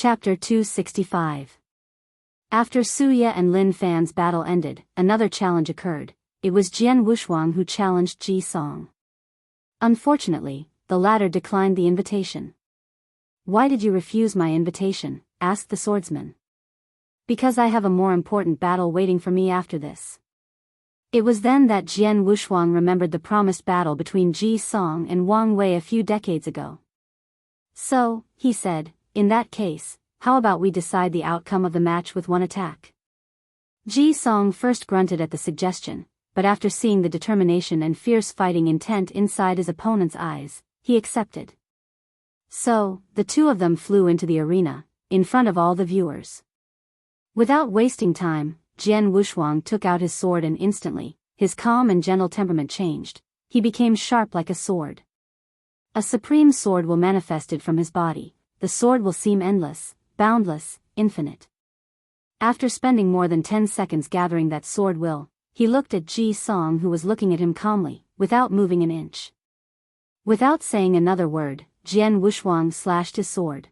Chapter 265. After Su Ye and Lin Fan's battle ended, another challenge occurred. It was Jian Wushuang who challenged Ji Song. Unfortunately, the latter declined the invitation. "Why did you refuse my invitation?" asked the swordsman. "Because I have a more important battle waiting for me after this." It was then that Jian Wushuang remembered the promised battle between Ji Song and Wang Wei a few decades ago. "So," he said, "in that case, how about we decide the outcome of the match with one attack?" Ji Song first grunted at the suggestion, but after seeing the determination and fierce fighting intent inside his opponent's eyes, he accepted. So, the two of them flew into the arena, in front of all the viewers. Without wasting time, Jian Wushuang took out his sword and instantly, his calm and gentle temperament changed. He became sharp like a sword. A supreme sword will manifest it from his body. The sword will seem endless, boundless, infinite. After spending more than 10 seconds gathering that sword will, he looked at Ji Song, who was looking at him calmly, without moving an inch. Without saying another word, Jian Wushuang slashed his sword.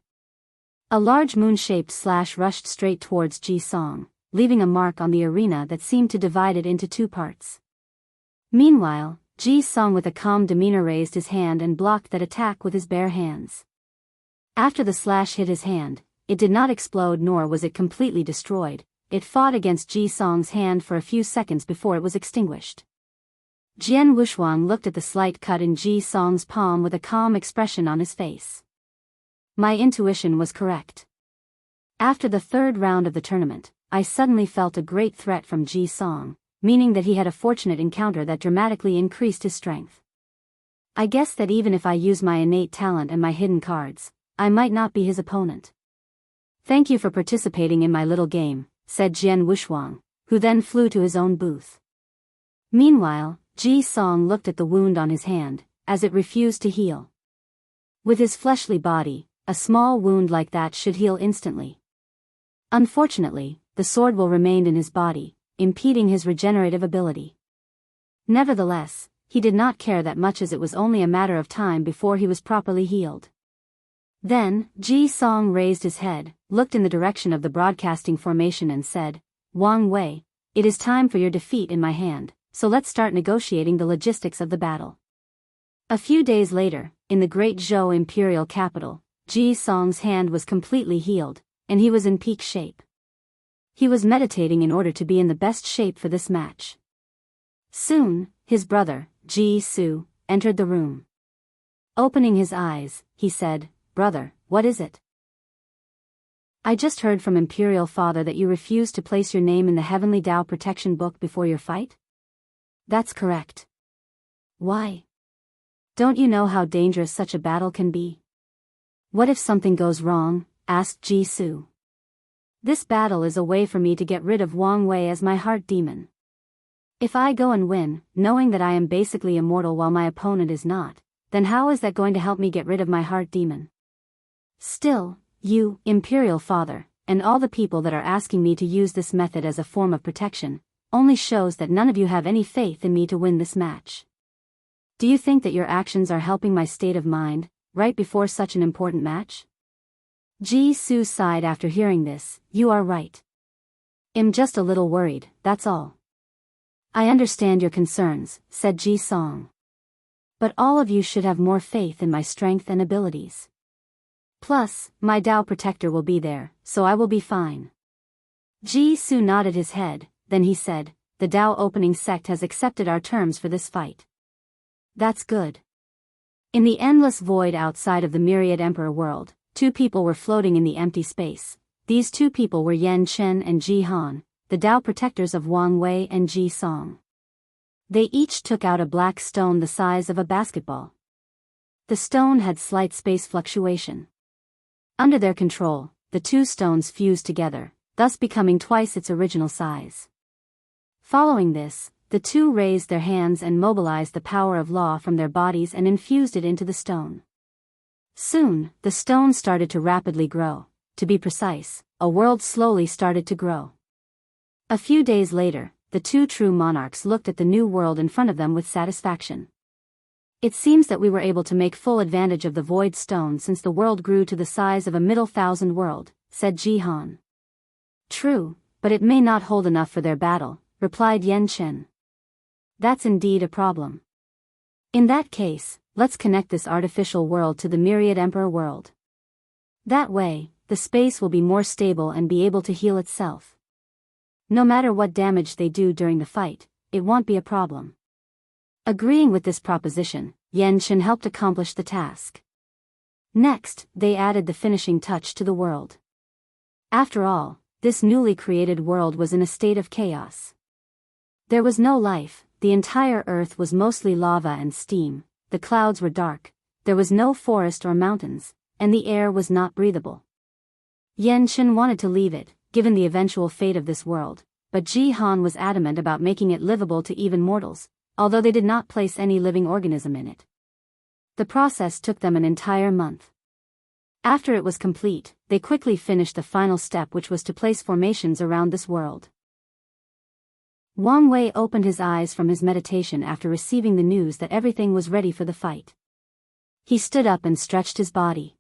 A large moon-shaped slash rushed straight towards Ji Song, leaving a mark on the arena that seemed to divide it into two parts. Meanwhile, Ji Song with a calm demeanor raised his hand and blocked that attack with his bare hands. After the slash hit his hand, it did not explode nor was it completely destroyed. It fought against Ji Song's hand for a few seconds before it was extinguished. Jian Wushuang looked at the slight cut in Ji Song's palm with a calm expression on his face. My intuition was correct. After the third round of the tournament, I suddenly felt a great threat from Ji Song, meaning that he had a fortunate encounter that dramatically increased his strength. I guess that even if I use my innate talent and my hidden cards, I might not be his opponent. "Thank you for participating in my little game," said Jian Wushuang, who then flew to his own booth. Meanwhile, Ji Song looked at the wound on his hand, as it refused to heal. With his fleshly body, a small wound like that should heal instantly. Unfortunately, the sword will remain in his body, impeding his regenerative ability. Nevertheless, he did not care that much, as it was only a matter of time before he was properly healed. Then, Ji Song raised his head, looked in the direction of the broadcasting formation and said, "Wang Wei, it is time for your defeat in my hand, so let's start negotiating the logistics of the battle." A few days later, in the great Zhou imperial capital, Ji Song's hand was completely healed, and he was in peak shape. He was meditating in order to be in the best shape for this match. Soon, his brother, Ji Su, entered the room. Opening his eyes, he said, "Brother, what is it?" "I just heard from Imperial Father that you refused to place your name in the Heavenly Tao Protection Book before your fight?" "That's correct." "Why? Don't you know how dangerous such a battle can be?" "What if something goes wrong?" asked Ji Su. "This battle is a way for me to get rid of Wang Wei as my heart demon. If I go and win, knowing that I am basically immortal while my opponent is not, then how is that going to help me get rid of my heart demon? Still, you, Imperial Father, and all the people that are asking me to use this method as a form of protection, only shows that none of you have any faith in me to win this match. Do you think that your actions are helping my state of mind, right before such an important match?" Ji Su sighed after hearing this. "You are right. I'm just a little worried, that's all." "I understand your concerns," said Ji Song. "But all of you should have more faith in my strength and abilities. Plus, my Tao protector will be there, so I will be fine." Ji Su nodded his head, then he said, "The Tao opening sect has accepted our terms for this fight." "That's good." In the endless void outside of the myriad emperor world, two people were floating in the empty space. These two people were Yan Chen and Ji Han, the Tao protectors of Wang Wei and Ji Song. They each took out a black stone the size of a basketball. The stone had slight space fluctuation. Under their control, the two stones fused together, thus becoming twice its original size. Following this, the two raised their hands and mobilized the power of law from their bodies and infused it into the stone. Soon, the stone started to rapidly grow. To be precise, a world slowly started to grow. A few days later, the two true monarchs looked at the new world in front of them with satisfaction. "It seems that we were able to make full advantage of the void stone since the world grew to the size of a middle thousand world," said Jihan. True, but it may not hold enough for their battle, replied Yan Chen. That's indeed a problem. In that case, let's connect this artificial world to the Myriad Emperor world. That way, the space will be more stable and be able to heal itself. No matter what damage they do during the fight, it won't be a problem. Agreeing with this proposition, Yan Chen helped accomplish the task. Next, they added the finishing touch to the world. After all, this newly created world was in a state of chaos. There was no life, the entire earth was mostly lava and steam, the clouds were dark, there was no forest or mountains, and the air was not breathable. Yan Chen wanted to leave it, given the eventual fate of this world, but Jihan was adamant about making it livable to even mortals, although they did not place any living organism in it. The process took them an entire month. After it was complete, they quickly finished the final step, which was to place formations around this world. Wang Wei opened his eyes from his meditation after receiving the news that everything was ready for the fight. He stood up and stretched his body.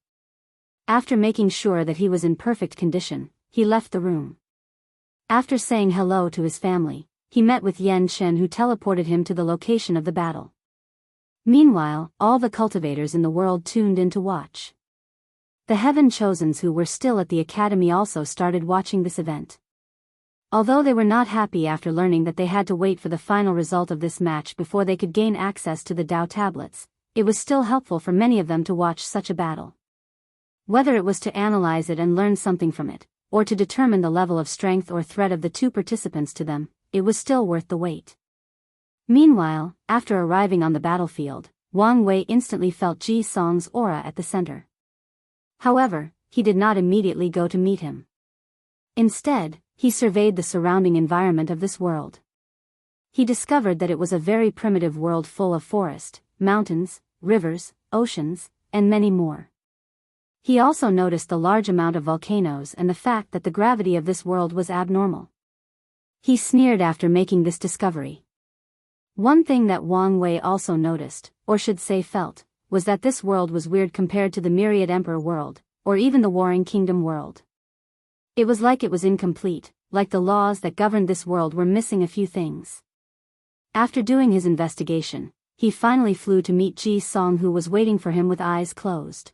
After making sure that he was in perfect condition, he left the room. After saying hello to his family, he met with Yan Chen, who teleported him to the location of the battle. Meanwhile, all the cultivators in the world tuned in to watch. The Heaven Chosens who were still at the academy also started watching this event. Although they were not happy after learning that they had to wait for the final result of this match before they could gain access to the Dao tablets, it was still helpful for many of them to watch such a battle. Whether it was to analyze it and learn something from it, or to determine the level of strength or threat of the two participants to them, it was still worth the wait. Meanwhile, after arriving on the battlefield, Wang Wei instantly felt Ji Song's aura at the center. However, he did not immediately go to meet him. Instead, he surveyed the surrounding environment of this world. He discovered that it was a very primitive world full of forest, mountains, rivers, oceans, and many more. He also noticed the large amount of volcanoes and the fact that the gravity of this world was abnormal. He sneered after making this discovery. One thing that Wang Wei also noticed, or should say felt, was that this world was weird compared to the Myriad Emperor world, or even the Warring Kingdom world. It was like it was incomplete, like the laws that governed this world were missing a few things. After doing his investigation, he finally flew to meet Ji Song, who was waiting for him with eyes closed.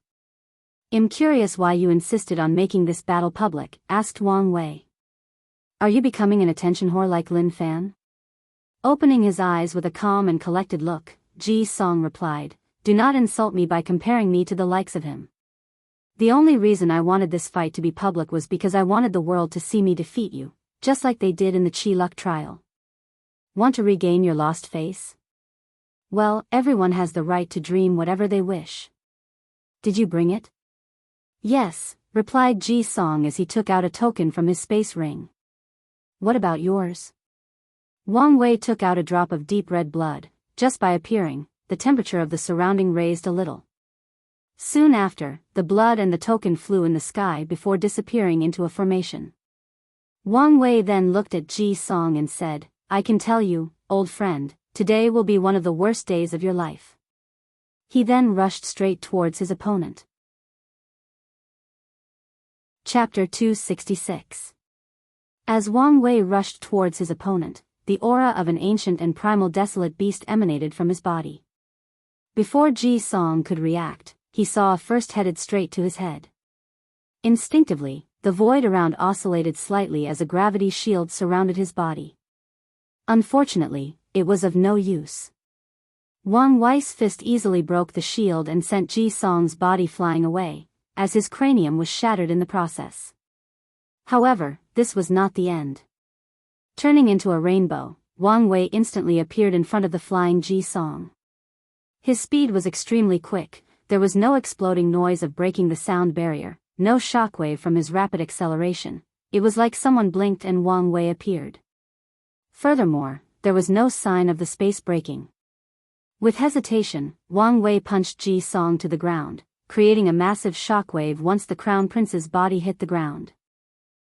"I'm curious why you insisted on making this battle public," asked Wang Wei. "Are you becoming an attention whore like Lin Fan?" Opening his eyes with a calm and collected look, Ji Song replied, "Do not insult me by comparing me to the likes of him. The only reason I wanted this fight to be public was because I wanted the world to see me defeat you, just like they did in the Qi Luck trial. Want to regain your lost face? Well, everyone has the right to dream whatever they wish. Did you bring it?" "Yes," replied Ji Song as he took out a token from his space ring. "What about yours?" Wang Wei took out a drop of deep red blood. Just by appearing, the temperature of the surrounding raised a little. Soon after, the blood and the token flew in the sky before disappearing into a formation. Wang Wei then looked at Ji Song and said, "I can tell you, old friend, today will be one of the worst days of your life." He then rushed straight towards his opponent. Chapter 266. As Wang Wei rushed towards his opponent, the aura of an ancient and primal desolate beast emanated from his body. Before Ji Song could react, he saw a first headed straight to his head. Instinctively, the void around oscillated slightly as a gravity shield surrounded his body. Unfortunately, it was of no use. Wang Wei's fist easily broke the shield and sent Ji Song's body flying away, as his cranium was shattered in the process. However, this was not the end. Turning into a rainbow, Wang Wei instantly appeared in front of the flying Ji Song. His speed was extremely quick. There was no exploding noise of breaking the sound barrier, no shockwave from his rapid acceleration. It was like someone blinked and Wang Wei appeared. Furthermore, there was no sign of the space breaking. With hesitation, Wang Wei punched Ji Song to the ground, creating a massive shockwave once the Crown Prince's body hit the ground.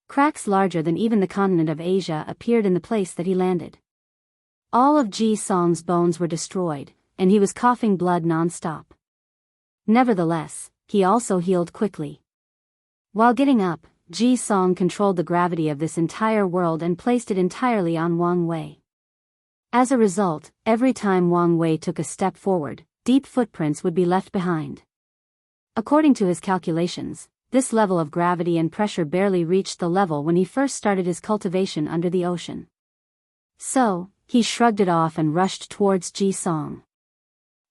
Cracks larger than even the continent of Asia appeared in the place that he landed. All of Ji Song's bones were destroyed, and he was coughing blood non-stop. Nevertheless, he also healed quickly. While getting up, Ji Song controlled the gravity of this entire world and placed it entirely on Wang Wei. As a result, every time Wang Wei took a step forward, deep footprints would be left behind. According to his calculations, this level of gravity and pressure barely reached the level when he first started his cultivation under the ocean. So, he shrugged it off and rushed towards Ji Song.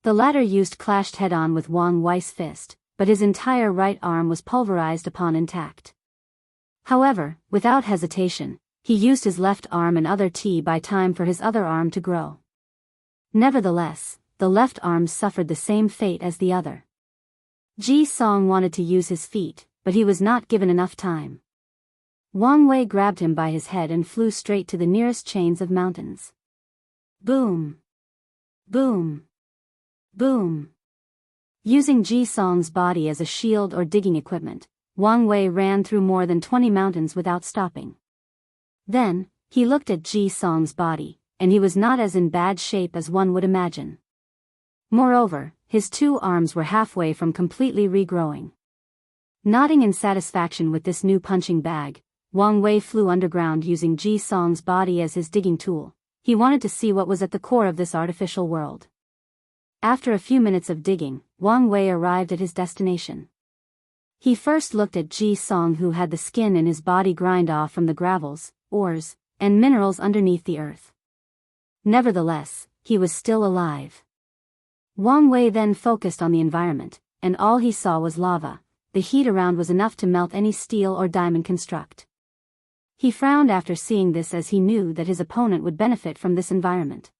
The latter clashed head-on with Wang Wei's fist, but his entire right arm was pulverized upon intact. However, without hesitation, he used his left arm and other by time for his other arm to grow. Nevertheless, the left arm suffered the same fate as the other. Ji Song wanted to use his feet, but he was not given enough time. Wang Wei grabbed him by his head and flew straight to the nearest chains of mountains. Boom! Boom! Boom! Using Ji Song's body as a shield or digging equipment, Wang Wei ran through more than 20 mountains without stopping. Then, he looked at Ji Song's body, and he was not as in bad shape as one would imagine. Moreover, his two arms were halfway from completely regrowing. Nodding in satisfaction with this new punching bag, Wang Wei flew underground using Ji Song's body as his digging tool. He wanted to see what was at the core of this artificial world. After a few minutes of digging, Wang Wei arrived at his destination. He first looked at Ji Song, who had the skin in his body grind off from the gravels, ores, and minerals underneath the earth. Nevertheless, he was still alive. Wang Wei then focused on the environment, and all he saw was lava. The heat around was enough to melt any steel or diamond construct. He frowned after seeing this, as he knew that his opponent would benefit from this environment.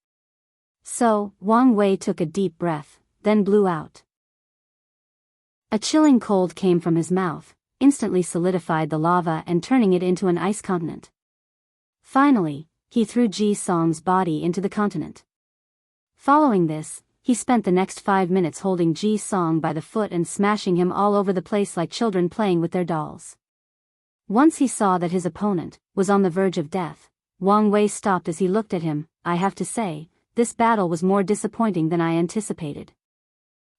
So, Wang Wei took a deep breath, then blew out. A chilling cold came from his mouth, instantly solidified the lava and turning it into an ice continent. Finally, he threw Ji Song's body into the continent. Following this, he spent the next 5 minutes holding Ji Song by the foot and smashing him all over the place like children playing with their dolls. Once he saw that his opponent was on the verge of death, Wang Wei stopped as he looked at him. I have to say, this battle was more disappointing than I anticipated.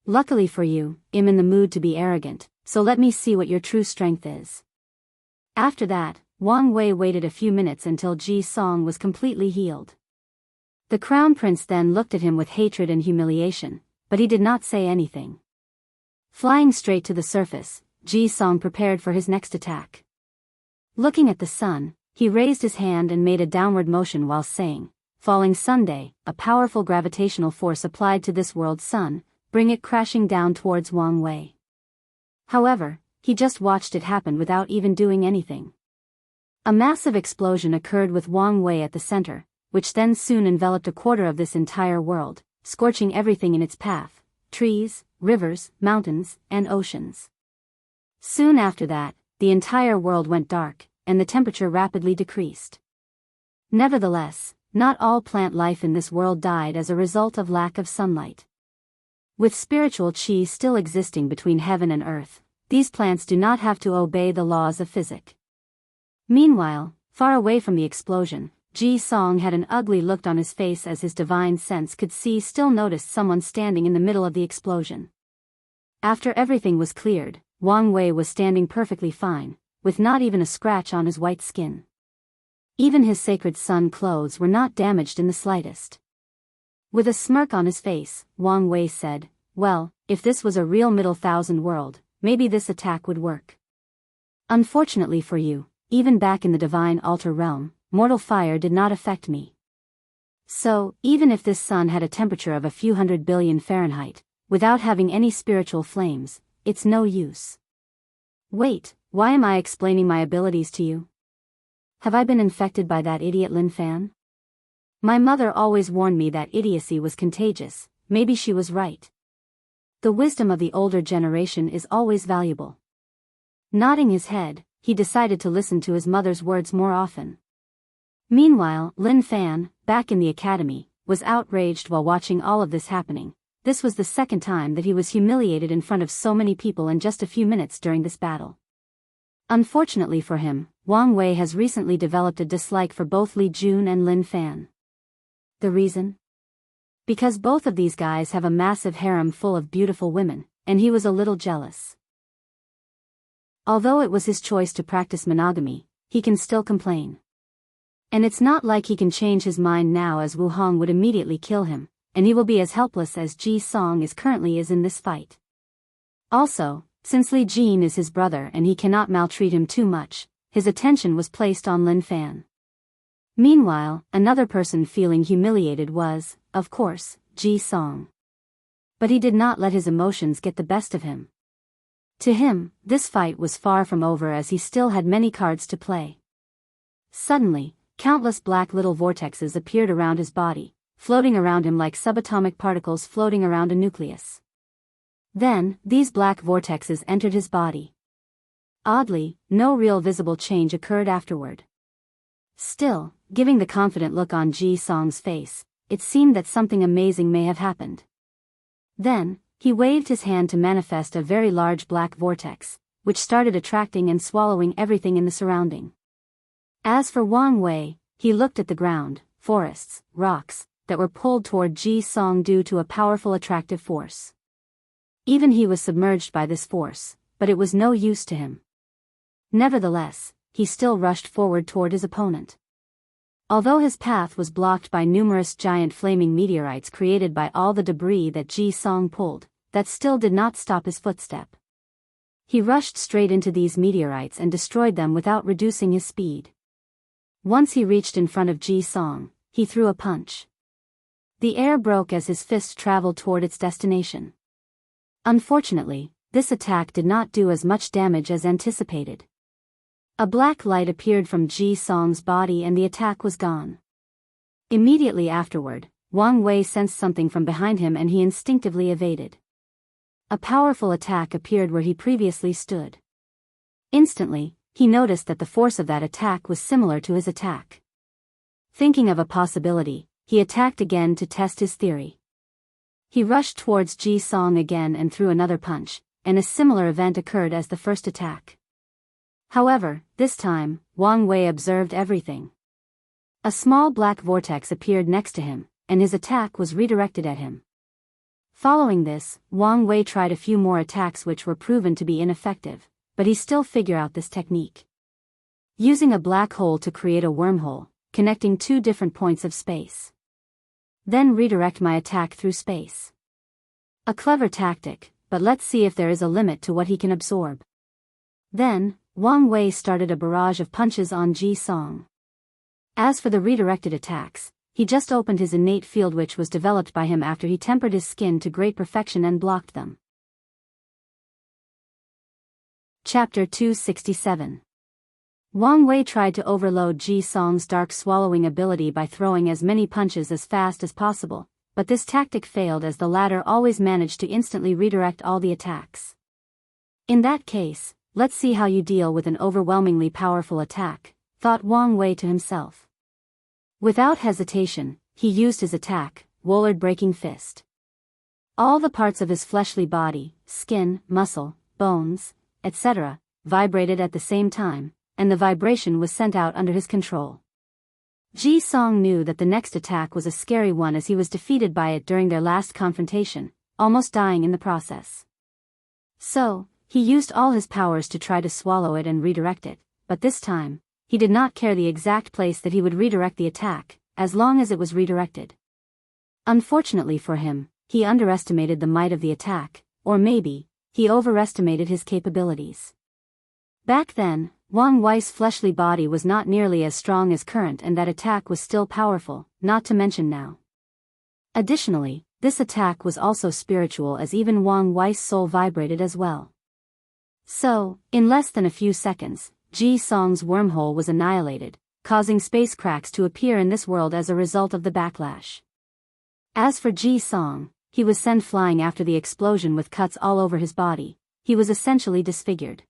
Luckily for you, I'm in the mood to be arrogant, so let me see what your true strength is. After that, Wang Wei waited a few minutes until Ji Song was completely healed. The crown prince then looked at him with hatred and humiliation, but he did not say anything. Flying straight to the surface, Ji Song prepared for his next attack. Looking at the sun, he raised his hand and made a downward motion while saying, "Falling Sunday, a powerful gravitational force applied to this world's sun, bring it crashing down towards Wang Wei." However, he just watched it happen without even doing anything. A massive explosion occurred with Wang Wei at the center, which then soon enveloped a quarter of this entire world, scorching everything in its path: trees, rivers, mountains, and oceans. Soon after that, the entire world went dark, and the temperature rapidly decreased. Nevertheless, not all plant life in this world died as a result of lack of sunlight. With spiritual qi still existing between heaven and earth, these plants do not have to obey the laws of physics. Meanwhile, far away from the explosion, Ji Song had an ugly look on his face as his divine sense could see still noticed someone standing in the middle of the explosion. After everything was cleared, Wang Wei was standing perfectly fine, with not even a scratch on his white skin. Even his sacred sun clothes were not damaged in the slightest. With a smirk on his face, Wang Wei said, "Well, if this was a real Middle Thousand world, maybe this attack would work. Unfortunately for you, even back in the divine altar realm, mortal fire did not affect me. So, even if this sun had a temperature of a few 100 billion Fahrenheit, without having any spiritual flames, it's no use." Wait, why am I explaining my abilities to you? Have I been infected by that idiot Lin Fan? My mother always warned me that idiocy was contagious. Maybe she was right. The wisdom of the older generation is always valuable. Nodding his head, he decided to listen to his mother's words more often. Meanwhile, Lin Fan, back in the academy, was outraged while watching all of this happening. This was the second time that he was humiliated in front of so many people in just a few minutes during this battle. Unfortunately for him, Wang Wei has recently developed a dislike for both Li Jun and Lin Fan. The reason? Because both of these guys have a massive harem full of beautiful women, and he was a little jealous. Although it was his choice to practice monogamy, he can still complain. And it's not like he can change his mind now, as Wu Hong would immediately kill him, and he will be as helpless as Ji Song currently is in this fight. Also, since Li Jin is his brother and he cannot maltreat him too much, his attention was placed on Lin Fan. Meanwhile, another person feeling humiliated was, of course, Ji Song. But he did not let his emotions get the best of him. To him, this fight was far from over, as he still had many cards to play. Suddenly, countless black little vortexes appeared around his body, floating around him like subatomic particles floating around a nucleus. Then, these black vortexes entered his body. Oddly, no real visible change occurred afterward. Still, giving the confident look on Ji Song's face, it seemed that something amazing may have happened. Then, he waved his hand to manifest a very large black vortex, which started attracting and swallowing everything in the surrounding. As for Wang Wei, he looked at the ground, forests, rocks, that were pulled toward Ji Song due to a powerful attractive force. Even he was submerged by this force, but it was no use to him. Nevertheless, he still rushed forward toward his opponent. Although his path was blocked by numerous giant flaming meteorites created by all the debris that Ji Song pulled, that still did not stop his footstep. He rushed straight into these meteorites and destroyed them without reducing his speed. Once he reached in front of Ji Song, he threw a punch. The air broke as his fist traveled toward its destination. Unfortunately, this attack did not do as much damage as anticipated. A black light appeared from Ji Song's body and the attack was gone. Immediately afterward, Wang Wei sensed something from behind him and he instinctively evaded. A powerful attack appeared where he previously stood. Instantly, he noticed that the force of that attack was similar to his attack. Thinking of a possibility, he attacked again to test his theory. He rushed towards Ji Song again and threw another punch, and a similar event occurred as the first attack. However, this time, Wang Wei observed everything. A small black vortex appeared next to him, and his attack was redirected at him. Following this, Wang Wei tried a few more attacks which were proven to be ineffective, but he still figured out this technique. Using a black hole to create a wormhole, connecting two different points of space. Then redirect my attack through space. A clever tactic, but let's see if there is a limit to what he can absorb. Then, Wang Wei started a barrage of punches on Ji Song. As for the redirected attacks, he just opened his innate field which was developed by him after he tempered his skin to great perfection and blocked them. Chapter 267. Wang Wei tried to overload Ji Song's dark swallowing ability by throwing as many punches as fast as possible, but this tactic failed as the latter always managed to instantly redirect all the attacks. In that case, let's see how you deal with an overwhelmingly powerful attack, thought Wang Wei to himself. Without hesitation, he used his attack, Woolard Breaking Fist. All the parts of his fleshly body, skin, muscle, bones, etc., vibrated at the same time, and the vibration was sent out under his control. Ji Song knew that the next attack was a scary one as he was defeated by it during their last confrontation, almost dying in the process. So, he used all his powers to try to swallow it and redirect it, but this time, he did not care the exact place that he would redirect the attack, as long as it was redirected. Unfortunately for him, he underestimated the might of the attack, or maybe, he overestimated his capabilities. Back then, Wang Wei's fleshly body was not nearly as strong as current and that attack was still powerful, not to mention now. Additionally, this attack was also spiritual as even Wang Wei's soul vibrated as well. So, in less than a few seconds, Ji Song's wormhole was annihilated, causing space cracks to appear in this world as a result of the backlash. As for Ji Song, he was sent flying after the explosion with cuts all over his body. He was essentially disfigured.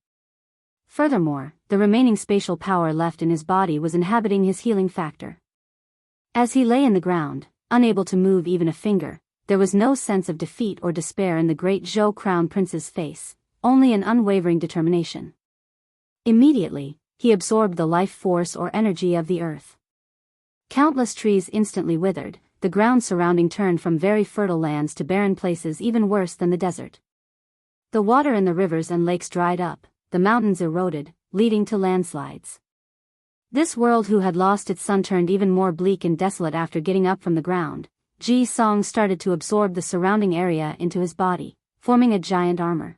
Furthermore, the remaining spatial power left in his body was inhabiting his healing factor. As he lay in the ground, unable to move even a finger, there was no sense of defeat or despair in the great Zhou Crown Prince's face, only an unwavering determination. Immediately, he absorbed the life force or energy of the earth. Countless trees instantly withered, the ground surrounding turned from very fertile lands to barren places even worse than the desert. The water in the rivers and lakes dried up, the mountains eroded, leading to landslides. This world who had lost its sun turned even more bleak and desolate after getting up from the ground. Ji Song started to absorb the surrounding area into his body, forming a giant armor.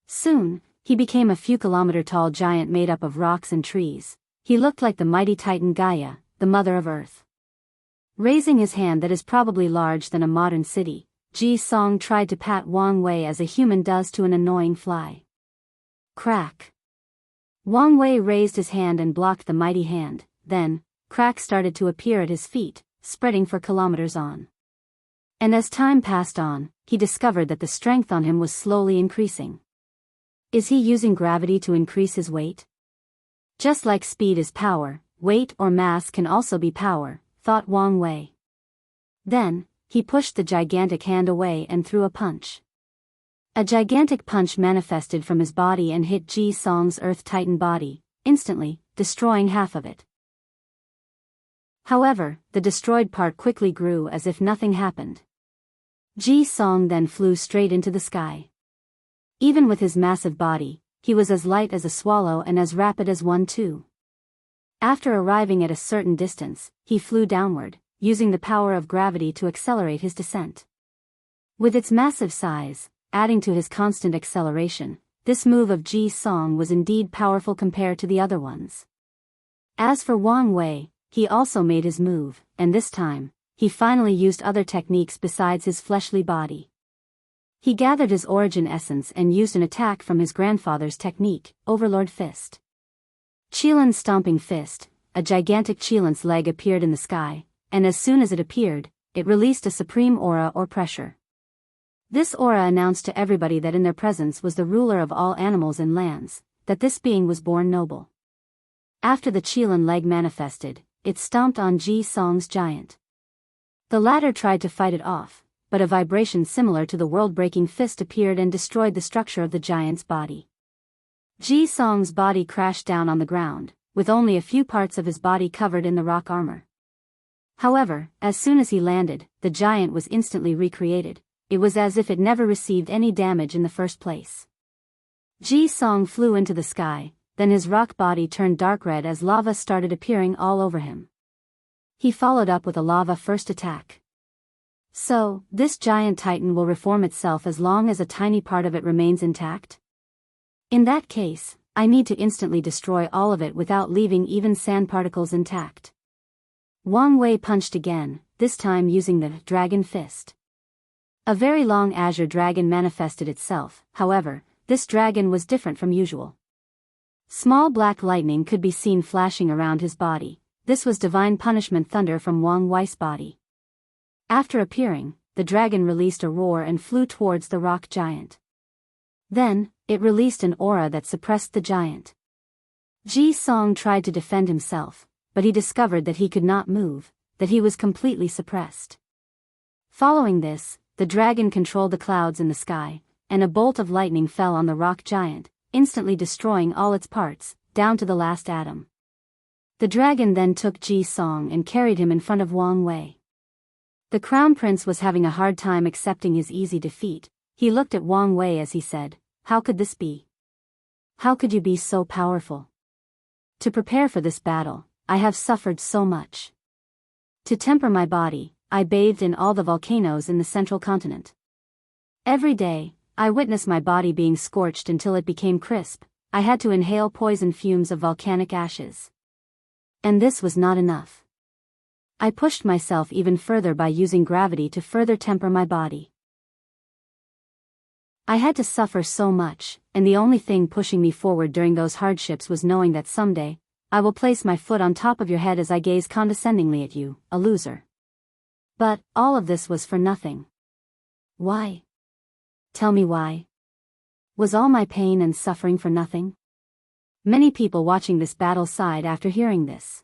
Soon, he became a few kilometer-tall giant made up of rocks and trees. He looked like the mighty titan Gaia, the mother of Earth. Raising his hand that is probably larger than a modern city, Ji Song tried to pat Wang Wei as a human does to an annoying fly. Crack! Wang Wei raised his hand and blocked the mighty hand, then, cracks started to appear at his feet, spreading for kilometers on. And as time passed on, he discovered that the strength on him was slowly increasing. Is he using gravity to increase his weight? Just like speed is power, weight or mass can also be power, thought Wang Wei. Then, he pushed the gigantic hand away and threw a punch. A gigantic punch manifested from his body and hit Ji Song's Earth Titan body, instantly, destroying half of it. However, the destroyed part quickly grew as if nothing happened. Ji Song then flew straight into the sky. Even with his massive body, he was as light as a swallow and as rapid as one too. After arriving at a certain distance, he flew downward, using the power of gravity to accelerate his descent. With its massive size, adding to his constant acceleration, this move of Ji Song was indeed powerful compared to the other ones. As for Wang Wei, he also made his move, and this time, he finally used other techniques besides his fleshly body. He gathered his origin essence and used an attack from his grandfather's technique, Overlord Fist. Qilan's Stomping Fist, a gigantic Qilan's leg appeared in the sky, and as soon as it appeared, it released a supreme aura or pressure. This aura announced to everybody that in their presence was the ruler of all animals and lands, that this being was born noble. After the Qilan leg manifested, it stomped on Ji Song's giant. The latter tried to fight it off, but a vibration similar to the world-breaking fist appeared and destroyed the structure of the giant's body. Ji Song's body crashed down on the ground, with only a few parts of his body covered in the rock armor. However, as soon as he landed, the giant was instantly recreated. It was as if it never received any damage in the first place. Ji Song flew into the sky, then his rock body turned dark red as lava started appearing all over him. He followed up with a lava first attack. So, this giant titan will reform itself as long as a tiny part of it remains intact? In that case, I need to instantly destroy all of it without leaving even sand particles intact. Wang Wei punched again, this time using the dragon fist. A very long azure dragon manifested itself, however, this dragon was different from usual. Small black lightning could be seen flashing around his body. This was divine punishment thunder from Wang Wei's body. After appearing, the dragon released a roar and flew towards the rock giant. Then, it released an aura that suppressed the giant. Ji Song tried to defend himself, but he discovered that he could not move, that he was completely suppressed. Following this, the dragon controlled the clouds in the sky, and a bolt of lightning fell on the rock giant, instantly destroying all its parts, down to the last atom. The dragon then took Ji Song and carried him in front of Wang Wei. The crown prince was having a hard time accepting his easy defeat. He looked at Wang Wei as he said, "How could this be? How could you be so powerful? To prepare for this battle, I have suffered so much. To temper my body, I bathed in all the volcanoes in the central continent. Every day, I witnessed my body being scorched until it became crisp. I had to inhale poison fumes of volcanic ashes. And this was not enough. I pushed myself even further by using gravity to further temper my body. I had to suffer so much, and the only thing pushing me forward during those hardships was knowing that someday, I will place my foot on top of your head as I gaze condescendingly at you, a loser. But, all of this was for nothing. Why? Tell me why. Was all my pain and suffering for nothing? Many people watching this battle sighed after hearing this.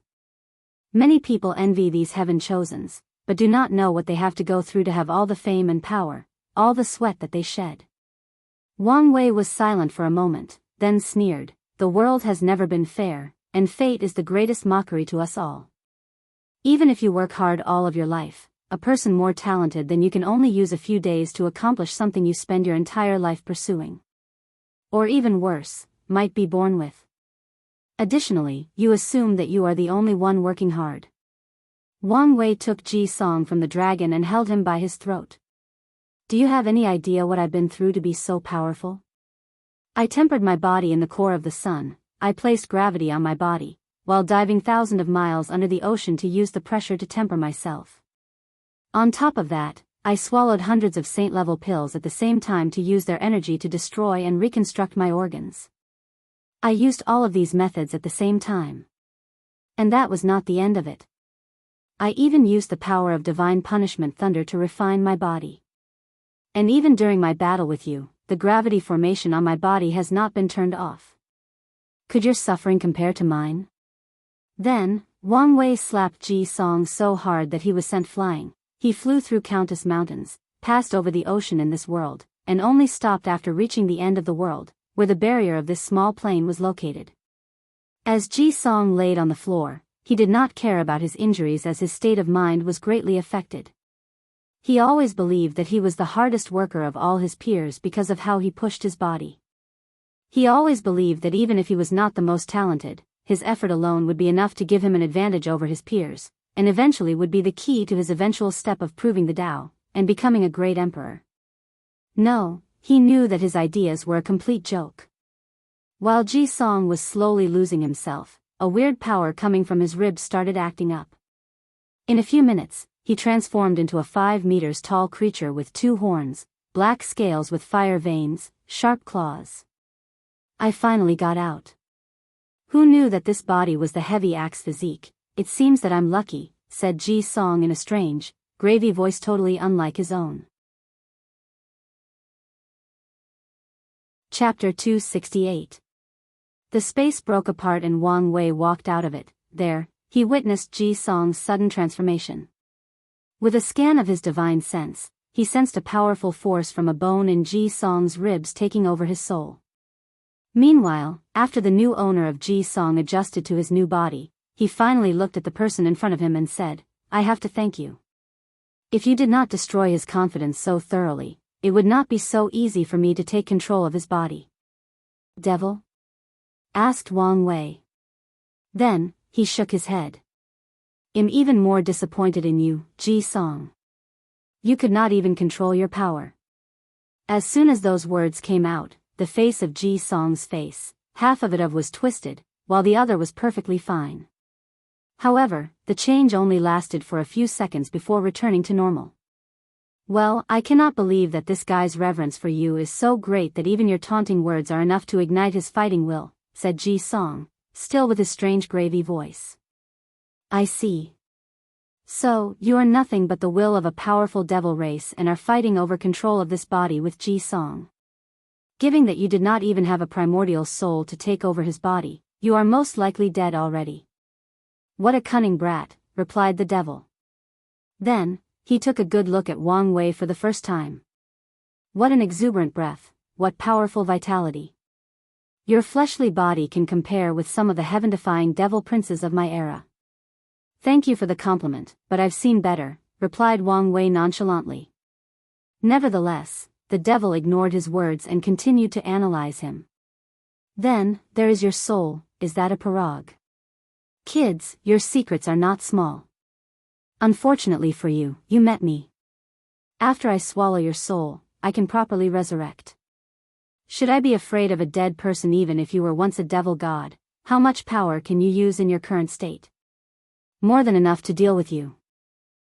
Many people envy these heaven-chosens, but do not know what they have to go through to have all the fame and power, all the sweat that they shed. Wang Wei was silent for a moment, then sneered, "The world has never been fair, and fate is the greatest mockery to us all. Even if you work hard all of your life, a person more talented than you can only use a few days to accomplish something you spend your entire life pursuing. Or even worse, might be born with. Additionally, you assume that you are the only one working hard. Wang Wei took Ji Song from the dragon and held him by his throat. Do you have any idea what I've been through to be so powerful? I tempered my body in the core of the sun. I placed gravity on my body, while diving thousands of miles under the ocean to use the pressure to temper myself. On top of that, I swallowed hundreds of saint-level pills at the same time to use their energy to destroy and reconstruct my organs. I used all of these methods at the same time. And that was not the end of it. I even used the power of divine punishment thunder to refine my body. And even during my battle with you, the gravity formation on my body has not been turned off. Could your suffering compare to mine? Then, Wang Wei slapped Ji Song so hard that he was sent flying. He flew through countless mountains, passed over the ocean in this world, and only stopped after reaching the end of the world, where the barrier of this small plane was located. As Ji Song laid on the floor, he did not care about his injuries as his state of mind was greatly affected. He always believed that he was the hardest worker of all his peers because of how he pushed his body. He always believed that even if he was not the most talented, his effort alone would be enough to give him an advantage over his peers, and eventually would be the key to his eventual step of proving the Tao, and becoming a great emperor. No, he knew that his ideas were a complete joke. While Ji Song was slowly losing himself, a weird power coming from his ribs started acting up. In a few minutes, he transformed into a 5 meters tall creature with 2 horns, black scales with fire veins, sharp claws. I finally got out. Who knew that this body was the heavy axe physique? It seems that I'm lucky, said Ji Song in a strange, gravy voice totally unlike his own. Chapter 268. The space broke apart and Wang Wei walked out of it. There, he witnessed Ji Song's sudden transformation. With a scan of his divine sense, he sensed a powerful force from a bone in Ji Song's ribs taking over his soul. Meanwhile, after the new owner of Ji Song adjusted to his new body, he finally looked at the person in front of him and said, I have to thank you. If you did not destroy his confidence so thoroughly, it would not be so easy for me to take control of his body. Devil? Asked Wang Wei. Then, he shook his head. I'm even more disappointed in you, Ji Song. You could not even control your power. As soon as those words came out, the face of Ji Song's face, half of it was twisted, while the other was perfectly fine. However, the change only lasted for a few seconds before returning to normal. Well, I cannot believe that this guy's reverence for you is so great that even your taunting words are enough to ignite his fighting will, said Ji Song, still with his strange gravy voice. I see. So, you are nothing but the will of a powerful devil race and are fighting over control of this body with Ji Song. Given that you did not even have a primordial soul to take over his body, you are most likely dead already. What a cunning brat, replied the devil. Then, he took a good look at Wang Wei for the first time. What an exuberant breath, what powerful vitality. Your fleshly body can compare with some of the heaven-defying devil princes of my era. Thank you for the compliment, but I've seen better, replied Wang Wei nonchalantly. Nevertheless, the devil ignored his words and continued to analyze him. Then, there is your soul, is that a pirog? Kids, your secrets are not small. Unfortunately for you, you met me. After I swallow your soul, I can properly resurrect. Should I be afraid of a dead person even if you were once a devil god? How much power can you use in your current state? More than enough to deal with you.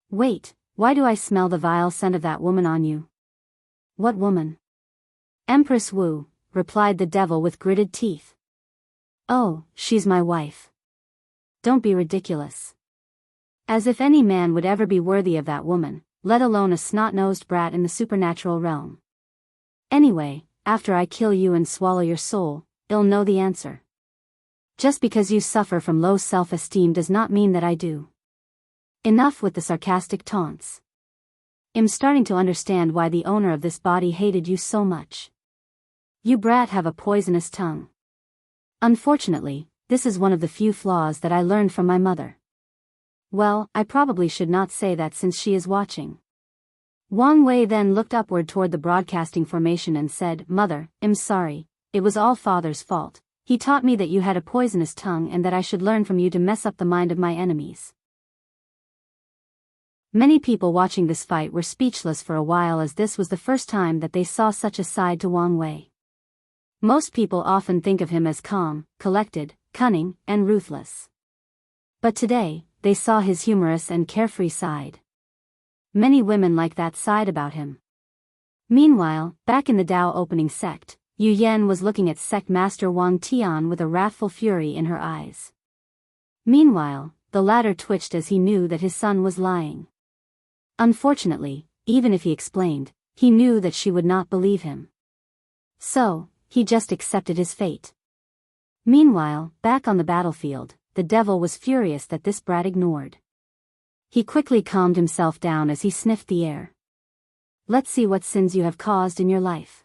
Wait, why do I smell the vile scent of that woman on you? What woman? Empress Wu, replied the devil with gritted teeth. Oh, she's my wife. Don't be ridiculous. As if any man would ever be worthy of that woman, let alone a snot-nosed brat in the supernatural realm. Anyway, after I kill you and swallow your soul, you'll know the answer. Just because you suffer from low self-esteem does not mean that I do. Enough with the sarcastic taunts. I'm starting to understand why the owner of this body hated you so much. You brat have a poisonous tongue. Unfortunately, this is one of the few flaws that I learned from my mother. Well, I probably should not say that since she is watching. Wang Wei then looked upward toward the broadcasting formation and said, Mother, I'm sorry, it was all Father's fault, He taught me that you had a poisonous tongue and that I should learn from you to mess up the mind of my enemies. Many people watching this fight were speechless for a while, as this was the first time that they saw such a side to Wang Wei. Most people often think of him as calm, collected, cunning, and ruthless. But today, they saw his humorous and carefree side. Many women like that side about him. Meanwhile, back in the Dao opening sect, Yu Yan was looking at sect master Wang Tian with a wrathful fury in her eyes. Meanwhile, the latter twitched as he knew that his son was lying. Unfortunately, even if he explained, he knew that she would not believe him. So, he just accepted his fate. Meanwhile, back on the battlefield, the devil was furious that this brat ignored. He quickly calmed himself down as he sniffed the air. Let's see what sins you have caused in your life.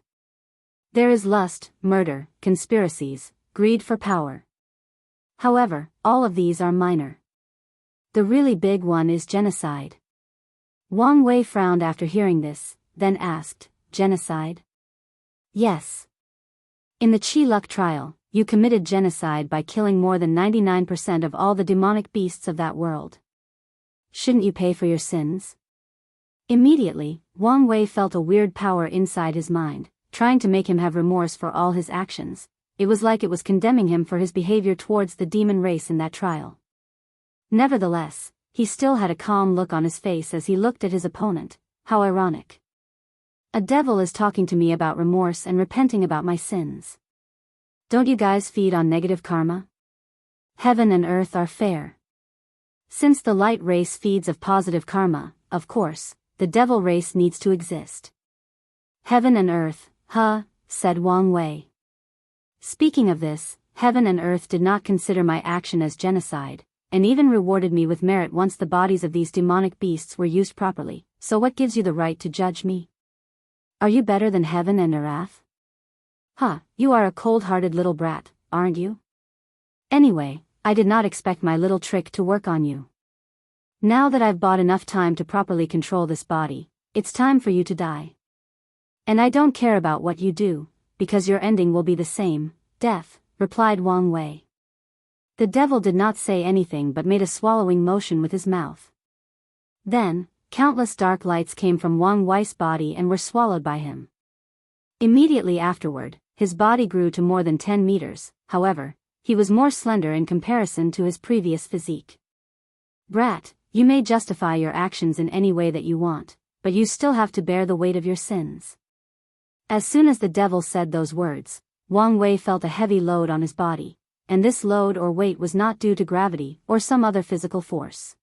There is lust, murder, conspiracies, greed for power. However, all of these are minor. The really big one is genocide. Wang Wei frowned after hearing this, then asked, genocide? Yes. In the Qi Luck trial, you committed genocide by killing more than 99% of all the demonic beasts of that world. Shouldn't you pay for your sins? Immediately, Wang Wei felt a weird power inside his mind, trying to make him have remorse for all his actions. It was like it was condemning him for his behavior towards the demon race in that trial. Nevertheless, he still had a calm look on his face as he looked at his opponent. How ironic. A devil is talking to me about remorse and repenting about my sins. Don't you guys feed on negative karma? Heaven and earth are fair. Since the light race feeds of positive karma, of course, the devil race needs to exist. Heaven and earth, huh, said Wang Wei. Speaking of this, heaven and earth did not consider my action as genocide, and even rewarded me with merit once the bodies of these demonic beasts were used properly, so what gives you the right to judge me? Are you better than heaven and earth? Huh, you are a cold-hearted little brat, aren't you? Anyway, I did not expect my little trick to work on you. Now that I've bought enough time to properly control this body, it's time for you to die. And I don't care about what you do, because your ending will be the same, death, replied Wang Wei. The devil did not say anything but made a swallowing motion with his mouth. Then, countless dark lights came from Wang Wei's body and were swallowed by him. Immediately afterward, his body grew to more than 10 meters, however, he was more slender in comparison to his previous physique. Brat, you may justify your actions in any way that you want, but you still have to bear the weight of your sins. As soon as the devil said those words, Wang Wei felt a heavy load on his body, and this load or weight was not due to gravity or some other physical force.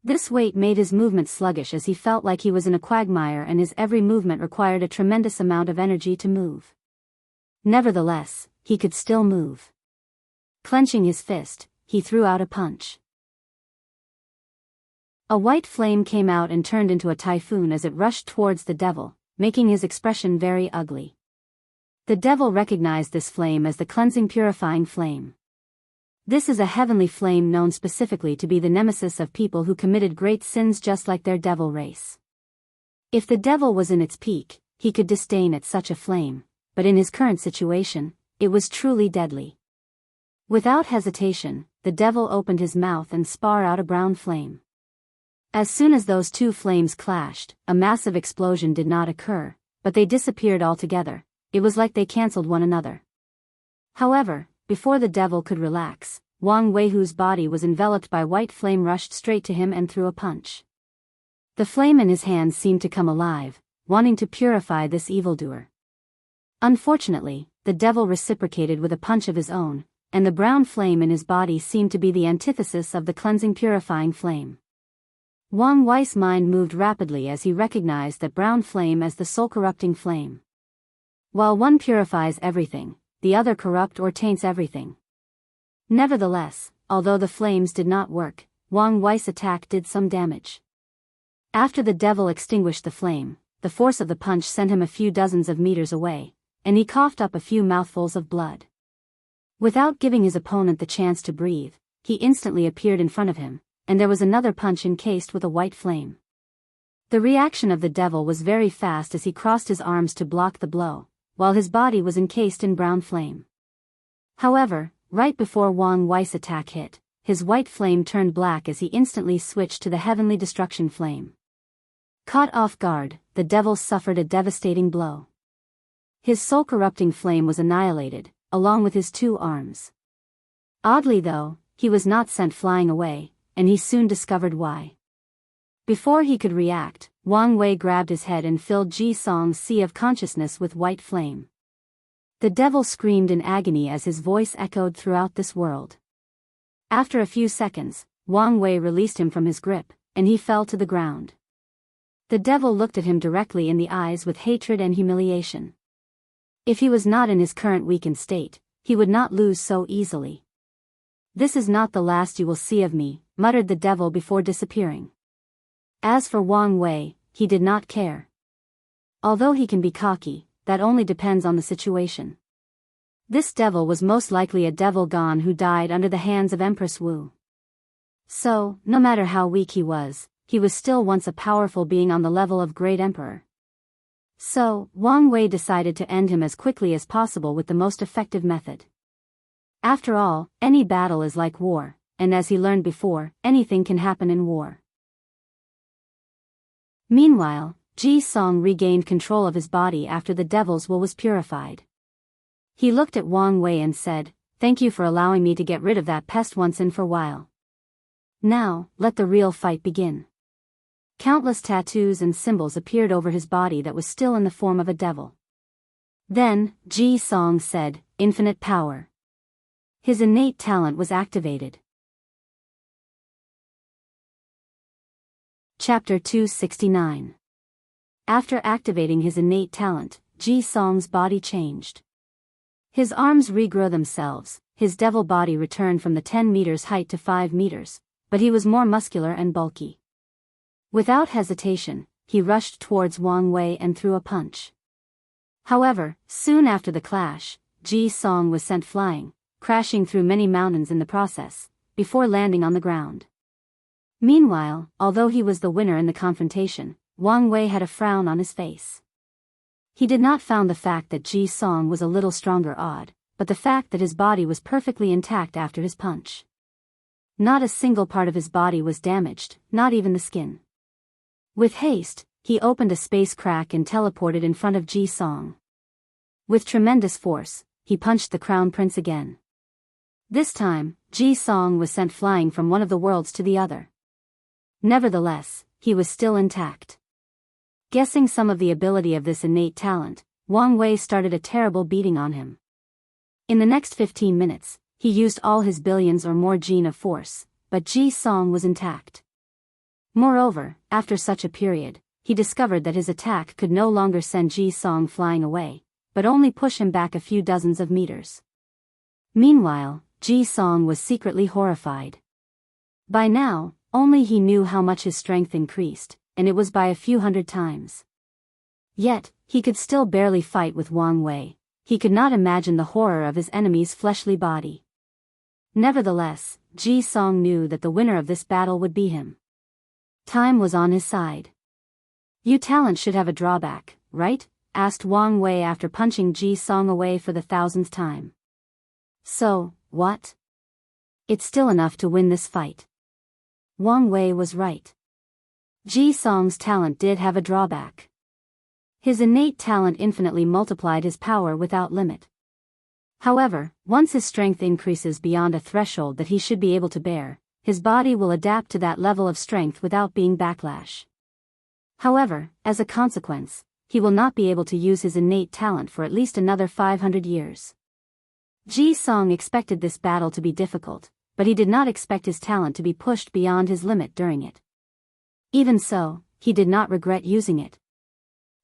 This weight made his movement sluggish as he felt like he was in a quagmire and his every movement required a tremendous amount of energy to move. Nevertheless, he could still move. Clenching his fist, he threw out a punch. A white flame came out and turned into a typhoon as it rushed towards the devil, making his expression very ugly. The devil recognized this flame as the cleansing purifying flame. This is a heavenly flame known specifically to be the nemesis of people who committed great sins just like their devil race. If the devil was in its peak, he could disdain at such a flame, but in his current situation, it was truly deadly. Without hesitation, the devil opened his mouth and spat out a brown flame. As soon as those two flames clashed, a massive explosion did not occur, but they disappeared altogether. It was like they cancelled one another. However, before the devil could relax, Wang Wei, whose body was enveloped by white flame, rushed straight to him and threw a punch. The flame in his hands seemed to come alive, wanting to purify this evildoer. Unfortunately, the devil reciprocated with a punch of his own, and the brown flame in his body seemed to be the antithesis of the cleansing purifying flame. Wang Wei's mind moved rapidly as he recognized that brown flame as the soul-corrupting flame. While one purifies everything, the other corrupt or taints everything. Nevertheless, although the flames did not work, Wang Wei's attack did some damage. After the devil extinguished the flame, the force of the punch sent him a few dozens of meters away, and he coughed up a few mouthfuls of blood. Without giving his opponent the chance to breathe, he instantly appeared in front of him, and there was another punch encased with a white flame. The reaction of the devil was very fast as he crossed his arms to block the blow, while his body was encased in brown flame. However, right before Wang Wei's attack hit, his white flame turned black as he instantly switched to the heavenly destruction flame. Caught off guard, the devil suffered a devastating blow. His soul-corrupting flame was annihilated, along with his 2 arms. Oddly though, he was not sent flying away, and he soon discovered why. Before he could react, Wang Wei grabbed his head and filled Ji Song's sea of consciousness with white flame. The devil screamed in agony as his voice echoed throughout this world. After a few seconds, Wang Wei released him from his grip, and he fell to the ground. The devil looked at him directly in the eyes with hatred and humiliation. If he was not in his current weakened state, he would not lose so easily. "This is not the last you will see of me," muttered the devil before disappearing. As for Wang Wei, he did not care. Although he can be cocky, that only depends on the situation. This devil was most likely a devil gone who died under the hands of Empress Wu. So, no matter how weak he was still once a powerful being on the level of Great Emperor. So, Wang Wei decided to end him as quickly as possible with the most effective method. After all, any battle is like war, and as he learned before, anything can happen in war. Meanwhile, Ji Song regained control of his body after the devil's will was purified. He looked at Wang Wei and said, "Thank you for allowing me to get rid of that pest once and for a while. Now, let the real fight begin." Countless tattoos and symbols appeared over his body that was still in the form of a devil. Then, Ji Song said, "Infinite power." His innate talent was activated. Chapter 269. After activating his innate talent, Ji Song's body changed. His arms regrew themselves, his devil body returned from the 10 meters height to 5 meters, but he was more muscular and bulky. Without hesitation, he rushed towards Wang Wei and threw a punch. However, soon after the clash, Ji Song was sent flying, crashing through many mountains in the process, before landing on the ground. Meanwhile, although he was the winner in the confrontation, Wang Wei had a frown on his face. He did not find the fact that Ji Song was a little stronger odd, but the fact that his body was perfectly intact after his punch. Not a single part of his body was damaged, not even the skin. With haste, he opened a space crack and teleported in front of Ji Song. With tremendous force, he punched the crown prince again. This time, Ji Song was sent flying from one of the worlds to the other. Nevertheless, he was still intact. Guessing some of the ability of this innate talent, Wang Wei started a terrible beating on him. In the next 15 minutes, he used all his billions or more gene of force, but Ji Song was intact. Moreover, after such a period, he discovered that his attack could no longer send Ji Song flying away, but only push him back a few dozens of meters. Meanwhile, Ji Song was secretly horrified. By now, only he knew how much his strength increased, and it was by a few hundred times. Yet, he could still barely fight with Wang Wei. He could not imagine the horror of his enemy's fleshly body. Nevertheless, Ji Song knew that the winner of this battle would be him. Time was on his side. "You talent should have a drawback, right?" asked Wang Wei after punching Ji Song away for the 1000th time. "So, what? It's still enough to win this fight." Wang Wei was right. Ji Song's talent did have a drawback. His innate talent infinitely multiplied his power without limit. However, once his strength increases beyond a threshold that he should be able to bear, his body will adapt to that level of strength without being backlash. However, as a consequence, he will not be able to use his innate talent for at least another 500 years. Ji Song expected this battle to be difficult, but he did not expect his talent to be pushed beyond his limit during it. Even so, he did not regret using it.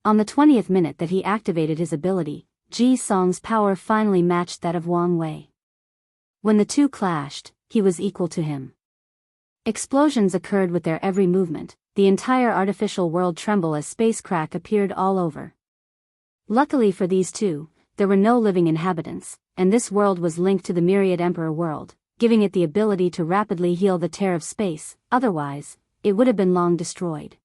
On the 20th minute that he activated his ability, Ji Song's power finally matched that of Wang Wei. When the two clashed, he was equal to him. Explosions occurred with their every movement, the entire artificial world trembled as space crack appeared all over. Luckily for these two, there were no living inhabitants, and this world was linked to the Myriad Emperor world, giving it the ability to rapidly heal the tear of space, otherwise, it would have been long destroyed.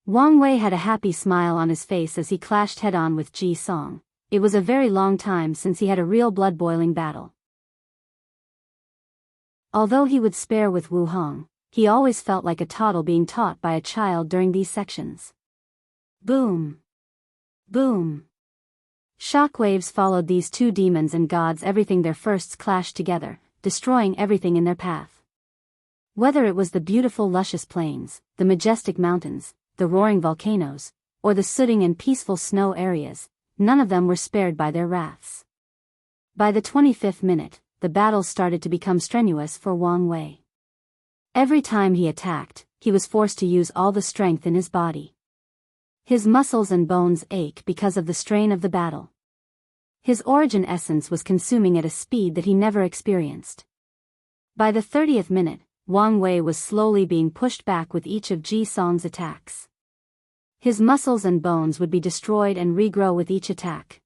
Wang Wei had a happy smile on his face as he clashed head-on with Ji Song. It was a very long time since he had a real blood-boiling battle. Although he would spare with Wu Hong, he always felt like a toddler being taught by a child during these sections. Boom! Boom! Shockwaves followed these two demons and gods. Everything their firsts clashed together, destroying everything in their path. Whether it was the beautiful luscious plains, the majestic mountains, the roaring volcanoes, or the soothing and peaceful snow areas, none of them were spared by their wraths. By the 25th minute, the battle started to become strenuous for Wang Wei. Every time he attacked, he was forced to use all the strength in his body. His muscles and bones ache because of the strain of the battle. His origin essence was consuming at a speed that he never experienced. By the 30th minute, Wang Wei was slowly being pushed back with each of Ji Song's attacks. His muscles and bones would be destroyed and regrow with each attack.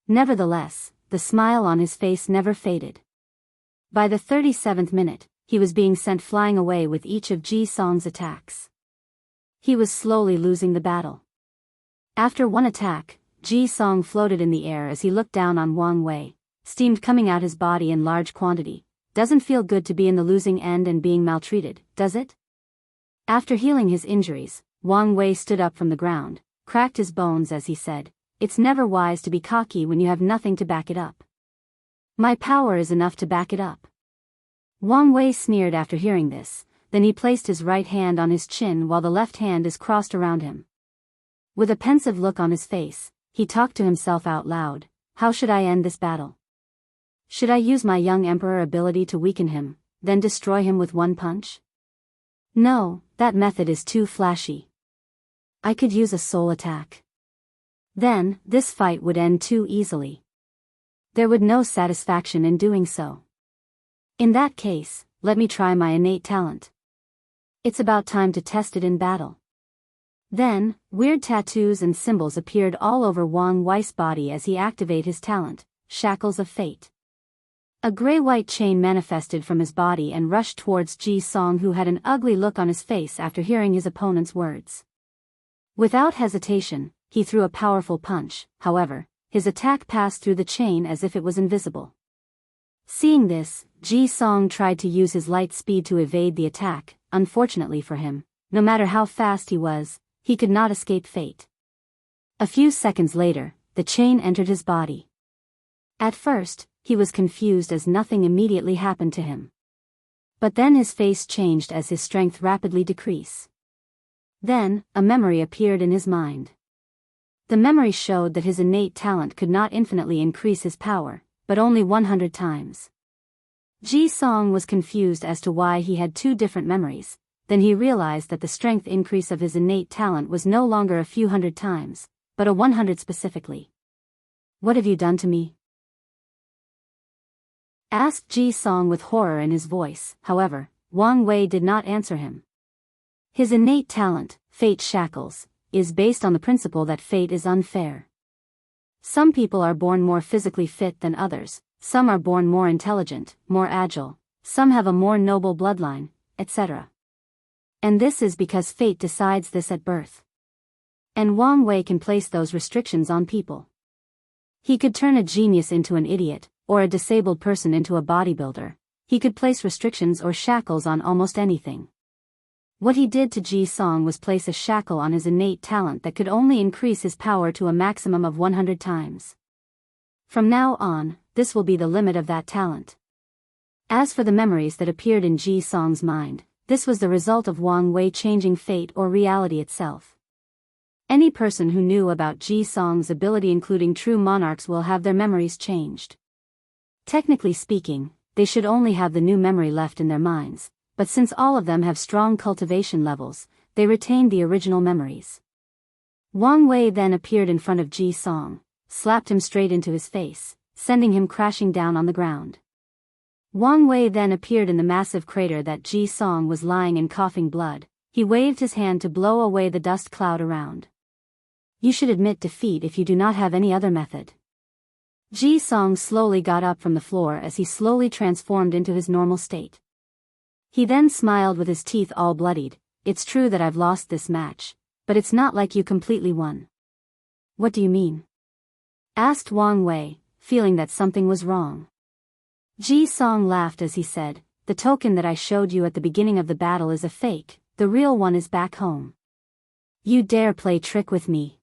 Nevertheless, the smile on his face never faded. By the 37th minute, he was being sent flying away with each of Ji Song's attacks. He was slowly losing the battle. After one attack, Ji Song floated in the air as he looked down on Wang Wei, steam coming out his body in large quantity. Doesn't feel good to be in the losing end and being maltreated, does it? After healing his injuries, Wang Wei stood up from the ground, cracked his bones as he said, "It's never wise to be cocky when you have nothing to back it up. My power is enough to back it up." Wang Wei sneered after hearing this, then he placed his right hand on his chin while the left hand is crossed around him. With a pensive look on his face, he talked to himself out loud, "How should I end this battle? Should I use my young emperor ability to weaken him, then destroy him with one punch? No, that method is too flashy. I could use a soul attack. Then, this fight would end too easily. There would no satisfaction in doing so. In that case, let me try my innate talent. It's about time to test it in battle." Then, weird tattoos and symbols appeared all over Wang Wei's body as he activated his talent, Shackles of Fate. A gray-white chain manifested from his body and rushed towards Ji Song, who had an ugly look on his face after hearing his opponent's words. Without hesitation, he threw a powerful punch. However, his attack passed through the chain as if it was invisible. Seeing this, Ji Song tried to use his light speed to evade the attack. Unfortunately for him, no matter how fast he could not escape fate. A few seconds later, the chain entered his body. At first, he was confused as nothing immediately happened to him. But then his face changed as his strength rapidly decreased. Then, a memory appeared in his mind. The memory showed that his innate talent could not infinitely increase his power, but only 100 times. Ji Song was confused as to why he had two different memories. Then he realized that the strength increase of his innate talent was no longer a few hundred times, but a 100 specifically. "What have you done to me?" asked Ji Song with horror in his voice. However, Wang Wei did not answer him. His innate talent, Fate Shackles, is based on the principle that fate is unfair. Some people are born more physically fit than others, some are born more intelligent, more agile, some have a more noble bloodline, etc. And this is because fate decides this at birth. And Wang Wei can place those restrictions on people. He could turn a genius into an idiot, or a disabled person into a bodybuilder. He could place restrictions or shackles on almost anything. What he did to Ji Song was place a shackle on his innate talent that could only increase his power to a maximum of 100 times. From now on, this will be the limit of that talent. As for the memories that appeared in Ji Song's mind, this was the result of Wang Wei changing fate or reality itself. Any person who knew about Ji Song's ability, including true monarchs, will have their memories changed. Technically speaking, they should only have the new memory left in their minds. But since all of them have strong cultivation levels, they retained the original memories. Wang Wei then appeared in front of Ji Song, slapped him straight into his face, sending him crashing down on the ground. Wang Wei then appeared in the massive crater that Ji Song was lying in, coughing blood. He waved his hand to blow away the dust cloud around. "You should admit defeat if you do not have any other method." Ji Song slowly got up from the floor as he slowly transformed into his normal state. He then smiled with his teeth all bloodied. "It's true that I've lost this match, but it's not like you completely won." "What do you mean?" asked Wang Wei, feeling that something was wrong. Ji Song laughed as he said, the token that I showed you at the beginning of the battle is a fake, the real one is back home. You dare play trick with me?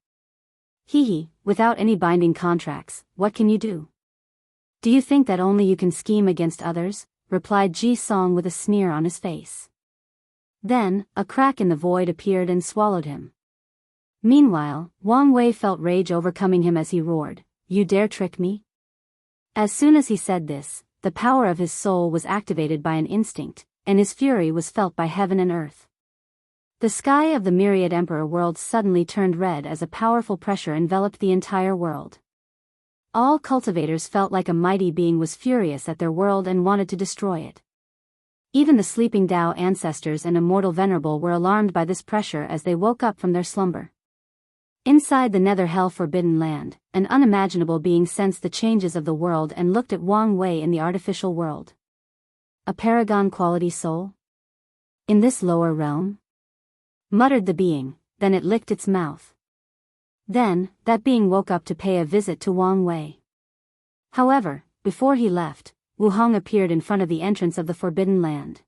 Hee, without any binding contracts, what can you do? Do you think that only you can scheme against others? Replied Ji Song with a sneer on his face. Then, a crack in the void appeared and swallowed him. Meanwhile, Wang Wei felt rage overcoming him as he roared, You dare trick me? As soon as he said this, the power of his soul was activated by an instinct, and his fury was felt by heaven and earth. The sky of the myriad emperor worlds suddenly turned red as a powerful pressure enveloped the entire world. All cultivators felt like a mighty being was furious at their world and wanted to destroy it. Even the sleeping Dao ancestors and immortal venerable were alarmed by this pressure as they woke up from their slumber. Inside the nether hell forbidden land, an unimaginable being sensed the changes of the world and looked at Wang Wei in the artificial world. A paragon quality soul? In this lower realm? Muttered the being, then it licked its mouth. Then, that being woke up to pay a visit to Wang Wei. However, before he left, Wu Hong appeared in front of the entrance of the Forbidden Land.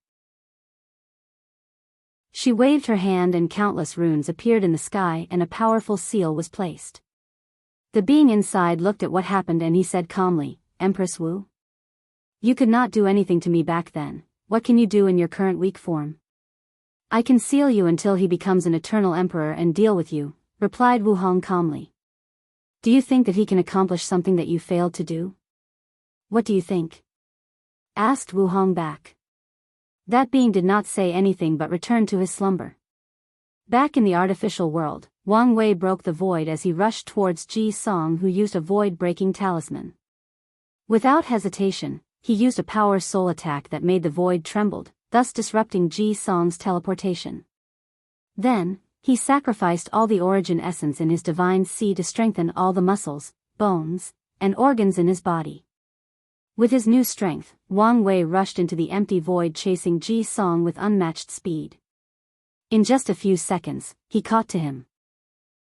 She waved her hand and countless runes appeared in the sky and a powerful seal was placed. The being inside looked at what happened and he said calmly, Empress Wu? You could not do anything to me back then, what can you do in your current weak form? I can seal you until he becomes an eternal emperor and deal with you, replied Wu Hong calmly. Do you think that he can accomplish something that you failed to do? What do you think? Asked Wu Hong back. That being did not say anything but returned to his slumber. Back in the artificial world, Wang Wei broke the void as he rushed towards Ji Song who used a void-breaking talisman. Without hesitation, he used a power soul attack that made the void trembled, thus disrupting Ji Song's teleportation. Then, he sacrificed all the origin essence in his divine sea to strengthen all the muscles, bones, and organs in his body. With his new strength, Wang Wei rushed into the empty void chasing Ji Song with unmatched speed. In just a few seconds, he caught to him.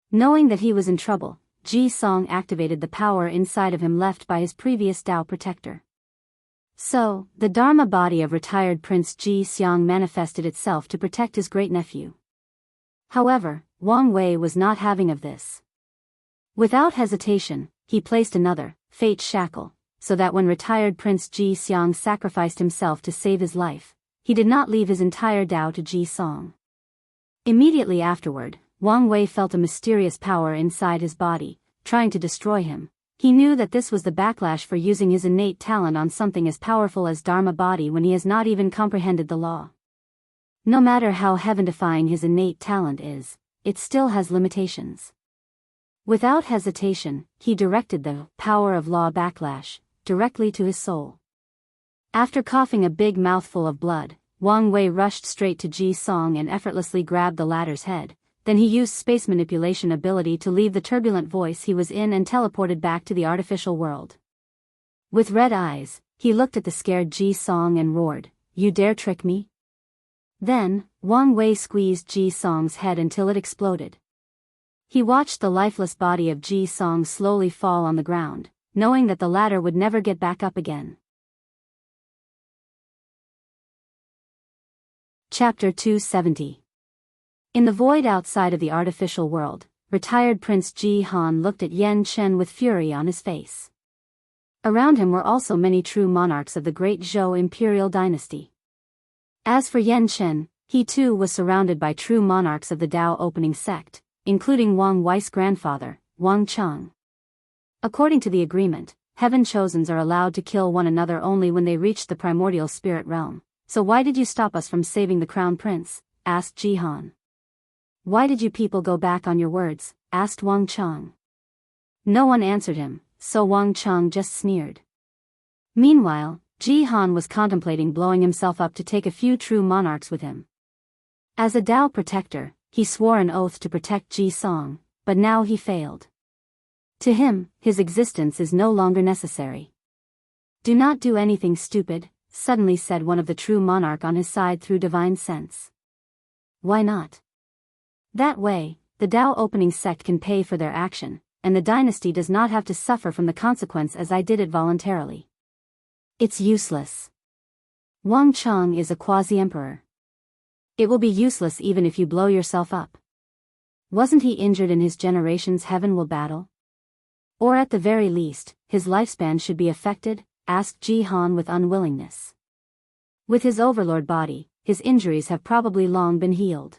Knowing that he was in trouble, Ji Song activated the power inside of him left by his previous Dao protector. So, the Dharma body of retired Prince Ji Xiang manifested itself to protect his great-nephew. However, Wang Wei was not having of this. Without hesitation, he placed another, fate shackle, so that when retired Prince Ji Xiang sacrificed himself to save his life, he did not leave his entire Dao to Ji Song. Immediately afterward, Wang Wei felt a mysterious power inside his body, trying to destroy him. He knew that this was the backlash for using his innate talent on something as powerful as Dharma body when he has not even comprehended the law. No matter how heaven-defying his innate talent is, it still has limitations. Without hesitation, he directed the power of law backlash directly to his soul. After coughing a big mouthful of blood, Wang Wei rushed straight to Ji Song and effortlessly grabbed the latter's head. Then he used space manipulation ability to leave the turbulent voice he was in and teleported back to the artificial world. With red eyes, he looked at the scared Ji Song and roared, You dare trick me? Then, Wang Wei squeezed Ji Song's head until it exploded. He watched the lifeless body of Ji Song slowly fall on the ground, knowing that the latter would never get back up again. Chapter 270. In the void outside of the artificial world, retired Prince Ji Han looked at Yan Chen with fury on his face. Around him were also many true monarchs of the great Zhou imperial dynasty. As for Yan Chen, he too was surrounded by true monarchs of the Dao opening sect, including Wang Wei's grandfather, Wang Cheng. According to the agreement, heaven chosens are allowed to kill one another only when they reach the primordial spirit realm. So why did you stop us from saving the crown prince? Asked Ji Han. Why did you people go back on your words? Asked Wang Cheng. No one answered him, so Wang Cheng just sneered. Meanwhile, Ji Han was contemplating blowing himself up to take a few true monarchs with him. As a Dao protector, he swore an oath to protect Ji Song, but now he failed. To him, his existence is no longer necessary. Do not do anything stupid, suddenly said one of the true monarch on his side through divine sense. Why not? That way, the Dao opening sect can pay for their action, and the dynasty does not have to suffer from the consequence as I did it voluntarily. It's useless. Wang Chang is a quasi-emperor. It will be useless even if you blow yourself up. Wasn't he injured in his generation's heaven will battle? Or at the very least, his lifespan should be affected, asked Ji Han with unwillingness. With his overlord body, his injuries have probably long been healed.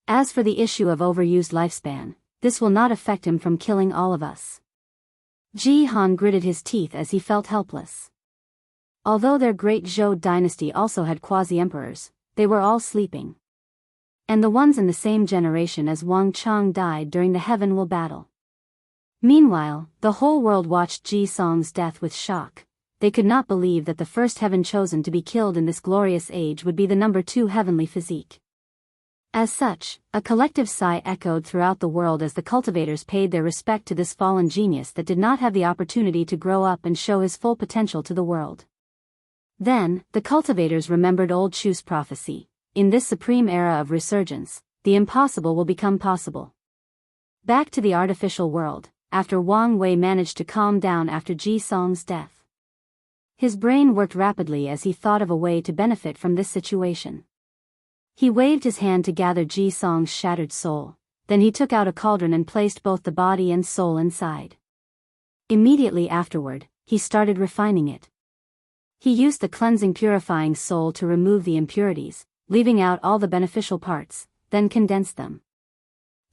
As for the issue of overused lifespan, this will not affect him from killing all of us. Ji Han gritted his teeth as he felt helpless. Although their great Zhou dynasty also had quasi-emperors, they were all sleeping. And the ones in the same generation as Wang Chang died during the Heaven Will battle. Meanwhile, the whole world watched Ji Song's death with shock. They could not believe that the first heaven chosen to be killed in this glorious age would be the number 2 heavenly physique. As such, a collective sigh echoed throughout the world as the cultivators paid their respect to this fallen genius that did not have the opportunity to grow up and show his full potential to the world. Then, the cultivators remembered old Chu's prophecy. In this supreme era of resurgence, the impossible will become possible. Back to the artificial world, after Wang Wei managed to calm down after Ji Song's death. His brain worked rapidly as he thought of a way to benefit from this situation. He waved his hand to gather Ji Song's shattered soul, then he took out a cauldron and placed both the body and soul inside. Immediately afterward, he started refining it. He used the cleansing purifying soul to remove the impurities, leaving out all the beneficial parts, then condensed them.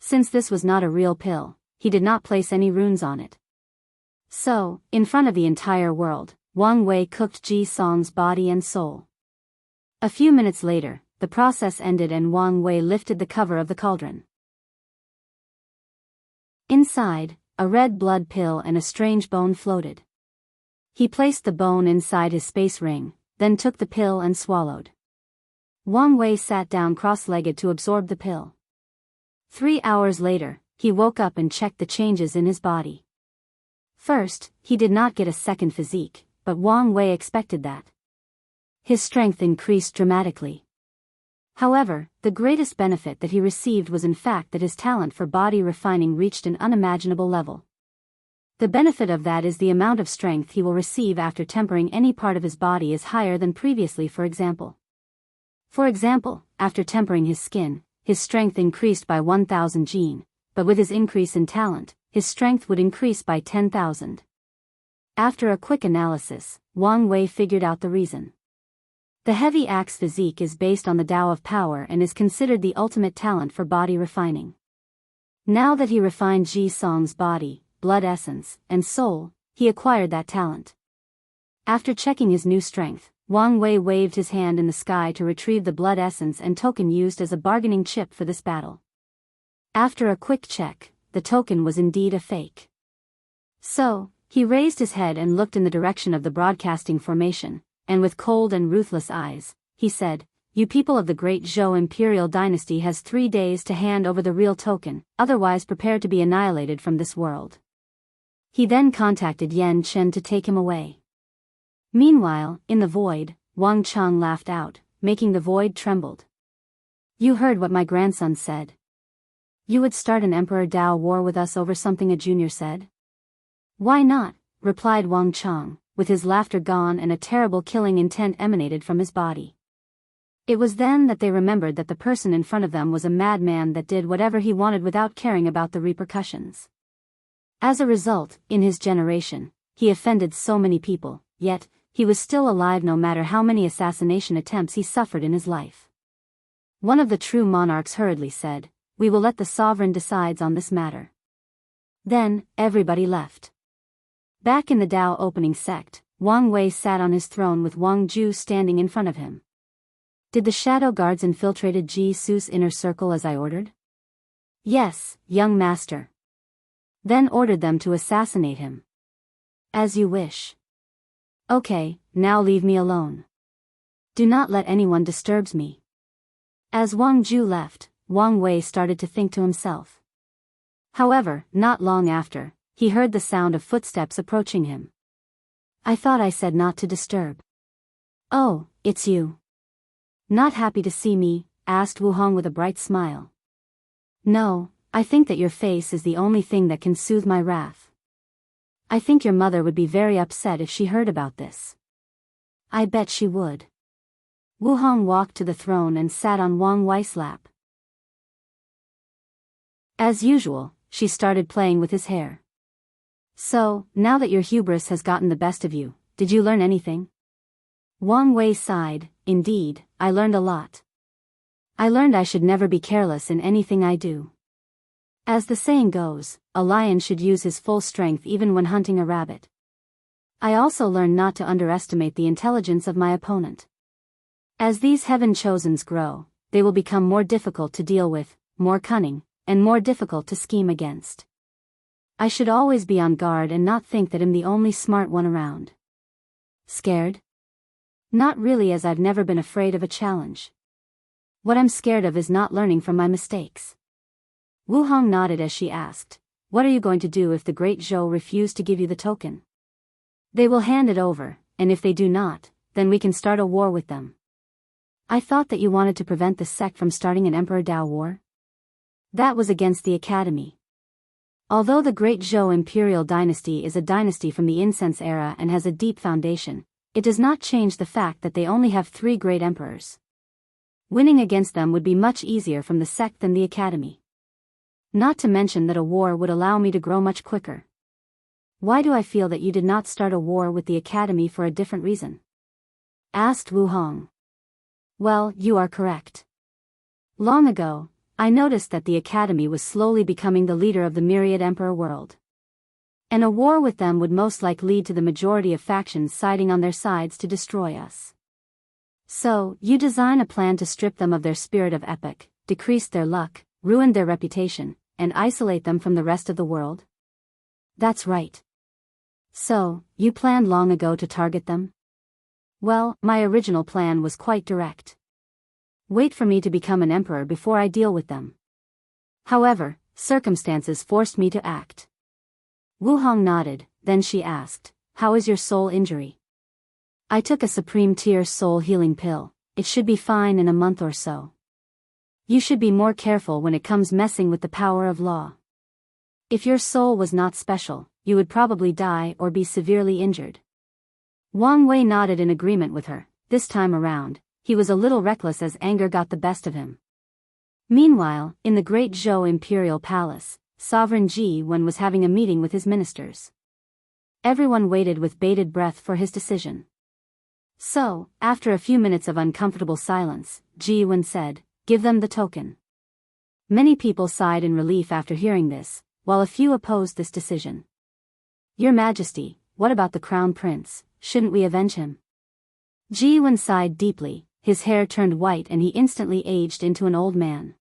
Since this was not a real pill, he did not place any runes on it. So, in front of the entire world, Wang Wei cooked Ji Song's body and soul. A few minutes later, the process ended and Wang Wei lifted the cover of the cauldron. Inside, a red blood pill and a strange bone floated. He placed the bone inside his space ring, then took the pill and swallowed. Wang Wei sat down cross-legged to absorb the pill. 3 hours later, he woke up and checked the changes in his body. First, he did not get a second physique, but Wang Wei expected that. His strength increased dramatically. However, the greatest benefit that he received was in fact that his talent for body refining reached an unimaginable level. The benefit of that is the amount of strength he will receive after tempering any part of his body is higher than previously. For example, after tempering his skin, his strength increased by 1,000 gene, but with his increase in talent, his strength would increase by 10,000. After a quick analysis, Wang Wei figured out the reason. The heavy axe physique is based on the Tao of power and is considered the ultimate talent for body refining. Now that he refined Ji Song's body, blood essence, and soul, he acquired that talent. After checking his new strength, Wang Wei waved his hand in the sky to retrieve the blood essence and token used as a bargaining chip for this battle. After a quick check, the token was indeed a fake. So, he raised his head and looked in the direction of the broadcasting formation, and with cold and ruthless eyes, he said, "You people of the great Zhou imperial dynasty has 3 days to hand over the real token, otherwise prepare to be annihilated from this world." He then contacted Yan Chen to take him away. Meanwhile, in the void, Wang Chang laughed out, making the void trembled. "You heard what my grandson said. You would start an Emperor Dao war with us over something a junior said?" "Why not?" replied Wang Chang, with his laughter gone and a terrible killing intent emanated from his body. It was then that they remembered that the person in front of them was a madman that did whatever he wanted without caring about the repercussions. As a result, in his generation, he offended so many people, yet, he was still alive no matter how many assassination attempts he suffered in his life. One of the true monarchs hurriedly said, "We will let the sovereign decide on this matter." Then, everybody left. Back in the Dao opening sect, Wang Wei sat on his throne with Wang Ju standing in front of him. "Did the shadow guards infiltrated Ji Su's inner circle as I ordered?" "Yes, young master." "Then ordered them to assassinate him." "As you wish." "Okay, now leave me alone. Do not let anyone disturb me." As Wang Ju left, Wang Wei started to think to himself. However, not long after, he heard the sound of footsteps approaching him. "I thought I said not to disturb." "Oh, it's you. Not happy to see me?" asked Wu Hong with a bright smile. "No, I think that your face is the only thing that can soothe my wrath. I think your mother would be very upset if she heard about this." "I bet she would." Wu Hong walked to the throne and sat on Wang Wei's lap. As usual, she started playing with his hair. So, now that your hubris has gotten the best of you, did you learn anything? Wang Wei sighed. Indeed, I learned a lot. I learned I should never be careless in anything I do. As the saying goes, a lion should use his full strength even when hunting a rabbit. I also learned not to underestimate the intelligence of my opponent. As these heaven-chosens grow, they will become more difficult to deal with, more cunning, and more difficult to scheme against. I should always be on guard and not think that I'm the only smart one around. Scared? Not really, as I've never been afraid of a challenge. What I'm scared of is not learning from my mistakes. Wu Hong nodded as she asked, what are you going to do if the great Zhou refuse to give you the token? They will hand it over, and if they do not, then we can start a war with them. I thought that you wanted to prevent the sect from starting an Emperor Dao war? That was against the academy. Although the Great Zhou imperial dynasty is a dynasty from the incense era and has a deep foundation, it does not change the fact that they only have 3 great emperors. Winning against them would be much easier from the sect than the academy. Not to mention that a war would allow me to grow much quicker. Why do I feel that you did not start a war with the academy for a different reason? Asked Wu Hong. Well, you are correct. Long ago, I noticed that the academy was slowly becoming the leader of the myriad emperor world. And a war with them would most likely lead to the majority of factions siding on their sides to destroy us. So, you design a plan to strip them of their spirit of epic, decrease their luck, ruin their reputation, and isolate them from the rest of the world? That's right. So, you planned long ago to target them? Well, my original plan was quite direct. Wait for me to become an emperor before I deal with them. However, circumstances forced me to act. Wu Hong nodded, then she asked, how is your soul injury? I took a supreme tier soul healing pill, it should be fine in a month or so. You should be more careful when it comes messing with the power of law. If your soul was not special, you would probably die or be severely injured. Wang Wei nodded in agreement with her. This time around, he was a little reckless as anger got the best of him. Meanwhile, in the Great Zhou Imperial Palace, Sovereign Ji Wen was having a meeting with his ministers. Everyone waited with bated breath for his decision. So, after a few minutes of uncomfortable silence, Ji Wen said, give them the token. Many people sighed in relief after hearing this, while a few opposed this decision. Your Majesty, what about the Crown Prince, shouldn't we avenge him? Ji Wen sighed deeply, his hair turned white and he instantly aged into an old man.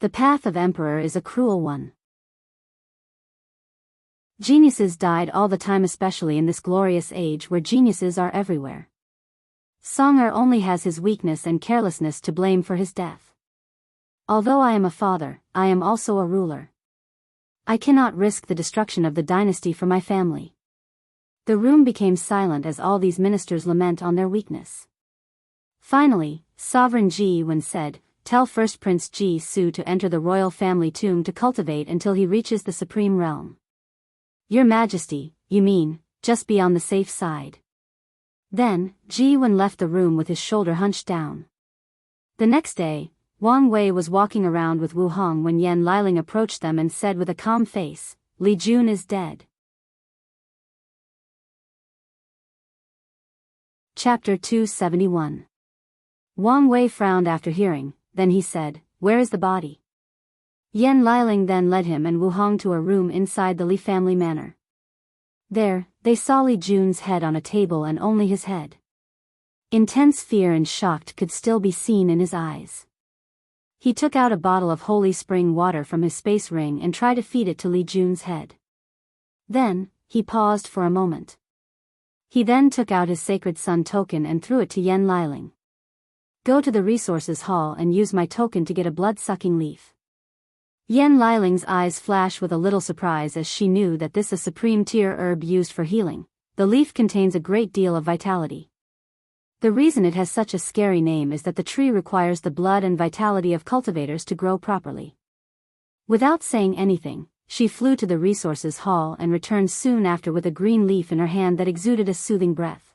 The path of Emperor is a cruel one. Geniuses died all the time, especially in this glorious age where geniuses are everywhere. Song-er only has his weakness and carelessness to blame for his death. Although I am a father, I am also a ruler. I cannot risk the destruction of the dynasty for my family. The room became silent as all these ministers lament on their weakness. Finally, Sovereign Ji Wen said, tell First Prince Ji Su to enter the royal family tomb to cultivate until he reaches the supreme realm. Your Majesty, you mean, just be on the safe side. Then, Ji Wen left the room with his shoulder hunched down. The next day, Wang Wei was walking around with Wu Hong when Yan Liling approached them and said with a calm face, Li Jun is dead. Chapter 271. Wang Wei frowned after hearing, then he said, where is the body? Yan Liling then led him and Wu Hong to a room inside the Li family manor. There, they saw Li Jun's head on a table and only his head. Intense fear and shock could still be seen in his eyes. He took out a bottle of holy spring water from his space ring and tried to feed it to Li Jun's head. Then, he paused for a moment. He then took out his sacred sun token and threw it to Yan Liling. Go to the resources hall and use my token to get a blood-sucking leaf. Yan Liling's eyes flashed with a little surprise as she knew that this is a supreme tier herb used for healing. The leaf contains a great deal of vitality. The reason it has such a scary name is that the tree requires the blood and vitality of cultivators to grow properly. Without saying anything, she flew to the resources hall and returned soon after with a green leaf in her hand that exuded a soothing breath.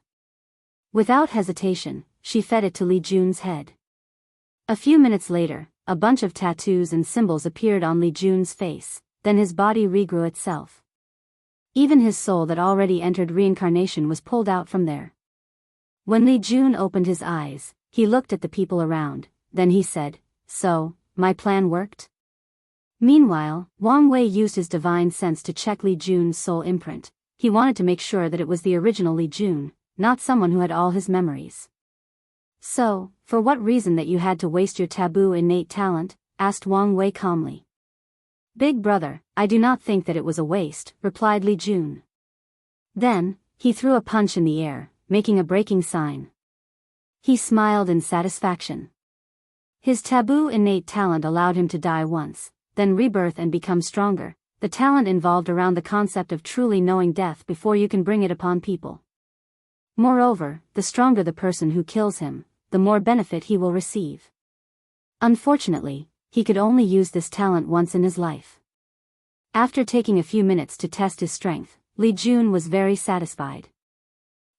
Without hesitation, she fed it to Li Jun's head. A few minutes later, a bunch of tattoos and symbols appeared on Li Jun's face, then his body regrew itself. Even his soul that already entered reincarnation was pulled out from there. When Li Jun opened his eyes, he looked at the people around, then he said, "So, my plan worked?" Meanwhile, Wang Wei used his divine sense to check Li Jun's soul imprint. He wanted to make sure that it was the original Li Jun, not someone who had all his memories. "So, for what reason that you had to waste your taboo innate talent?" asked Wang Wei calmly. "Big brother, I do not think that it was a waste," replied Li Jun. Then, he threw a punch in the air, making a breaking sign. He smiled in satisfaction. His taboo innate talent allowed him to die once, then rebirth and become stronger. The talent involved around the concept of truly knowing death before you can bring it upon people. Moreover, the stronger the person who kills him, the more benefit he will receive. Unfortunately, he could only use this talent once in his life. After taking a few minutes to test his strength, Li Jun was very satisfied.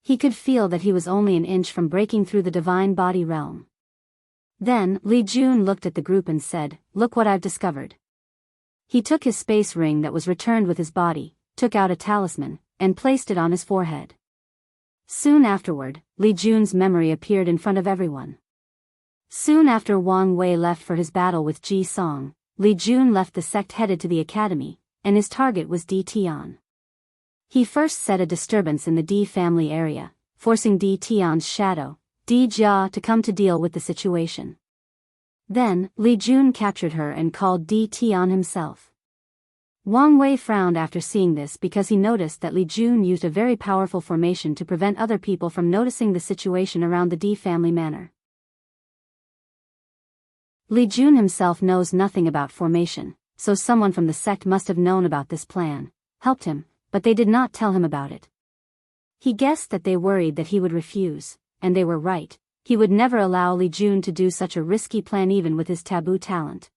He could feel that he was only an inch from breaking through the divine body realm. Then, Li Jun looked at the group and said, "Look what I've discovered." He took his space ring that was returned with his body, took out a talisman, and placed it on his forehead. Soon afterward, Li Jun's memory appeared in front of everyone. Soon after Wang Wei left for his battle with Ji Song, Li Jun left the sect headed to the academy, and his target was Di Tian. He first set a disturbance in the Di family area, forcing Di Tian's shadow, Di Jia, to come to deal with the situation. Then, Li Jun captured her and called Di Tian himself. Wang Wei frowned after seeing this because he noticed that Li Jun used a very powerful formation to prevent other people from noticing the situation around the Di family manor. Li Jun himself knows nothing about formation, so someone from the sect must have known about this plan, helped him, but they did not tell him about it. He guessed that they worried that he would refuse, and they were right. He would never allow Li Jun to do such a risky plan even with his taboo talent.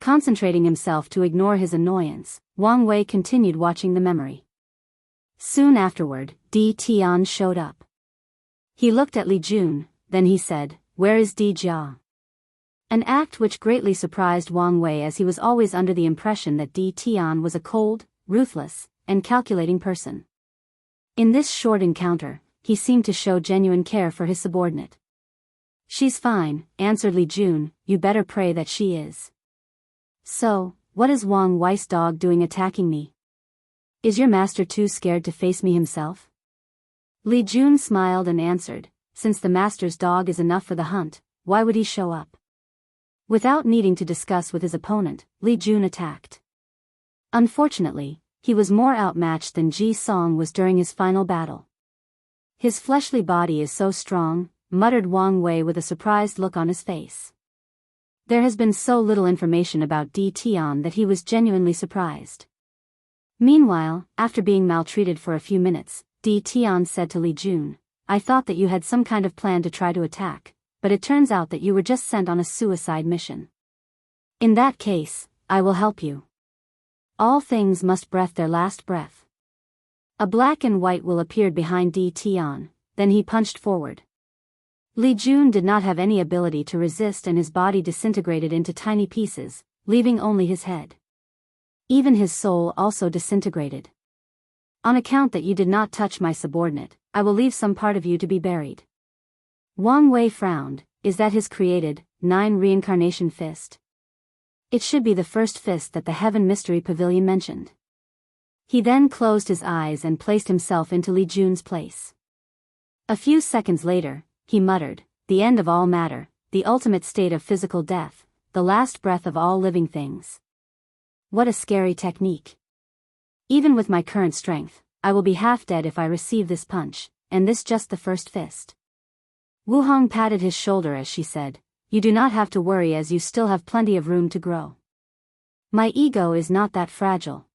Concentrating himself to ignore his annoyance, Wang Wei continued watching the memory. Soon afterward, Di Tian showed up. He looked at Li Jun, then he said, "Where is Di Jia?" An act which greatly surprised Wang Wei, as he was always under the impression that Di Tian was a cold, ruthless, and calculating person. In this short encounter, he seemed to show genuine care for his subordinate. "She's fine," answered Li Jun, "you better pray that she is." "So, what is Wang Wei's dog doing attacking me? Is your master too scared to face me himself?" Li Jun smiled and answered, "Since the master's dog is enough for the hunt, why would he show up?" Without needing to discuss with his opponent, Li Jun attacked. Unfortunately, he was more outmatched than Ji Song was during his final battle. "His fleshly body is so strong," muttered Wang Wei with a surprised look on his face. There has been so little information about Di Tian that he was genuinely surprised. Meanwhile, after being maltreated for a few minutes, Di Tian said to Li Jun, "I thought that you had some kind of plan to try to attack, but it turns out that you were just sent on a suicide mission. In that case, I will help you. All things must breath their last breath." A black and white will appeared behind Di Tian, then he punched forward. Li Jun did not have any ability to resist and his body disintegrated into tiny pieces, leaving only his head. Even his soul also disintegrated. "On account that you did not touch my subordinate, I will leave some part of you to be buried." Wang Wei frowned. Is that his created, 9 reincarnation fist? It should be the first fist that the Heaven Mystery Pavilion mentioned. He then closed his eyes and placed himself into Li Jun's place. A few seconds later, he muttered, "The end of all matter, the ultimate state of physical death, the last breath of all living things." What a scary technique. Even with my current strength, I will be half dead if I receive this punch, and this just the first fist. Wu Hong patted his shoulder as she said, "You do not have to worry as you still have plenty of room to grow. My ego is not that fragile.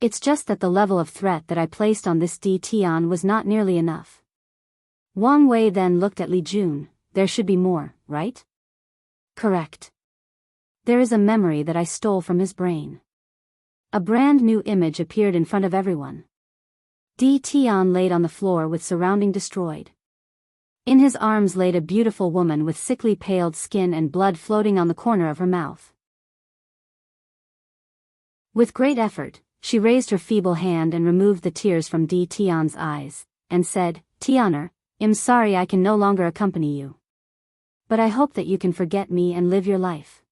It's just that the level of threat that I placed on this Di Tian was not nearly enough." Wang Wei then looked at Li Jun. "There should be more, right?" "Correct. There is a memory that I stole from his brain." A brand new image appeared in front of everyone. Di Tian laid on the floor with surrounding destroyed. In his arms laid a beautiful woman with sickly paled skin and blood floating on the corner of her mouth. With great effort, she raised her feeble hand and removed the tears from Di Tian's eyes, and said, "Tianer, I'm sorry I can no longer accompany you. But I hope that you can forget me and live your life."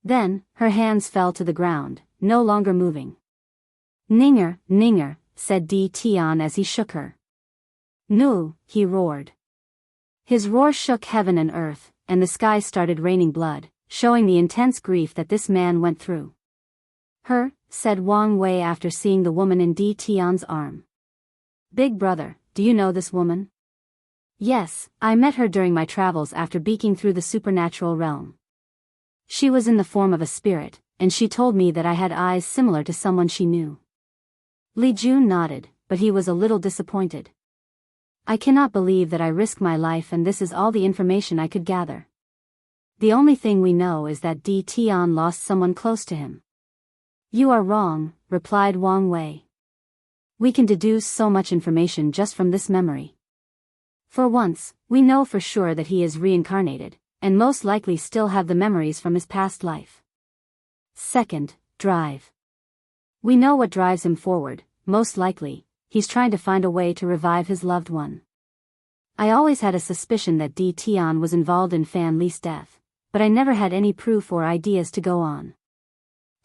Then, her hands fell to the ground, no longer moving. "Ninger, Ninger," said Di Tian as he shook her. "Nu," he roared. His roar shook heaven and earth, and the sky started raining blood, showing the intense grief that this man went through. "Her," said Wang Wei after seeing the woman in Di Tian's arm. "Big brother, do you know this woman?" "Yes, I met her during my travels after beaking through the supernatural realm. She was in the form of a spirit, and she told me that I had eyes similar to someone she knew." Li Jun nodded, but he was a little disappointed. "I cannot believe that I risked my life and this is all the information I could gather. The only thing we know is that Di Tian lost someone close to him." "You are wrong," replied Wang Wei. "We can deduce so much information just from this memory. For once, we know for sure that he is reincarnated, and most likely still have the memories from his past life. Second, drive. We know what drives him forward, most likely, he's trying to find a way to revive his loved one. I always had a suspicion that Di Tian was involved in Fan Li's death, but I never had any proof or ideas to go on.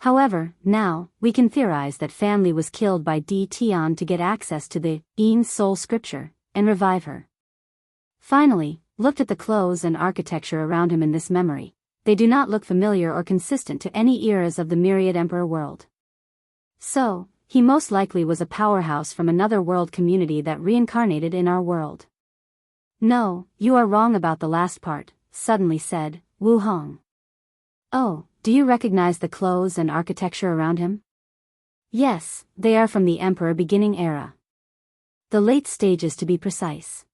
However, now, we can theorize that Fan Li was killed by Di Tian to get access to the Yin Soul Scripture, and revive her. Finally, looked at the clothes and architecture around him in this memory. They do not look familiar or consistent to any eras of the myriad emperor world. So, he most likely was a powerhouse from another world community that reincarnated in our world." "No, you are wrong about the last part," suddenly said Wu Hong. "Oh, do you recognize the clothes and architecture around him?" "Yes, they are from the emperor beginning era. The late stages to be precise."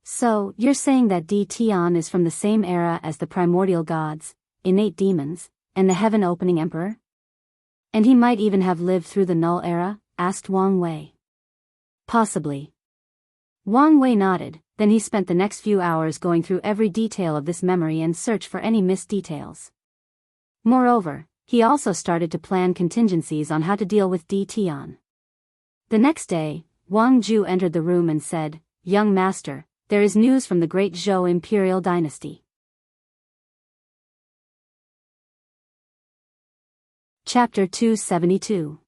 "So, you're saying that Di Tian is from the same era as the primordial gods, innate demons, and the heaven-opening emperor? And he might even have lived through the null era?" asked Wang Wei. "Possibly." Wang Wei nodded, then he spent the next few hours going through every detail of this memory and search for any missed details. Moreover, he also started to plan contingencies on how to deal with Di Tian. The next day, Wang Ju entered the room and said, "Young master, there is news from the great Zhou imperial dynasty." Chapter 272.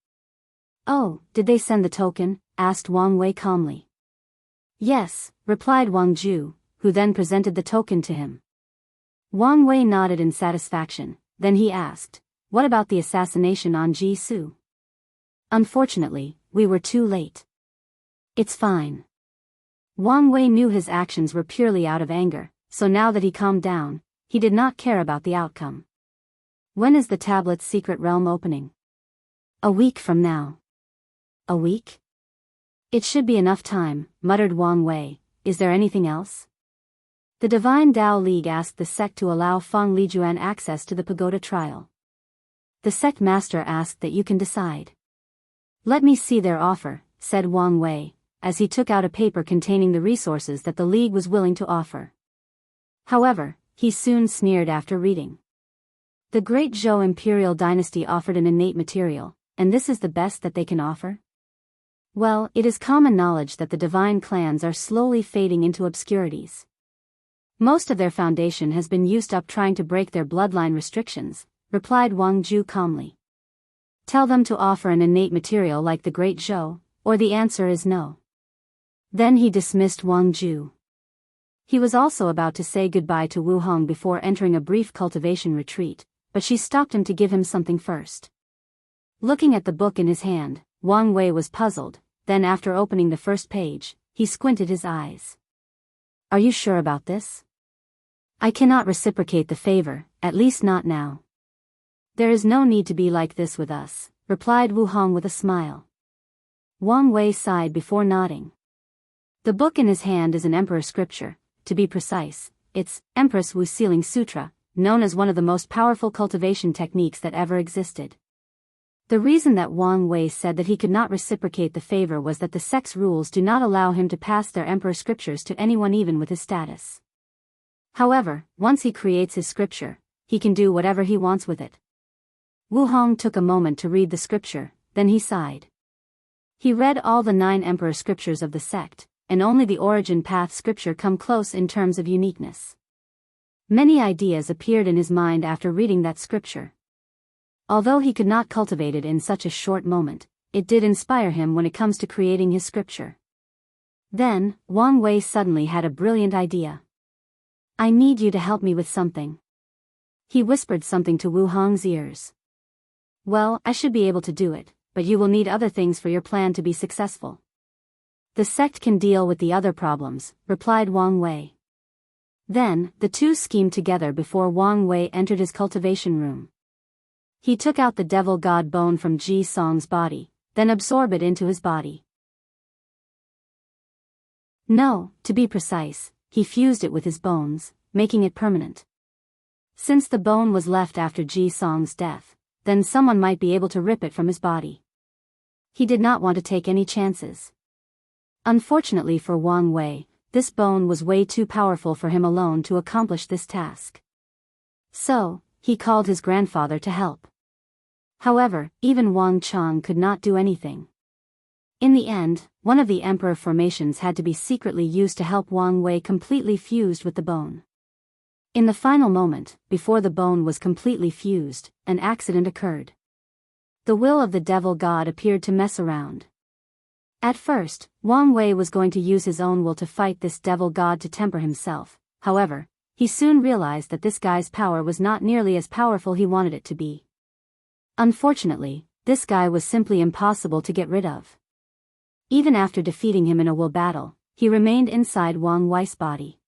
"Oh, did they send the token?" asked Wang Wei calmly. "Yes," replied Wang Ju, who then presented the token to him. Wang Wei nodded in satisfaction, then he asked, "What about the assassination on Ji Su?" "Unfortunately, we were too late." "It's fine." Wang Wei knew his actions were purely out of anger, so now that he calmed down, he did not care about the outcome. "When is the tablet's secret realm opening?" "A week from now." "A week? It should be enough time," muttered Wang Wei. "Is there anything else?" The Divine Tao League asked the sect to allow Feng Lijuan access to the pagoda trial. The sect master asked that you can decide. "Let me see their offer," said Wang Wei, as he took out a paper containing the resources that the League was willing to offer. However, he soon sneered after reading. The great Zhou imperial dynasty offered an innate material, and this is the best that they can offer? Well, it is common knowledge that the divine clans are slowly fading into obscurities. Most of their foundation has been used up trying to break their bloodline restrictions, replied Wang Ju calmly. Tell them to offer an innate material like the great Zhou, or the answer is no. Then he dismissed Wang Ju. He was also about to say goodbye to Wu Hong before entering a brief cultivation retreat, but she stopped him to give him something first. Looking at the book in his hand, Wang Wei was puzzled, then after opening the first page, he squinted his eyes. Are you sure about this? I cannot reciprocate the favor, at least not now. There is no need to be like this with us, replied Wu Hong with a smile. Wang Wei sighed before nodding. The book in his hand is an emperor scripture, to be precise, it's Empress Wu Sealing Sutra, known as one of the most powerful cultivation techniques that ever existed. The reason that Wang Wei said that he could not reciprocate the favor was that the sect's rules do not allow him to pass their emperor scriptures to anyone even with his status. However, once he creates his scripture, he can do whatever he wants with it. Wu Hong took a moment to read the scripture, then he sighed. He read all the 9 emperor scriptures of the sect, and only the origin path scripture come close in terms of uniqueness. Many ideas appeared in his mind after reading that scripture. Although he could not cultivate it in such a short moment, it did inspire him when it comes to creating his scripture. Then, Wang Wei suddenly had a brilliant idea. "I need you to help me with something." He whispered something to Wu Hong's ears. "Well, I should be able to do it, but you will need other things for your plan to be successful." "The sect can deal with the other problems," replied Wang Wei. Then, the two schemed together before Wang Wei entered his cultivation room. He took out the devil god bone from Ji Song's body, then absorbed it into his body. No, to be precise, he fused it with his bones, making it permanent. Since the bone was left after Ji Song's death, then someone might be able to rip it from his body. He did not want to take any chances. Unfortunately for Wang Wei, this bone was way too powerful for him alone to accomplish this task. So, he called his grandfather to help. However, even Wang Chang could not do anything. In the end, one of the emperor formations had to be secretly used to help Wang Wei completely fused with the bone. In the final moment, before the bone was completely fused, an accident occurred. The will of the devil god appeared to mess around. At first, Wang Wei was going to use his own will to fight this devil god to temper himself. However, he soon realized that this guy's power was not nearly as powerful he wanted it to be. Unfortunately, this guy was simply impossible to get rid of. Even after defeating him in a will battle, he remained inside Wang Wei's body.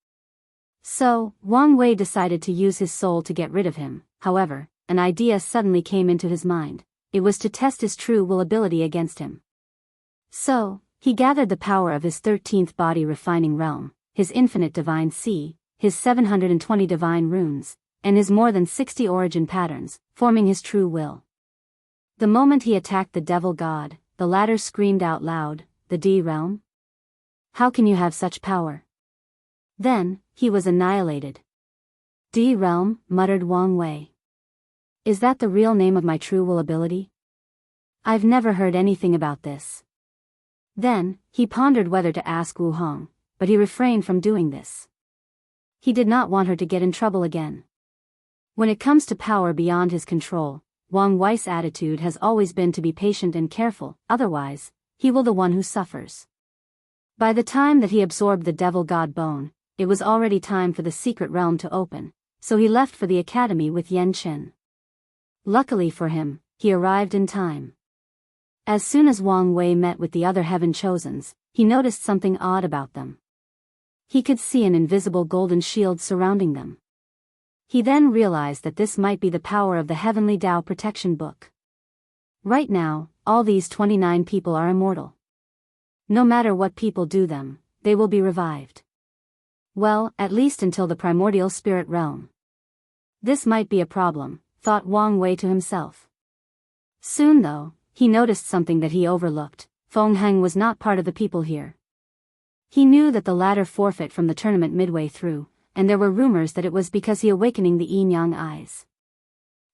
So, Wang Wei decided to use his soul to get rid of him. However, an idea suddenly came into his mind. It was to test his true will ability against him. So, he gathered the power of his 13th body refining realm, his infinite divine sea, his 720 divine runes, and his more than 60 origin patterns, forming his true will. The moment he attacked the devil god, the latter screamed out loud, "The D realm? How can you have such power?" Then, he was annihilated. "D realm," muttered Wang Wei. "Is that the real name of my true will ability? I've never heard anything about this." Then, he pondered whether to ask Wu Hong, but he refrained from doing this. He did not want her to get in trouble again. When it comes to power beyond his control, Wang Wei's attitude has always been to be patient and careful, otherwise, he will be the one who suffers. By the time that he absorbed the devil god bone, it was already time for the secret realm to open, so he left for the academy with Yan Chen. Luckily for him, he arrived in time. As soon as Wang Wei met with the other heaven chosens, he noticed something odd about them. He could see an invisible golden shield surrounding them. He then realized that this might be the power of the Heavenly Tao Protection Book. Right now, all these 29 people are immortal. No matter what people do them, they will be revived. Well, at least until the primordial spirit realm. This might be a problem, thought Wang Wei to himself. Soon though, he noticed something that he overlooked. Feng Heng was not part of the people here. He knew that the latter forfeit from the tournament midway through, and there were rumors that it was because he awakening the yin-yang eyes.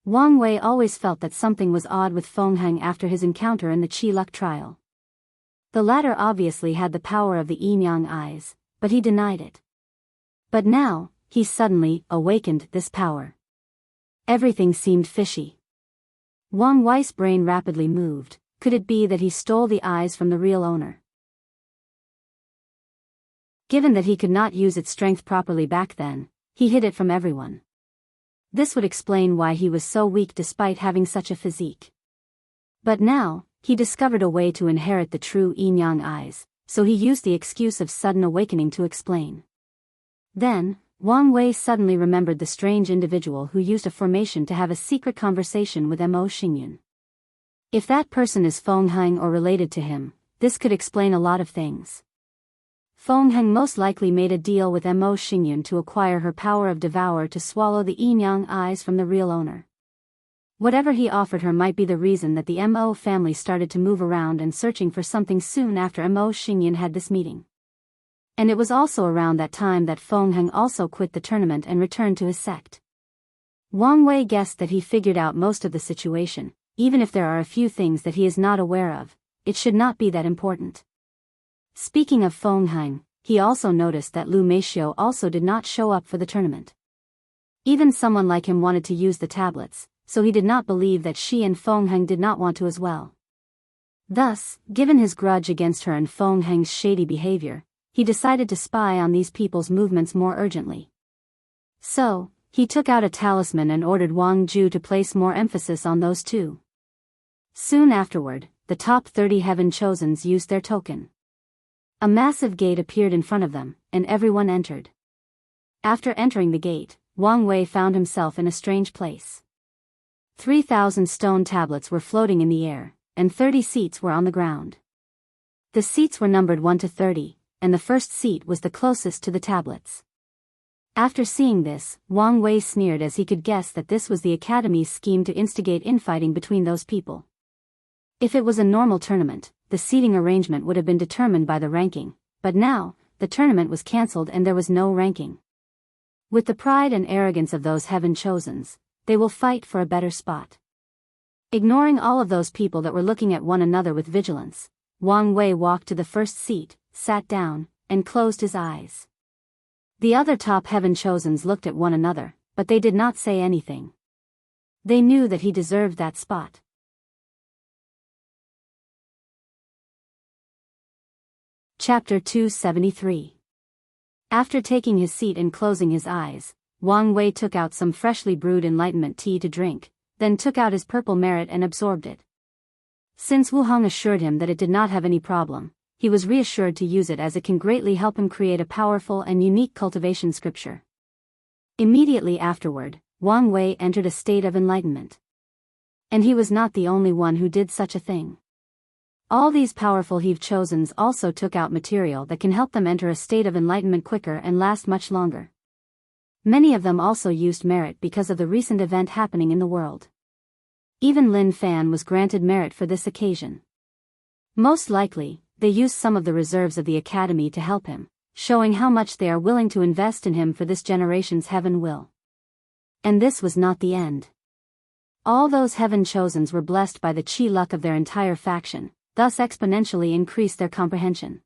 Wang Wei always felt that something was odd with Feng Heng after his encounter in the Qi Luck trial. The latter obviously had the power of the yin-yang eyes, but he denied it. But now, he suddenly awakened this power. Everything seemed fishy. Wang Wei's brain rapidly moved. Could it be that he stole the eyes from the real owner? Given that he could not use its strength properly back then, he hid it from everyone. This would explain why he was so weak despite having such a physique. But now, he discovered a way to inherit the true yin-yang eyes, so he used the excuse of sudden awakening to explain. Then, Wang Wei suddenly remembered the strange individual who used a formation to have a secret conversation with Mo Xingyun. If that person is Feng Heng or related to him, this could explain a lot of things. Feng Heng most likely made a deal with Mo Xingyun to acquire her power of devour to swallow the yin-yang eyes from the real owner. Whatever he offered her might be the reason that the Mo family started to move around and searching for something soon after Mo Xingyan had this meeting. And it was also around that time that Feng Heng also quit the tournament and returned to his sect. Wang Wei guessed that he figured out most of the situation, even if there are a few things that he is not aware of, it should not be that important. Speaking of Feng Heng, he also noticed that Lu Meixiu also did not show up for the tournament. Even someone like him wanted to use the tablets, so he did not believe that she and Feng Heng did not want to as well. Thus, given his grudge against her and Feng Heng's shady behavior, he decided to spy on these people's movements more urgently. So, he took out a talisman and ordered Wang Ju to place more emphasis on those two. Soon afterward, the top 30 Heaven Chosens used their token. A massive gate appeared in front of them, and everyone entered. After entering the gate, Wang Wei found himself in a strange place. 3,000 stone tablets were floating in the air, and 30 seats were on the ground. The seats were numbered 1 to 30, and the first seat was the closest to the tablets. After seeing this, Wang Wei sneered as he could guess that this was the Academy's scheme to instigate infighting between those people. If it was a normal tournament, the seating arrangement would have been determined by the ranking, but now, the tournament was cancelled and there was no ranking. With the pride and arrogance of those Heaven Chosens, they will fight for a better spot. Ignoring all of those people that were looking at one another with vigilance, Wang Wei walked to the first seat, sat down, and closed his eyes. The other top Heaven Chosens looked at one another, but they did not say anything. They knew that he deserved that spot. Chapter 273. After taking his seat and closing his eyes, Wang Wei took out some freshly brewed enlightenment tea to drink, then took out his purple merit and absorbed it. Since Wu Hong assured him that it did not have any problem, he was reassured to use it as it can greatly help him create a powerful and unique cultivation scripture. Immediately afterward, Wang Wei entered a state of enlightenment. And he was not the only one who did such a thing. All these powerful Heave Chosens also took out material that can help them enter a state of enlightenment quicker and last much longer. Many of them also used merit because of the recent event happening in the world. Even Lin Fan was granted merit for this occasion. Most likely, they used some of the reserves of the Academy to help him, showing how much they are willing to invest in him for this generation's heaven will. And this was not the end. All those Heaven Chosens were blessed by the chi luck of their entire faction, thus exponentially increased their comprehension.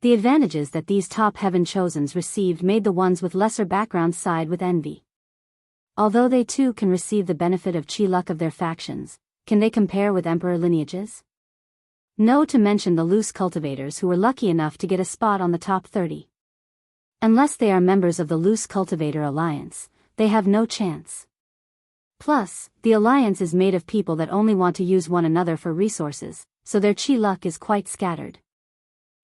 The advantages that these top Heaven Chosens received made the ones with lesser backgrounds side with envy. Although they too can receive the benefit of chi luck of their factions, can they compare with emperor lineages? No, to mention the loose cultivators who were lucky enough to get a spot on the top 30. Unless they are members of the Loose Cultivator Alliance, they have no chance. Plus, the alliance is made of people that only want to use one another for resources, so their chi luck is quite scattered.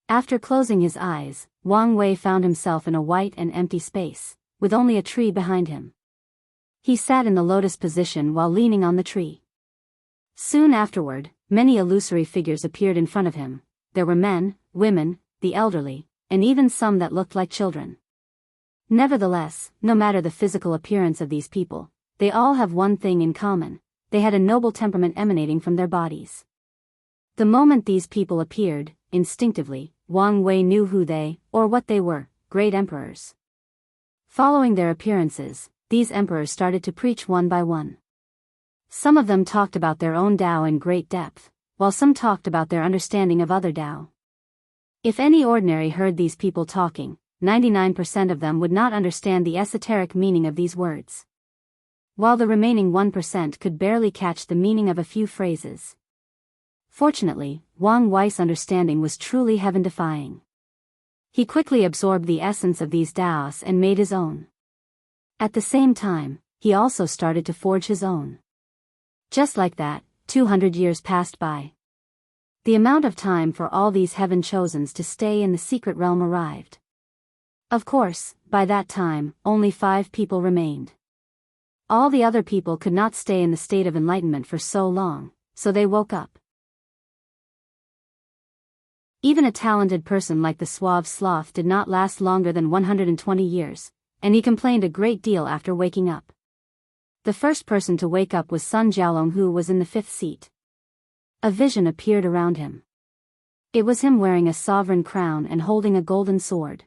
After closing his eyes, Wang Wei found himself in a white and empty space, with only a tree behind him. He sat in the lotus position while leaning on the tree. Soon afterward, many illusory figures appeared in front of him. There were men, women, the elderly, and even some that looked like children. Nevertheless, no matter the physical appearance of these people, they all have one thing in common: they had a noble temperament emanating from their bodies. The moment these people appeared, instinctively, Wang Wei knew who they, or what they were: great emperors. Following their appearances, these emperors started to preach one by one. Some of them talked about their own Tao in great depth, while some talked about their understanding of other Tao. If any ordinary heard these people talking, 99% of them would not understand the esoteric meaning of these words, while the remaining 1% could barely catch the meaning of a few phrases. Fortunately, Wang Wei's understanding was truly heaven-defying. He quickly absorbed the essence of these Taos and made his own. At the same time, he also started to forge his own. Just like that, 200 years passed by. The amount of time for all these Heaven Chosens to stay in the secret realm arrived. Of course, by that time, only 5 people remained. All the other people could not stay in the state of enlightenment for so long, so they woke up. Even a talented person like the suave sloth did not last longer than 120 years, and he complained a great deal after waking up. The first person to wake up was Sun Jialong, who was in the fifth seat. A vision appeared around him. It was him wearing a sovereign crown and holding a golden sword.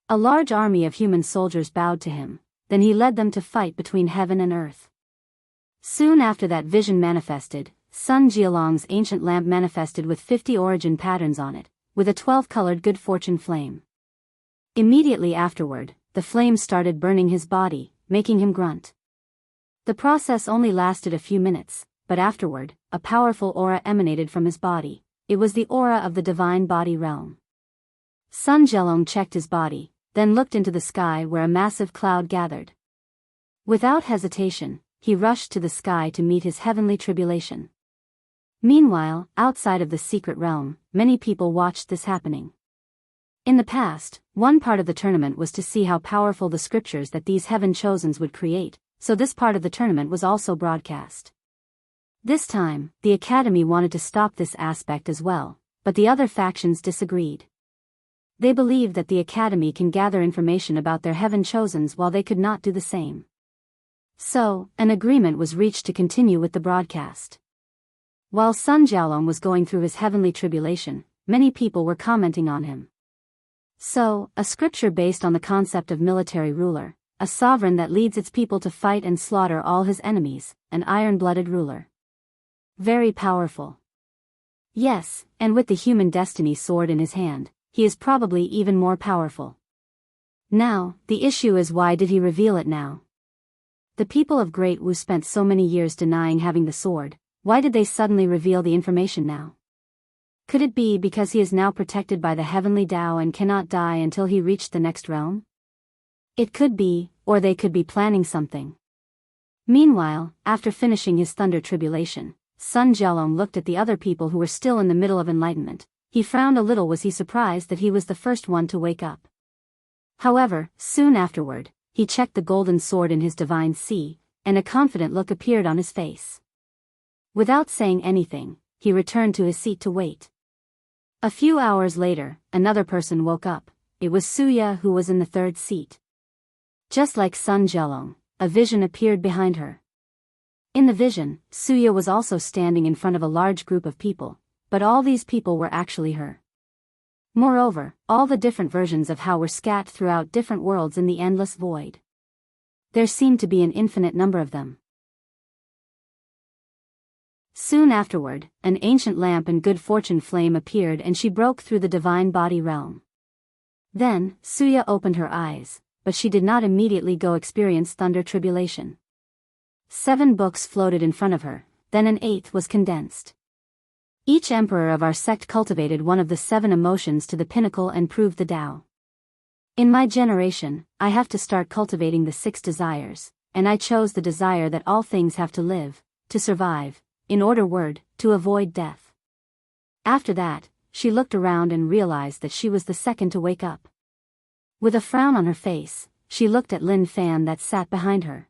A large army of human soldiers bowed to him, then he led them to fight between heaven and earth. Soon after that vision manifested, Sun Jialong's ancient lamp manifested with 50 origin patterns on it, with a 12-colored good fortune flame. Immediately afterward, the flames started burning his body, making him grunt. The process only lasted a few minutes, but afterward, a powerful aura emanated from his body. It was the aura of the divine body realm. Sun Jialong checked his body, then looked into the sky where a massive cloud gathered. Without hesitation, he rushed to the sky to meet his heavenly tribulation. Meanwhile, outside of the secret realm, many people watched this happening. In the past, one part of the tournament was to see how powerful the scriptures that these heaven chosens would create, so this part of the tournament was also broadcast. This time, the Academy wanted to stop this aspect as well, but the other factions disagreed. They believed that the Academy can gather information about their heaven chosens while they could not do the same. So, an agreement was reached to continue with the broadcast. While Sun Jialong was going through his heavenly tribulation, many people were commenting on him. So, a scripture based on the concept of military ruler, a sovereign that leads its people to fight and slaughter all his enemies, an iron-blooded ruler. Very powerful. Yes, and with the human destiny sword in his hand, he is probably even more powerful. Now, the issue is, why did he reveal it now? The people of Great Wu spent so many years denying having the sword. Why did they suddenly reveal the information now? Could it be because he is now protected by the heavenly Tao and cannot die until he reached the next realm? It could be, or they could be planning something. Meanwhile, after finishing his thunder tribulation, Sun Jialong looked at the other people who were still in the middle of enlightenment. He frowned a little. Was he surprised that he was the first one to wake up? However, soon afterward, he checked the golden sword in his divine sea, and a confident look appeared on his face. Without saying anything, he returned to his seat to wait. A few hours later, another person woke up. It was Suya, who was in the third seat. Just like Sun Jialong, a vision appeared behind her. In the vision, Suya was also standing in front of a large group of people, but all these people were actually her. Moreover, all the different versions of how were scattered throughout different worlds in the endless void. There seemed to be an infinite number of them. Soon afterward, an ancient lamp and good fortune flame appeared and she broke through the divine body realm. Then, Suya opened her eyes, but she did not immediately go experience thunder tribulation. 7 books floated in front of her, then an 8th was condensed. Each emperor of our sect cultivated one of the 7 emotions to the pinnacle and proved the Tao. In my generation, I have to start cultivating the 6 desires, and I chose the desire that all things have to live, to survive, to avoid death. After that, she looked around and realized that she was the second to wake up. With a frown on her face, she looked at Lin Fan that sat behind her.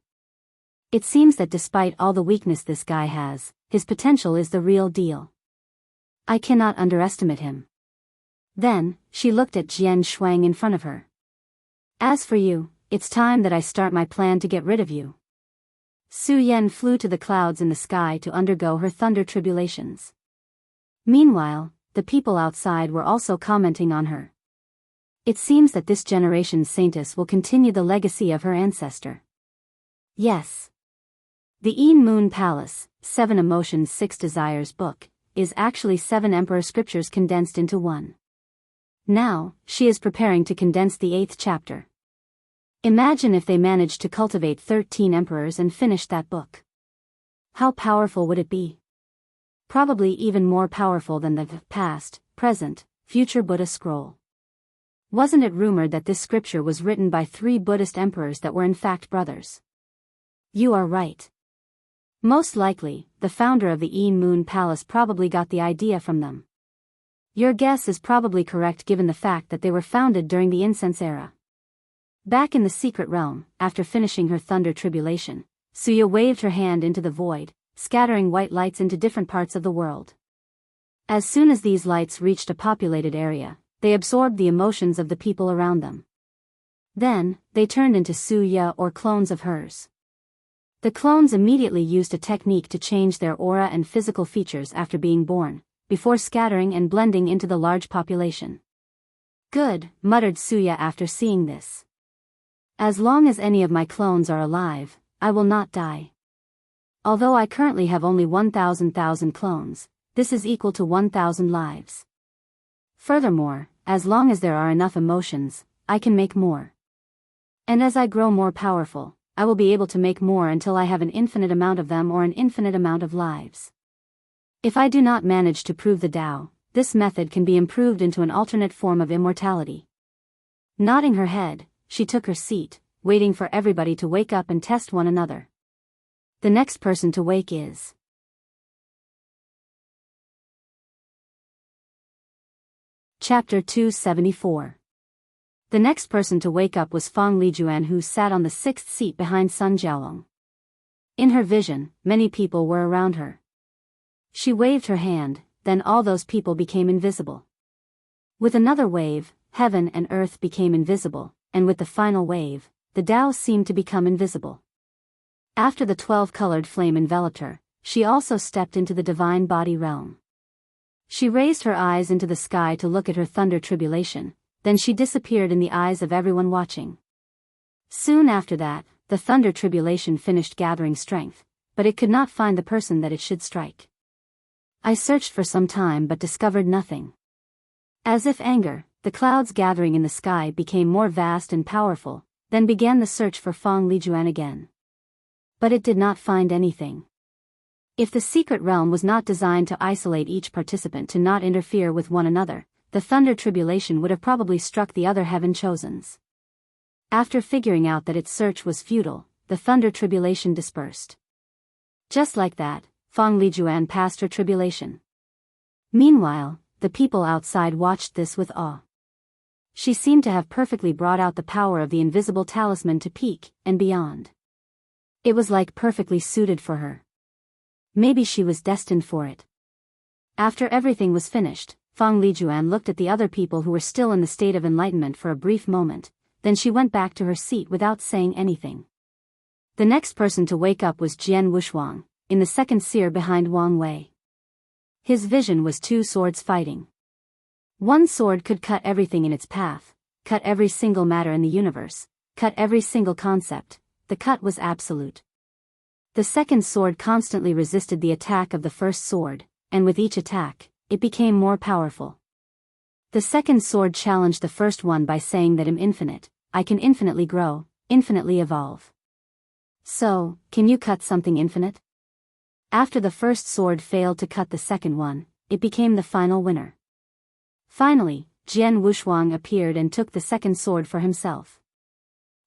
It seems that despite all the weakness this guy has, his potential is the real deal. I cannot underestimate him. Then, she looked at Jian Shuang in front of her. As for you, it's time that I start my plan to get rid of you. Su Yan flew to the clouds in the sky to undergo her thunder tribulations. Meanwhile, the people outside were also commenting on her. It seems that this generation's saintess will continue the legacy of her ancestor. Yes. The Yin Moon Palace, 7 Emotions 6 Desires book, is actually 7 emperor scriptures condensed into one. Now, she is preparing to condense the 8th chapter. Imagine if they managed to cultivate 13 emperors and finish that book. How powerful would it be? Probably even more powerful than the past, present, future Buddha scroll. Wasn't it rumored that this scripture was written by 3 Buddhist emperors that were in fact brothers? You are right. Most likely, the founder of the Yin Moon Palace probably got the idea from them. Your guess is probably correct given the fact that they were founded during the incense era. Back in the secret realm, after finishing her thunder tribulation, Suya waved her hand into the void, scattering white lights into different parts of the world. As soon as these lights reached a populated area, they absorbed the emotions of the people around them. Then, they turned into Suya or clones of hers. The clones immediately used a technique to change their aura and physical features after being born, before scattering and blending into the large population. Good, muttered Suya after seeing this. As long as any of my clones are alive, I will not die. Although I currently have only 1,000 clones, this is equal to 1,000 lives. Furthermore, as long as there are enough emotions, I can make more. And as I grow more powerful, I will be able to make more until I have an infinite amount of them or an infinite amount of lives. If I do not manage to prove the Tao, this method can be improved into an alternate form of immortality. Nodding her head, she took her seat, waiting for everybody to wake up and test one another. The next person to wake is... Chapter 274. The next person to wake up was Fang Lijuan, who sat on the sixth seat behind Sun Jiaolong. In her vision, many people were around her. She waved her hand, then all those people became invisible. With another wave, heaven and earth became invisible, and with the final wave, the Tao seemed to become invisible. After the 12-colored flame enveloped her, she also stepped into the divine body realm. She raised her eyes into the sky to look at her thunder tribulation, then she disappeared in the eyes of everyone watching. Soon after that, the thunder tribulation finished gathering strength, but it could not find the person that it should strike. I searched for some time but discovered nothing. As if anger, the clouds gathering in the sky became more vast and powerful, then began the search for Fang Lijuan again. But it did not find anything. If the secret realm was not designed to isolate each participant to not interfere with one another, the thunder tribulation would have probably struck the other heaven chosens. After figuring out that its search was futile, the thunder tribulation dispersed. Just like that, Fang Lijuan passed her tribulation. Meanwhile, the people outside watched this with awe. She seemed to have perfectly brought out the power of the invisible talisman to peak and beyond. It was like perfectly suited for her. Maybe she was destined for it. After everything was finished, Fang Lijuan looked at the other people who were still in the state of enlightenment for a brief moment, then she went back to her seat without saying anything. The next person to wake up was Jian Wuxuang, in the second seer behind Wang Wei. His vision was two swords fighting. One sword could cut everything in its path, cut every single matter in the universe, cut every single concept. The cut was absolute. The second sword constantly resisted the attack of the first sword, and with each attack, it became more powerful. The second sword challenged the first one by saying that I'm infinite, I can infinitely grow, infinitely evolve. So, can you cut something infinite? After the first sword failed to cut the second one, it became the final winner. Finally, Jian Wuxuang appeared and took the second sword for himself.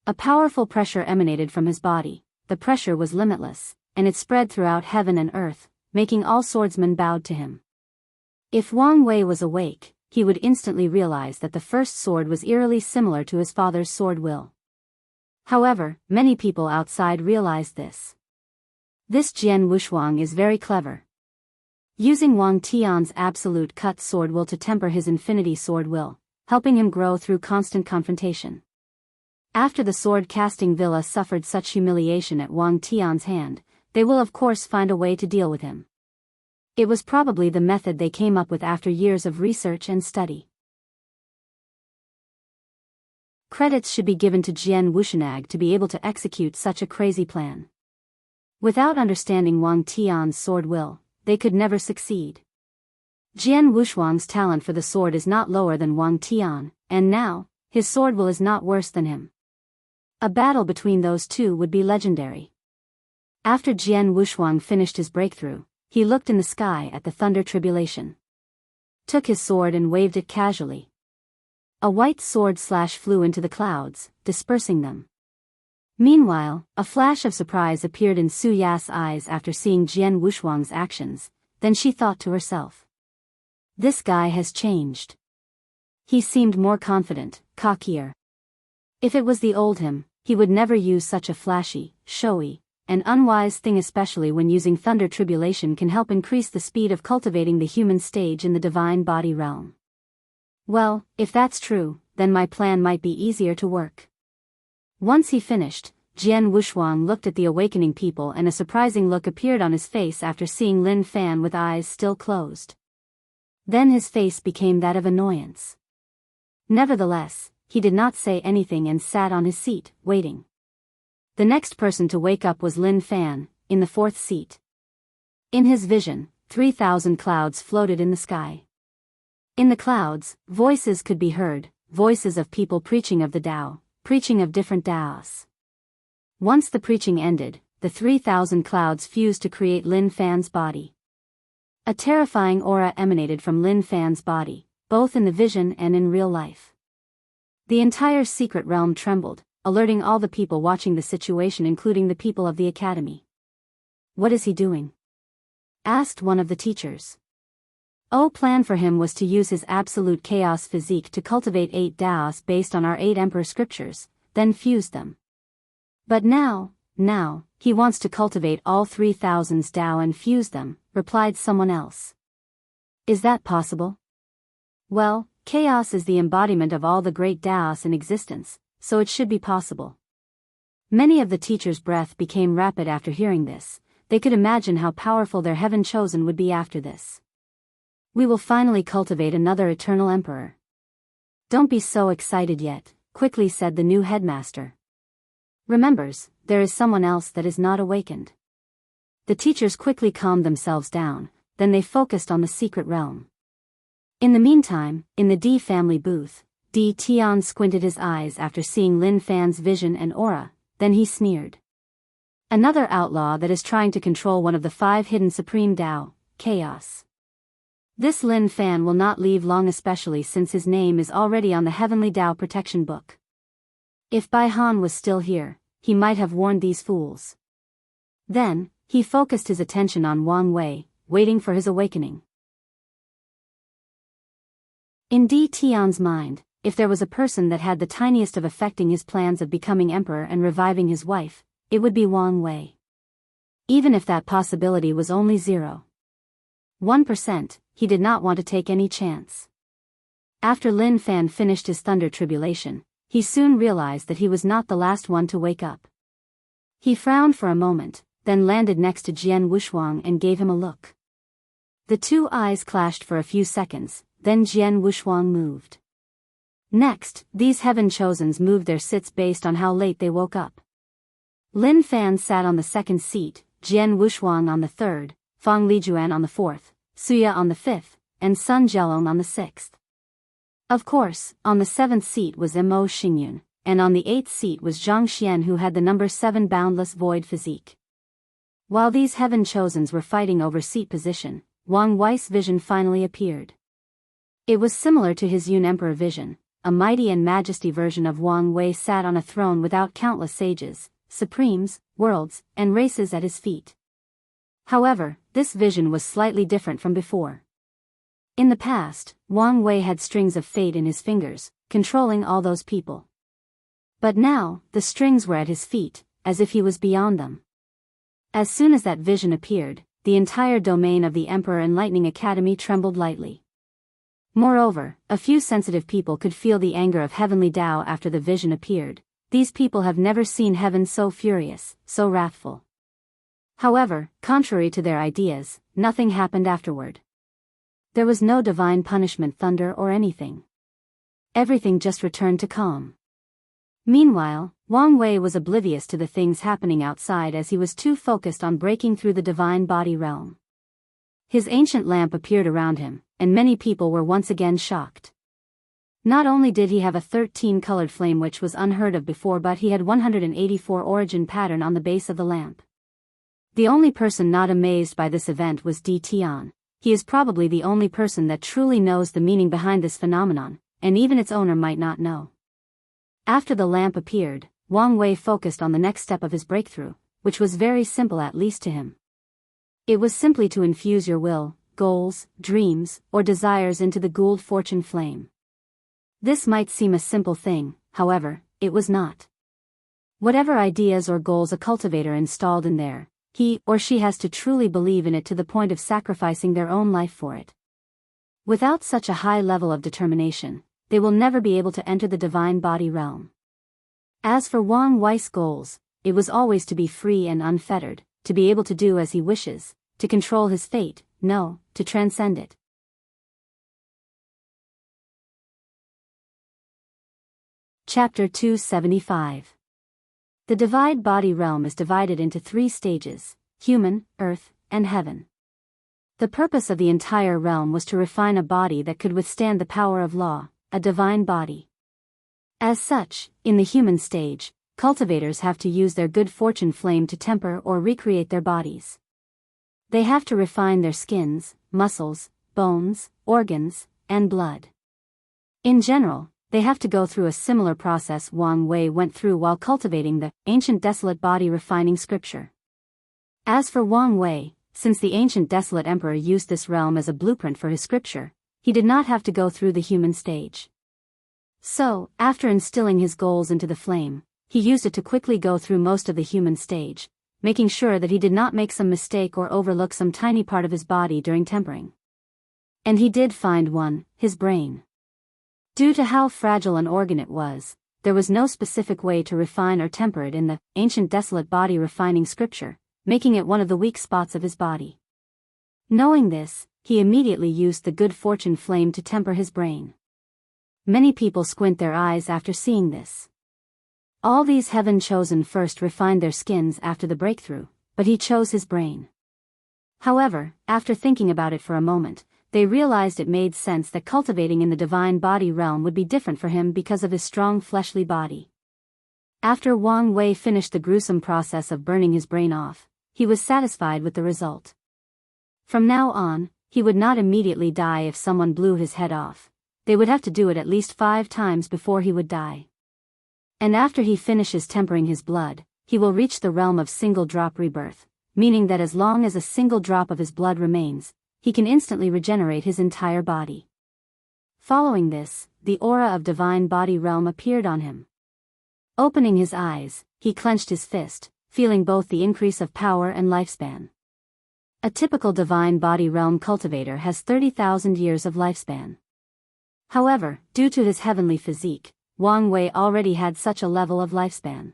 A powerful pressure emanated from his body, the pressure was limitless, and it spread throughout heaven and earth, making all swordsmen bowed to him. If Wang Wei was awake, he would instantly realize that the first sword was eerily similar to his father's sword will. However, many people outside realized this. This Jian Wuxuang is very clever. Using Wang Tian's absolute cut sword will to temper his infinity sword will, helping him grow through constant confrontation. After the sword-casting villa suffered such humiliation at Wang Tian's hand, they will of course find a way to deal with him. It was probably the method they came up with after years of research and study. Credits should be given to Jian Wuxuang to be able to execute such a crazy plan. Without understanding Wang Tian's sword will, they could never succeed. Jian Wuxuang's talent for the sword is not lower than Wang Tian, and now, his sword will is not worse than him. A battle between those two would be legendary. After Jian Wuxuang finished his breakthrough, he looked in the sky at the thunder tribulation. Took his sword and waved it casually. A white sword slash flew into the clouds, dispersing them. Meanwhile, a flash of surprise appeared in Su Ya's eyes after seeing Jian Wuxuang's actions, then she thought to herself. This guy has changed. He seemed more confident, cockier. If it was the old him, he would never use such a flashy, showy, and unwise thing, especially when using thunder tribulation can help increase the speed of cultivating the human stage in the divine body realm. Well, if that's true, then my plan might be easier to work. Once he finished, Jian Wushuang looked at the awakening people and a surprising look appeared on his face after seeing Lin Fan with eyes still closed. Then his face became that of annoyance. Nevertheless, he did not say anything and sat on his seat, waiting. The next person to wake up was Lin Fan, in the fourth seat. In his vision, 3,000 clouds floated in the sky. In the clouds, voices could be heard, voices of people preaching of the Tao, preaching of different Daos. Once the preaching ended, the 3,000 clouds fused to create Lin Fan's body. A terrifying aura emanated from Lin Fan's body, both in the vision and in real life. The entire secret realm trembled, alerting all the people watching the situation, including the people of the academy. "What is he doing?" asked one of the teachers. Plan for him was to use his absolute chaos physique to cultivate 8 Daos based on our 8 emperor scriptures, then fuse them. But now, he wants to cultivate all 3,000's Dao and fuse them, replied someone else. Is that possible? Well, chaos is the embodiment of all the great Daos in existence, so it should be possible. Many of the teachers' breath became rapid after hearing this. They could imagine how powerful their heaven chosen would be after this. We will finally cultivate another eternal emperor. Don't be so excited yet, quickly said the new headmaster. Remembers, there is someone else that is not awakened. The teachers quickly calmed themselves down, then they focused on the secret realm. In the meantime, in the D family booth, D Tian squinted his eyes after seeing Lin Fan's vision and aura, then he sneered. Another outlaw that is trying to control one of the 5 hidden supreme Dao, chaos. This Lin Fan will not leave long, especially since his name is already on the Heavenly Dao Protection Book. If Bai Han was still here, he might have warned these fools. Then, he focused his attention on Wang Wei, waiting for his awakening. In Di Tian's mind, if there was a person that had the tiniest of affecting his plans of becoming emperor and reviving his wife, it would be Wang Wei. Even if that possibility was only 0.1%, he did not want to take any chance. After Lin Fan finished his thunder tribulation, he soon realized that he was not the last one to wake up. He frowned for a moment, then landed next to Jian Wushuang and gave him a look. The two eyes clashed for a few seconds, then Jian Wushuang moved. Next, these heaven chosens moved their sits based on how late they woke up. Lin Fan sat on the second seat, Jian Wushuang on the third, Fang Lijuan on the fourth, Suya on the fifth, and Sun Jialong on the sixth. Of course, on the 7th seat was Mo Xingyun, and on the 8th seat was Zhang Xian, who had the number 7 boundless void physique. While these heaven chosens were fighting over seat position, Wang Wei's vision finally appeared. It was similar to his Yun Emperor vision. A mighty and majesty version of Wang Wei sat on a throne without countless sages, supremes, worlds, and races at his feet. However, this vision was slightly different from before. In the past, Wang Wei had strings of fate in his fingers, controlling all those people. But now, the strings were at his feet, as if he was beyond them. As soon as that vision appeared, the entire domain of the Emperor Enlightening Academy trembled lightly. Moreover, a few sensitive people could feel the anger of Heavenly Tao after the vision appeared. These people have never seen heaven so furious, so wrathful. However, contrary to their ideas, nothing happened afterward. There was no divine punishment, thunder, or anything. Everything just returned to calm. Meanwhile, Wang Wei was oblivious to the things happening outside as he was too focused on breaking through the divine body realm. His ancient lamp appeared around him, and many people were once again shocked. Not only did he have a 13-colored flame which was unheard of before, but he had 184 origin pattern on the base of the lamp. The only person not amazed by this event was Di Tian. He is probably the only person that truly knows the meaning behind this phenomenon, and even its owner might not know. After the lamp appeared, Wang Wei focused on the next step of his breakthrough, which was very simple, at least to him. It was simply to infuse your will, goals, dreams, or desires into the Gould fortune flame. This might seem a simple thing, however, it was not. Whatever ideas or goals a cultivator installed in there, he or she has to truly believe in it to the point of sacrificing their own life for it. Without such a high level of determination, they will never be able to enter the divine body realm. As for Wang Wei's goals, it was always to be free and unfettered, to be able to do as he wishes, to control his fate, no, to transcend it. Chapter 275. The divide body realm is divided into 3 stages: human, earth, and heaven. The purpose of the entire realm was to refine a body that could withstand the power of law, a divine body. As such, in the human stage, cultivators have to use their good fortune flame to temper or recreate their bodies. They have to refine their skins, muscles, bones, organs, and blood. In general, they have to go through a similar process Wang Wei went through while cultivating the ancient desolate body refining scripture. As for Wang Wei, since the ancient desolate emperor used this realm as a blueprint for his scripture, he did not have to go through the human stage. So, after instilling his goals into the flame, he used it to quickly go through most of the human stage, making sure that he did not make some mistake or overlook some tiny part of his body during tempering. And he did find one, his brain. Due to how fragile an organ it was, there was no specific way to refine or temper it in the ancient desolate body refining scripture, making it one of the weak spots of his body. Knowing this, he immediately used the good fortune flame to temper his brain. Many people squint their eyes after seeing this. All these heaven chosen first refined their skins after the breakthrough, but he chose his brain. However, after thinking about it for a moment, they realized it made sense that cultivating in the divine body realm would be different for him because of his strong fleshly body. After Wang Wei finished the gruesome process of burning his brain off, he was satisfied with the result. From now on, he would not immediately die if someone blew his head off. They would have to do it at least 5 times before he would die. And after he finishes tempering his blood, he will reach the realm of single drop rebirth, meaning that as long as a single drop of his blood remains, he can instantly regenerate his entire body. Following this, the aura of divine body realm appeared on him. Opening his eyes, he clenched his fist, feeling both the increase of power and lifespan. A typical divine body realm cultivator has 30,000 years of lifespan. However, due to his heavenly physique, Wang Wei already had such a level of lifespan.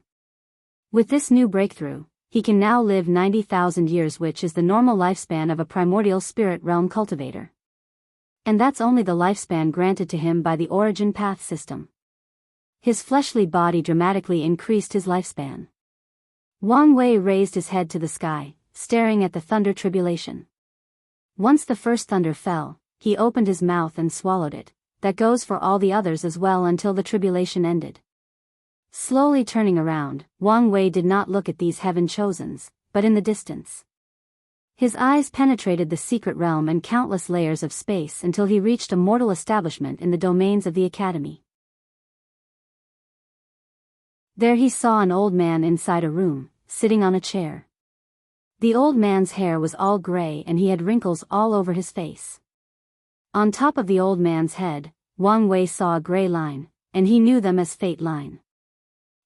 With this new breakthrough, he can now live 90,000 years, which is the normal lifespan of a primordial spirit realm cultivator. And that's only the lifespan granted to him by the origin path system. His fleshly body dramatically increased his lifespan. Wang Wei raised his head to the sky, staring at the thunder tribulation. Once the first thunder fell, he opened his mouth and swallowed it. That goes for all the others as well until the tribulation ended. Slowly turning around, Wang Wei did not look at these heaven chosens, but in the distance. His eyes penetrated the secret realm and countless layers of space until he reached a mortal establishment in the domains of the academy. There he saw an old man inside a room, sitting on a chair. The old man's hair was all gray and he had wrinkles all over his face. On top of the old man's head, Wang Wei saw a gray line, and he knew them as fate line.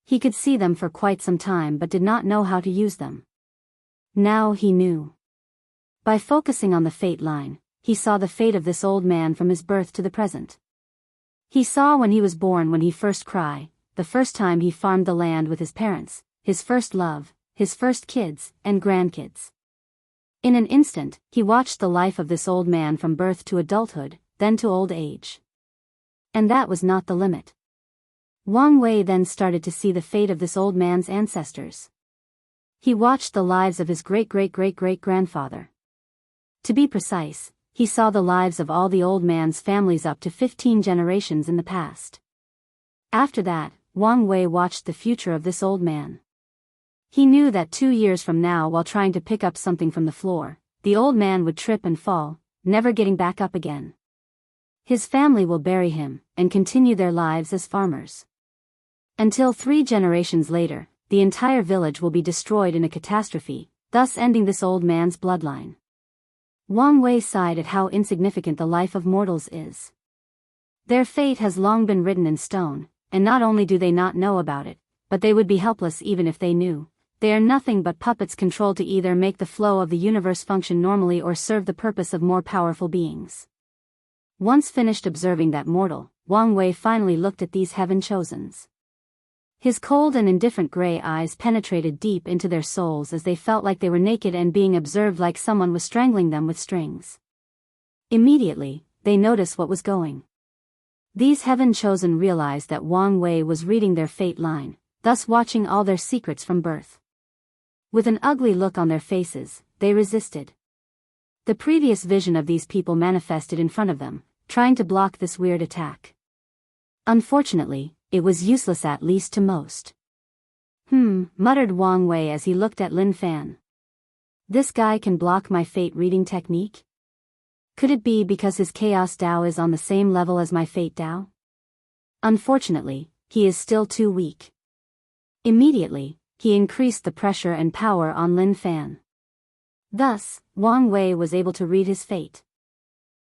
He could see them for quite some time but did not know how to use them. Now he knew. By focusing on the fate line, he saw the fate of this old man from his birth to the present. He saw when he was born, when he first cried, the first time he farmed the land with his parents, his first love, his first kids and grandkids. In an instant, he watched the life of this old man from birth to adulthood, then to old age. And that was not the limit. Wang Wei then started to see the fate of this old man's ancestors. He watched the lives of his great-great-great-great-grandfather. To be precise, he saw the lives of all the old man's families up to 15 generations in the past. After that, Wang Wei watched the future of this old man. He knew that 2 years from now, while trying to pick up something from the floor, the old man would trip and fall, never getting back up again. His family will bury him, and continue their lives as farmers. Until 3 generations later, the entire village will be destroyed in a catastrophe, thus ending this old man's bloodline. Wang Wei sighed at how insignificant the life of mortals is. Their fate has long been written in stone, and not only do they not know about it, but they would be helpless even if they knew. They are nothing but puppets controlled to either make the flow of the universe function normally or serve the purpose of more powerful beings. Once finished observing that mortal, Wang Wei finally looked at these heaven chosens. His cold and indifferent gray eyes penetrated deep into their souls as they felt like they were naked and being observed, like someone was strangling them with strings. Immediately, they noticed what was going. These heaven-chosen realized that Wang Wei was reading their fate line, thus watching all their secrets from birth. With an ugly look on their faces, they resisted. The previous vision of these people manifested in front of them, trying to block this weird attack. Unfortunately, it was useless, at least to most. Muttered Wang Wei as he looked at Lin Fan. This guy can block my fate reading technique? Could it be because his Chaos Dao is on the same level as my Fate Dao? Unfortunately, he is still too weak. Immediately, he increased the pressure and power on Lin Fan. Thus, Wang Wei was able to read his fate.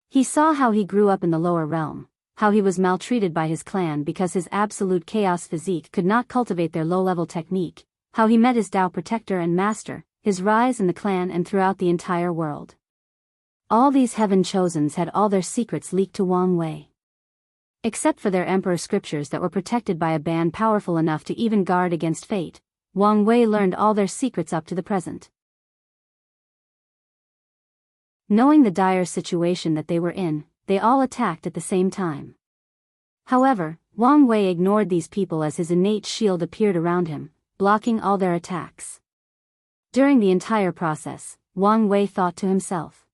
He saw how he grew up in the lower realm, how he was maltreated by his clan because his absolute chaos physique could not cultivate their low-level technique, how he met his Dao protector and master, his rise in the clan and throughout the entire world. All these heaven-chosens had all their secrets leaked to Wang Wei. Except for their emperor scriptures that were protected by a band powerful enough to even guard against fate, Wang Wei learned all their secrets up to the present. Knowing the dire situation that they were in, they all attacked at the same time. However, Wang Wei ignored these people as his innate shield appeared around him, blocking all their attacks. During the entire process, Wang Wei thought to himself,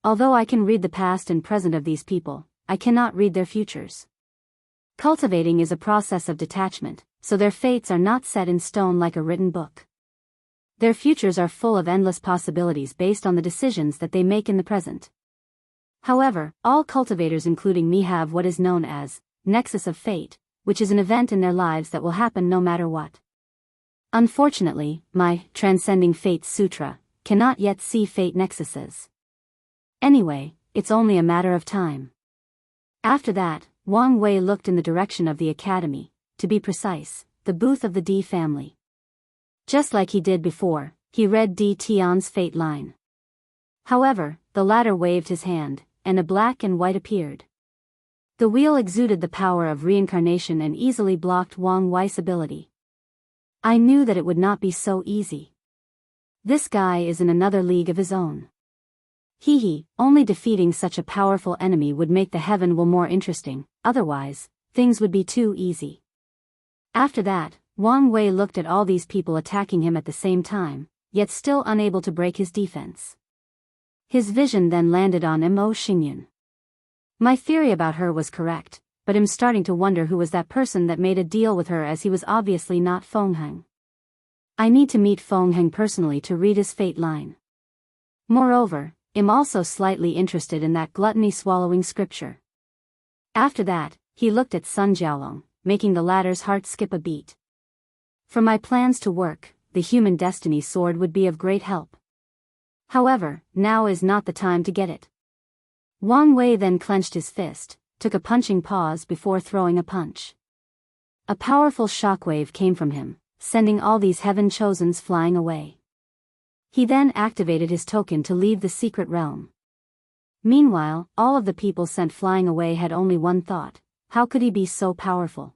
although I can read the past and present of these people, I cannot read their futures. Cultivating is a process of detachment, so their fates are not set in stone like a written book. Their futures are full of endless possibilities based on the decisions that they make in the present. However, all cultivators including me have what is known as Nexus of Fate, which is an event in their lives that will happen no matter what. Unfortunately, my Transcending Fate Sutra cannot yet see fate nexuses. Anyway, it's only a matter of time. After that, Wang Wei looked in the direction of the academy, to be precise, the booth of the D family. Just like he did before, he read Di Tian's fate line. However, the latter waved his hand, and a black and white appeared. The wheel exuded the power of reincarnation and easily blocked Wang Wei's ability. I knew that it would not be so easy. This guy is in another league of his own. Only defeating such a powerful enemy would make the heaven will more interesting, otherwise, things would be too easy. After that, Wang Wei looked at all these people attacking him at the same time, yet still unable to break his defense. His vision then landed on Mo Xingyun. My theory about her was correct, but I'm starting to wonder who was that person that made a deal with her, as he was obviously not Fengheng. I need to meet Fengheng personally to read his fate line. Moreover, I'm also slightly interested in that gluttony-swallowing scripture. After that, he looked at Sun Jiaolong, making the latter's heart skip a beat. For my plans to work, the human destiny sword would be of great help. However, now is not the time to get it. Wang Wei then clenched his fist, took a punching pause before throwing a punch. A powerful shockwave came from him, sending all these heaven-chosens flying away. He then activated his token to leave the secret realm. Meanwhile, all of the people sent flying away had only one thought: how could he be so powerful?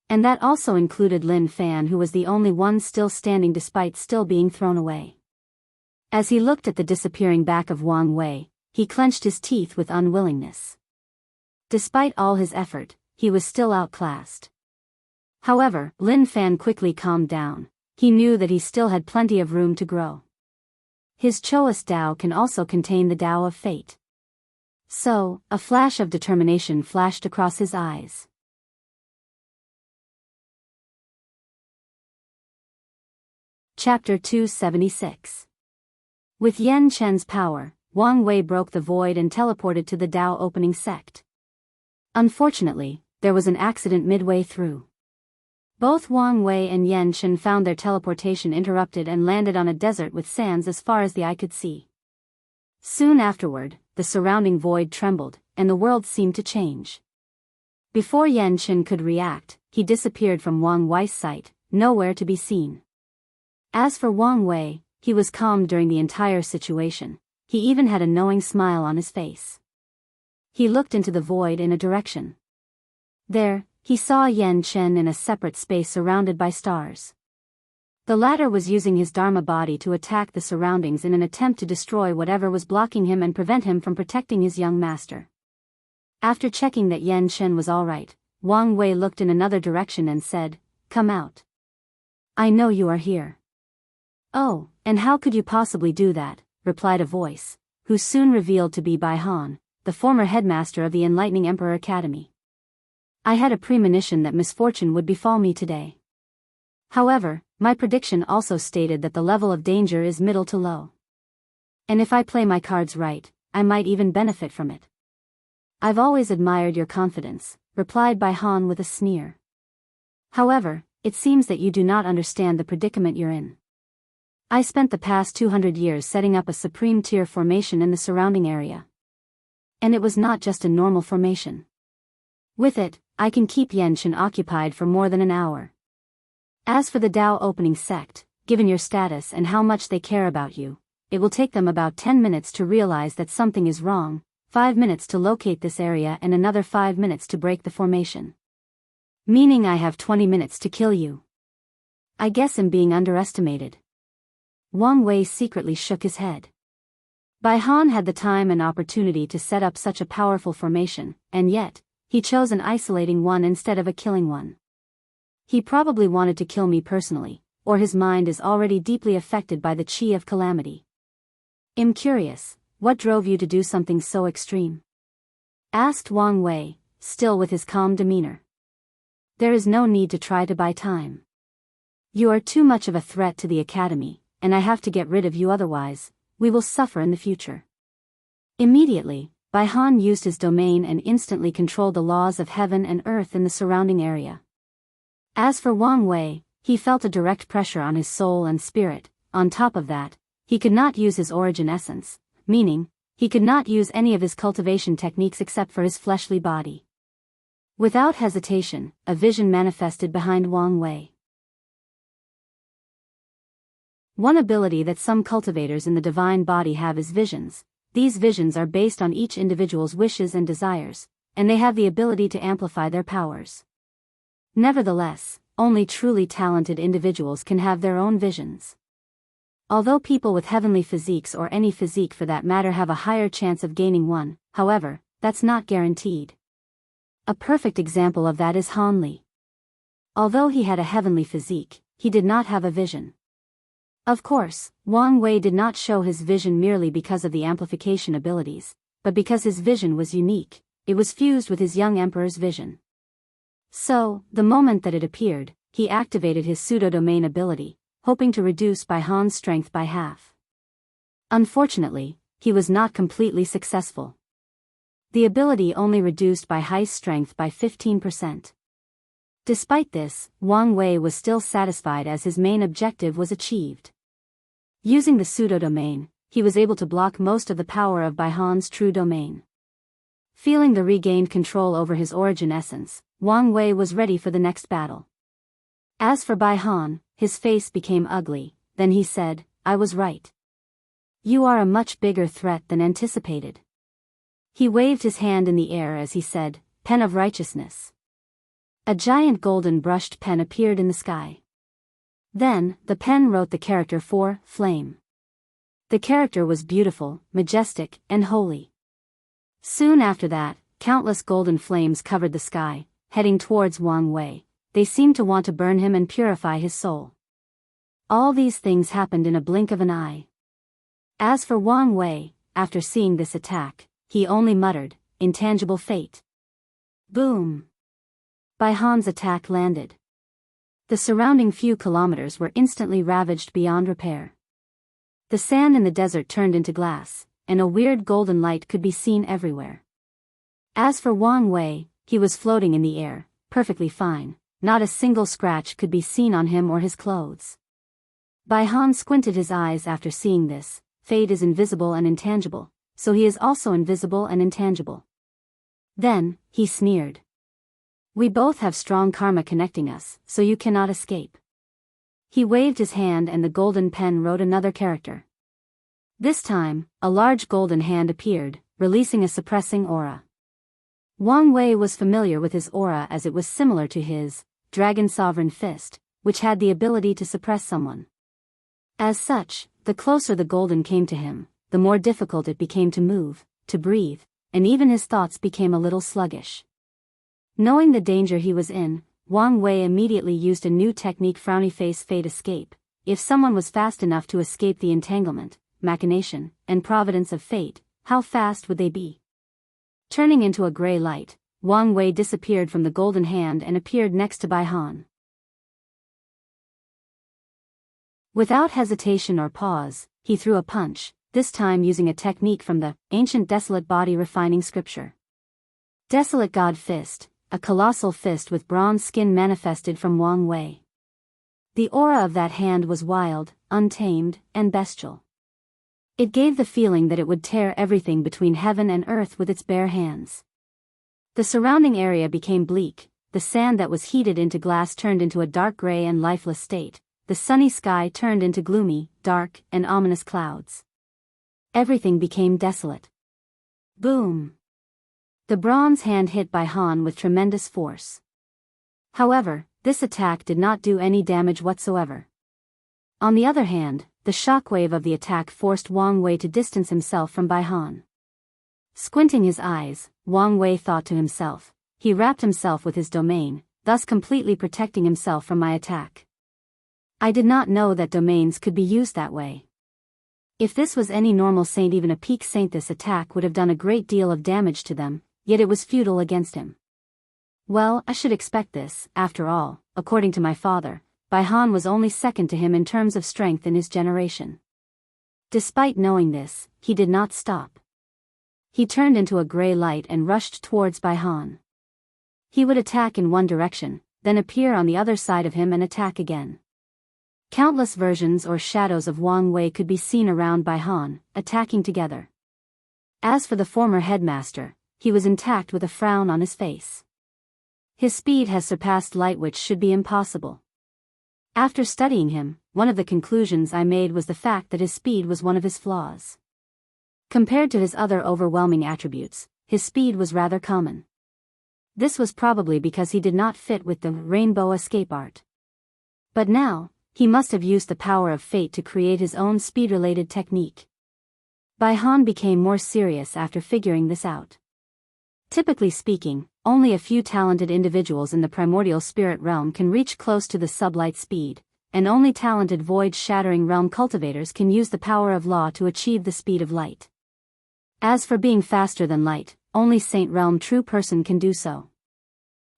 And that also included Lin Fan, who was the only one still standing despite still being thrown away. As he looked at the disappearing back of Wang Wei, he clenched his teeth with unwillingness. Despite all his effort, he was still outclassed. However, Lin Fan quickly calmed down. He knew that he still had plenty of room to grow. His Chaos Dao can also contain the Dao of Fate. So, a flash of determination flashed across his eyes. Chapter 276. With Yan Chen's power, Wang Wei broke the void and teleported to the Dao opening sect. Unfortunately, there was an accident midway through. Both Wang Wei and Yan Chen found their teleportation interrupted and landed on a desert with sands as far as the eye could see. Soon afterward, the surrounding void trembled, and the world seemed to change. Before Yan Chen could react, he disappeared from Wang Wei's sight, nowhere to be seen. As for Wang Wei, he was calm during the entire situation. He even had a knowing smile on his face. He looked into the void in a direction. There, he saw Yan Chen in a separate space surrounded by stars. The latter was using his Dharma body to attack the surroundings in an attempt to destroy whatever was blocking him and prevent him from protecting his young master. After checking that Yan Chen was alright, Wang Wei looked in another direction and said, "Come out. I know you are here." "Oh, and how could you possibly do that?" replied a voice, who soon revealed to be Bai Han, the former headmaster of the Enlightening Emperor Academy. "I had a premonition that misfortune would befall me today. However, my prediction also stated that the level of danger is middle to low. And if I play my cards right, I might even benefit from it." "I've always admired your confidence," replied Bai Han with a sneer. "However, it seems that you do not understand the predicament you're in. I spent the past 200 years setting up a supreme tier formation in the surrounding area. And it was not just a normal formation. With it, I can keep Yan Chen occupied for more than an hour. As for the Dao opening sect, given your status and how much they care about you, it will take them about 10 minutes to realize that something is wrong, 5 minutes to locate this area and another 5 minutes to break the formation. Meaning I have 20 minutes to kill you. I guess I'm being underestimated." Wang Wei secretly shook his head. Bai Han had the time and opportunity to set up such a powerful formation, and yet, he chose an isolating one instead of a killing one. He probably wanted to kill me personally, or his mind is already deeply affected by the Qi of Calamity. "I'm curious, what drove you to do something so extreme?" asked Wang Wei, still with his calm demeanor. "There is no need to try to buy time. You are too much of a threat to the Academy, and I have to get rid of you, otherwise, we will suffer in the future." Immediately, Bai Han used his domain and instantly controlled the laws of heaven and earth in the surrounding area. As for Wang Wei, he felt a direct pressure on his soul and spirit. On top of that, he could not use his origin essence, meaning, he could not use any of his cultivation techniques except for his fleshly body. Without hesitation, a vision manifested behind Wang Wei. One ability that some cultivators in the divine body have is visions. These visions are based on each individual's wishes and desires, and they have the ability to amplify their powers. Nevertheless, only truly talented individuals can have their own visions. Although people with heavenly physiques or any physique for that matter have a higher chance of gaining one, however, that's not guaranteed. A perfect example of that is Han Li. Although he had a heavenly physique, he did not have a vision. Of course, Wang Wei did not show his vision merely because of the amplification abilities, but because his vision was unique. It was fused with his young emperor's vision. So, the moment that it appeared, he activated his pseudo-domain ability, hoping to reduce Bai Han's strength by half. Unfortunately, he was not completely successful. The ability only reduced Bai Han's strength by 15%. Despite this, Wang Wei was still satisfied as his main objective was achieved. Using the pseudo-domain, he was able to block most of the power of Bai Han's true domain. Feeling the regained control over his origin essence, Wang Wei was ready for the next battle. As for Bai Han, his face became ugly, then he said, "I was right. You are a much bigger threat than anticipated." He waved his hand in the air as he said, "Pen of Righteousness." A giant golden brushed pen appeared in the sky. Then, the pen wrote the character for Flame. The character was beautiful, majestic, and holy. Soon after that, countless golden flames covered the sky, heading towards Wang Wei. They seemed to want to burn him and purify his soul. All these things happened in a blink of an eye. As for Wang Wei, after seeing this attack, he only muttered, "Intangible fate." Boom! Bai Han's attack landed. The surrounding few kilometers were instantly ravaged beyond repair. The sand in the desert turned into glass, and a weird golden light could be seen everywhere. As for Wang Wei, he was floating in the air, perfectly fine, not a single scratch could be seen on him or his clothes. Bai Han squinted his eyes after seeing this. Fate is invisible and intangible, so he is also invisible and intangible. Then, he sneered. "We both have strong karma connecting us, so you cannot escape." He waved his hand and the golden pen wrote another character. This time, a large golden hand appeared, releasing a suppressing aura. Wang Wei was familiar with his aura as it was similar to his Dragon Sovereign Fist, which had the ability to suppress someone. As such, the closer the golden came to him, the more difficult it became to move, to breathe, and even his thoughts became a little sluggish. Knowing the danger he was in, Wang Wei immediately used a new technique, frowny face fade escape. If someone was fast enough to escape the entanglement, machination, and providence of fate, how fast would they be? Turning into a gray light, Wang Wei disappeared from the golden hand and appeared next to Bai Han. Without hesitation or pause, he threw a punch, this time using a technique from the ancient desolate body refining scripture. Desolate God Fist, a colossal fist with bronze skin manifested from Wang Wei. The aura of that hand was wild, untamed, and bestial. It gave the feeling that it would tear everything between heaven and earth with its bare hands. The surrounding area became bleak, the sand that was heated into glass turned into a dark gray and lifeless state, the sunny sky turned into gloomy, dark, and ominous clouds. Everything became desolate. Boom! The bronze hand hit Bai Han with tremendous force. However, this attack did not do any damage whatsoever. On the other hand, the shockwave of the attack forced Wang Wei to distance himself from Bai Han. Squinting his eyes, Wang Wei thought to himself, he wrapped himself with his domain, thus completely protecting himself from my attack. I did not know that domains could be used that way. If this was any normal saint, even a peak saint, this attack would have done a great deal of damage to them, yet it was futile against him. Well, I should expect this, after all, according to my father, Bai Han was only second to him in terms of strength in his generation. Despite knowing this, he did not stop. He turned into a gray light and rushed towards Bai Han. He would attack in one direction, then appear on the other side of him and attack again. Countless versions or shadows of Wang Wei could be seen around Bai Han, attacking together. As for the former headmaster, he was intact with a frown on his face. His speed has surpassed light, which should be impossible. After studying him, one of the conclusions I made was the fact that his speed was one of his flaws. Compared to his other overwhelming attributes, his speed was rather common. This was probably because he did not fit with the rainbow escape art. But now, he must have used the power of fate to create his own speed-related technique. Bai Han became more serious after figuring this out. Typically speaking, only a few talented individuals in the primordial spirit realm can reach close to the sublight speed, and only talented void-shattering realm cultivators can use the power of law to achieve the speed of light. As for being faster than light, only Saint Realm true person can do so.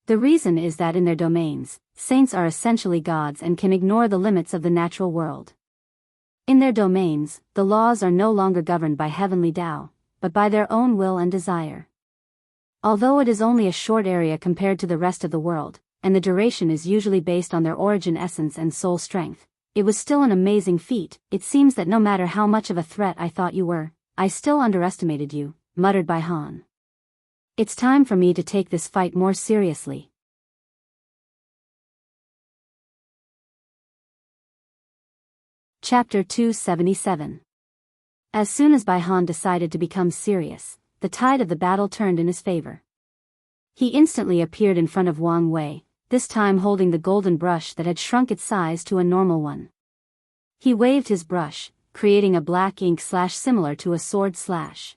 The reason is that in their domains, saints are essentially gods and can ignore the limits of the natural world. In their domains, the laws are no longer governed by heavenly Tao, but by their own will and desire. Although it is only a short area compared to the rest of the world, and the duration is usually based on their origin essence and soul strength, it was still an amazing feat. It seems that no matter how much of a threat I thought you were, I still underestimated you, muttered Bai Han. It's time for me to take this fight more seriously. Chapter 277. As soon as Bai Han decided to become serious, the tide of the battle turned in his favor. He instantly appeared in front of Wang Wei, this time holding the golden brush that had shrunk its size to a normal one. He waved his brush, creating a black ink slash similar to a sword slash.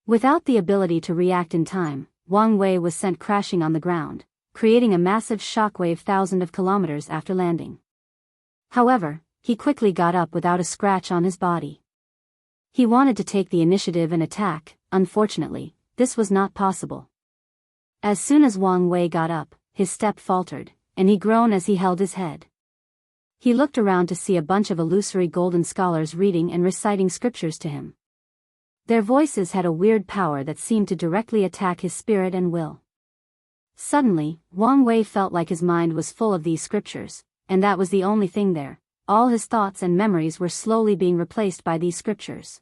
Without the ability to react in time, Wang Wei was sent crashing on the ground, creating a massive shockwave thousands of kilometers after landing. However, he quickly got up without a scratch on his body. He wanted to take the initiative and attack. Unfortunately, this was not possible. As soon as Wang Wei got up, his step faltered, and he groaned as he held his head. He looked around to see a bunch of illusory golden scholars reading and reciting scriptures to him. Their voices had a weird power that seemed to directly attack his spirit and will. Suddenly, Wang Wei felt like his mind was full of these scriptures, and that was the only thing there. All his thoughts and memories were slowly being replaced by these scriptures.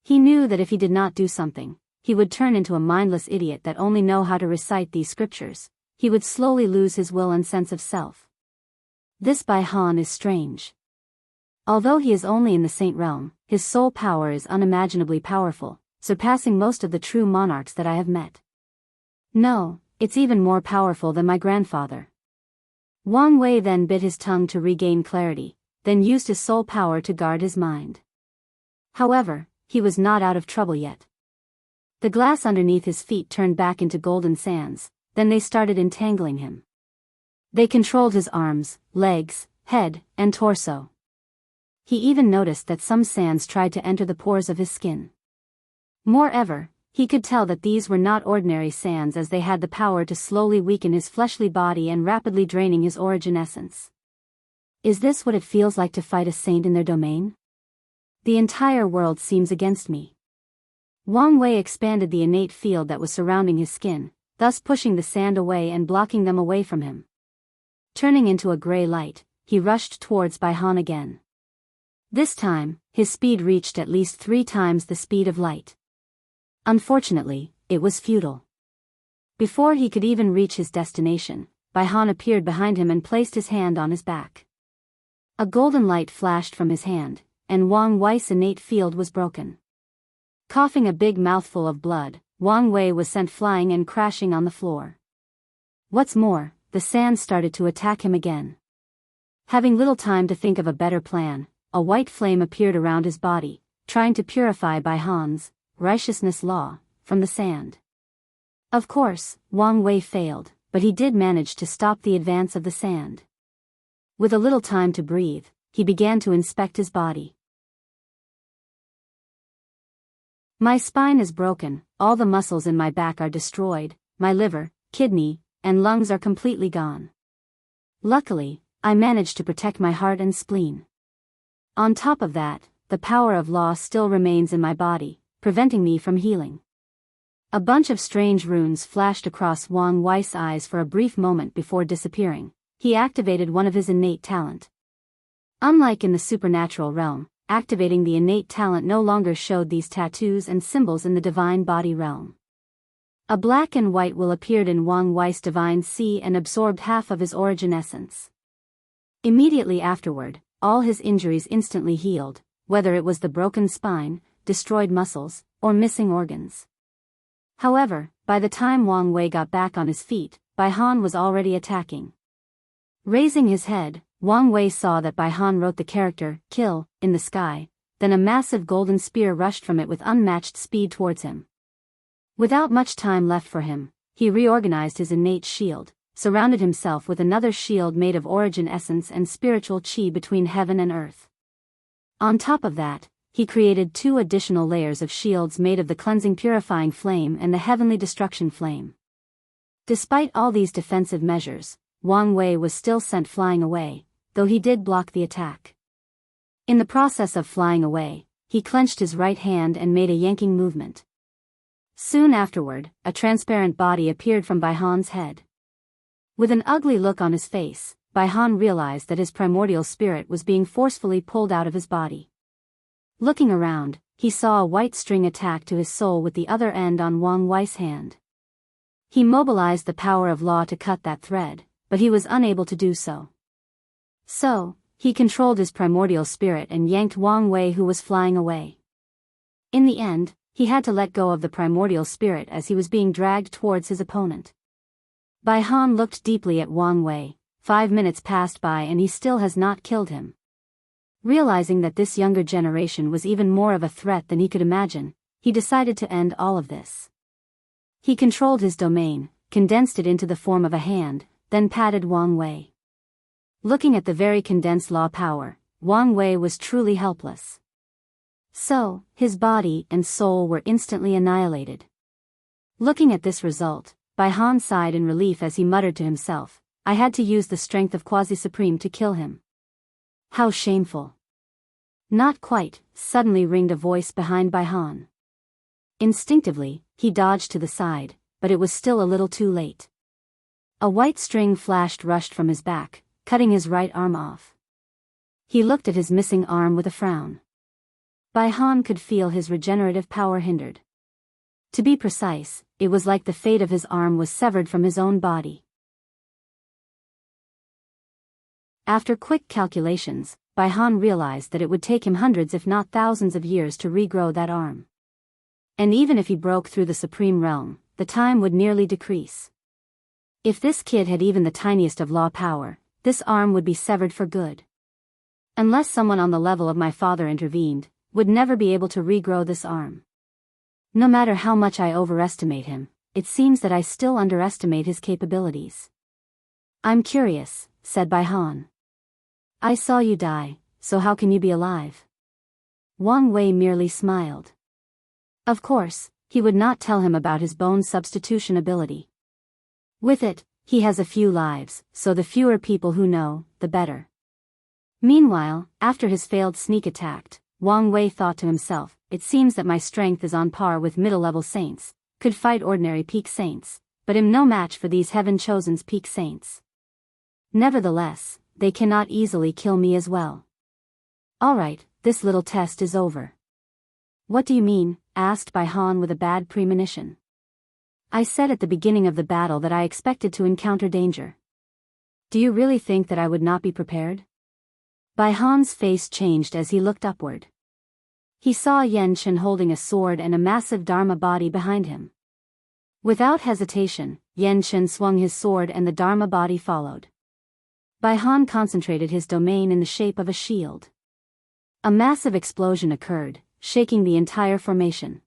He knew that if he did not do something, he would turn into a mindless idiot that only know how to recite these scriptures. He would slowly lose his will and sense of self. This Bai Han is strange. Although he is only in the saint realm, his soul power is unimaginably powerful, surpassing most of the true monarchs that I have met. No, it's even more powerful than my grandfather. Wang Wei then bit his tongue to regain clarity, then used his soul power to guard his mind. However, he was not out of trouble yet. The glass underneath his feet turned back into golden sands, then they started entangling him. They controlled his arms, legs, head, and torso. He even noticed that some sands tried to enter the pores of his skin. Moreover, he could tell that these were not ordinary sands as they had the power to slowly weaken his fleshly body and rapidly draining his origin essence. Is this what it feels like to fight a saint in their domain? The entire world seems against me. Wang Wei expanded the innate field that was surrounding his skin, thus pushing the sand away and blocking them away from him. Turning into a gray light, he rushed towards Bai Han again. This time, his speed reached at least 3 times the speed of light. Unfortunately, it was futile. Before he could even reach his destination, Bai Han appeared behind him and placed his hand on his back. A golden light flashed from his hand, and Wang Wei's innate field was broken. Coughing a big mouthful of blood, Wang Wei was sent flying and crashing on the floor. What's more, the sand started to attack him again. Having little time to think of a better plan, a white flame appeared around his body, trying to purify Bai Han's righteousness law from the sand. Of course, Wang Wei failed, but he did manage to stop the advance of the sand. With a little time to breathe, he began to inspect his body. My spine is broken, all the muscles in my back are destroyed, my liver, kidney, and lungs are completely gone. Luckily, I managed to protect my heart and spleen. On top of that, the power of law still remains in my body, preventing me from healing. A bunch of strange runes flashed across Wang Wei's eyes for a brief moment before disappearing. He activated one of his innate talent. Unlike in the supernatural realm, activating the innate talent no longer showed these tattoos and symbols in the divine body realm. A black and white will appeared in Wang Wei's divine sea and absorbed half of his origin essence. Immediately afterward, all his injuries instantly healed, whether it was the broken spine, destroyed muscles, or missing organs. However, by the time Wang Wei got back on his feet, Bai Han was already attacking. Raising his head, Wang Wei saw that Bai Han wrote the character, "Kill," in the sky, then a massive golden spear rushed from it with unmatched speed towards him. Without much time left for him, he reorganized his innate shield, surrounded himself with another shield made of origin essence and spiritual chi between heaven and earth. On top of that, he created 2 additional layers of shields made of the cleansing purifying flame and the heavenly destruction flame. Despite all these defensive measures, Wang Wei was still sent flying away, though he did block the attack. In the process of flying away, he clenched his right hand and made a yanking movement. Soon afterward, a transparent body appeared from Bai Han's head. With an ugly look on his face, Bai Han realized that his primordial spirit was being forcefully pulled out of his body. Looking around, he saw a white string attach to his soul with the other end on Wang Wei's hand. He mobilized the power of law to cut that thread, but he was unable to do so. So, he controlled his primordial spirit and yanked Wang Wei, who was flying away. In the end, he had to let go of the primordial spirit as he was being dragged towards his opponent. Bai Han looked deeply at Wang Wei. 5 minutes passed by and he still has not killed him. Realizing that this younger generation was even more of a threat than he could imagine, he decided to end all of this. He controlled his domain, condensed it into the form of a hand, then patted Wang Wei. Looking at the very condensed law power, Wang Wei was truly helpless. So, his body and soul were instantly annihilated. Looking at this result, Bai Han sighed in relief as he muttered to himself, "I had to use the strength of Quasi-Supreme to kill him. How shameful." "Not quite," suddenly ringed a voice behind Bai Han. Instinctively, he dodged to the side, but it was still a little too late. A white string rushed from his back, cutting his right arm off. He looked at his missing arm with a frown. Bai Han could feel his regenerative power hindered. To be precise, it was like the fate of his arm was severed from his own body. After quick calculations, Bai Han realized that it would take him hundreds if not thousands of years to regrow that arm. And even if he broke through the Supreme Realm, the time would nearly decrease. If this kid had even the tiniest of law power, this arm would be severed for good. Unless someone on the level of my father intervened, would never be able to regrow this arm. No matter how much I overestimate him, it seems that I still underestimate his capabilities. I'm curious, said Bai Han. I saw you die, so how can you be alive? Wang Wei merely smiled. Of course, he would not tell him about his bone substitution ability. With it, he has a few lives, so the fewer people who know, the better. Meanwhile, after his failed sneak attack, Wang Wei thought to himself, it seems that my strength is on par with middle-level saints, could fight ordinary peak saints, but am no match for these heaven-chosen's peak saints. Nevertheless, they cannot easily kill me as well. Alright, this little test is over. What do you mean? Asked Bai Han with a bad premonition. I said at the beginning of the battle that I expected to encounter danger. Do you really think that I would not be prepared? Bai Han's face changed as he looked upward. He saw Yan Chen holding a sword and a massive Dharma body behind him. Without hesitation, Yan Chen swung his sword and the Dharma body followed. Bai Han concentrated his domain in the shape of a shield. A massive explosion occurred, shaking the entire formation.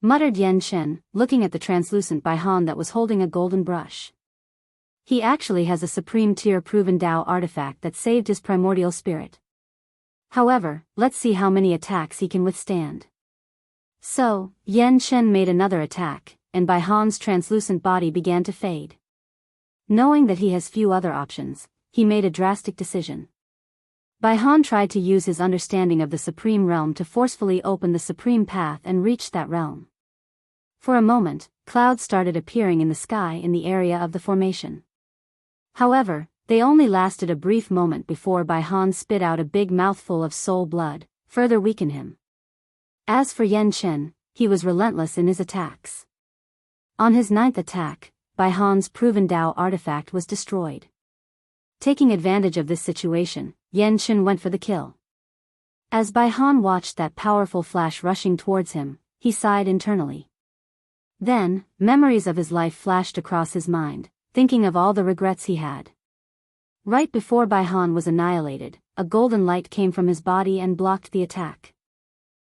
Muttered Yan Chen, looking at the translucent Bai Han that was holding a golden brush. He actually has a supreme tier proven Dao artifact that saved his primordial spirit. However, let's see how many attacks he can withstand. So, Yan Chen made another attack, and Bai Han's translucent body began to fade. Knowing that he has few other options, he made a drastic decision. Bai Han tried to use his understanding of the Supreme Realm to forcefully open the Supreme Path and reach that realm. For a moment, clouds started appearing in the sky in the area of the formation. However, they only lasted a brief moment before Bai Han spit out a big mouthful of soul blood, further weaken him. As for Yan Chen, he was relentless in his attacks. On his 9th attack, Bai Han's proven Dao artifact was destroyed. Taking advantage of this situation, Yan Chen went for the kill. As Bai Han watched that powerful flash rushing towards him, he sighed internally. Then, memories of his life flashed across his mind, thinking of all the regrets he had. Right before Bai Han was annihilated, a golden light came from his body and blocked the attack.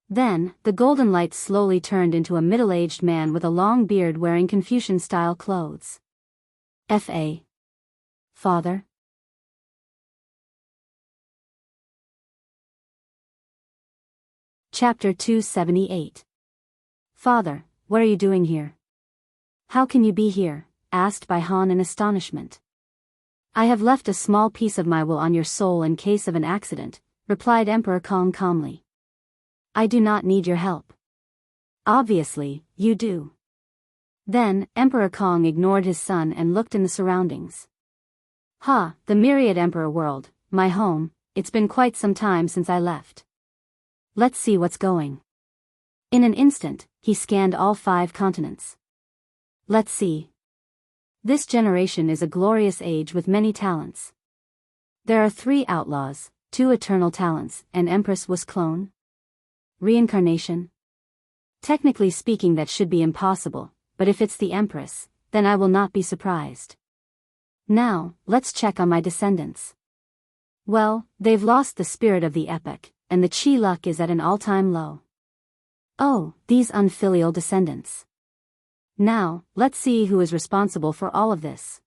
Then, the golden light slowly turned into a middle-aged man with a long beard wearing Confucian-style clothes. F.A. Father? Chapter 278. Father, what are you doing here? How can you be here? Asked Bai Han in astonishment. I have left a small piece of my will on your soul in case of an accident, replied Emperor Kong calmly. I do not need your help. Obviously, you do. Then, Emperor Kong ignored his son and looked in the surroundings. The myriad Emperor world, my home, it's been quite some time since I left. Let's see what's going. In an instant, he scanned all 5 continents. Let's see. This generation is a glorious age with many talents. There are 3 outlaws, 2 eternal talents, and Empress was clone. Reincarnation? Technically speaking that should be impossible, but if it's the Empress, then I will not be surprised. Now, let's check on my descendants. Well, they've lost the spirit of the epoch, and the chi luck is at an all-time low. Oh, these unfilial descendants. Now, let's see who is responsible for all of this.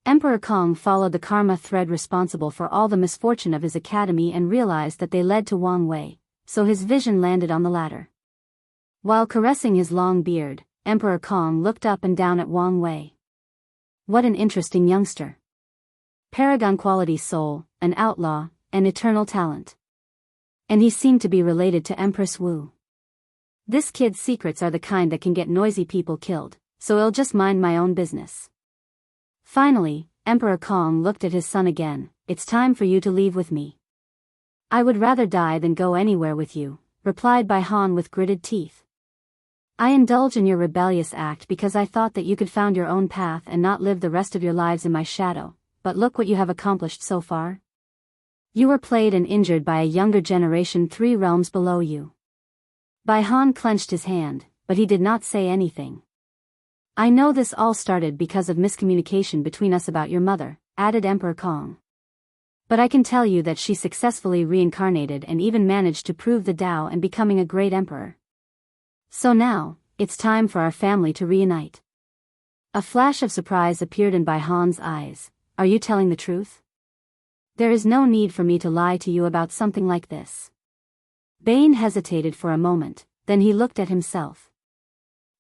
Emperor Kong followed the karma thread responsible for all the misfortune of his academy and realized that they led to Wang Wei, so his vision landed on the latter. While caressing his long beard, Emperor Kong looked up and down at Wang Wei. What an interesting youngster. Paragon quality soul, an outlaw, an eternal talent. And he seemed to be related to Empress Wu. This kid's secrets are the kind that can get noisy people killed, so I'll just mind my own business. Finally, Emperor Kong looked at his son again. It's time for you to leave with me. I would rather die than go anywhere with you, replied Bai Han with gritted teeth. I indulge in your rebellious act because I thought that you could found your own path and not live the rest of your lives in my shadow, but look what you have accomplished so far. You were played and injured by a younger generation 3 realms below you. Bai Han clenched his hand, but he did not say anything. I know this all started because of miscommunication between us about your mother, added Emperor Kong. But I can tell you that she successfully reincarnated and even managed to prove the Tao and becoming a great emperor. So now, it's time for our family to reunite. A flash of surprise appeared in Bai Han's eyes. Are you telling the truth? There is no need for me to lie to you about something like this. Bane hesitated for a moment, then he looked at himself.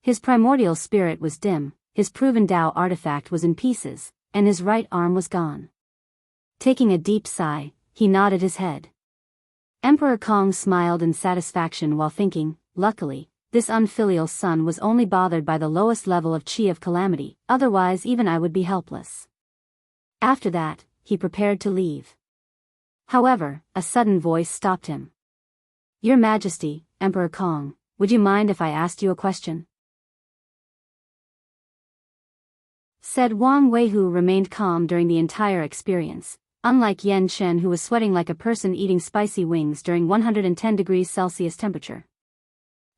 His primordial spirit was dim, his proven Tao artifact was in pieces, and his right arm was gone. Taking a deep sigh, he nodded his head. Emperor Kong smiled in satisfaction while thinking, luckily, this unfilial son was only bothered by the lowest level of chi of calamity, otherwise even I would be helpless. After that, he prepared to leave. However, a sudden voice stopped him. Your Majesty, Emperor Kong, would you mind if I asked you a question? Said Wang Wei, who remained calm during the entire experience, unlike Yan Chen, who was sweating like a person eating spicy wings during 110 degrees Celsius temperature.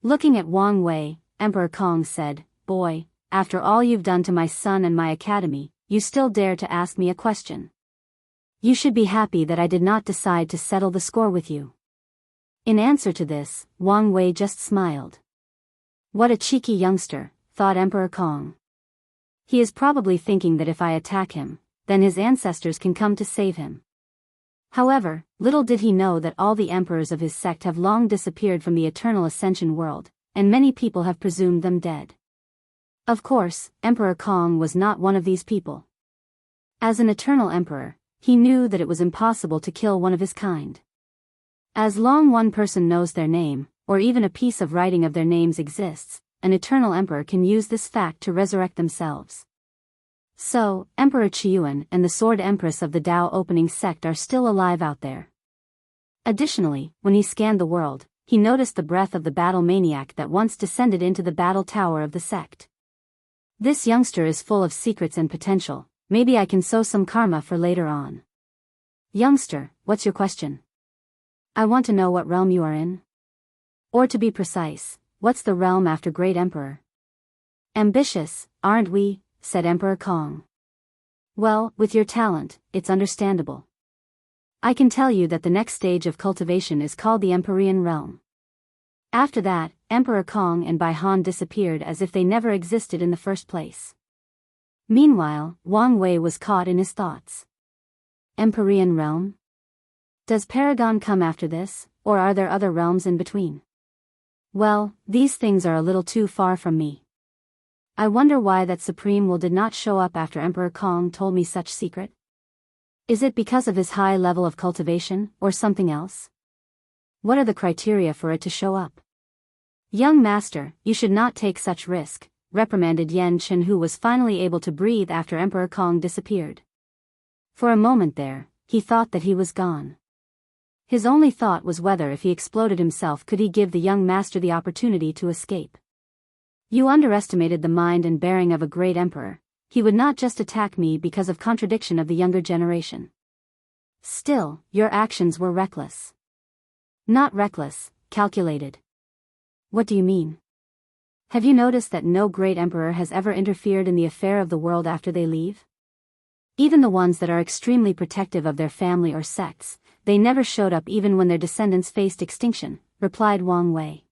Looking at Wang Wei, Emperor Kong said, Boy, after all you've done to my son and my academy, you still dare to ask me a question. You should be happy that I did not decide to settle the score with you. In answer to this, Wang Wei just smiled. What a cheeky youngster, thought Emperor Kong. He is probably thinking that if I attack him, then his ancestors can come to save him. However, little did he know that all the emperors of his sect have long disappeared from the eternal ascension world, and many people have presumed them dead. Of course, Emperor Kong was not one of these people. As an eternal emperor, he knew that it was impossible to kill one of his kind. As long one person knows their name, or even a piece of writing of their names exists, an eternal emperor can use this fact to resurrect themselves. So, Emperor Qiyuan and the Sword Empress of the Tao opening sect are still alive out there. Additionally, when he scanned the world, he noticed the breath of the battle maniac that once descended into the battle tower of the sect. This youngster is full of secrets and potential, maybe I can sow some karma for later on. Youngster, what's your question? I want to know what realm you are in. Or to be precise, what's the realm after Great Emperor? Ambitious, aren't we? Said Emperor Kong. Well, with your talent, it's understandable. I can tell you that the next stage of cultivation is called the Empyrean realm. After that, Emperor Kong and Bai Han disappeared as if they never existed in the first place. Meanwhile, Wang Wei was caught in his thoughts. Empyrean realm? Does Paragon come after this, or are there other realms in between? Well, these things are a little too far from me. I wonder why that Supreme Will did not show up after Emperor Kong told me such secret? Is it because of his high level of cultivation, or something else? What are the criteria for it to show up? Young master, you should not take such risk, reprimanded Yan Chen, who was finally able to breathe after Emperor Kong disappeared. For a moment there, he thought that he was gone. His only thought was whether if he exploded himself could he give the young master the opportunity to escape. You underestimated the mind and bearing of a great emperor. He would not just attack me because of contradiction of the younger generation. Still, your actions were reckless. Not reckless, calculated. What do you mean? Have you noticed that no great emperor has ever interfered in the affair of the world after they leave? Even the ones that are extremely protective of their family or sects, they never showed up even when their descendants faced extinction, replied Wang Wei.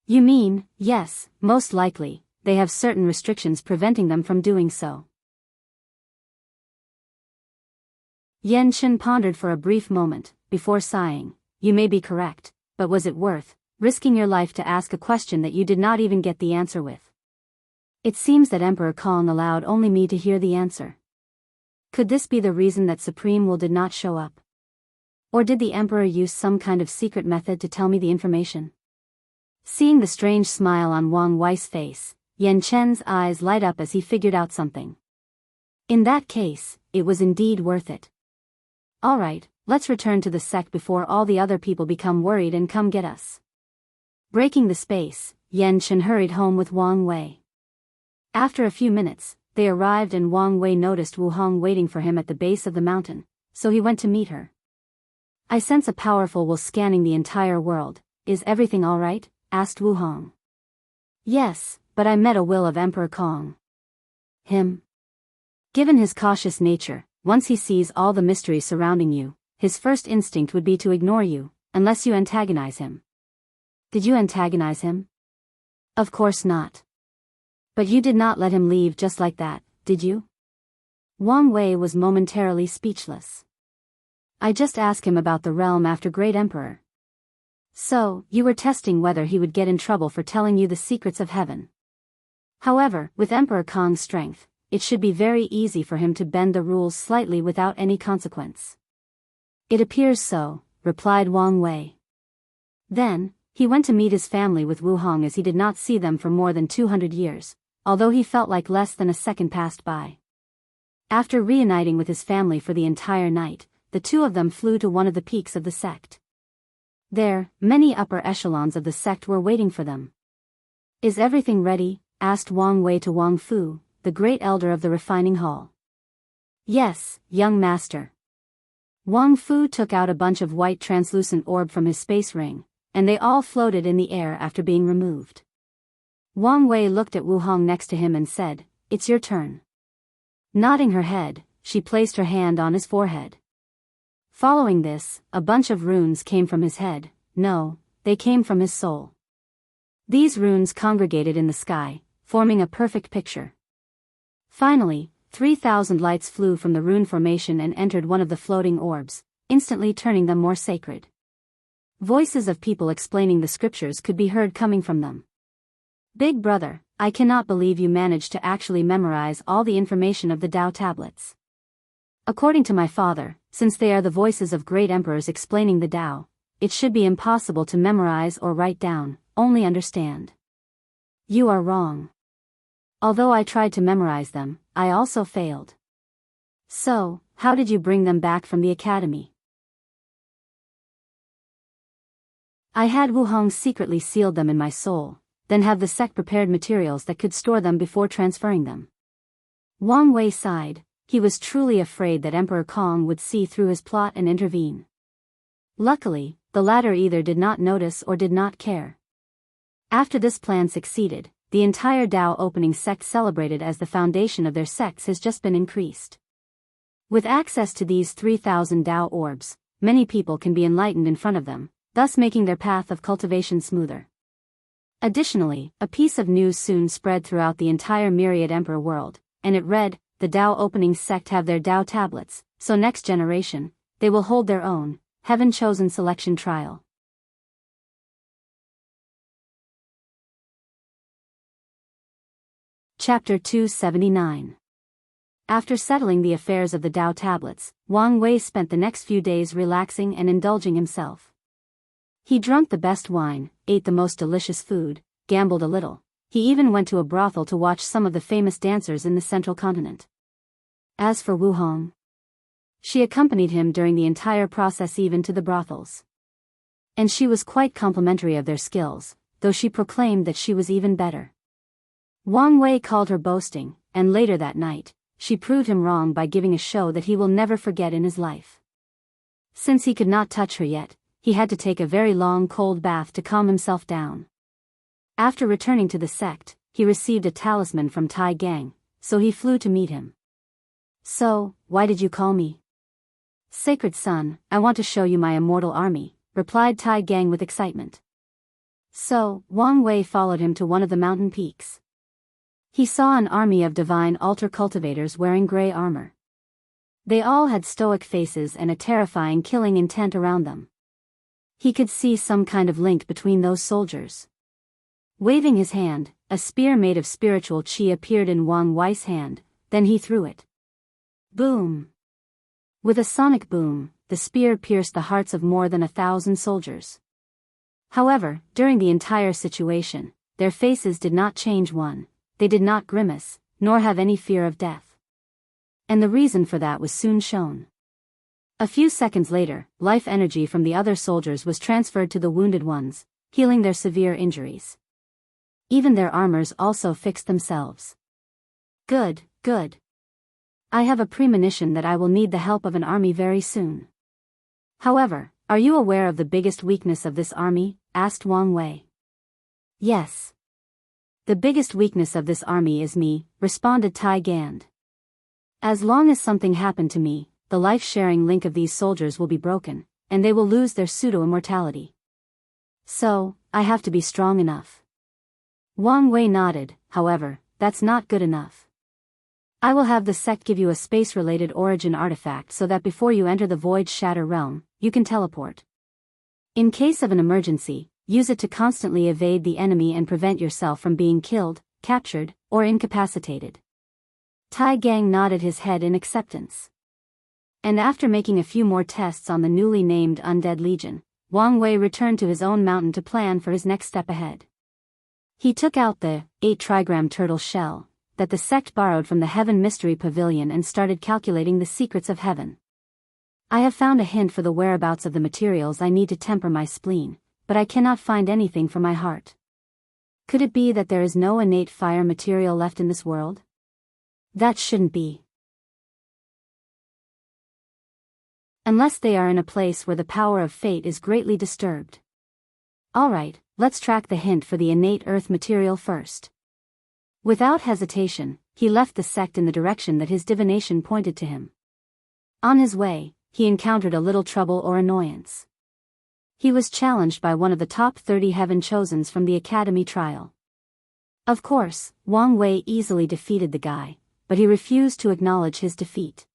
You mean, yes, most likely, they have certain restrictions preventing them from doing so. Yan Chen pondered for a brief moment, before sighing. You may be correct, but was it worth risking your life to ask a question that you did not even get the answer with? It seems that Emperor Kong allowed only me to hear the answer. Could this be the reason that Supreme Will did not show up? Or did the Emperor use some kind of secret method to tell me the information? Seeing the strange smile on Wang Wei's face, Yan Chen's eyes light up as he figured out something. In that case, it was indeed worth it. Alright, let's return to the sect before all the other people become worried and come get us. Breaking the space, Yan Chen hurried home with Wang Wei. After a few minutes, they arrived and Wang Wei noticed Wu Hong waiting for him at the base of the mountain, so he went to meet her. I sense a powerful will scanning the entire world. Is everything alright? Asked Wu Hong. Yes, but I met a will of Emperor Kong. Him? Given his cautious nature, once he sees all the mystery surrounding you, his first instinct would be to ignore you, unless you antagonize him. Did you antagonize him? Of course not. But you did not let him leave just like that, did you? Wang Wei was momentarily speechless. I just asked him about the realm after Great Emperor. So, you were testing whether he would get in trouble for telling you the secrets of heaven. However, with Emperor Kong's strength, it should be very easy for him to bend the rules slightly without any consequence. It appears so, replied Wang Wei. Then, he went to meet his family with Wu Hong as he did not see them for more than 200 years, although he felt like less than a second passed by. After reuniting with his family for the entire night, the two of them flew to one of the peaks of the sect. There, many upper echelons of the sect were waiting for them. Is everything ready? Asked Wang Wei to Wang Fu, the great elder of the refining hall. Yes, young master. Wang Fu took out a bunch of white translucent orb from his space ring, and they all floated in the air after being removed. Wang Wei looked at Wu Hong next to him and said, "It's your turn." Nodding her head, she placed her hand on his forehead. Following this, a bunch of runes came from his head. No, they came from his soul. These runes congregated in the sky, forming a perfect picture. Finally, 3,000 lights flew from the rune formation and entered one of the floating orbs, instantly turning them more sacred. Voices of people explaining the scriptures could be heard coming from them. Big brother, I cannot believe you managed to actually memorize all the information of the Tao tablets. According to my father, since they are the voices of great emperors explaining the Tao, it should be impossible to memorize or write down, only understand. You are wrong. Although I tried to memorize them, I also failed. So, how did you bring them back from the academy? I had Wu Hong secretly sealed them in my soul, then have the sect prepared materials that could store them before transferring them. Wang Wei sighed. He was truly afraid that Emperor Kong would see through his plot and intervene. Luckily, the latter either did not notice or did not care. After this plan succeeded, the entire Tao opening sect celebrated as the foundation of their sects has just been increased. With access to these 3,000 Tao orbs, many people can be enlightened in front of them, thus making their path of cultivation smoother. Additionally, a piece of news soon spread throughout the entire myriad emperor world, and it read, the Tao opening sect have their Tao tablets, so next generation, they will hold their own, heaven-chosen selection trial. Chapter 279. After settling the affairs of the Tao tablets, Wang Wei spent the next few days relaxing and indulging himself. He drank the best wine, ate the most delicious food, gambled a little. He even went to a brothel to watch some of the famous dancers in the central continent. As for Wu Hong, she accompanied him during the entire process, even to the brothels. And she was quite complimentary of their skills, though she proclaimed that she was even better. Wang Wei called her boasting, and later that night, she proved him wrong by giving a show that he will never forget in his life. Since he could not touch her yet, he had to take a very long cold bath to calm himself down. After returning to the sect, he received a talisman from Tai Gang, so he flew to meet him. So, why did you call me? Sacred son, I want to show you my immortal army, replied Tai Gang with excitement. So, Wang Wei followed him to one of the mountain peaks. He saw an army of divine altar cultivators wearing gray armor. They all had stoic faces and a terrifying killing intent around them. He could see some kind of link between those soldiers. Waving his hand, a spear made of spiritual qi appeared in Wang Wei's hand, then he threw it. Boom! With a sonic boom, the spear pierced the hearts of more than 1,000 soldiers. However, during the entire situation, their faces did not change one, they did not grimace, nor have any fear of death. And the reason for that was soon shown. A few seconds later, life energy from the other soldiers was transferred to the wounded ones, healing their severe injuries. Even their armors also fixed themselves. Good, good. I have a premonition that I will need the help of an army very soon. However, are you aware of the biggest weakness of this army? Asked Wang Wei. Yes. The biggest weakness of this army is me, responded Tai Gand. As long as something happened to me, the life-sharing link of these soldiers will be broken, and they will lose their pseudo-immortality. So, I have to be strong enough. Wang Wei nodded. However, that's not good enough. I will have the sect give you a space-related origin artifact so that before you enter the Void Shatter realm, you can teleport. In case of an emergency, use it to constantly evade the enemy and prevent yourself from being killed, captured, or incapacitated. Tai Gang nodded his head in acceptance. And after making a few more tests on the newly named Undead Legion, Wang Wei returned to his own mountain to plan for his next step ahead. He took out the 8-trigram turtle shell that the sect borrowed from the Heaven Mystery Pavilion and started calculating the secrets of heaven. I have found a hint for the whereabouts of the materials I need to temper my spleen, but I cannot find anything for my heart. Could it be that there is no innate fire material left in this world? That shouldn't be. Unless they are in a place where the power of fate is greatly disturbed. Alright, let's track the hint for the innate earth material first. Without hesitation, he left the sect in the direction that his divination pointed to him. On his way, he encountered a little trouble or annoyance. He was challenged by one of the top 30 Heaven Chosens from the Academy trial. Of course, Wang Wei easily defeated the guy, but he refused to acknowledge his defeat.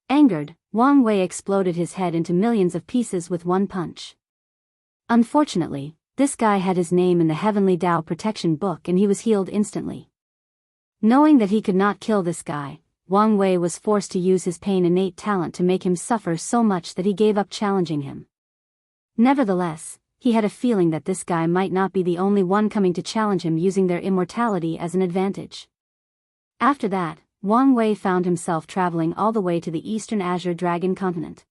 Angered, Wang Wei exploded his head into millions of pieces with one punch. Unfortunately, this guy had his name in the Heavenly Tao Protection Book and he was healed instantly. Knowing that he could not kill this guy, Wang Wei was forced to use his pain innate talent to make him suffer so much that he gave up challenging him. Nevertheless, he had a feeling that this guy might not be the only one coming to challenge him using their immortality as an advantage. After that, Wang Wei found himself traveling all the way to the Eastern Azure Dragon continent.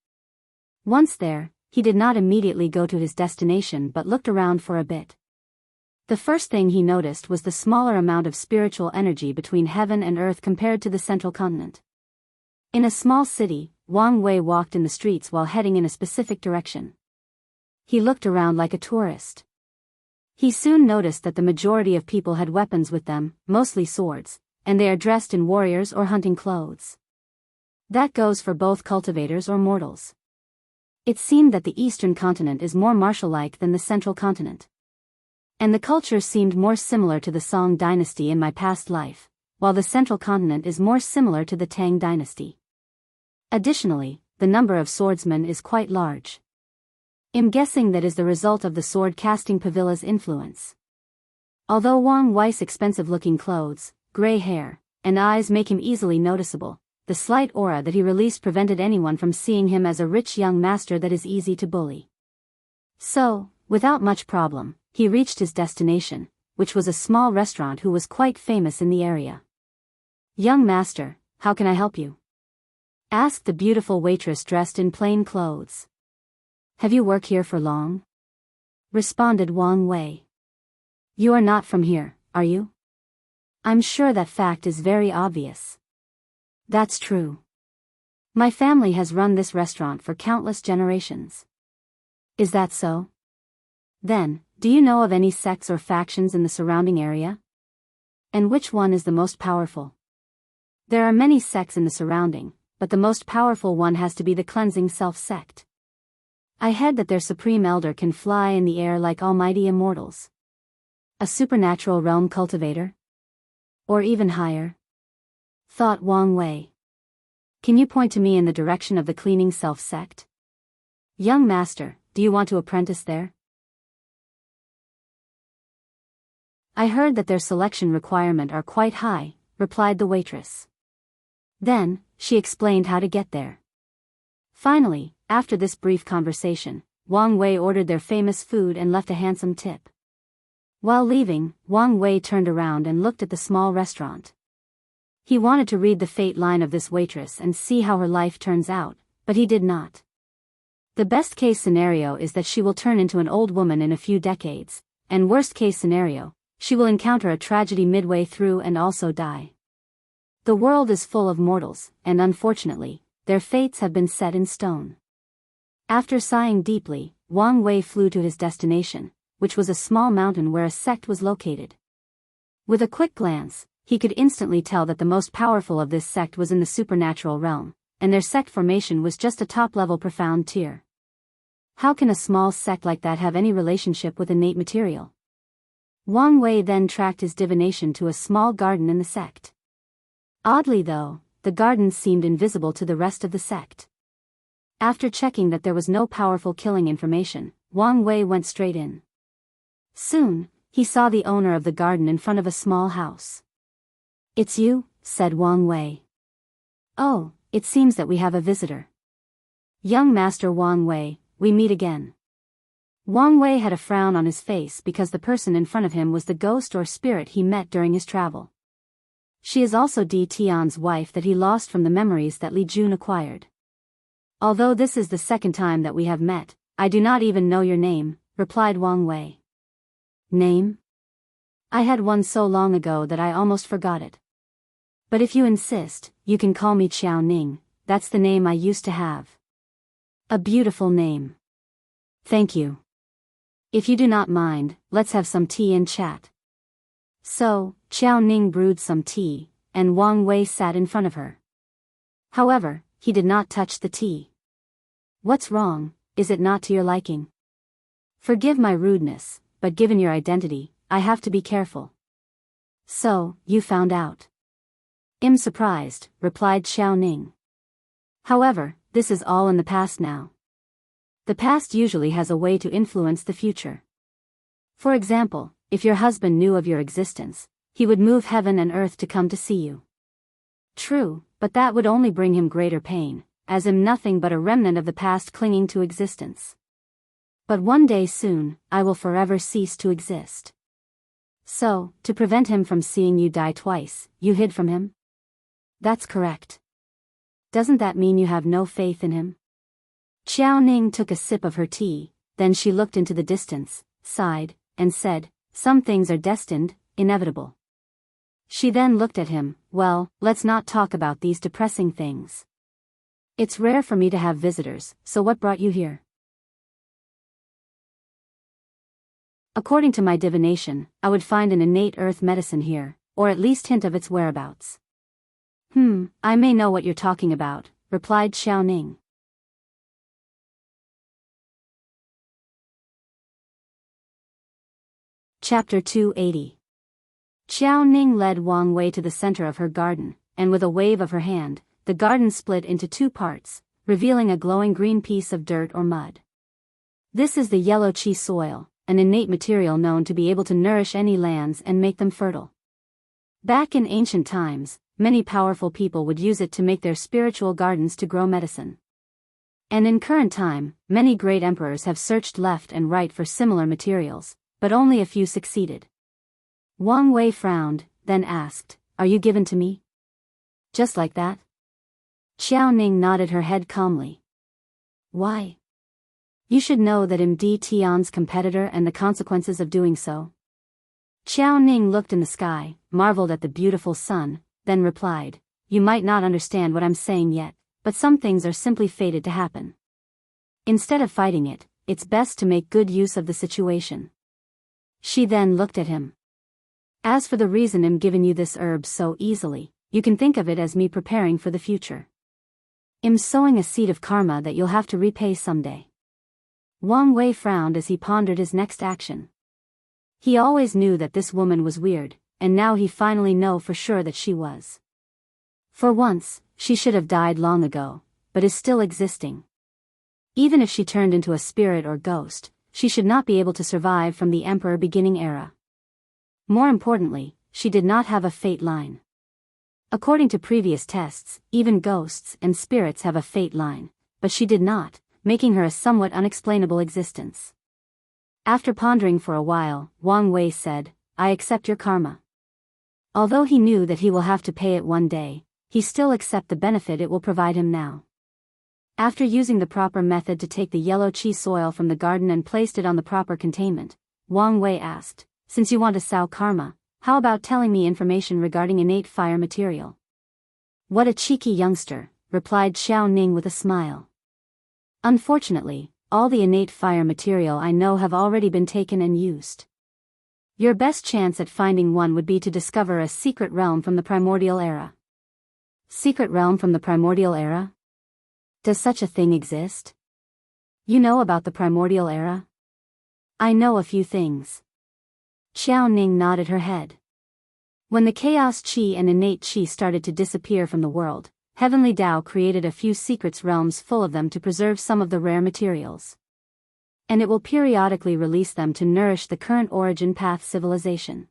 Once there, he did not immediately go to his destination but looked around for a bit. The first thing he noticed was the smaller amount of spiritual energy between heaven and earth compared to the central continent. In a small city, Wang Wei walked in the streets while heading in a specific direction. He looked around like a tourist. He soon noticed that the majority of people had weapons with them, mostly swords, and they are dressed in warriors or hunting clothes. That goes for both cultivators or mortals. It seemed that the eastern continent is more martial-like than the central continent. And the culture seemed more similar to the Song dynasty in my past life, while the central continent is more similar to the Tang dynasty. Additionally, the number of swordsmen is quite large. I'm guessing that is the result of the sword-casting Pavilla's influence. Although Wang Wei's expensive-looking clothes, gray hair, and eyes make him easily noticeable, the slight aura that he released prevented anyone from seeing him as a rich young master that is easy to bully. So, without much problem, he reached his destination, which was a small restaurant who was quite famous in the area. "Young master, how can I help you?" asked the beautiful waitress dressed in plain clothes. "Have you worked here for long?" responded Wang Wei. "You are not from here, are you?" "I'm sure that fact is very obvious." "That's true. My family has run this restaurant for countless generations." "Is that so? Then, do you know of any sects or factions in the surrounding area? And which one is the most powerful?" "There are many sects in the surrounding, but the most powerful one has to be the Cleansing Self sect. I heard that their supreme elder can fly in the air like almighty immortals. A supernatural realm cultivator? Or even higher?" thought Wang Wei. "Can you point to me in the direction of the Cleaning Self sect? Young master, do you want to apprentice there?" "I heard that their selection requirement are quite high," replied the waitress. Then, she explained how to get there. Finally, after this brief conversation, Wang Wei ordered their famous food and left a handsome tip. While leaving, Wang Wei turned around and looked at the small restaurant. He wanted to read the fate line of this waitress and see how her life turns out, but he did not. The best case scenario is that she will turn into an old woman in a few decades, and worst case scenario, she will encounter a tragedy midway through and also die. The world is full of mortals, and unfortunately, their fates have been set in stone. After sighing deeply, Wang Wei flew to his destination, which was a small mountain where a sect was located. With a quick glance, he could instantly tell that the most powerful of this sect was in the supernatural realm, and their sect formation was just a top-level profound tier. How can a small sect like that have any relationship with innate material? Wang Wei then tracked his divination to a small garden in the sect. Oddly though, the garden seemed invisible to the rest of the sect. After checking that there was no powerful killing information, Wang Wei went straight in. Soon, he saw the owner of the garden in front of a small house. "It's you," said Wang Wei. "Oh, it seems that we have a visitor. Young Master Wang Wei, we meet again." Wang Wei had a frown on his face because the person in front of him was the ghost or spirit he met during his travel. She is also Di Tian's wife that he lost from the memories that Li Jun acquired. "Although this is the second time that we have met, I do not even know your name," replied Wang Wei. "Name? I had one so long ago that I almost forgot it. But if you insist, you can call me Xiao Ning, that's the name I used to have." "A beautiful name. Thank you. If you do not mind, let's have some tea and chat." So, Xiao Ning brewed some tea, and Wang Wei sat in front of her. However, he did not touch the tea. "What's wrong, is it not to your liking?" "Forgive my rudeness, but given your identity, I have to be careful." "So, you found out?" "I'm surprised," replied Xiao Ning. "However, this is all in the past now. The past usually has a way to influence the future. For example, if your husband knew of your existence, he would move heaven and earth to come to see you." "True, but that would only bring him greater pain, as I'm nothing but a remnant of the past clinging to existence. But one day soon, I will forever cease to exist." "So, to prevent him from seeing you die twice, you hid from him?" "That's correct." "Doesn't that mean you have no faith in him?" Xiao Ning took a sip of her tea, then she looked into the distance, sighed, and said, "Some things are destined, inevitable." She then looked at him. "Well, let's not talk about these depressing things. It's rare for me to have visitors, so what brought you here?" "According to my divination, I would find an innate earth medicine here, or at least hint of its whereabouts." I may know what you're talking about," replied Xiao Ning. Chapter 280. Xiao Ning led Wang Wei to the center of her garden, and with a wave of her hand, the garden split into two parts, revealing a glowing green piece of dirt or mud. This is the yellow qi soil, an innate material known to be able to nourish any lands and make them fertile. Back in ancient times, many powerful people would use it to make their spiritual gardens to grow medicine. And in current time, many great emperors have searched left and right for similar materials, but only a few succeeded. Wang Wei frowned, then asked, "Are you given to me?" "Just like that?" Xiao Ning nodded her head calmly. "Why?" "You should know that I'm Di Tian's competitor and the consequences of doing so." Xiao Ning looked in the sky, marveled at the beautiful sun, then replied, "You might not understand what I'm saying yet, but some things are simply fated to happen. Instead of fighting it, it's best to make good use of the situation." She then looked at him. "As for the reason I'm giving you this herb so easily, you can think of it as me preparing for the future. I'm sowing a seed of karma that you'll have to repay someday." Wang Wei frowned as he pondered his next action. He always knew that this woman was weird, and now he finally knew for sure that she was. For once, she should have died long ago, but is still existing. Even if she turned into a spirit or ghost, she should not be able to survive from the Emperor beginning era. More importantly, she did not have a fate line. According to previous tests, even ghosts and spirits have a fate line, but she did not, making her a somewhat unexplainable existence. After pondering for a while, Wang Wei said, "I accept your karma." Although he knew that he will have to pay it one day, he still accepts the benefit it will provide him now. After using the proper method to take the yellow qi soil from the garden and placed it on the proper containment, Wang Wei asked, "Since you want to sow karma, how about telling me information regarding innate fire material?" "What a cheeky youngster," replied Xiao Ning with a smile. "Unfortunately, all the innate fire material I know have already been taken and used." Your best chance at finding one would be to discover a secret realm from the primordial era. Secret realm from the primordial era? Does such a thing exist? You know about the primordial era? I know a few things. Xiao Ning nodded her head. When the chaos chi and innate chi started to disappear from the world, Heavenly Tao created a few secrets realms full of them to preserve some of the rare materials. And it will periodically release them to nourish the current origin path civilization.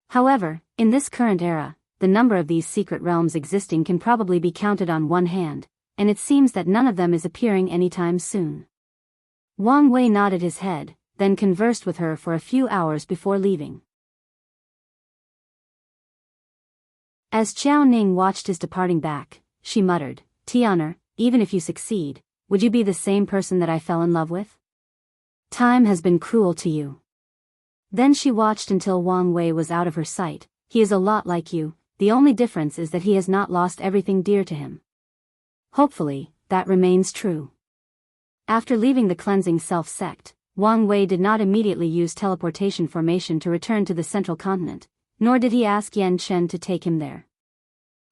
However, in this current era, the number of these secret realms existing can probably be counted on one hand, and it seems that none of them is appearing anytime soon. Wang Wei nodded his head, then conversed with her for a few hours before leaving. As Xiao Ning watched his departing back, she muttered, "Tian'er, even if you succeed, would you be the same person that I fell in love with? Time has been cruel to you." Then she watched until Wang Wei was out of her sight. "He is a lot like you, the only difference is that he has not lost everything dear to him." Hopefully, that remains true. After leaving the cleansing self-sect, Wang Wei did not immediately use teleportation formation to return to the central continent, nor did he ask Yan Chen to take him there.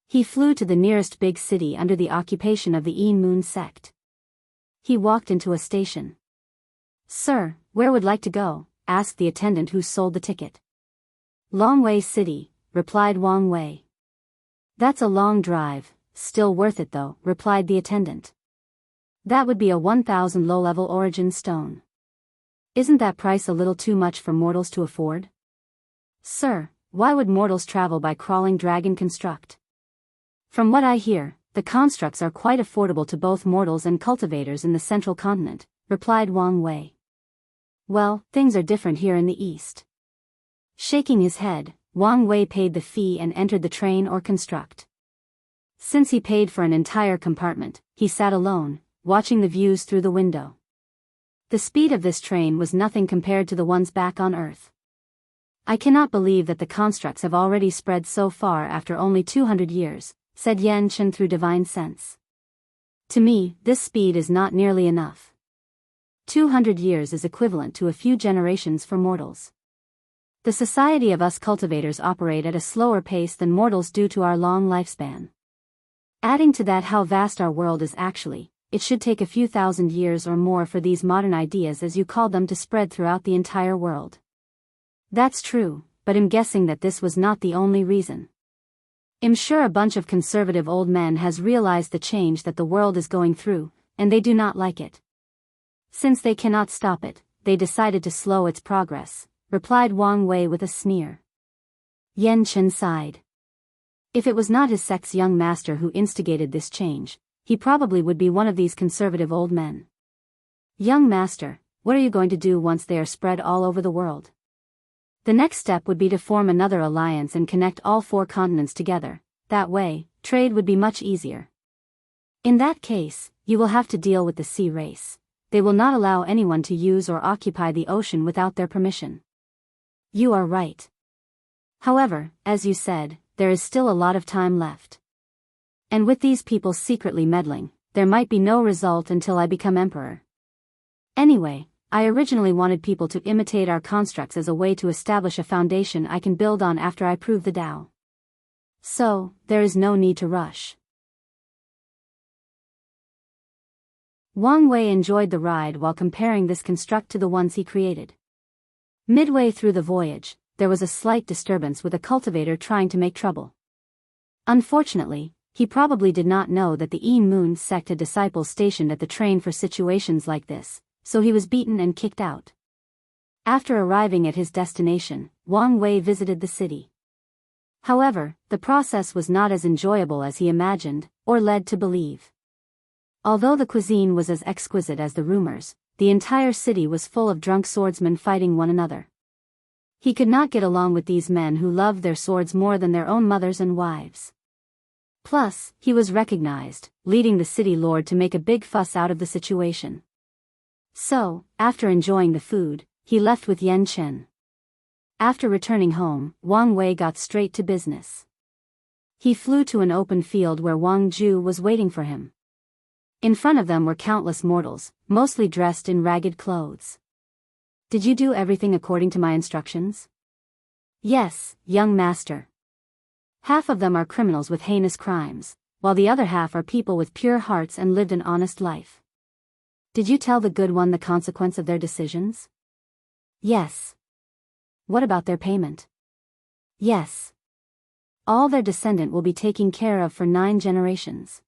He flew to the nearest big city under the occupation of the Yin Moon sect. He walked into a station. "Sir, where would like to go?" asked the attendant who sold the ticket. "Longwei City," replied Wang Wei. "That's a long drive, still worth it though," replied the attendant. "That would be a 1,000 low-level origin stone. Isn't that price a little too much for mortals to afford?" "Sir, why would mortals travel by crawling dragon construct? From what I hear, the constructs are quite affordable to both mortals and cultivators in the central continent," replied Wang Wei. "Well, things are different here in the east." Shaking his head, Wang Wei paid the fee and entered the train or construct. Since he paid for an entire compartment, he sat alone, watching the views through the window. The speed of this train was nothing compared to the ones back on Earth. "I cannot believe that the constructs have already spread so far after only 200 years, said Yan Chen through divine sense. "To me, this speed is not nearly enough. 200 years is equivalent to a few generations for mortals. The society of us cultivators operate at a slower pace than mortals due to our long lifespan. Adding to that how vast our world is actually, it should take a few thousand years or more for these modern ideas as you call them to spread throughout the entire world." "That's true, but I'm guessing that this was not the only reason. I'm sure a bunch of conservative old men has realized the change that the world is going through, and they do not like it. Since they cannot stop it, they decided to slow its progress," replied Wang Wei with a sneer. Yan Chen sighed. If it was not his sect's young master who instigated this change, he probably would be one of these conservative old men. "Young master, what are you going to do once they are spread all over the world?" "The next step would be to form another alliance and connect all 4 continents together. That way, trade would be much easier." "In that case, you will have to deal with the sea race. They will not allow anyone to use or occupy the ocean without their permission." "You are right. However, as you said, there is still a lot of time left. And with these people secretly meddling, there might be no result until I become emperor. Anyway, I originally wanted people to imitate our constructs as a way to establish a foundation I can build on after I prove the Tao. So, there is no need to rush." Wang Wei enjoyed the ride while comparing this construct to the ones he created. Midway through the voyage, there was a slight disturbance with a cultivator trying to make trouble. Unfortunately, he probably did not know that the Yin Moon sect had disciples stationed at the train for situations like this, so he was beaten and kicked out. After arriving at his destination, Wang Wei visited the city. However, the process was not as enjoyable as he imagined, or led to believe. Although the cuisine was as exquisite as the rumors, the entire city was full of drunk swordsmen fighting one another. He could not get along with these men who loved their swords more than their own mothers and wives. Plus, he was recognized, leading the city lord to make a big fuss out of the situation. So, after enjoying the food, he left with Yan Chen. After returning home, Wang Wei got straight to business. He flew to an open field where Wang Ju was waiting for him. In front of them were countless mortals, mostly dressed in ragged clothes. "Did you do everything according to my instructions?" Yes, young master. Half of them are criminals with heinous crimes, while the other half are people with pure hearts and lived an honest life. Did you tell the good one the consequence of their decisions? Yes. What about their payment? Yes. All their descendant will be taken care of for 9 generations.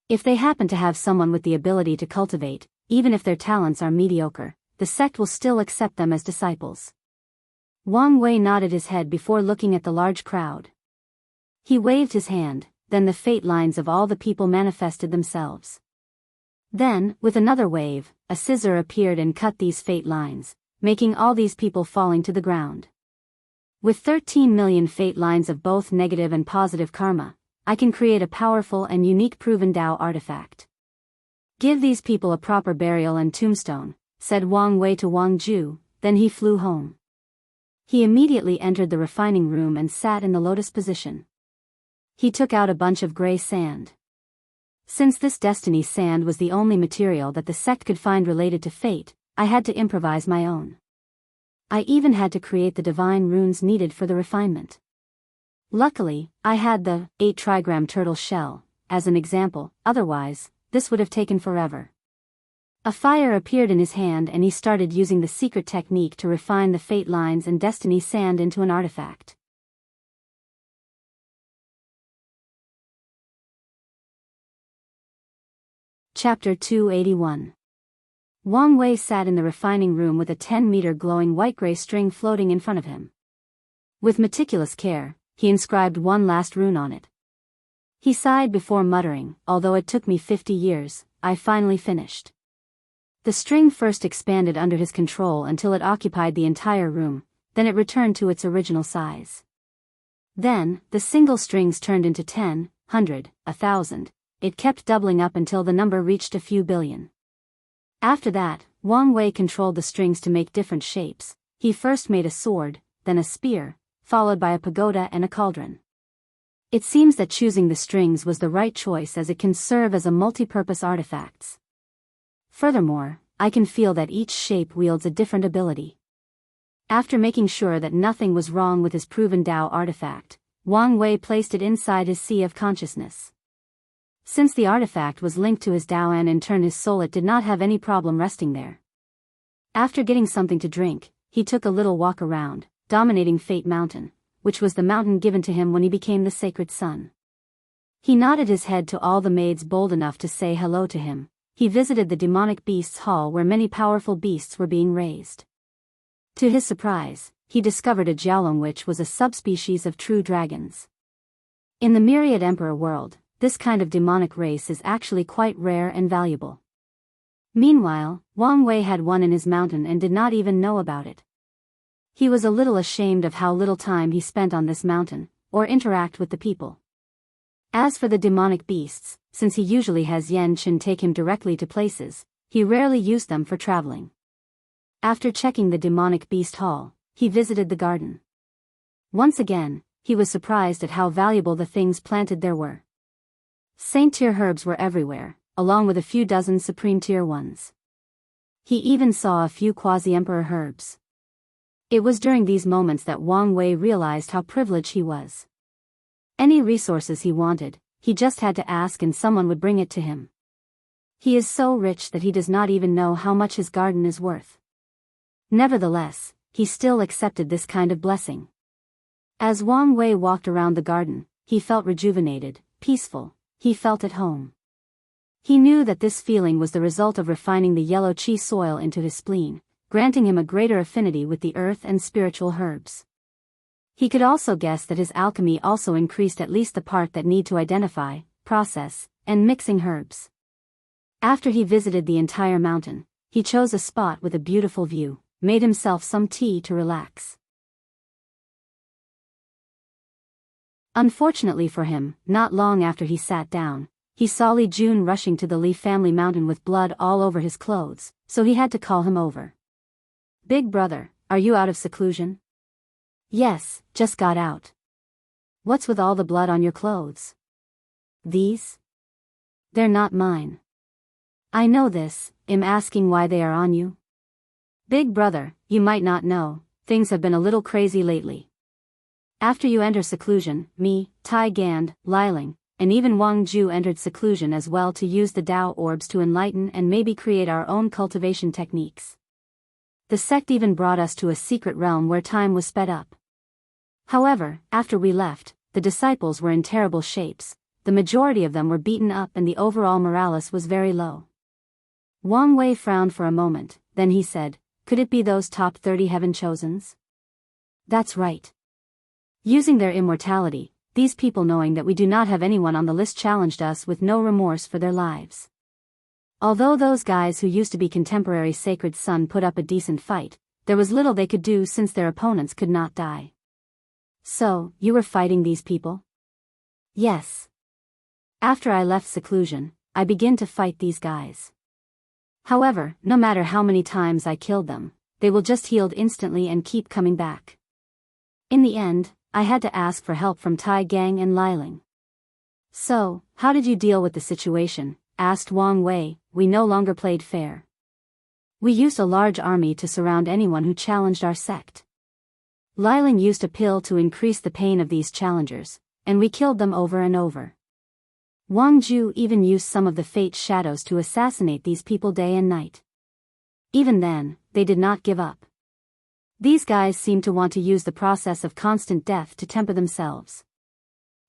If they happen to have someone with the ability to cultivate, even if their talents are mediocre, the sect will still accept them as disciples. Wang Wei nodded his head before looking at the large crowd. He waved his hand, then the fate lines of all the people manifested themselves. Then, with another wave, a scissor appeared and cut these fate lines, making all these people falling to the ground. With 13 million fate lines of both negative and positive karma, I can create a powerful and unique proven Dao artifact. Give these people a proper burial and tombstone, said Wang Wei to Wang Ju, then he flew home. He immediately entered the refining room and sat in the lotus position. He took out a bunch of gray sand. Since this destiny sand was the only material that the sect could find related to fate, I had to improvise my own. I even had to create the divine runes needed for the refinement. Luckily, I had the 8 trigram turtle shell, as an example, otherwise, this would have taken forever. A fire appeared in his hand and he started using the secret technique to refine the fate lines and destiny sand into an artifact. Chapter 281. Wang Wei sat in the refining room with a 10-meter glowing white-gray string floating in front of him. With meticulous care, he inscribed one last rune on it. He sighed before muttering, although it took me 50 years, I finally finished. The string first expanded under his control until it occupied the entire room, then it returned to its original size. Then, the single strings turned into 10, 100, 1,000. It kept doubling up until the number reached a few billion. After that, Wang Wei controlled the strings to make different shapes. He first made a sword, then a spear, followed by a pagoda and a cauldron. It seems that choosing the strings was the right choice as it can serve as a multi-purpose artifacts. Furthermore, I can feel that each shape wields a different ability. After making sure that nothing was wrong with his proven Dao artifact, Wang Wei placed it inside his sea of consciousness. Since the artifact was linked to his Dao and in turn his soul, it did not have any problem resting there. After getting something to drink, he took a little walk around, dominating Fate Mountain, which was the mountain given to him when he became the sacred son. He nodded his head to all the maids bold enough to say hello to him. He visited the demonic beasts hall where many powerful beasts were being raised. To his surprise, he discovered a Jiaolong, which was a subspecies of true dragons. In the myriad emperor world, this kind of demonic race is actually quite rare and valuable. Meanwhile, Wang Wei had one in his mountain and did not even know about it. He was a little ashamed of how little time he spent on this mountain, or interact with the people. As for the demonic beasts, since he usually has Yan Chen take him directly to places, he rarely used them for traveling. After checking the demonic beast hall, he visited the garden. Once again, he was surprised at how valuable the things planted there were. Saint-tier herbs were everywhere, along with a few dozen supreme-tier ones. He even saw a few quasi-emperor herbs. It was during these moments that Wang Wei realized how privileged he was. Any resources he wanted, he just had to ask and someone would bring it to him. He is so rich that he does not even know how much his garden is worth. Nevertheless, he still accepted this kind of blessing. As Wang Wei walked around the garden, he felt rejuvenated, peaceful. He felt at home. He knew that this feeling was the result of refining the yellow qi soil into his spleen, granting him a greater affinity with the earth and spiritual herbs. He could also guess that his alchemy also increased at least the part that need to identify, process, and mixing herbs. After he visited the entire mountain, he chose a spot with a beautiful view, made himself some tea to relax. Unfortunately for him, not long after he sat down, he saw Li Jun rushing to the Li family mountain with blood all over his clothes, so he had to call him over. "Big brother, are you out of seclusion?" "Yes, just got out." "What's with all the blood on your clothes?" "These? They're not mine." "I know this, I'm asking why they are on you." "Big brother, you might not know, things have been a little crazy lately. After you enter seclusion, me, Tai Gand, Liling, and even Wang Ju entered seclusion as well to use the Dao orbs to enlighten and maybe create our own cultivation techniques. The sect even brought us to a secret realm where time was sped up. However, after we left, the disciples were in terrible shapes, the majority of them were beaten up and the overall morale was very low. Wang Wei frowned for a moment, then he said, could it be those top 30 heaven chosens? That's right. Using their immortality, these people knowing that we do not have anyone on the list challenged us with no remorse for their lives. Although those guys who used to be contemporary Sacred Sun put up a decent fight, there was little they could do since their opponents could not die. So, you were fighting these people? Yes. After I left seclusion, I began to fight these guys. However, no matter how many times I killed them, they will just heal instantly and keep coming back. In the end, I had to ask for help from Tai Gang and Liling. So, how did you deal with the situation? Asked Wang Wei. We no longer played fair. We used a large army to surround anyone who challenged our sect. Liling used a pill to increase the pain of these challengers, and we killed them over and over. Wang Ju even used some of the fate shadows to assassinate these people day and night. Even then, they did not give up. These guys seemed to want to use the process of constant death to temper themselves.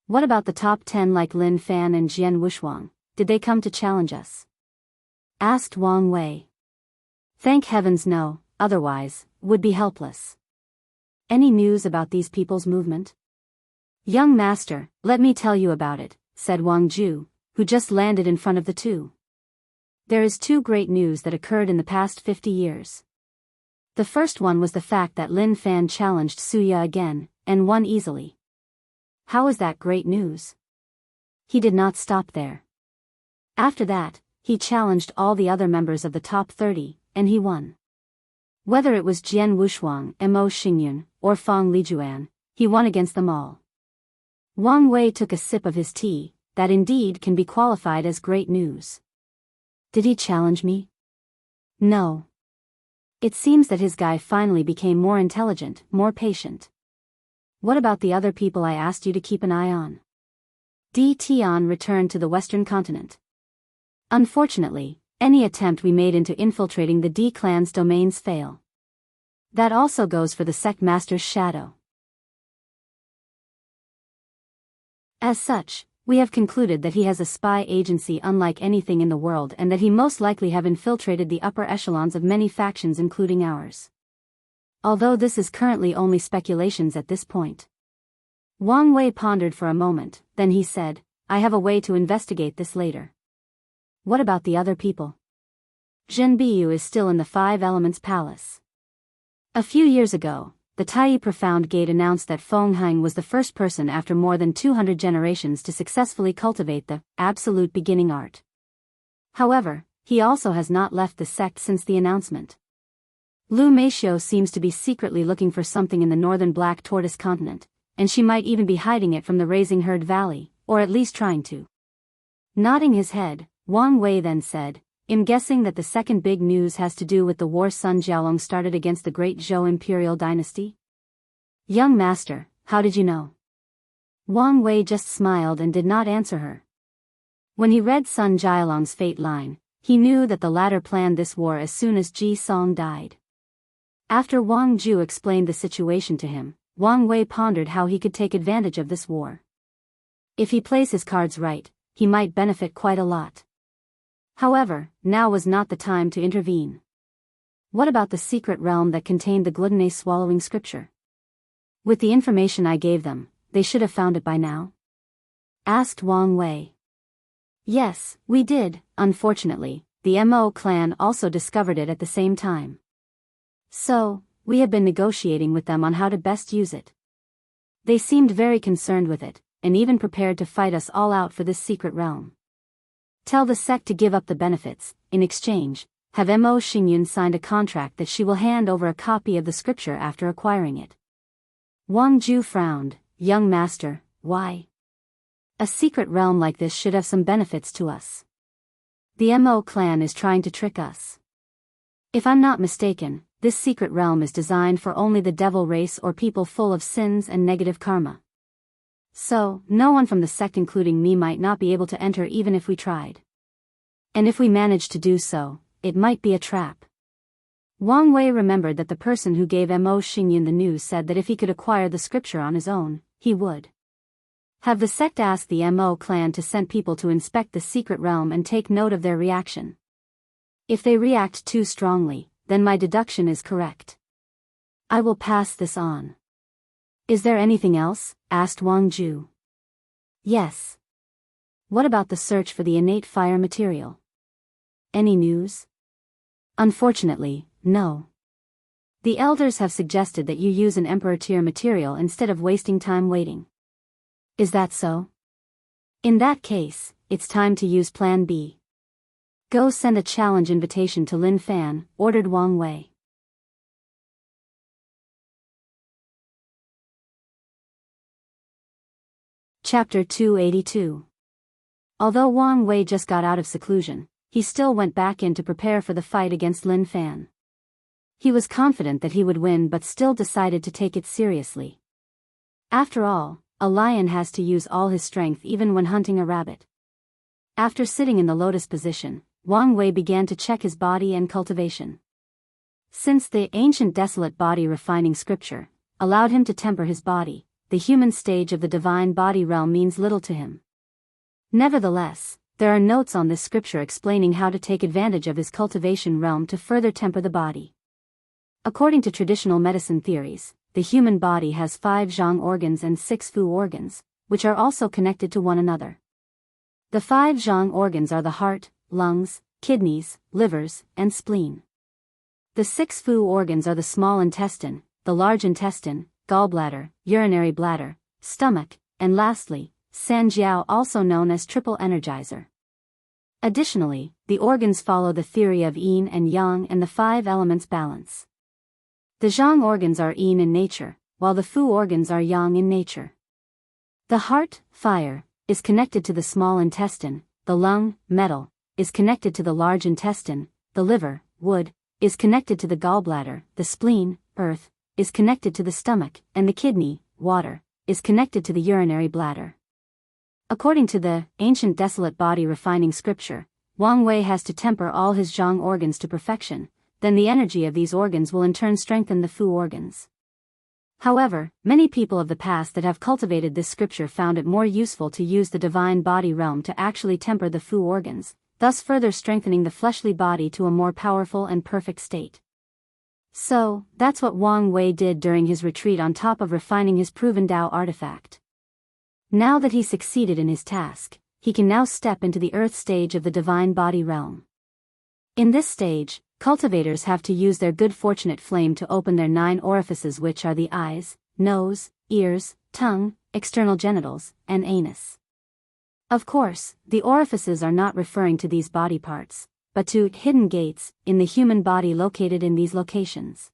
What about the top 10 like Lin Fan and Jian Wushuang? Did they come to challenge us? Asked Wang Wei. Thank heavens no, otherwise, would be helpless. Any news about these people's movement? Young master, let me tell you about it, said Wang Ju, who just landed in front of the two. There is two great news that occurred in the past 50 years. The first one was the fact that Lin Fan challenged Suya again, and won easily. How is that great news? He did not stop there. After that, he challenged all the other members of the top 30, and he won. Whether it was Jian Wushuang, Mo Xingyun, or Fang Lijuan, he won against them all. Wang Wei took a sip of his tea. That indeed can be qualified as great news. Did he challenge me? No. It seems that his guy finally became more intelligent, more patient. What about the other people I asked you to keep an eye on? Di Tian returned to the western continent. Unfortunately, any attempt we made into infiltrating the D clan's domains fail. That also goes for the sect master's shadow. As such, we have concluded that he has a spy agency unlike anything in the world and that he most likely have infiltrated the upper echelons of many factions including ours. Although this is currently only speculations at this point. Wang Wei pondered for a moment, then he said, I have a way to investigate this later. What about the other people? Zhen Biyu is still in the Five Elements Palace. A few years ago, the Tai Profound Gate announced that Feng Hang was the first person after more than 200 generations to successfully cultivate the absolute beginning art. However, he also has not left the sect since the announcement. Lu Meishio seems to be secretly looking for something in the northern Black Tortoise continent, and she might even be hiding it from the Raising Herd Valley, or at least trying to. Nodding his head, Wang Wei then said, I'm guessing that the second big news has to do with the war Sun Jialong started against the great Zhou imperial dynasty? Young master, how did you know? Wang Wei just smiled and did not answer her. When he read Sun Jialong's fate line, he knew that the latter planned this war as soon as Ji Song died. After Wang Ju explained the situation to him, Wang Wei pondered how he could take advantage of this war. If he plays his cards right, he might benefit quite a lot. However, now was not the time to intervene. What about the secret realm that contained the gluttony swallowing scripture? With the information I gave them, they should have found it by now? Asked Wang Wei. Yes, we did. Unfortunately, the Mo clan also discovered it at the same time. So, we have been negotiating with them on how to best use it. They seemed very concerned with it, and even prepared to fight us all out for this secret realm. Tell the sect to give up the benefits. In exchange, have Mo Xingyun signed a contract that she will hand over a copy of the scripture after acquiring it. Wang Ju frowned. Young master, why? A secret realm like this should have some benefits to us. The Mo clan is trying to trick us. If I'm not mistaken, this secret realm is designed for only the devil race or people full of sins and negative karma. So, no one from the sect including me might not be able to enter even if we tried. And if we managed to do so, it might be a trap. Wang Wei remembered that the person who gave Mo Xingyan the news said that if he could acquire the scripture on his own, he would have the sect ask the Mo clan to send people to inspect the secret realm and take note of their reaction. If they react too strongly, then my deduction is correct. I will pass this on. Is there anything else? Asked Wang Ju. Yes. What about the search for the innate fire material? Any news? Unfortunately, no. The elders have suggested that you use an emperor tier material instead of wasting time waiting. Is that so? In that case, it's time to use Plan B. Go send a challenge invitation to Lin Fan, ordered Wang Wei. Chapter 282. Although Wang Wei just got out of seclusion, he still went back in to prepare for the fight against Lin Fan. He was confident that he would win but still decided to take it seriously. After all, a lion has to use all his strength even when hunting a rabbit. After sitting in the lotus position, Wang Wei began to check his body and cultivation. Since the ancient desolate body refining scripture allowed him to temper his body, the human stage of the divine body realm means little to him. Nevertheless, there are notes on this scripture explaining how to take advantage of his cultivation realm to further temper the body. According to traditional medicine theories, the human body has 5 zhang organs and 6 fu organs, which are also connected to one another. The 5 zhang organs are the heart, lungs, kidneys, livers, and spleen. The 6 fu organs are the small intestine, the large intestine, gallbladder, urinary bladder, stomach, and lastly, Sanjiao, also known as triple energizer. Additionally, the organs follow the theory of yin and yang and the 5 elements balance. The zhang organs are yin in nature, while the fu organs are yang in nature. The heart, fire, is connected to the small intestine, the lung, metal, is connected to the large intestine, the liver, wood, is connected to the gallbladder, the spleen, earth, is connected to the stomach, and the kidney, water, is connected to the urinary bladder. According to the ancient desolate body refining scripture, Wang Wei has to temper all his zhang organs to perfection, then the energy of these organs will in turn strengthen the fu organs. However, many people of the past that have cultivated this scripture found it more useful to use the divine body realm to actually temper the fu organs, thus further strengthening the fleshly body to a more powerful and perfect state. So, that's what Wang Wei did during his retreat on top of refining his proven Dao artifact. Now that he succeeded in his task, he can now step into the earth stage of the divine body realm. In this stage, cultivators have to use their good fortunate flame to open their 9 orifices, which are the eyes, nose, ears, tongue, external genitals, and anus. Of course, the orifices are not referring to these body parts, but to hidden gates in the human body located in these locations.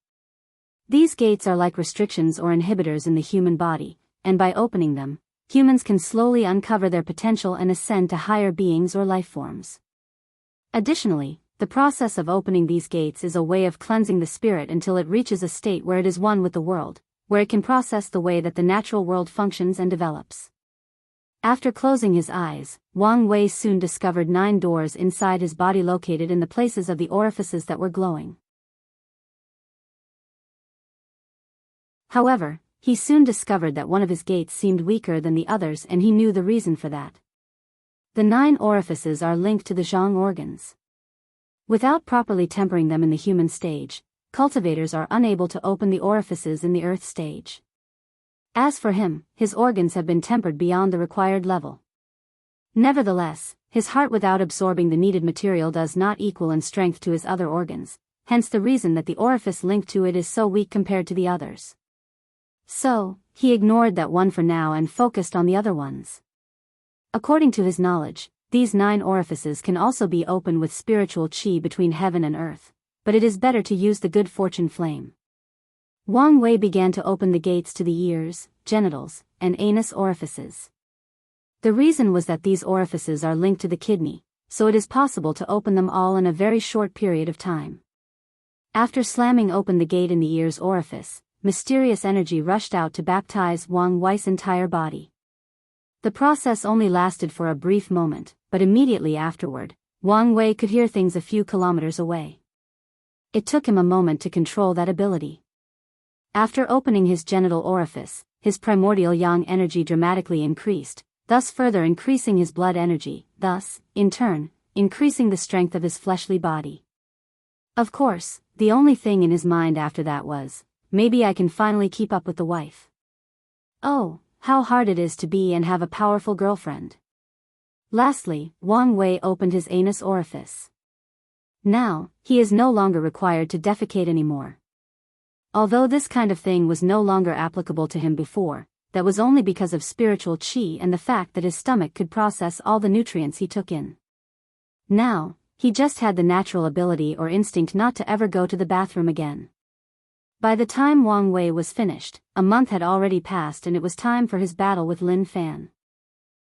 These gates are like restrictions or inhibitors in the human body, and by opening them, humans can slowly uncover their potential and ascend to higher beings or life forms. Additionally, the process of opening these gates is a way of cleansing the spirit until it reaches a state where it is one with the world, where it can process the way that the natural world functions and develops. After closing his eyes, Wang Wei soon discovered 9 doors inside his body located in the places of the orifices that were glowing. However, he soon discovered that one of his gates seemed weaker than the others, and he knew the reason for that. The 9 orifices are linked to the zhang organs. Without properly tempering them in the human stage, cultivators are unable to open the orifices in the earth stage. As for him, his organs have been tempered beyond the required level. Nevertheless, his heart without absorbing the needed material does not equal in strength to his other organs, hence the reason that the orifice linked to it is so weak compared to the others. So, he ignored that one for now and focused on the other ones. According to his knowledge, these 9 orifices can also be opened with spiritual qi between heaven and earth, but it is better to use the good fortune flame. Wang Wei began to open the gates to the ears, genitals, and anus orifices. The reason was that these orifices are linked to the kidney, so it is possible to open them all in a very short period of time. After slamming open the gate in the ear's orifice, mysterious energy rushed out to baptize Wang Wei's entire body. The process only lasted for a brief moment, but immediately afterward, Wang Wei could hear things a few kilometers away. It took him a moment to control that ability. After opening his genital orifice, his primordial yang energy dramatically increased, thus further increasing his blood energy, thus, in turn, increasing the strength of his fleshly body. Of course, the only thing in his mind after that was, maybe I can finally keep up with the wife. Oh, how hard it is to be and have a powerful girlfriend. Lastly, Wang Wei opened his anus orifice. Now, he is no longer required to defecate anymore. Although this kind of thing was no longer applicable to him before, that was only because of spiritual qi and the fact that his stomach could process all the nutrients he took in. Now, he just had the natural ability or instinct not to ever go to the bathroom again. By the time Wang Wei was finished, a month had already passed and it was time for his battle with Lin Fan.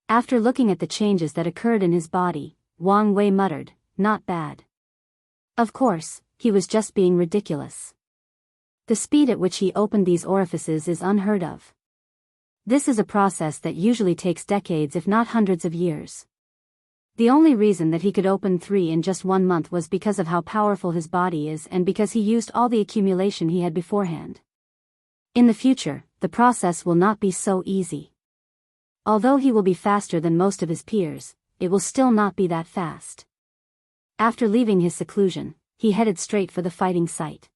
After looking at the changes that occurred in his body, Wang Wei muttered, "Not bad." Of course, he was just being ridiculous. The speed at which he opened these orifices is unheard of. This is a process that usually takes decades if not hundreds of years. The only reason that he could open 3 in just 1 month was because of how powerful his body is and because he used all the accumulation he had beforehand. In the future, the process will not be so easy. Although he will be faster than most of his peers, it will still not be that fast. After leaving his seclusion, he headed straight for the fighting site.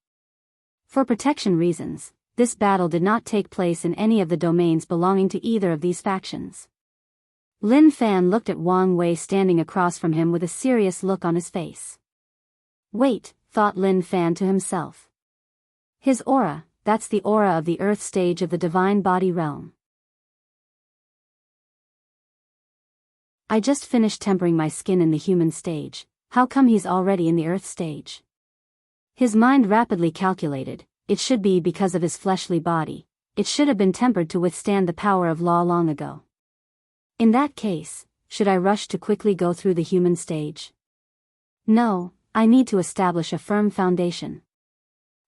For protection reasons, this battle did not take place in any of the domains belonging to either of these factions. Lin Fan looked at Wang Wei standing across from him with a serious look on his face. Wait, thought Lin Fan to himself. His aura, that's the aura of the earth stage of the divine body realm. I just finished tempering my skin in the human stage, how come he's already in the earth stage? His mind rapidly calculated, it should be because of his fleshly body, it should have been tempered to withstand the power of law long ago. In that case, should I rush to quickly go through the human stage? No, I need to establish a firm foundation.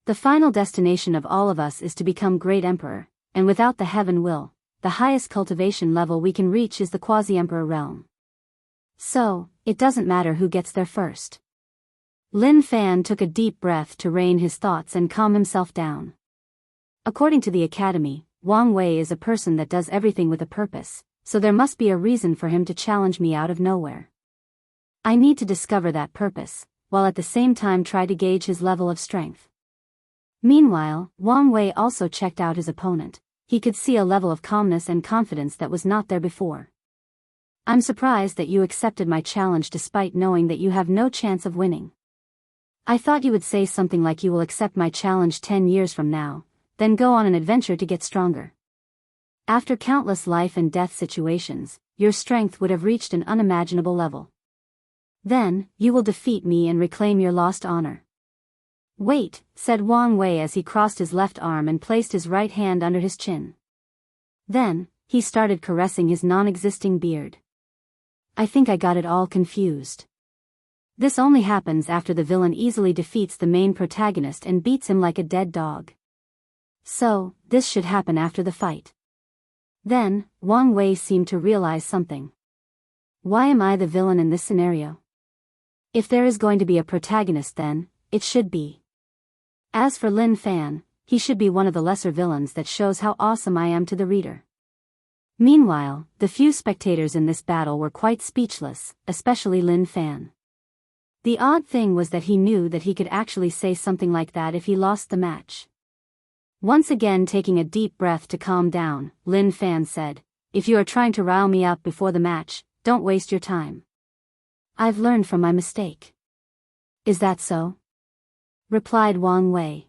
The final destination of all of us is to become great emperor, and without the heaven will, the highest cultivation level we can reach is the quasi-emperor realm. So, it doesn't matter who gets there first. Lin Fan took a deep breath to rein his thoughts and calm himself down. According to the academy, Wang Wei is a person that does everything with a purpose, so there must be a reason for him to challenge me out of nowhere. I need to discover that purpose, while at the same time try to gauge his level of strength. Meanwhile, Wang Wei also checked out his opponent. He could see a level of calmness and confidence that was not there before. I'm surprised that you accepted my challenge despite knowing that you have no chance of winning. I thought you would say something like you will accept my challenge 10 years from now, then go on an adventure to get stronger. After countless life and death situations, your strength would have reached an unimaginable level. Then, you will defeat me and reclaim your lost honor. Wait, said Wang Wei as he crossed his left arm and placed his right hand under his chin. Then, he started caressing his non-existing beard. I think I got it all confused. This only happens after the villain easily defeats the main protagonist and beats him like a dead dog. So, this should happen after the fight. Then, Wang Wei seemed to realize something. Why am I the villain in this scenario? If there is going to be a protagonist then, it should be. As for Lin Fan, he should be one of the lesser villains that shows how awesome I am to the reader. Meanwhile, the few spectators in this battle were quite speechless, especially Lin Fan. The odd thing was that he knew that he could actually say something like that if he lost the match. Once again taking a deep breath to calm down, Lin Fan said, if you are trying to rile me up before the match, don't waste your time. I've learned from my mistake. Is that so? Replied Wang Wei.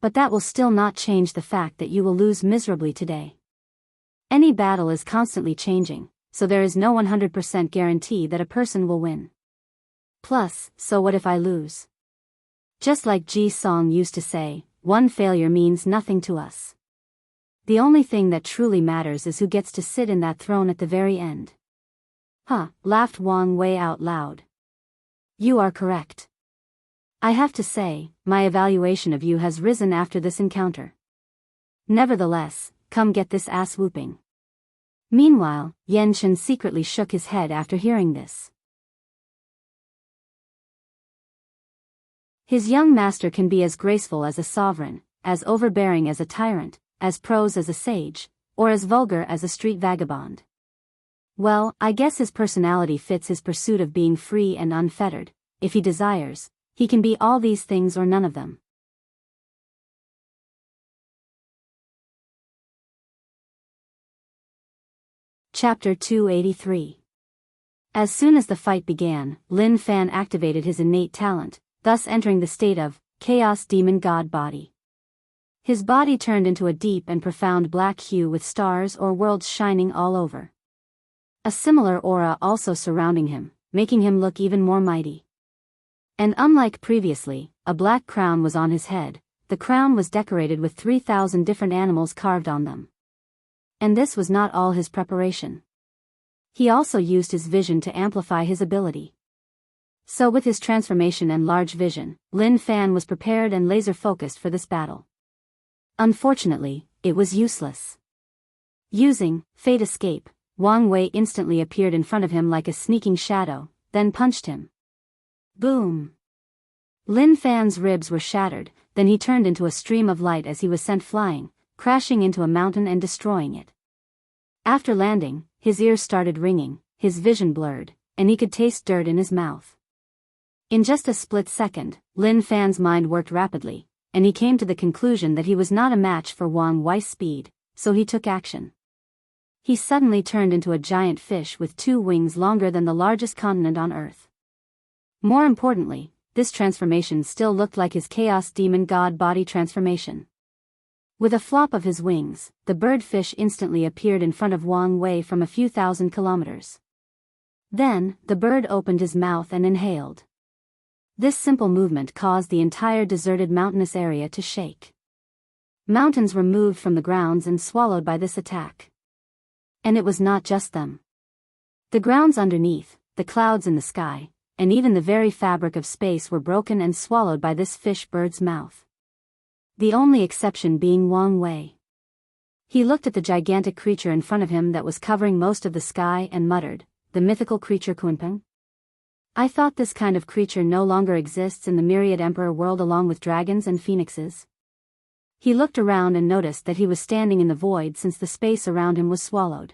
But that will still not change the fact that you will lose miserably today. Any battle is constantly changing, so there is no 100% guarantee that a person will win. Plus, so what if I lose? Just like Ji Song used to say, one failure means nothing to us. The only thing that truly matters is who gets to sit in that throne at the very end. Huh, laughed Wang Wei out loud. You are correct. I have to say, my evaluation of you has risen after this encounter. Nevertheless, come get this ass whooping. Meanwhile, Yan Chen secretly shook his head after hearing this. His young master can be as graceful as a sovereign, as overbearing as a tyrant, as prose as a sage, or as vulgar as a street vagabond. Well, I guess his personality fits his pursuit of being free and unfettered. If he desires, he can be all these things or none of them. Chapter 283. As soon as the fight began, Lin Fan activated his innate talent, thus entering the state of Chaos Demon God Body. His body turned into a deep and profound black hue with stars or worlds shining all over. A similar aura also surrounding him, making him look even more mighty. And unlike previously, a black crown was on his head. The crown was decorated with 3,000 different animals carved on them. And this was not all his preparation. He also used his vision to amplify his ability. So with his transformation and large vision, Lin Fan was prepared and laser-focused for this battle. Unfortunately, it was useless. Using Fate Escape, Wang Wei instantly appeared in front of him like a sneaking shadow, then punched him. Boom! Lin Fan's ribs were shattered, then he turned into a stream of light as he was sent flying, crashing into a mountain and destroying it. After landing, his ears started ringing, his vision blurred, and he could taste dirt in his mouth. In just a split second, Lin Fan's mind worked rapidly, and he came to the conclusion that he was not a match for Wang Wei's speed, so he took action. He suddenly turned into a giant fish with 2 wings longer than the largest continent on Earth. More importantly, this transformation still looked like his Chaos Demon God Body transformation. With a flop of his wings, the bird fish instantly appeared in front of Wang Wei from a few thousand kilometers. Then, the bird opened his mouth and inhaled. This simple movement caused the entire deserted mountainous area to shake. Mountains were moved from the grounds and swallowed by this attack. And it was not just them. The grounds underneath, the clouds in the sky, and even the very fabric of space were broken and swallowed by this fish-bird's mouth. The only exception being Wang Wei. He looked at the gigantic creature in front of him that was covering most of the sky and muttered, "The mythical creature Kunpeng? I thought this kind of creature no longer exists in the myriad emperor world along with dragons and phoenixes." He looked around and noticed that he was standing in the void since the space around him was swallowed.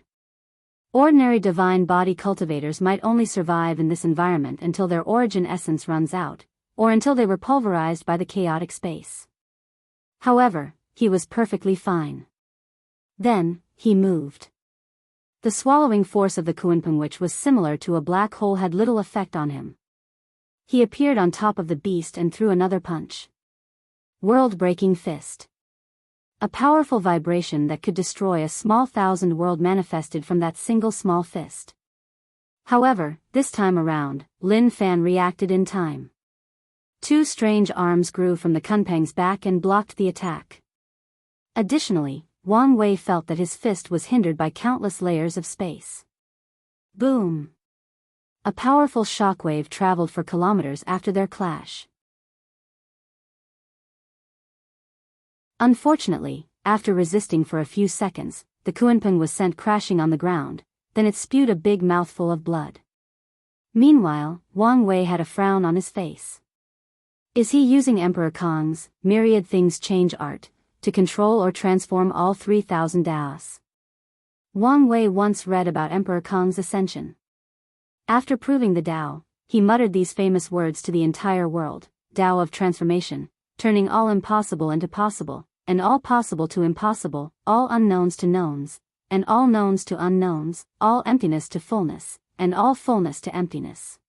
Ordinary divine body cultivators might only survive in this environment until their origin essence runs out, or until they were pulverized by the chaotic space. However, he was perfectly fine. Then, he moved. The swallowing force of the Kunpeng, which was similar to a black hole, had little effect on him. He appeared on top of the beast and threw another punch. World-breaking fist. A powerful vibration that could destroy a small 1,000 world manifested from that single small fist. However, this time around, Lin Fan reacted in time. 2 strange arms grew from the Kunpeng's back and blocked the attack. Additionally, Wang Wei felt that his fist was hindered by countless layers of space. Boom! A powerful shockwave traveled for kilometers after their clash. Unfortunately, after resisting for a few seconds, the Kunpeng was sent crashing on the ground, then it spewed a big mouthful of blood. Meanwhile, Wang Wei had a frown on his face. Is he using Emperor Kong's myriad things change art to control or transform all 3,000 Daoists? Wang Wei once read about Emperor Kong's ascension. After proving the Dao, he muttered these famous words to the entire world: Dao of transformation, turning all impossible into possible, and all possible to impossible, all unknowns to knowns, and all knowns to unknowns, all emptiness to fullness, and all fullness to emptiness.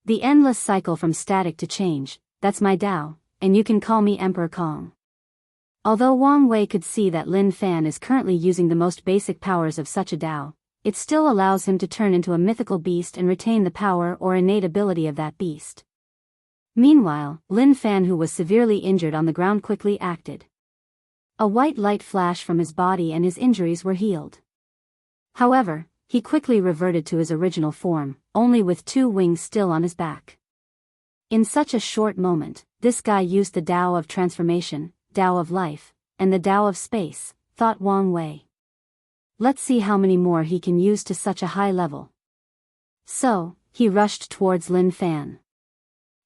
The endless cycle from static to change, that's my Dao, and you can call me Emperor Kong. Although Wang Wei could see that Lin Fan is currently using the most basic powers of such a Dao, it still allows him to turn into a mythical beast and retain the power or innate ability of that beast. Meanwhile, Lin Fan, who was severely injured on the ground, quickly acted. A white light flashed from his body and his injuries were healed. However, he quickly reverted to his original form, only with 2 wings still on his back. In such a short moment, this guy used the Tao of transformation, Tao of life, and the Tao of space, thought Wang Wei. Let's see how many more he can use to such a high level. So, he rushed towards Lin Fan.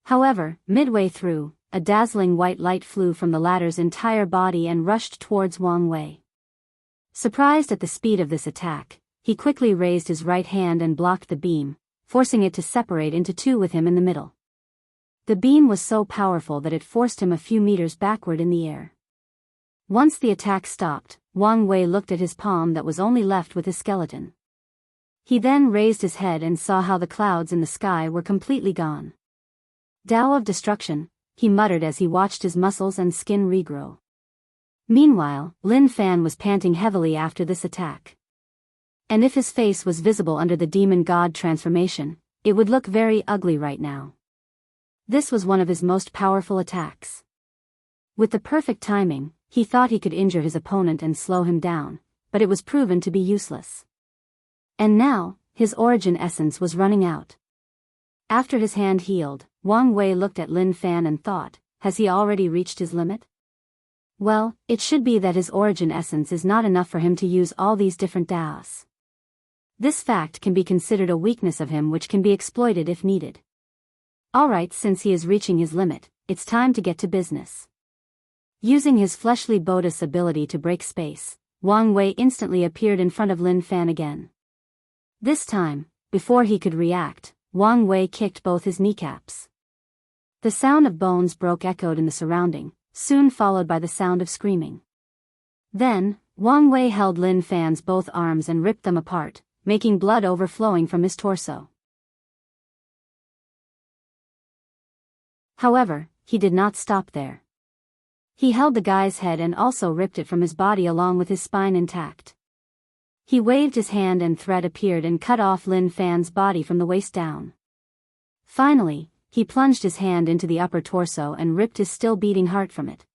However, midway through, a dazzling white light flew from the latter's entire body and rushed towards Wang Wei. Surprised at the speed of this attack, he quickly raised his right hand and blocked the beam, forcing it to separate into two with him in the middle. The beam was so powerful that it forced him a few meters backward in the air. Once the attack stopped, Wang Wei looked at his palm that was only left with his skeleton. He then raised his head and saw how the clouds in the sky were completely gone. Tao of destruction, he muttered as he watched his muscles and skin regrow. Meanwhile, Lin Fan was panting heavily after this attack. And if his face was visible under the demon god transformation, it would look very ugly right now. This was one of his most powerful attacks. With the perfect timing, he thought he could injure his opponent and slow him down, but it was proven to be useless. And now, his origin essence was running out. After his hand healed, Wang Wei looked at Lin Fan and thought, has he already reached his limit? Well, it should be that his origin essence is not enough for him to use all these different Daos. This fact can be considered a weakness of him which can be exploited if needed. Alright, since he is reaching his limit, it's time to get to business. Using his fleshly Bodhis ability to break space, Wang Wei instantly appeared in front of Lin Fan again. This time, before he could react, Wang Wei kicked both his kneecaps. The sound of bones echoed in the surrounding, soon followed by the sound of screaming. Then, Wang Wei held Lin Fan's both arms and ripped them apart, making blood overflowing from his torso. However, he did not stop there. He held the guy's head and also ripped it from his body along with his spine intact. He waved his hand and thread appeared and cut off Lin Fan's body from the waist down. Finally, he plunged his hand into the upper torso and ripped his still beating heart from it.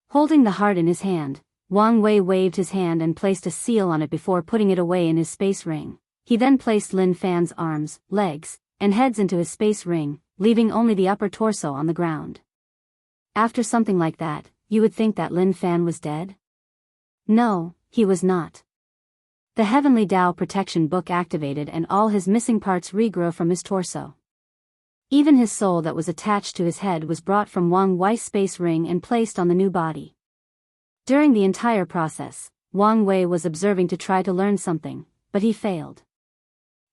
Holding the heart in his hand, Wang Wei waved his hand and placed a seal on it before putting it away in his space ring. He then placed Lin Fan's arms, legs, and heads into his space ring, leaving only the upper torso on the ground. After something like that, you would think that Lin Fan was dead? No, he was not. The Heavenly Tao Protection Book activated and all his missing parts regrew from his torso. Even his soul that was attached to his head was brought from Wang Wei's space ring and placed on the new body. During the entire process, Wang Wei was observing to try to learn something, but he failed.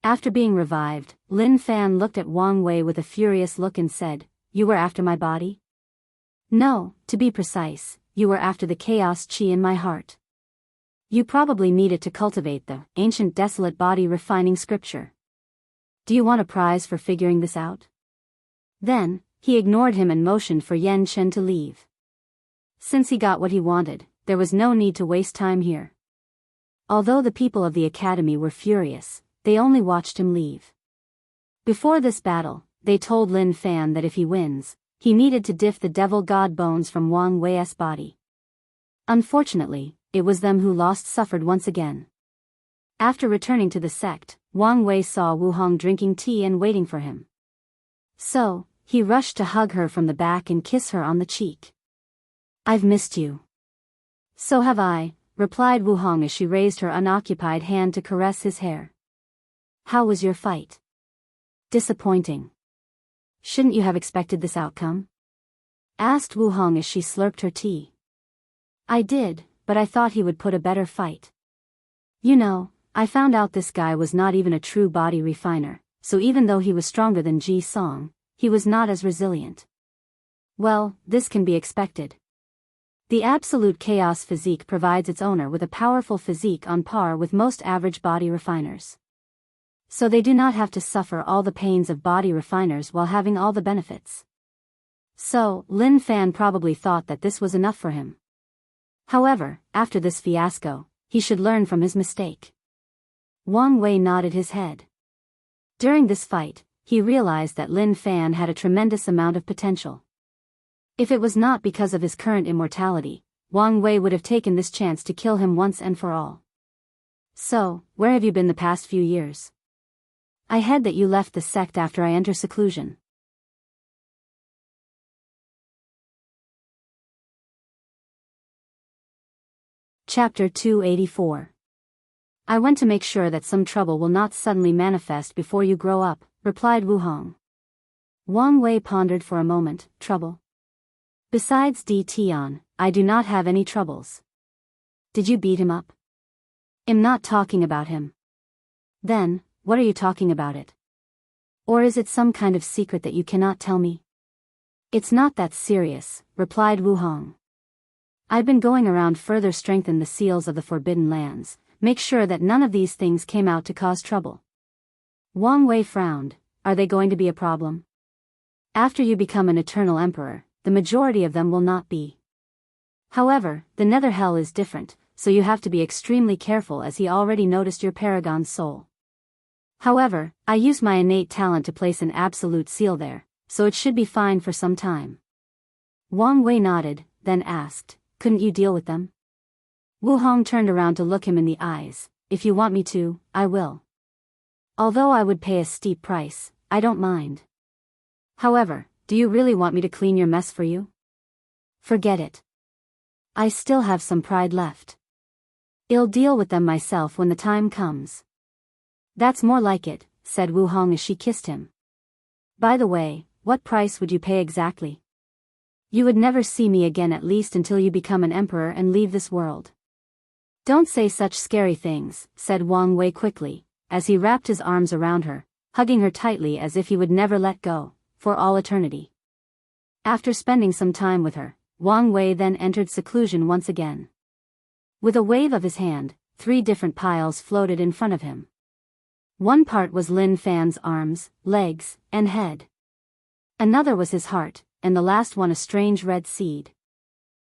After being revived, Lin Fan looked at Wang Wei with a furious look and said, "You were after my body?" "No, to be precise, you were after the chaos chi in my heart. You probably need it to cultivate the ancient desolate body refining scripture. Do you want a prize for figuring this out?" Then, he ignored him and motioned for Yan Chen to leave. Since he got what he wanted, there was no need to waste time here. Although the people of the academy were furious, they only watched him leave. Before this battle, they told Lin Fan that if he wins, he needed to diff the devil god bones from Wang Wei's body. Unfortunately, it was them who suffered once again. After returning to the sect, Wang Wei saw Wu Hong drinking tea and waiting for him. So, he rushed to hug her from the back and kiss her on the cheek. "I've missed you." "So have I," replied Wu Hong as she raised her unoccupied hand to caress his hair. "How was your fight?" "Disappointing." "Shouldn't you have expected this outcome?" asked Wu Hong as she slurped her tea. "I did, but I thought he would put a better fight. You know, I found out this guy was not even a true body refiner, so even though he was stronger than Ji Song, he was not as resilient." "Well, this can be expected. The absolute chaos physique provides its owner with a powerful physique on par with most average body refiners. So they do not have to suffer all the pains of body refiners while having all the benefits." So, Lin Fan probably thought that this was enough for him. However, after this fiasco, he should learn from his mistake. Wang Wei nodded his head. During this fight, he realized that Lin Fan had a tremendous amount of potential. If it was not because of his current immortality, Wang Wei would have taken this chance to kill him once and for all. "So, where have you been the past few years?" "I heard that you left the sect after I entered seclusion." Chapter 284. I went to make sure that some trouble will not suddenly manifest before you grow up, replied Wu Hong. Wang Wei pondered for a moment. Trouble? Besides Di Tian, I do not have any troubles. Did you beat him up? I'm not talking about him. Then, what are you talking about it? Or is it some kind of secret that you cannot tell me? It's not that serious, replied Wu Hong. I've been going around further strengthen the seals of the Forbidden Lands, make sure that none of these things came out to cause trouble. Wang Wei frowned. Are they going to be a problem? After you become an eternal emperor, the majority of them will not be. However, the nether hell is different, so you have to be extremely careful as he already noticed your paragon's soul. However, I use my innate talent to place an absolute seal there, so it should be fine for some time. Wang Wei nodded, then asked, couldn't you deal with them? Wu Hong turned around to look him in the eyes. If you want me to, I will. Although I would pay a steep price, I don't mind. However, do you really want me to clean your mess for you? Forget it. I still have some pride left. I'll deal with them myself when the time comes. That's more like it, said Wu Hong as she kissed him. By the way, what price would you pay exactly? You would never see me again at least until you become an emperor and leave this world. Don't say such scary things, said Wang Wei quickly, as he wrapped his arms around her, hugging her tightly as if he would never let go, for all eternity. After spending some time with her, Wang Wei then entered seclusion once again. With a wave of his hand, 3 different piles floated in front of him. One part was Lin Fan's arms, legs, and head. Another was his heart, and the last one a strange red seed.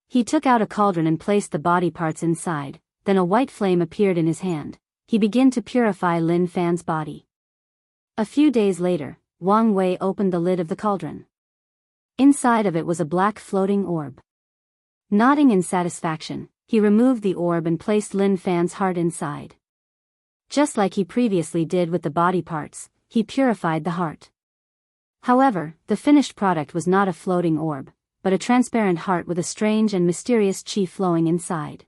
He took out a cauldron and placed the body parts inside, then a white flame appeared in his hand. He began to purify Lin Fan's body. A few days later, Wang Wei opened the lid of the cauldron. Inside of it was a black floating orb. Nodding in satisfaction, he removed the orb and placed Lin Fan's heart inside. Just like he previously did with the body parts, he purified the heart. However, the finished product was not a floating orb, but a transparent heart with a strange and mysterious qi flowing inside.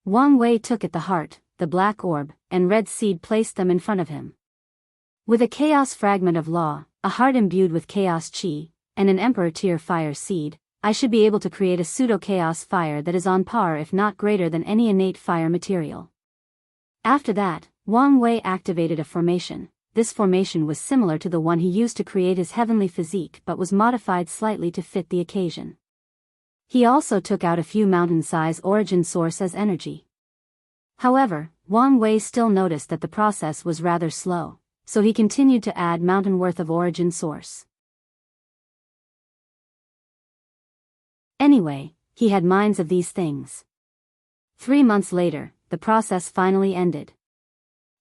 Wang Wei took at the heart, the black orb, and red seed placed them in front of him. With a chaos fragment of law, a heart imbued with chaos qi, and an emperor tier fire seed, I should be able to create a pseudo-chaos fire that is on par if not greater than any innate fire material. After that, Wang Wei activated a formation. This formation was similar to the one he used to create his heavenly physique but was modified slightly to fit the occasion. He also took out a few mountain-size origin source as energy. However, Wang Wei still noticed that the process was rather slow, so he continued to add mountain worth of origin source. Anyway, he had minds of these things. 3 months later, the process finally ended.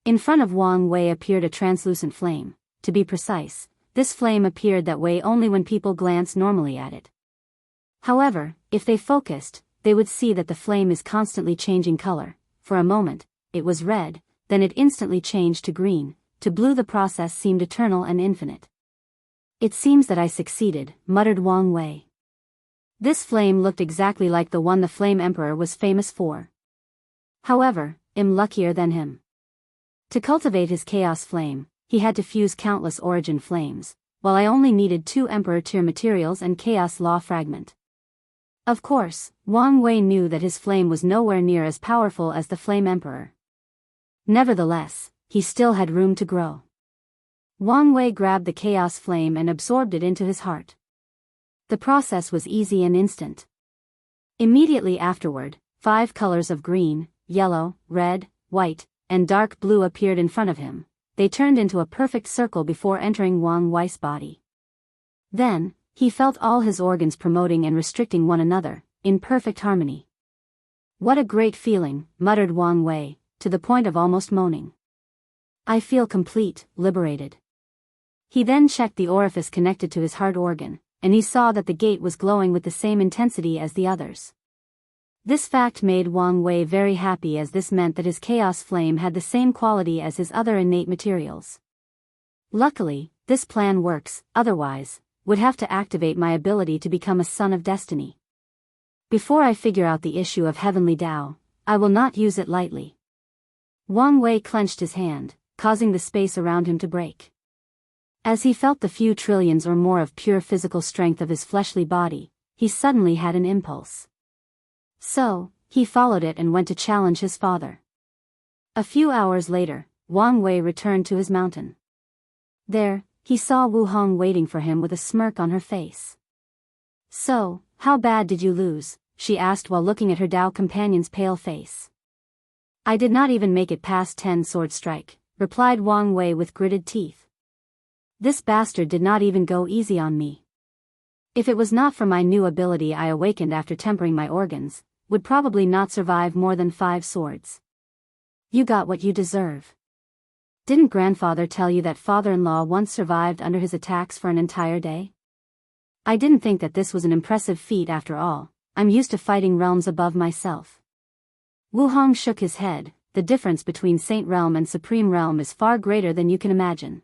In front of Wang Wei appeared a translucent flame. To be precise, this flame appeared that way only when people glanced normally at it. However, if they focused, they would see that the flame is constantly changing color. For a moment, it was red, then it instantly changed to green, to blue. The process seemed eternal and infinite. It seems that I succeeded, muttered Wang Wei. This flame looked exactly like the one the Flame Emperor was famous for. However, I'm luckier than him. To cultivate his chaos flame, he had to fuse countless origin flames, while I only needed 2 Emperor tier materials and chaos law fragment. Of course, Wang Wei knew that his flame was nowhere near as powerful as the Flame Emperor. Nevertheless, he still had room to grow. Wang Wei grabbed the chaos flame and absorbed it into his heart. The process was easy and instant. Immediately afterward, 5 colors of green, yellow, red, white, and dark blue appeared in front of him. They turned into a perfect circle before entering Wang Wei's body. Then, he felt all his organs promoting and restricting one another, in perfect harmony. What a great feeling, muttered Wang Wei, to the point of almost moaning. I feel complete, liberated. He then checked the orifice connected to his heart organ, and he saw that the gate was glowing with the same intensity as the others. This fact made Wang Wei very happy, as this meant that his chaos flame had the same quality as his other innate materials. Luckily, this plan works, otherwise, would have to activate my ability to become a son of destiny. Before I figure out the issue of heavenly Tao, I will not use it lightly. Wang Wei clenched his hand, causing the space around him to break. As he felt the few trillions or more of pure physical strength of his fleshly body, he suddenly had an impulse. So, he followed it and went to challenge his father. A few hours later, Wang Wei returned to his mountain. There, he saw Wu Hong waiting for him with a smirk on her face. "So, how bad did you lose?" she asked while looking at her Dao companion's pale face. "I did not even make it past 10 sword strike," replied Wang Wei with gritted teeth. "This bastard did not even go easy on me. If it was not for my new ability I awakened after tempering my organs, would probably not survive more than 5 swords. You got what you deserve. Didn't grandfather tell you that father-in-law once survived under his attacks for an entire day? I didn't think that this was an impressive feat after all. I'm used to fighting realms above myself." Wu Hong shook his head. "The difference between Saint Realm and Supreme Realm is far greater than you can imagine.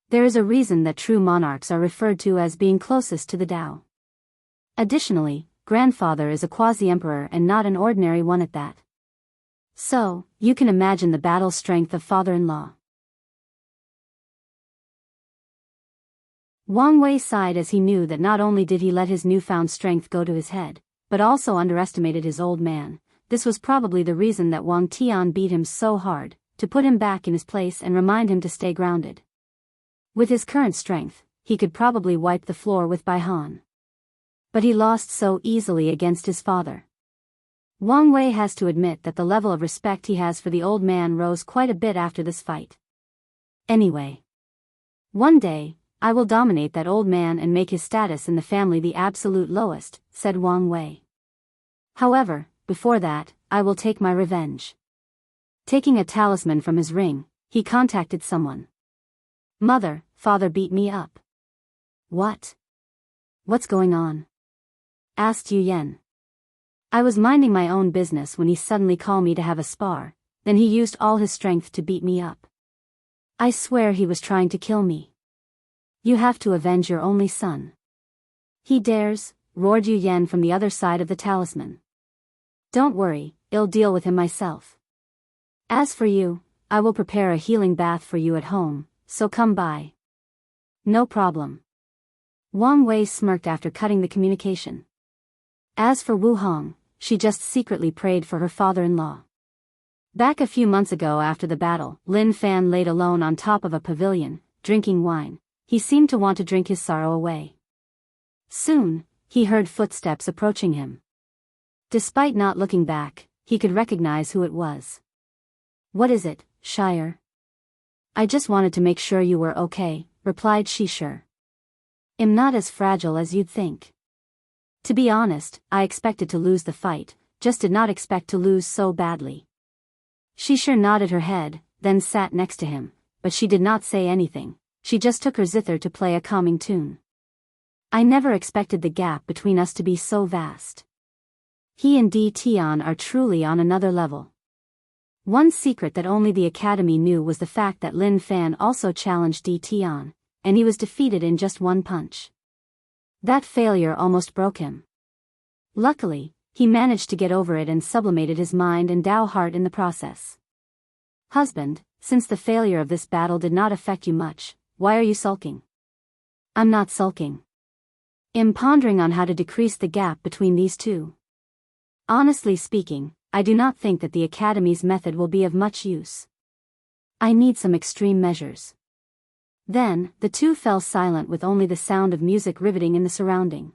There is a reason that true monarchs are referred to as being closest to the Tao. Additionally, grandfather is a quasi-emperor and not an ordinary one at that. So, you can imagine the battle strength of father-in-law." Wang Wei sighed as he knew that not only did he let his newfound strength go to his head, but also underestimated his old man. This was probably the reason that Wang Tian beat him so hard, to put him back in his place and remind him to stay grounded. With his current strength, he could probably wipe the floor with Bai Han. But he lost so easily against his father. Wang Wei has to admit that the level of respect he has for the old man rose quite a bit after this fight. Anyway, one day, I will dominate that old man and make his status in the family the absolute lowest, said Wang Wei. However, before that, I will take my revenge. Taking a talisman from his ring, he contacted someone. "Mother, father beat me up." "What? What's going on?" asked Yu Yan. "I was minding my own business when he suddenly called me to have a spar, then he used all his strength to beat me up. I swear he was trying to kill me." "You have to avenge your only son." "He dares," roared Yu Yan from the other side of the talisman. "Don't worry, I'll deal with him myself. As for you, I will prepare a healing bath for you at home, so come by." "No problem." Wang Wei smirked after cutting the communication. As for Wu Hong, she just secretly prayed for her father-in-law. Back a few months ago after the battle, Lin Fan laid alone on top of a pavilion, drinking wine. He seemed to want to drink his sorrow away. Soon, he heard footsteps approaching him. Despite not looking back, he could recognize who it was. "What is it, Shire?" "I just wanted to make sure you were okay," replied Shishir. "I'm not as fragile as you'd think. To be honest, I expected to lose the fight, just did not expect to lose so badly." Shishir nodded her head, then sat next to him, but she did not say anything. She just took her zither to play a calming tune. "I never expected the gap between us to be so vast. He and Di Tian are truly on another level." One secret that only the Academy knew was the fact that Lin Fan also challenged Di Tian, and he was defeated in just one punch. That failure almost broke him. Luckily, he managed to get over it and sublimated his mind and Dao heart in the process. "Husband, since the failure of this battle did not affect you much, why are you sulking?" "I'm not sulking. I'm pondering on how to decrease the gap between these two. Honestly speaking, I do not think that the Academy's method will be of much use. I need some extreme measures." Then, the two fell silent with only the sound of music riveting in the surrounding.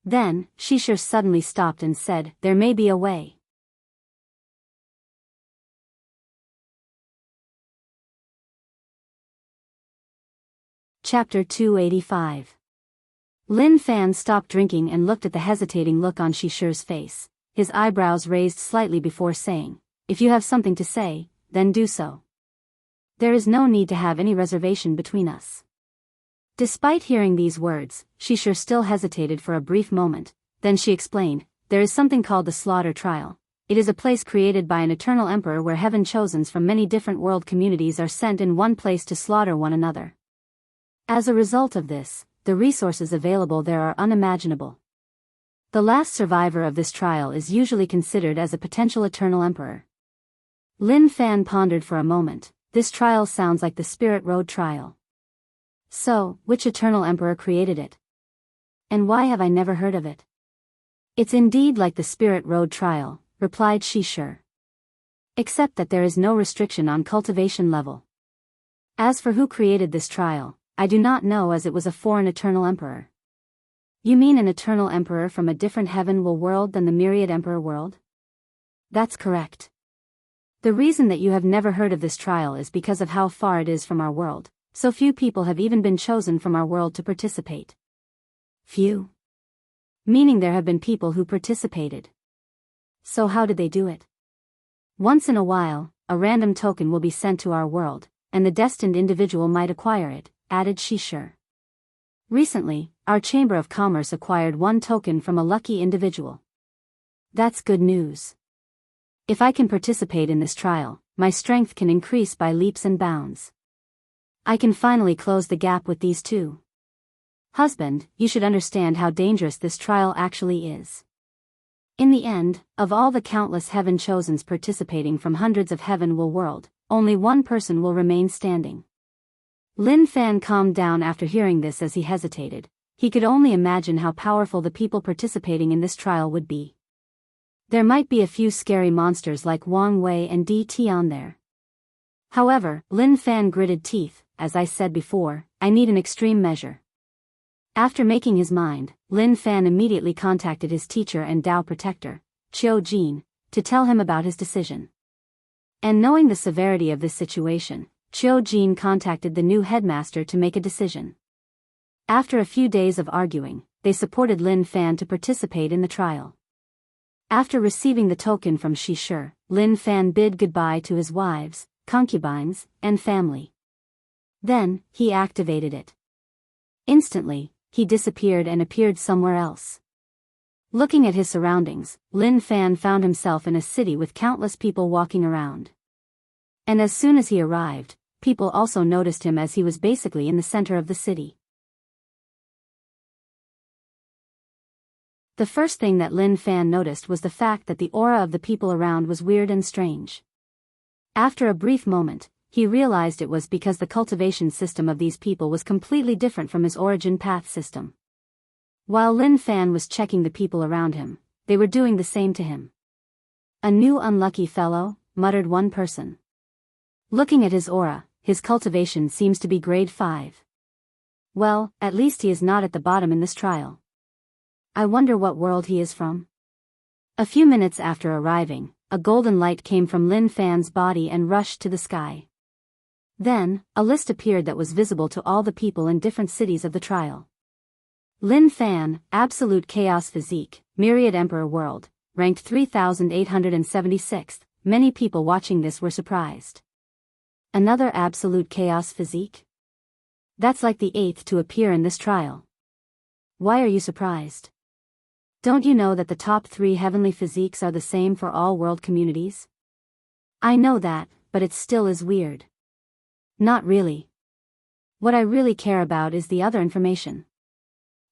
Then, Shishir suddenly stopped and said, "There may be a way." Chapter 285. Lin Fan stopped drinking and looked at the hesitating look on Shishir's face, his eyebrows raised slightly before saying, "If you have something to say, then do so. There is no need to have any reservation between us." Despite hearing these words, Shishir still hesitated for a brief moment, then she explained, "There is something called the Slaughter Trial. It is a place created by an eternal emperor where heaven chosens from many different world communities are sent in one place to slaughter one another. As a result of this, the resources available there are unimaginable. The last survivor of this trial is usually considered as a potential eternal emperor. Lin Fan pondered for a moment. This trial sounds like the Spirit Road trial. So, which eternal emperor created it? And why have I never heard of it? It's indeed like the Spirit Road trial, replied Xianxia. Except that there is no restriction on cultivation level. As for who created this trial, I do not know, as it was a foreign eternal emperor. You mean an eternal emperor from a different heaven-will world than the myriad emperor world? That's correct. The reason that you have never heard of this trial is because of how far it is from our world. So few people have even been chosen from our world to participate. Few? Meaning there have been people who participated. So how did they do it? Once in a while, a random token will be sent to our world, and the destined individual might acquire it, added Xianxia. Recently, our Chamber of Commerce acquired one token from a lucky individual. That's good news. If I can participate in this trial, my strength can increase by leaps and bounds. I can finally close the gap with these two. Husband, you should understand how dangerous this trial actually is. In the end, of all the countless heaven chosens participating from hundreds of heaven-will world, only one person will remain standing. Lin Fan calmed down after hearing this as he hesitated. He could only imagine how powerful the people participating in this trial would be. There might be a few scary monsters like Wang Wei and Di Tian there. However, Lin Fan gritted teeth. As I said before, I need an extreme measure. After making his mind, Lin Fan immediately contacted his teacher and Dao protector, Qiu Jin, to tell him about his decision. And knowing the severity of this situation, Qiu Jin contacted the new headmaster to make a decision. After a few days of arguing, they supported Lin Fan to participate in the trial. After receiving the token from Xianxia, Lin Fan bid goodbye to his wives, concubines, and family. Then, he activated it. Instantly, he disappeared and appeared somewhere else. Looking at his surroundings, Lin Fan found himself in a city with countless people walking around. And as soon as he arrived, people also noticed him, as he was basically in the center of the city. The first thing that Lin Fan noticed was the fact that the aura of the people around was weird and strange. After a brief moment, he realized it was because the cultivation system of these people was completely different from his origin path system. While Lin Fan was checking the people around him, they were doing the same to him. A new unlucky fellow, muttered one person. Looking at his aura, his cultivation seems to be grade 5. Well, at least he is not at the bottom in this trial. I wonder what world he is from. A few minutes after arriving, a golden light came from Lin Fan's body and rushed to the sky. Then, a list appeared that was visible to all the people in different cities of the trial. Lin Fan, Absolute Chaos Physique, Myriad Emperor World, ranked 3,876. Many people watching this were surprised. Another Absolute Chaos Physique? That's like the 8th to appear in this trial. Why are you surprised? Don't you know that the top 3 heavenly physiques are the same for all world communities? I know that, but it still is weird. Not really. What I really care about is the other information.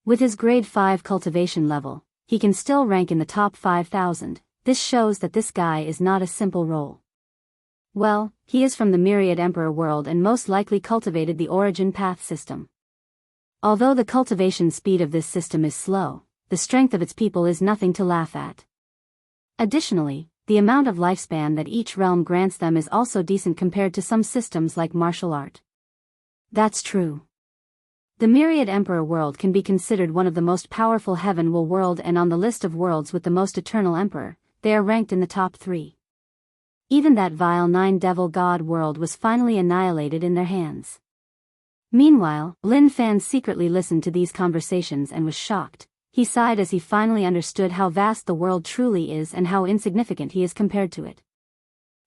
With his grade 5 cultivation level, he can still rank in the top 5,000. This shows that this guy is not a simple role. Well, he is from the Myriad Emperor world and most likely cultivated the origin path system. Although the cultivation speed of this system is slow, the strength of its people is nothing to laugh at. Additionally, the amount of lifespan that each realm grants them is also decent compared to some systems like martial art. That's true. The Myriad Emperor world can be considered one of the most powerful heaven-will world, and on the list of worlds with the most eternal emperor, they are ranked in the top 3. Even that vile 9-devil god world was finally annihilated in their hands. Meanwhile, Lin Fan secretly listened to these conversations and was shocked. He sighed as he finally understood how vast the world truly is and how insignificant he is compared to it.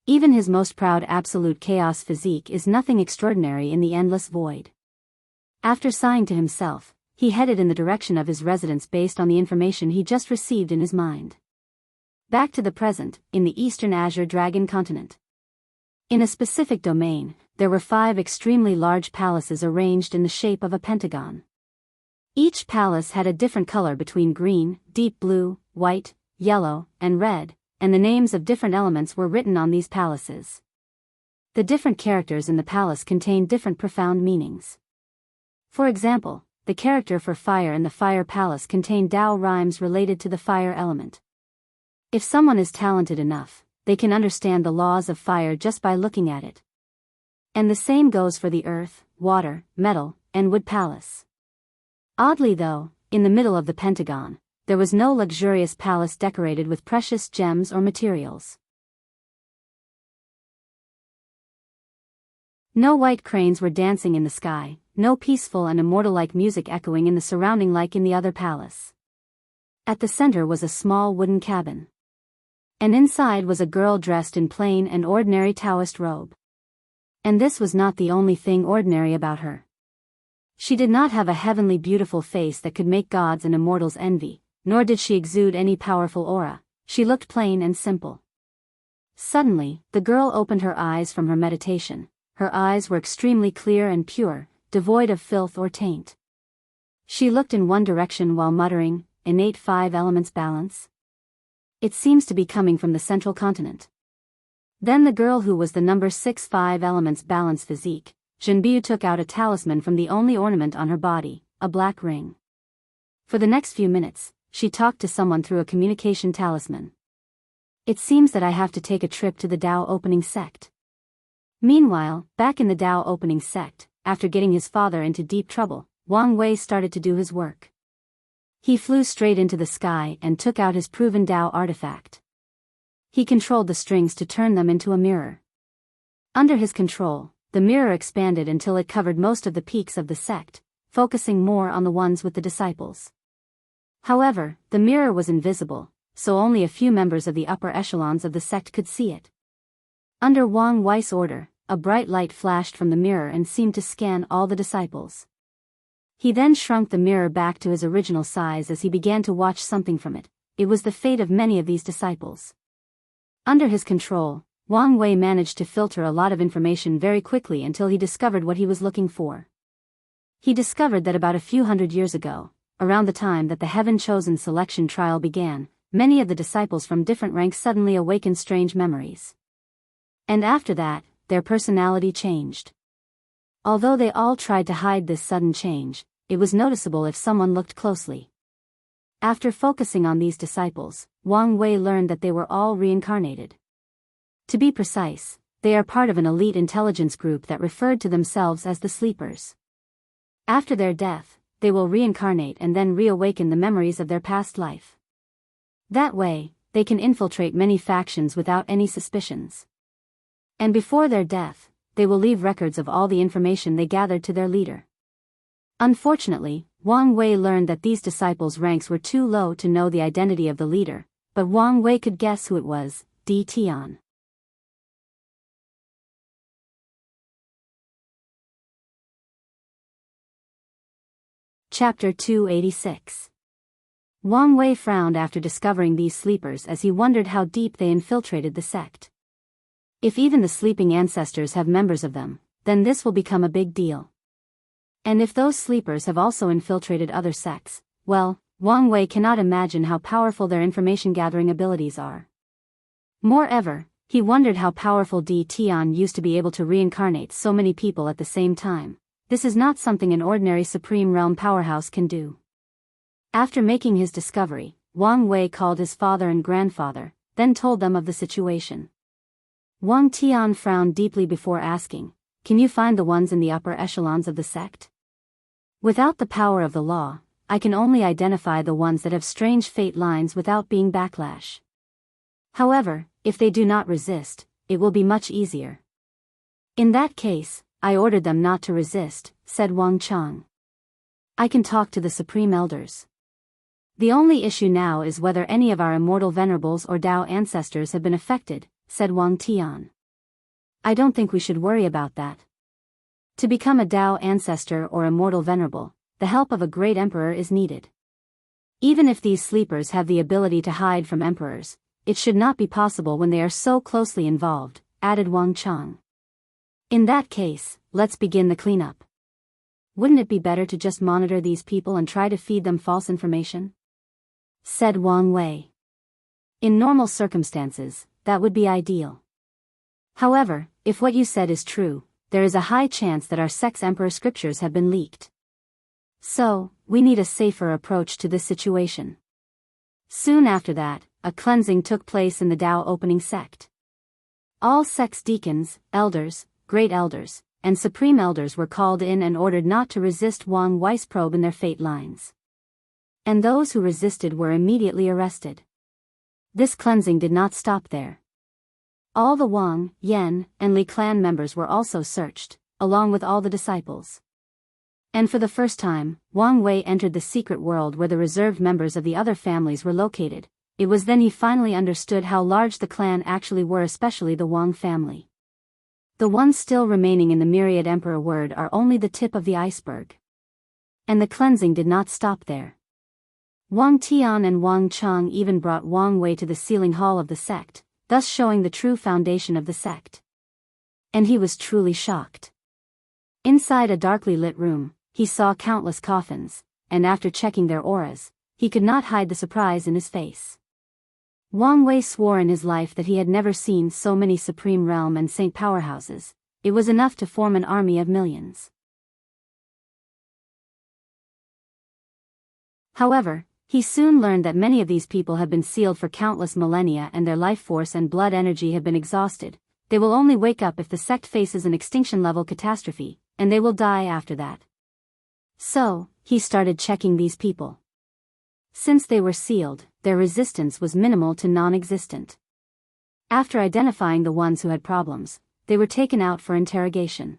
Even his most proud absolute chaos physique is nothing extraordinary in the endless void. After sighing to himself, he headed in the direction of his residence based on the information he just received in his mind. Back to the present, in the Eastern Azure Dragon continent. In a specific domain, there were 5 extremely large palaces arranged in the shape of a pentagon. Each palace had a different color between green, deep blue, white, yellow, and red, and the names of different elements were written on these palaces. The different characters in the palace contained different profound meanings. For example, the character for fire in the fire palace contained Dao rhymes related to the fire element. If someone is talented enough, they can understand the laws of fire just by looking at it. And the same goes for the earth, water, metal, and wood palace. Oddly though, in the middle of the pentagon, there was no luxurious palace decorated with precious gems or materials. No white cranes were dancing in the sky, no peaceful and immortal-like music echoing in the surrounding like in the other palace. At the center was a small wooden cabin. And inside was a girl dressed in plain and ordinary Daoist robe. And this was not the only thing ordinary about her. She did not have a heavenly beautiful face that could make gods and immortals envy, nor did she exude any powerful aura. She looked plain and simple. Suddenly, the girl opened her eyes from her meditation. Her eyes were extremely clear and pure, devoid of filth or taint. She looked in one direction while muttering, "Innate 5 elements balance. It seems to be coming from the central continent." Then the girl who was the number 6 5 elements balance physique, Zhenbiu, took out a talisman from the only ornament on her body, a black ring. For the next few minutes, she talked to someone through a communication talisman. "It seems that I have to take a trip to the Dao opening sect." Meanwhile, back in the Dao opening sect, after getting his father into deep trouble, Wang Wei started to do his work. He flew straight into the sky and took out his proven Dao artifact. He controlled the strings to turn them into a mirror. Under his control, the mirror expanded until it covered most of the peaks of the sect, focusing more on the ones with the disciples. However, the mirror was invisible, so only a few members of the upper echelons of the sect could see it. Under Wang Wei's order, a bright light flashed from the mirror and seemed to scan all the disciples. He then shrunk the mirror back to his original size as he began to watch something from it. It was the fate of many of these disciples. Under his control, Wang Wei managed to filter a lot of information very quickly until he discovered what he was looking for. He discovered that about a few hundred years ago, around the time that the Heaven-Chosen selection trial began, many of the disciples from different ranks suddenly awakened strange memories. And after that, their personality changed. Although they all tried to hide this sudden change, it was noticeable if someone looked closely. After focusing on these disciples, Wang Wei learned that they were all reincarnated. To be precise, they are part of an elite intelligence group that referred to themselves as the Sleepers. After their death, they will reincarnate and then reawaken the memories of their past life. That way, they can infiltrate many factions without any suspicions. And before their death, they will leave records of all the information they gathered to their leader. Unfortunately, Wang Wei learned that these disciples' ranks were too low to know the identity of the leader, but Wang Wei could guess who it was: Di Tian. Chapter 286. Wang Wei frowned after discovering these sleepers as he wondered how deep they infiltrated the sect. If even the sleeping ancestors have members of them, then this will become a big deal. And if those sleepers have also infiltrated other sects, well, Wang Wei cannot imagine how powerful their information-gathering abilities are. Moreover, he wondered how powerful Di Tian used to be able to reincarnate so many people at the same time. This is not something an ordinary Supreme Realm powerhouse can do. After making his discovery, Wang Wei called his father and grandfather, then told them of the situation. Wang Tian frowned deeply before asking, "Can you find the ones in the upper echelons of the sect?" "Without the power of the law, I can only identify the ones that have strange fate lines without being backlash. However, if they do not resist, it will be much easier." "In that case, I ordered them not to resist," said Wang Chang. "I can talk to the Supreme Elders. The only issue now is whether any of our immortal venerables or Dao ancestors have been affected," said Wang Tian. "I don't think we should worry about that. To become a Dao ancestor or immortal venerable, the help of a great emperor is needed. Even if these sleepers have the ability to hide from emperors, it should not be possible when they are so closely involved," added Wang Chang. "In that case, let's begin the cleanup." Wouldn't it be better to just monitor these people and try to feed them false information? Said Wang Wei. In normal circumstances, that would be ideal. However, if what you said is true, there is a high chance that our sect's emperor scriptures have been leaked. So, we need a safer approach to this situation. Soon after that, a cleansing took place in the Dao opening sect. All sect's deacons, elders, great elders, and supreme elders were called in and ordered not to resist Wang Wei's probe in their fate lines. And those who resisted were immediately arrested. This cleansing did not stop there. All the Wang, Yan, and Li clan members were also searched, along with all the disciples. And for the first time, Wang Wei entered the secret world where the reserved members of the other families were located. It was then he finally understood how large the clan actually were, especially the Wang family. The ones still remaining in the myriad emperor word are only the tip of the iceberg. And the cleansing did not stop there. Wang Tian and Wang Chang even brought Wang Wei to the sealing hall of the sect, thus showing the true foundation of the sect. And he was truly shocked. Inside a darkly lit room, he saw countless coffins, and after checking their auras, he could not hide the surprise in his face. Wang Wei swore in his life that he had never seen so many Supreme Realm and Saint powerhouses. It was enough to form an army of millions. However, he soon learned that many of these people have been sealed for countless millennia and their life force and blood energy have been exhausted. They will only wake up if the sect faces an extinction-level catastrophe, and they will die after that. So, he started checking these people. Since they were sealed, their resistance was minimal to non-existent. After identifying the ones who had problems, they were taken out for interrogation.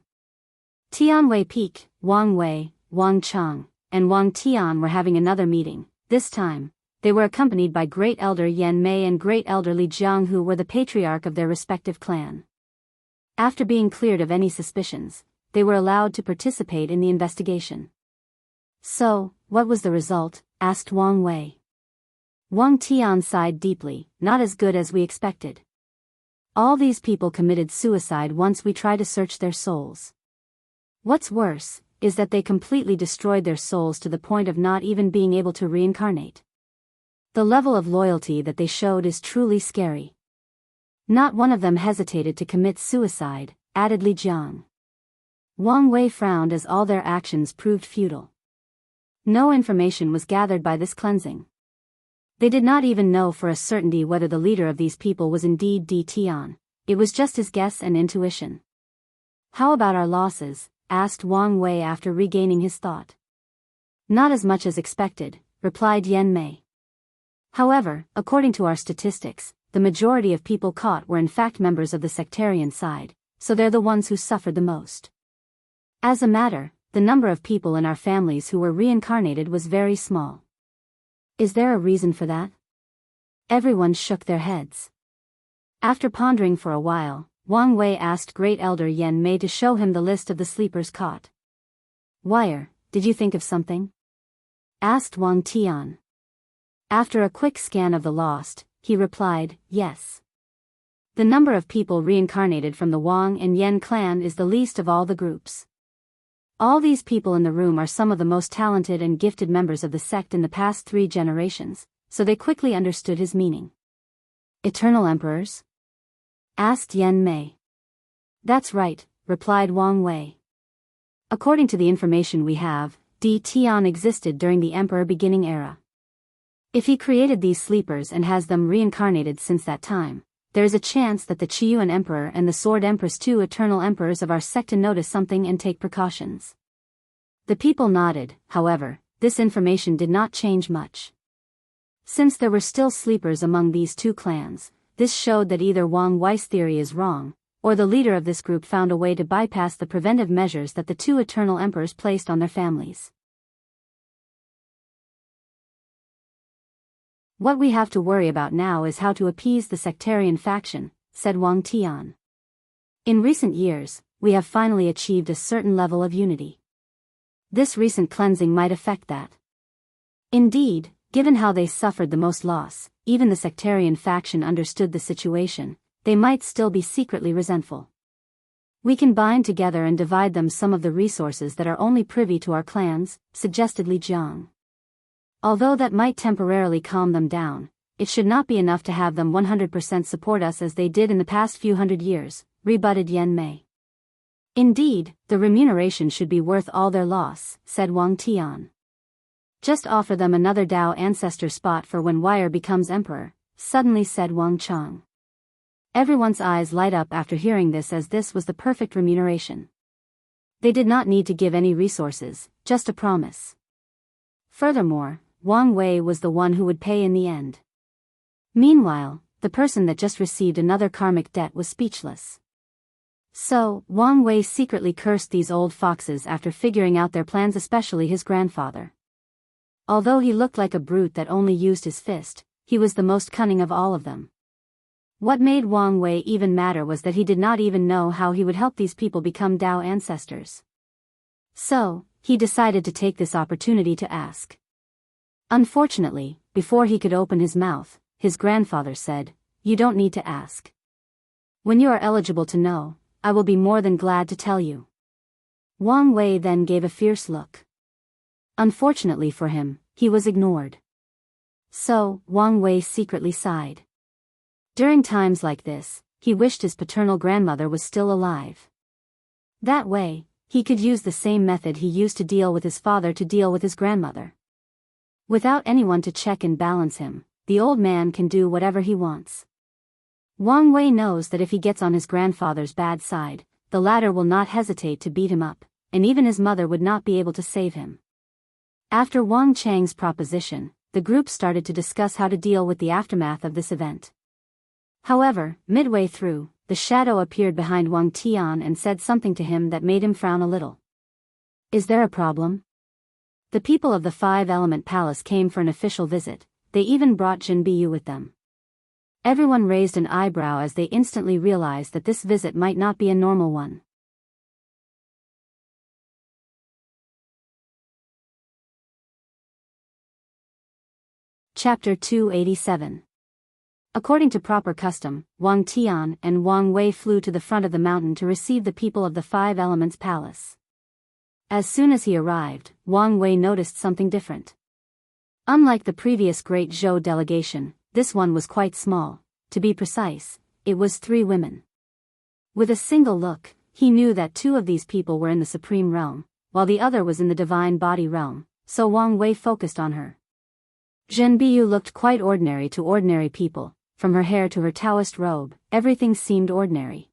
Tianwei Peak, Wang Wei, Wang Chang, and Wang Tian were having another meeting. This time, they were accompanied by Great Elder Yan Mei and Great Elder Li Jianghu, who were the patriarch of their respective clan. After being cleared of any suspicions, they were allowed to participate in the investigation. So, what was the result? Asked Wang Wei. Wang Tian sighed deeply. Not as good as we expected. All these people committed suicide once we tried to search their souls. What's worse, is that they completely destroyed their souls to the point of not even being able to reincarnate. The level of loyalty that they showed is truly scary. Not one of them hesitated to commit suicide, added Li Jiang. Wang Wei frowned as all their actions proved futile. No information was gathered by this cleansing. They did not even know for a certainty whether the leader of these people was indeed Di Tian. It was just his guess and intuition. How about our losses? Asked Wang Wei after regaining his thought. Not as much as expected, replied Yan Mei. However, according to our statistics, the majority of people caught were in fact members of the sectarian side, so they're the ones who suffered the most. As a matter, the number of people in our families who were reincarnated was very small. Is there a reason for that? Everyone shook their heads. After pondering for a while, Wang Wei asked Great Elder Yan Mei to show him the list of the sleepers caught. Wire, did you think of something? Asked Wang Tian. After a quick scan of the lost, he replied, yes. The number of people reincarnated from the Wang and Yan clan is the least of all the groups. All these people in the room are some of the most talented and gifted members of the sect in the past 3 generations, so they quickly understood his meaning. Eternal emperors? Asked Yan Mei. That's right, replied Wang Wei. According to the information we have, Di Tian existed during the Emperor Beginning era. If he created these sleepers and has them reincarnated since that time, there is a chance that the Qiyuan Emperor and the Sword Empress, 2 eternal emperors of our sect, notice something and take precautions. The people nodded. However, this information did not change much. Since there were still sleepers among these 2 clans, this showed that either Wang Wei's theory is wrong, or the leader of this group found a way to bypass the preventive measures that the 2 eternal emperors placed on their families. What we have to worry about now is how to appease the sectarian faction, said Wang Tian. In recent years, we have finally achieved a certain level of unity. This recent cleansing might affect that. Indeed, given how they suffered the most loss, even the sectarian faction understood the situation. They might still be secretly resentful. We can bind together and divide them some of the resources that are only privy to our clans, suggested Li Jiang. Although that might temporarily calm them down, it should not be enough to have them 100% support us as they did in the past few hundred years, rebutted Yan Mei. Indeed, the remuneration should be worth all their loss, said Wang Tian. Just offer them another Dao ancestor spot for when Wire becomes emperor, suddenly said Wang Chang. Everyone's eyes light up after hearing this, as this was the perfect remuneration. They did not need to give any resources, just a promise. Furthermore, Wang Wei was the one who would pay in the end. Meanwhile, the person that just received another karmic debt was speechless. So, Wang Wei secretly cursed these old foxes after figuring out their plans, especially his grandfather. Although he looked like a brute that only used his fist, he was the most cunning of all of them. What made Wang Wei even madder was that he did not even know how he would help these people become Dao ancestors. So, he decided to take this opportunity to ask. Unfortunately, before he could open his mouth, his grandfather said, "You don't need to ask. When you are eligible to know, I will be more than glad to tell you." Wang Wei then gave a fierce look. Unfortunately for him, he was ignored. So, Wang Wei secretly sighed. During times like this, he wished his paternal grandmother was still alive. That way, he could use the same method he used to deal with his father to deal with his grandmother. Without anyone to check and balance him, the old man can do whatever he wants. Wang Wei knows that if he gets on his grandfather's bad side, the latter will not hesitate to beat him up, and even his mother would not be able to save him. After Wang Chang's proposition, the group started to discuss how to deal with the aftermath of this event. However, midway through, the shadow appeared behind Wang Tian and said something to him that made him frown a little. "Is there a problem?" The people of the Five-Element Palace came for an official visit. They even brought Jin Biyu with them. Everyone raised an eyebrow as they instantly realized that this visit might not be a normal one. Chapter 287. According to proper custom, Wang Tian and Wang Wei flew to the front of the mountain to receive the people of the Five Elements Palace. As soon as he arrived, Wang Wei noticed something different. Unlike the previous Great Zhou delegation, this one was quite small. To be precise, it was 3 women. With a single look, he knew that 2 of these people were in the Supreme Realm, while the other was in the Divine Body Realm, so Wang Wei focused on her. Zhen Biyu looked quite ordinary to ordinary people. From her hair to her Taoist robe, everything seemed ordinary.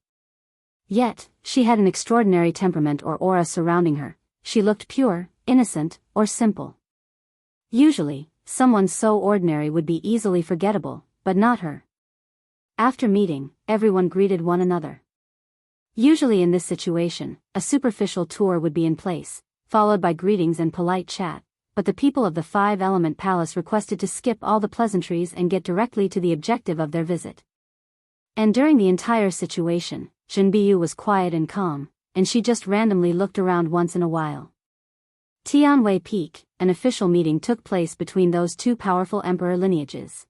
Yet, she had an extraordinary temperament or aura surrounding her. She looked pure, innocent, or simple. Usually, someone so ordinary would be easily forgettable, but not her. After meeting, everyone greeted one another. Usually in this situation, a superficial tour would be in place, followed by greetings and polite chat. But the people of the Five-Element Palace requested to skip all the pleasantries and get directly to the objective of their visit. And during the entire situation, Zhen Biyu was quiet and calm, and she just randomly looked around once in a while. Tianwei Peak, an official meeting took place between those 2 powerful emperor lineages.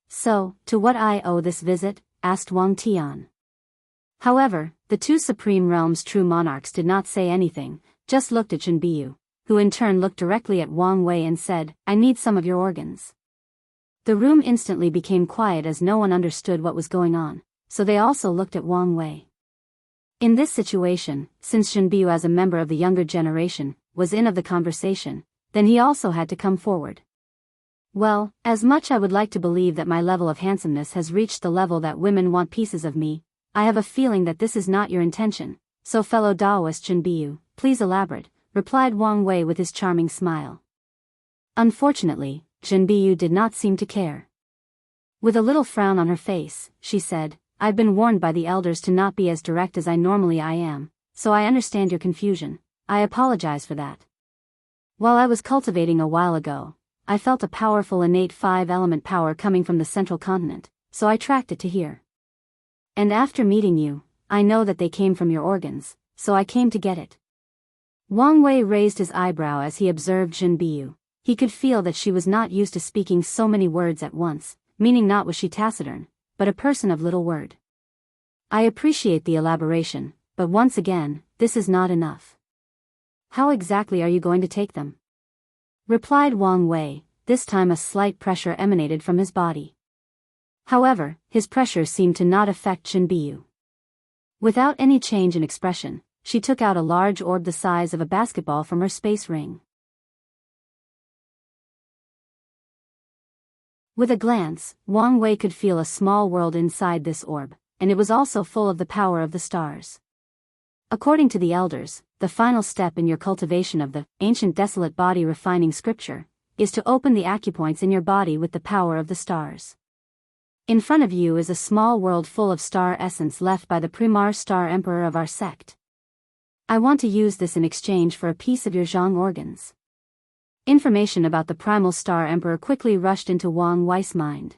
"So, to what I owe this visit?" asked Wang Tian. However, the 2 Supreme Realms' true monarchs did not say anything, just looked at Zhen Biyu, who in turn looked directly at Wang Wei and said, "I need some of your organs." The room instantly became quiet as no one understood what was going on, so they also looked at Wang Wei. In this situation, since Zhen Biyu as a member of the younger generation, was in of the conversation, then he also had to come forward. "Well, as much I would like to believe that my level of handsomeness has reached the level that women want pieces of me, I have a feeling that this is not your intention, so fellow Daoist Zhen Biyu, please elaborate," replied Wang Wei with his charming smile. Unfortunately, Zhen Biyu did not seem to care. With a little frown on her face, she said, "I've been warned by the elders to not be as direct as I normally am, so I understand your confusion. I apologize for that. While I was cultivating a while ago, I felt a powerful innate 5-element power coming from the central continent, so I tracked it to here. And after meeting you, I know that they came from your organs, so I came to get it." Wang Wei raised his eyebrow as he observed Zhen Biyu. He could feel that she was not used to speaking so many words at once, meaning not was she taciturn, but a person of little word. "I appreciate the elaboration, but once again, this is not enough. How exactly are you going to take them? Replied Wang Wei, this time a slight pressure emanated from his body. However, his pressure seemed to not affect Jinbiyu. Without any change in expression, she took out a large orb the size of a basketball from her space ring. With a glance, Wang Wei could feel a small world inside this orb, and it was also full of the power of the stars. According to the elders, the final step in your cultivation of the ancient desolate body refining scripture is to open the acupoints in your body with the power of the stars. In front of you is a small world full of star essence left by the Primar Star Emperor of our sect. I want to use this in exchange for a piece of your Zhang organs. Information about the Primal Star Emperor quickly rushed into Wang Wei's mind.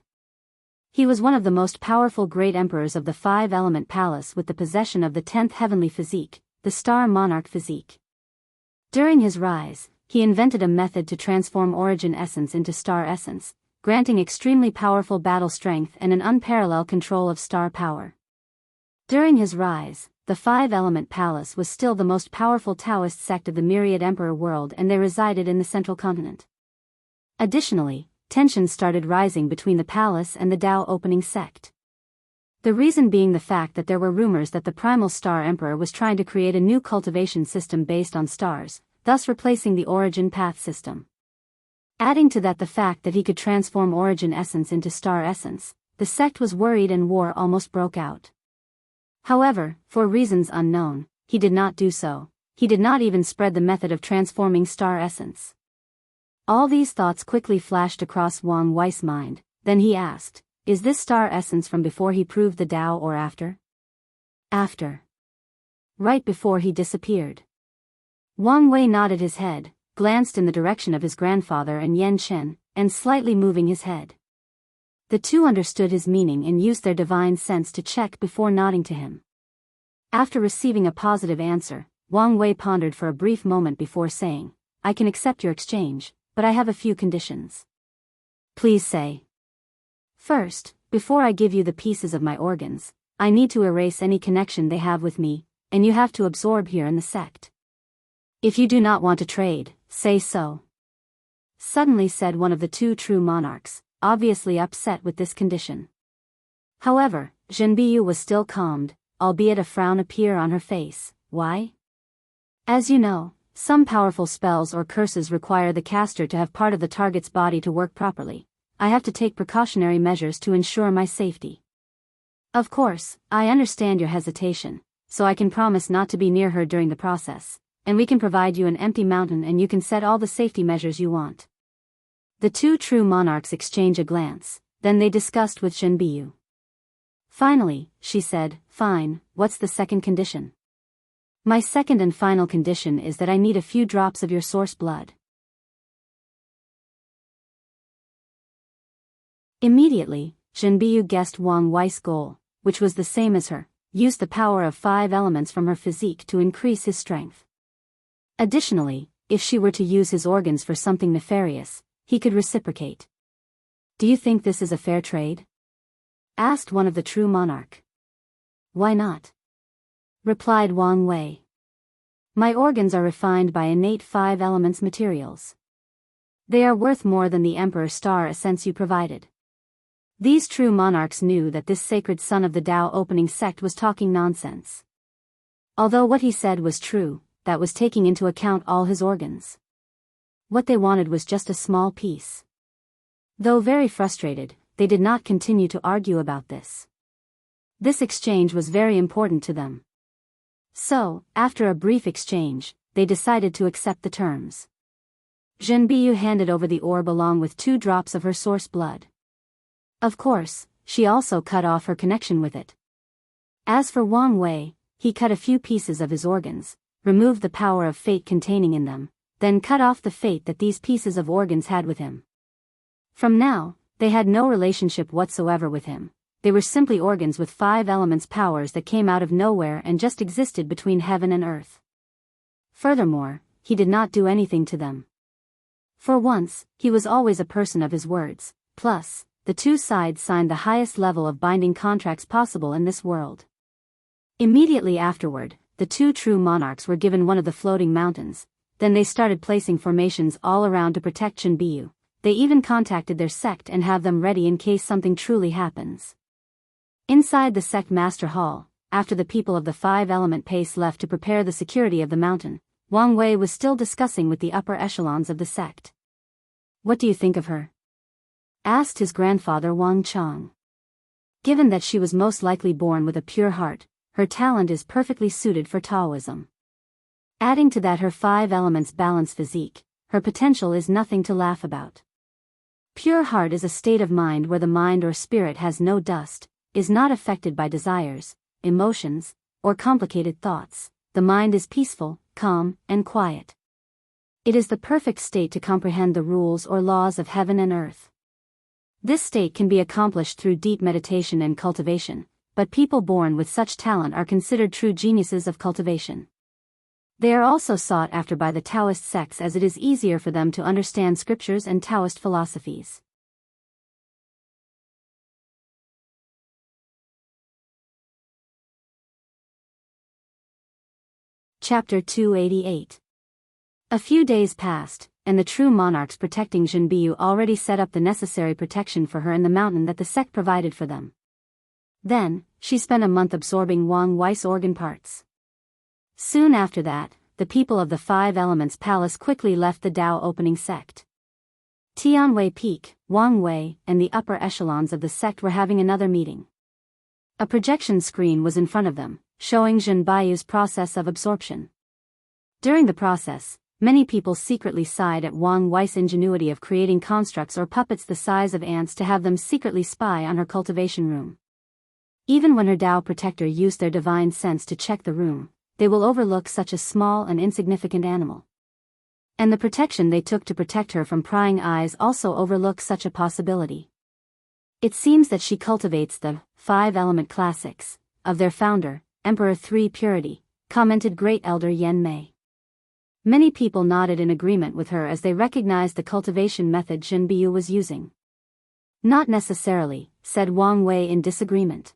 He was one of the most powerful great emperors of the Five-Element Palace with the possession of the 10th heavenly physique, the Star Monarch physique. During his rise, he invented a method to transform origin essence into star essence, granting extremely powerful battle strength and an unparalleled control of star power. During his rise, the Five-Element Palace was still the most powerful Taoist sect of the Myriad Emperor world, and they resided in the central continent. Additionally, tensions started rising between the palace and the Dao opening sect. The reason being the fact that there were rumors that the Primal Star Emperor was trying to create a new cultivation system based on stars, thus replacing the origin path system. Adding to that the fact that he could transform origin essence into star essence, the sect was worried and war almost broke out. However, for reasons unknown, he did not do so. He did not even spread the method of transforming star essence. All these thoughts quickly flashed across Wang Wei's mind, then he asked, is this star essence from before he proved the Dao or after? After. Right before he disappeared. Wang Wei nodded his head, glanced in the direction of his grandfather and Yan Chen, and slightly moving his head. The two understood his meaning and used their divine sense to check before nodding to him. After receiving a positive answer, Wang Wei pondered for a brief moment before saying, I can accept your exchange, but I have a few conditions. Please say. First, before I give you the pieces of my organs, I need to erase any connection they have with me, and you have to absorb here in the sect. If you do not want to trade, say so. Suddenly said one of the two true monarchs, obviously upset with this condition. However, Jinbiyu was still calmed, albeit a frown appeared on her face. Why? As you know, some powerful spells or curses require the caster to have part of the target's body to work properly. I have to take precautionary measures to ensure my safety. Of course, I understand your hesitation, so I can promise not to be near her during the process, and we can provide you an empty mountain and you can set all the safety measures you want. The two true monarchs exchanged a glance, then they discussed with Jinbiyu. Finally, she said, fine, what's the second condition? My second and final condition is that I need a few drops of your source blood. Immediately, Jinbiyu guessed Wang Wei's goal, which was the same as her, use the power of 5 elements from her physique to increase his strength. Additionally, if she were to use his organs for something nefarious, he could reciprocate. Do you think this is a fair trade? Asked one of the true monarch. Why not? Replied Wang Wei. My organs are refined by innate 5 elements materials. They are worth more than the Emperor Star Essence you provided. These true monarchs knew that this sacred son of the Dao opening sect was talking nonsense. Although what he said was true, that was taking into account all his organs. What they wanted was just a small piece. Though very frustrated, they did not continue to argue about this. This exchange was very important to them. So, after a brief exchange, they decided to accept the terms. Jinbiyu handed over the orb along with 2 drops of her source blood. Of course, she also cut off her connection with it. As for Wang Wei, he cut a few pieces of his organs, removed the power of fate containing in them, then cut off the fate that these pieces of organs had with him. From now, they had no relationship whatsoever with him. They were simply organs with 5 elements powers that came out of nowhere and just existed between heaven and earth. Furthermore, he did not do anything to them. For once, he was always a person of his words. Plus, the two sides signed the highest level of binding contracts possible in this world. Immediately afterward, the two true monarchs were given one of the floating mountains. Then they started placing formations all around to protect Jianghu. They even contacted their sect and have them ready in case something truly happens. Inside the sect master hall, after the people of the five element pace left to prepare the security of the mountain, Wang Wei was still discussing with the upper echelons of the sect. "What do you think of her?" asked his grandfather Wang Chong. "Given that she was most likely born with a pure heart, her talent is perfectly suited for Taoism. Adding to that her five elements balanced physique, her potential is nothing to laugh about. Pure heart is a state of mind where the mind or spirit has no dust, is not affected by desires, emotions, or complicated thoughts. The mind is peaceful, calm, and quiet. It is the perfect state to comprehend the rules or laws of heaven and earth. This state can be accomplished through deep meditation and cultivation, but people born with such talent are considered true geniuses of cultivation. They are also sought after by the Taoist sects as it is easier for them to understand scriptures and Taoist philosophies." Chapter 288. A few days passed, and the true monarchs protecting Jianghu already set up the necessary protection for her in the mountain that the sect provided for them. Then, she spent a month absorbing Wang Wei's organ parts. Soon after that, the people of the Five Elements Palace quickly left the Tao opening sect. Tianwei Peak, Wang Wei, and the upper echelons of the sect were having another meeting. A projection screen was in front of them, showing Jianghu's process of absorption. During the process, many people secretly sighed at Wang Wei's ingenuity of creating constructs or puppets the size of ants to have them secretly spy on her cultivation room. Even when her Tao protector used their divine sense to check the room, they will overlook such a small and insignificant animal. And the protection they took to protect her from prying eyes also overlooks such a possibility. It seems that she cultivates the five-element classics of their founder, Emperor 3 Purity, commented Great Elder Yen Mei. Many people nodded in agreement with her as they recognized the cultivation method Jianghu was using. "Not necessarily," said Wang Wei in disagreement.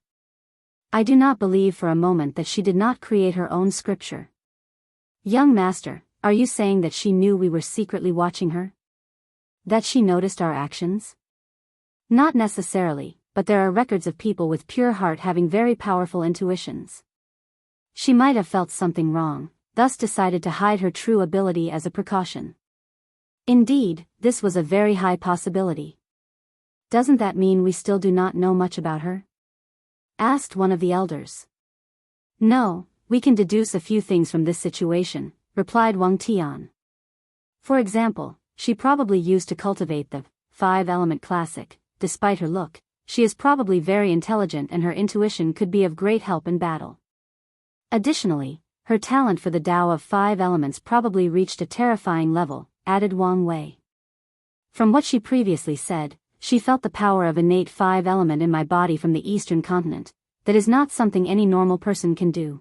"I do not believe for a moment that she did not create her own scripture." "Young master, are you saying that she knew we were secretly watching her? That she noticed our actions?" "Not necessarily, but there are records of people with pure heart having very powerful intuitions. She might have felt something wrong, thus decided to hide her true ability as a precaution. Indeed, this was a very high possibility." "Doesn't that mean we still do not know much about her?" asked one of the elders. "No, we can deduce a few things from this situation," replied Wang Tian. "For example, she probably used to cultivate the five-element classic. Despite her look, she is probably very intelligent and her intuition could be of great help in battle. Additionally, her talent for the Tao of five elements probably reached a terrifying level," added Wang Wei. "From what she previously said, she felt the power of innate five-element in my body from the eastern continent. That is not something any normal person can do."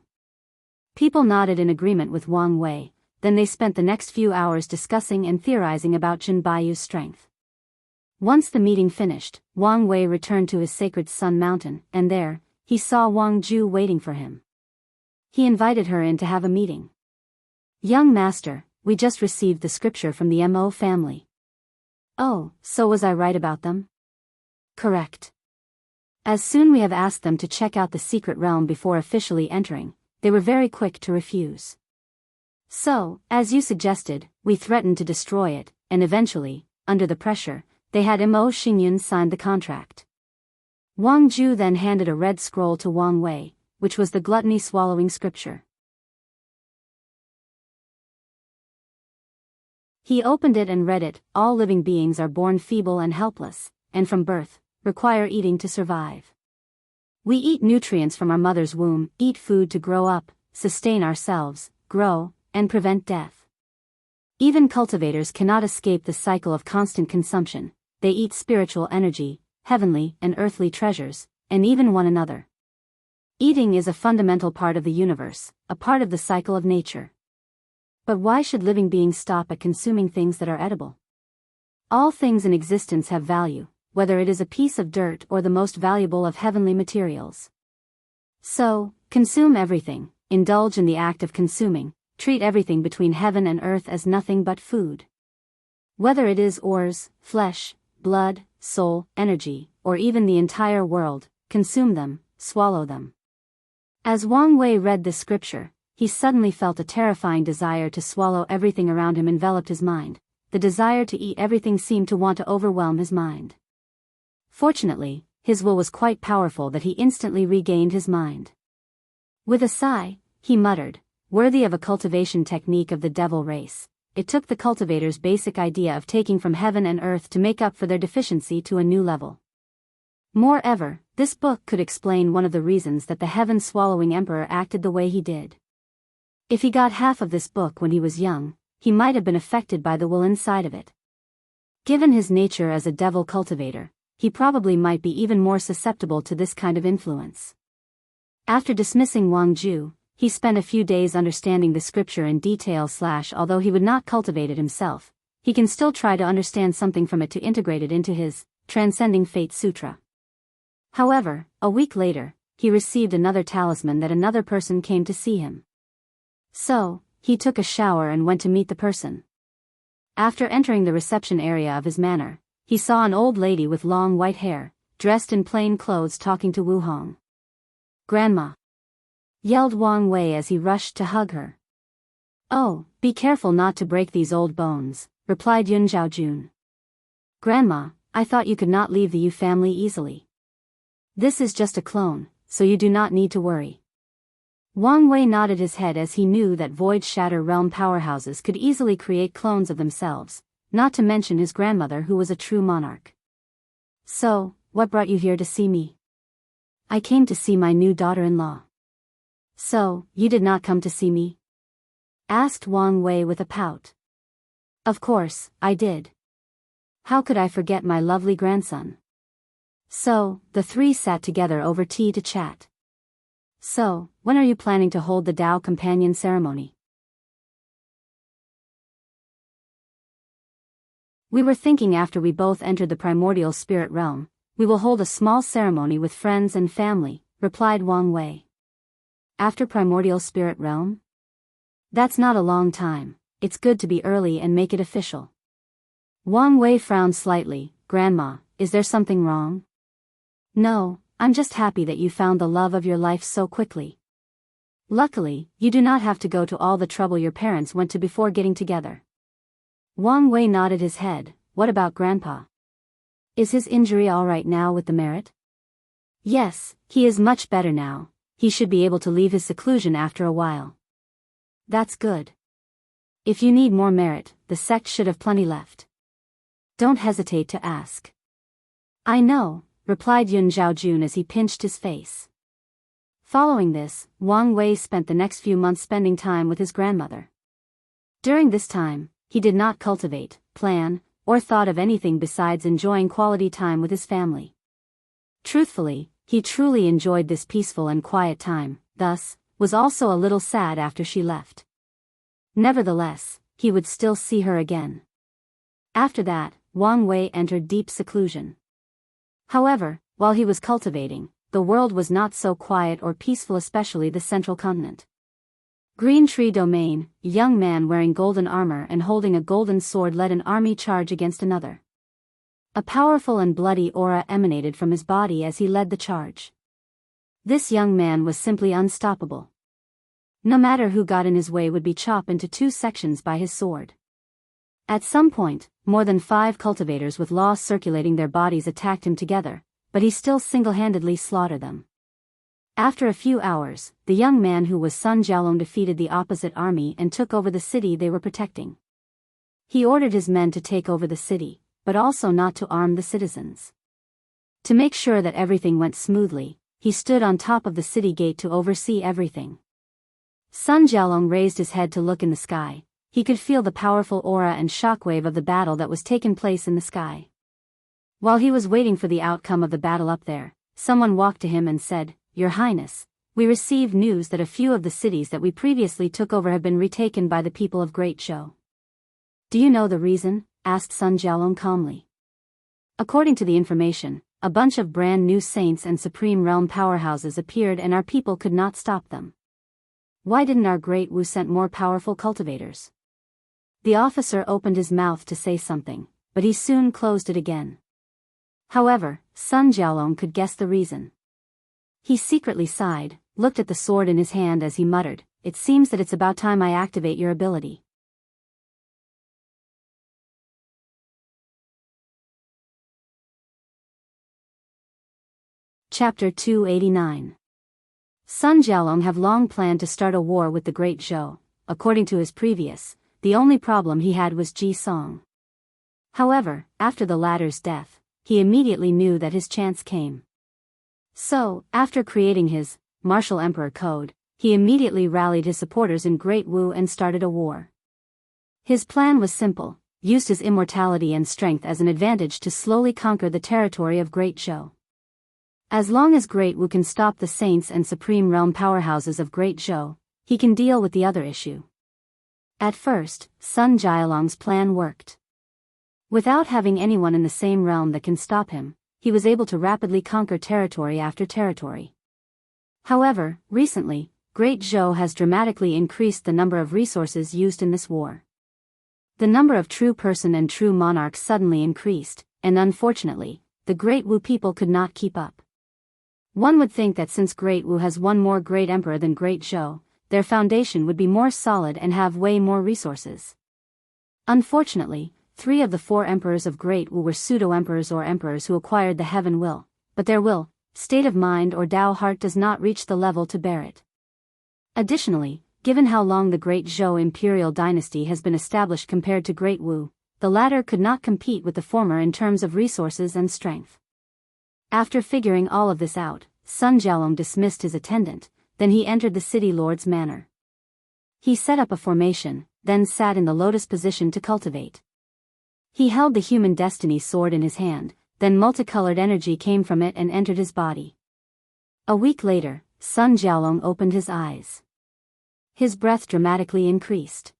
People nodded in agreement with Wang Wei, then they spent the next few hours discussing and theorizing about Jianghu's strength. Once the meeting finished, Wang Wei returned to his sacred Sun Mountain, and there, he saw Wang Ju waiting for him. He invited her in to have a meeting. "Young master, we just received the scripture from the Mo family." "Oh, so was I right about them?" "Correct. As soon we have asked them to check out the secret realm before officially entering, they were very quick to refuse. So, as you suggested, we threatened to destroy it, and eventually, under the pressure, they had Mo Xingyun sign the contract." Wang Ju then handed a red scroll to Wang Wei, which was the gluttony swallowing scripture. He opened it and read it. "All living beings are born feeble and helpless, and from birth, require eating to survive. We eat nutrients from our mother's womb, eat food to grow up, sustain ourselves, grow, and prevent death. Even cultivators cannot escape the cycle of constant consumption. They eat spiritual energy, heavenly and earthly treasures, and even one another. Eating is a fundamental part of the universe, a part of the cycle of nature. But why should living beings stop at consuming things that are edible? All things in existence have value, whether it is a piece of dirt or the most valuable of heavenly materials. So, consume everything, indulge in the act of consuming, treat everything between heaven and earth as nothing but food. Whether it is ores, flesh, blood, soul, energy, or even the entire world, consume them, swallow them. As Wang Wei read this scripture, he suddenly felt a terrifying desire to swallow everything around him enveloped his mind. The desire to eat everything seemed to want to overwhelm his mind. Fortunately, his will was quite powerful that he instantly regained his mind. With a sigh, he muttered, "Worthy of a cultivation technique of the devil race, it took the cultivator's basic idea of taking from heaven and earth to make up for their deficiency to a new level." Moreover, this book could explain one of the reasons that the heaven-swallowing emperor acted the way he did. If he got half of this book when he was young, he might have been affected by the will inside of it. Given his nature as a devil cultivator, he probably might be even more susceptible to this kind of influence. After dismissing Wang Ju, he spent a few days understanding the scripture in detail. Although he would not cultivate it himself, he can still try to understand something from it to integrate it into his Transcending Fate Sutra. However, a week later, he received another talisman that another person came to see him. So, he took a shower and went to meet the person. After entering the reception area of his manor, he saw an old lady with long white hair, dressed in plain clothes talking to Wu Hong. "Grandma!" yelled Wang Wei as he rushed to hug her. "Oh, be careful not to break these old bones," replied Yun Zhaojun. "Grandma, I thought you could not leave the Yu family easily. This is just a clone, so you do not need to worry." Wang Wei nodded his head as he knew that Void Shatter Realm powerhouses could easily create clones of themselves, not to mention his grandmother who was a true monarch. "So, what brought you here to see me?" "I came to see my new daughter-in-law." "So, you did not come to see me?" asked Wang Wei with a pout. "Of course, I did. How could I forget my lovely grandson?" So, the three sat together over tea to chat. "So, when are you planning to hold the Dao Companion ceremony?" "We were thinking after we both entered the primordial spirit realm, we will hold a small ceremony with friends and family," replied Wang Wei. "After primordial spirit realm? That's not a long time, it's good to be early and make it official." Wang Wei frowned slightly. "Grandma, is there something wrong?" "No, I'm just happy that you found the love of your life so quickly. Luckily, you do not have to go to all the trouble your parents went to before getting together." Wang Wei nodded his head. "What about Grandpa? Is his injury all right now with the merit?" "Yes, he is much better now. He should be able to leave his seclusion after a while." "That's good. If you need more merit, the sect should have plenty left. Don't hesitate to ask." "I know," replied Yun Zhaojun as he pinched his face. Following this, Wang Wei spent the next few months spending time with his grandmother. During this time, he did not cultivate, plan, or thought of anything besides enjoying quality time with his family. Truthfully, he truly enjoyed this peaceful and quiet time, thus, was also a little sad after she left. Nevertheless, he would still see her again. After that, Wang Wei entered deep seclusion. However, while he was cultivating, the world was not so quiet or peaceful, especially the central continent. Green Tree Domain, a young man wearing golden armor and holding a golden sword led an army charge against another. A powerful and bloody aura emanated from his body as he led the charge. This young man was simply unstoppable. No matter who got in his way would be chopped into two sections by his sword. At some point, more than 5 cultivators with law circulating their bodies attacked him together, but he still single-handedly slaughtered them. After a few hours, the young man who was Sun Jialong defeated the opposite army and took over the city they were protecting. He ordered his men to take over the city, but also not to arm the citizens. To make sure that everything went smoothly, he stood on top of the city gate to oversee everything. Sun Jialong raised his head to look in the sky. He could feel the powerful aura and shockwave of the battle that was taking place in the sky. While he was waiting for the outcome of the battle up there, someone walked to him and said, "Your Highness, we received news that a few of the cities that we previously took over have been retaken by the people of Great Zhou." "Do you know the reason?" asked Sun Jialong calmly. "According to the information, a bunch of brand new saints and supreme realm powerhouses appeared and our people could not stop them. Why didn't our great Wu send more powerful cultivators? The officer opened his mouth to say something, but he soon closed it again. However, Sun Jiaolong could guess the reason. He secretly sighed, looked at the sword in his hand as he muttered, "It seems that it's about time I activate your ability." Chapter 289. Sun Jiaolong have long planned to start a war with the Great Zhou. According to his previous, the only problem he had was Ji Song. However, after the latter's death, he immediately knew that his chance came. So, after creating his Martial Emperor Code, he immediately rallied his supporters in Great Wu and started a war. His plan was simple, used his immortality and strength as an advantage to slowly conquer the territory of Great Zhou. As long as Great Wu can stop the saints and supreme realm powerhouses of Great Zhou, he can deal with the other issue. At first, Sun Jiaolong's plan worked. Without having anyone in the same realm that can stop him, he was able to rapidly conquer territory after territory. However, recently, Great Zhou has dramatically increased the number of resources used in this war. The number of true person and true monarchs suddenly increased, and unfortunately, the Great Wu people could not keep up. One would think that since Great Wu has one more great emperor than Great Zhou, their foundation would be more solid and have way more resources. Unfortunately, 3 of the 4 emperors of Great Wu were pseudo-emperors or emperors who acquired the heaven will, but their will, state of mind or Dao heart does not reach the level to bear it. Additionally, given how long the Great Zhou imperial dynasty has been established compared to Great Wu, the latter could not compete with the former in terms of resources and strength. After figuring all of this out, Sun Jiaolong dismissed his attendant, then he entered the city lord's manor. He set up a formation, then sat in the lotus position to cultivate. He held the human destiny sword in his hand, then multicolored energy came from it and entered his body. A week later, Sun Jiaolong opened his eyes. His breath dramatically increased.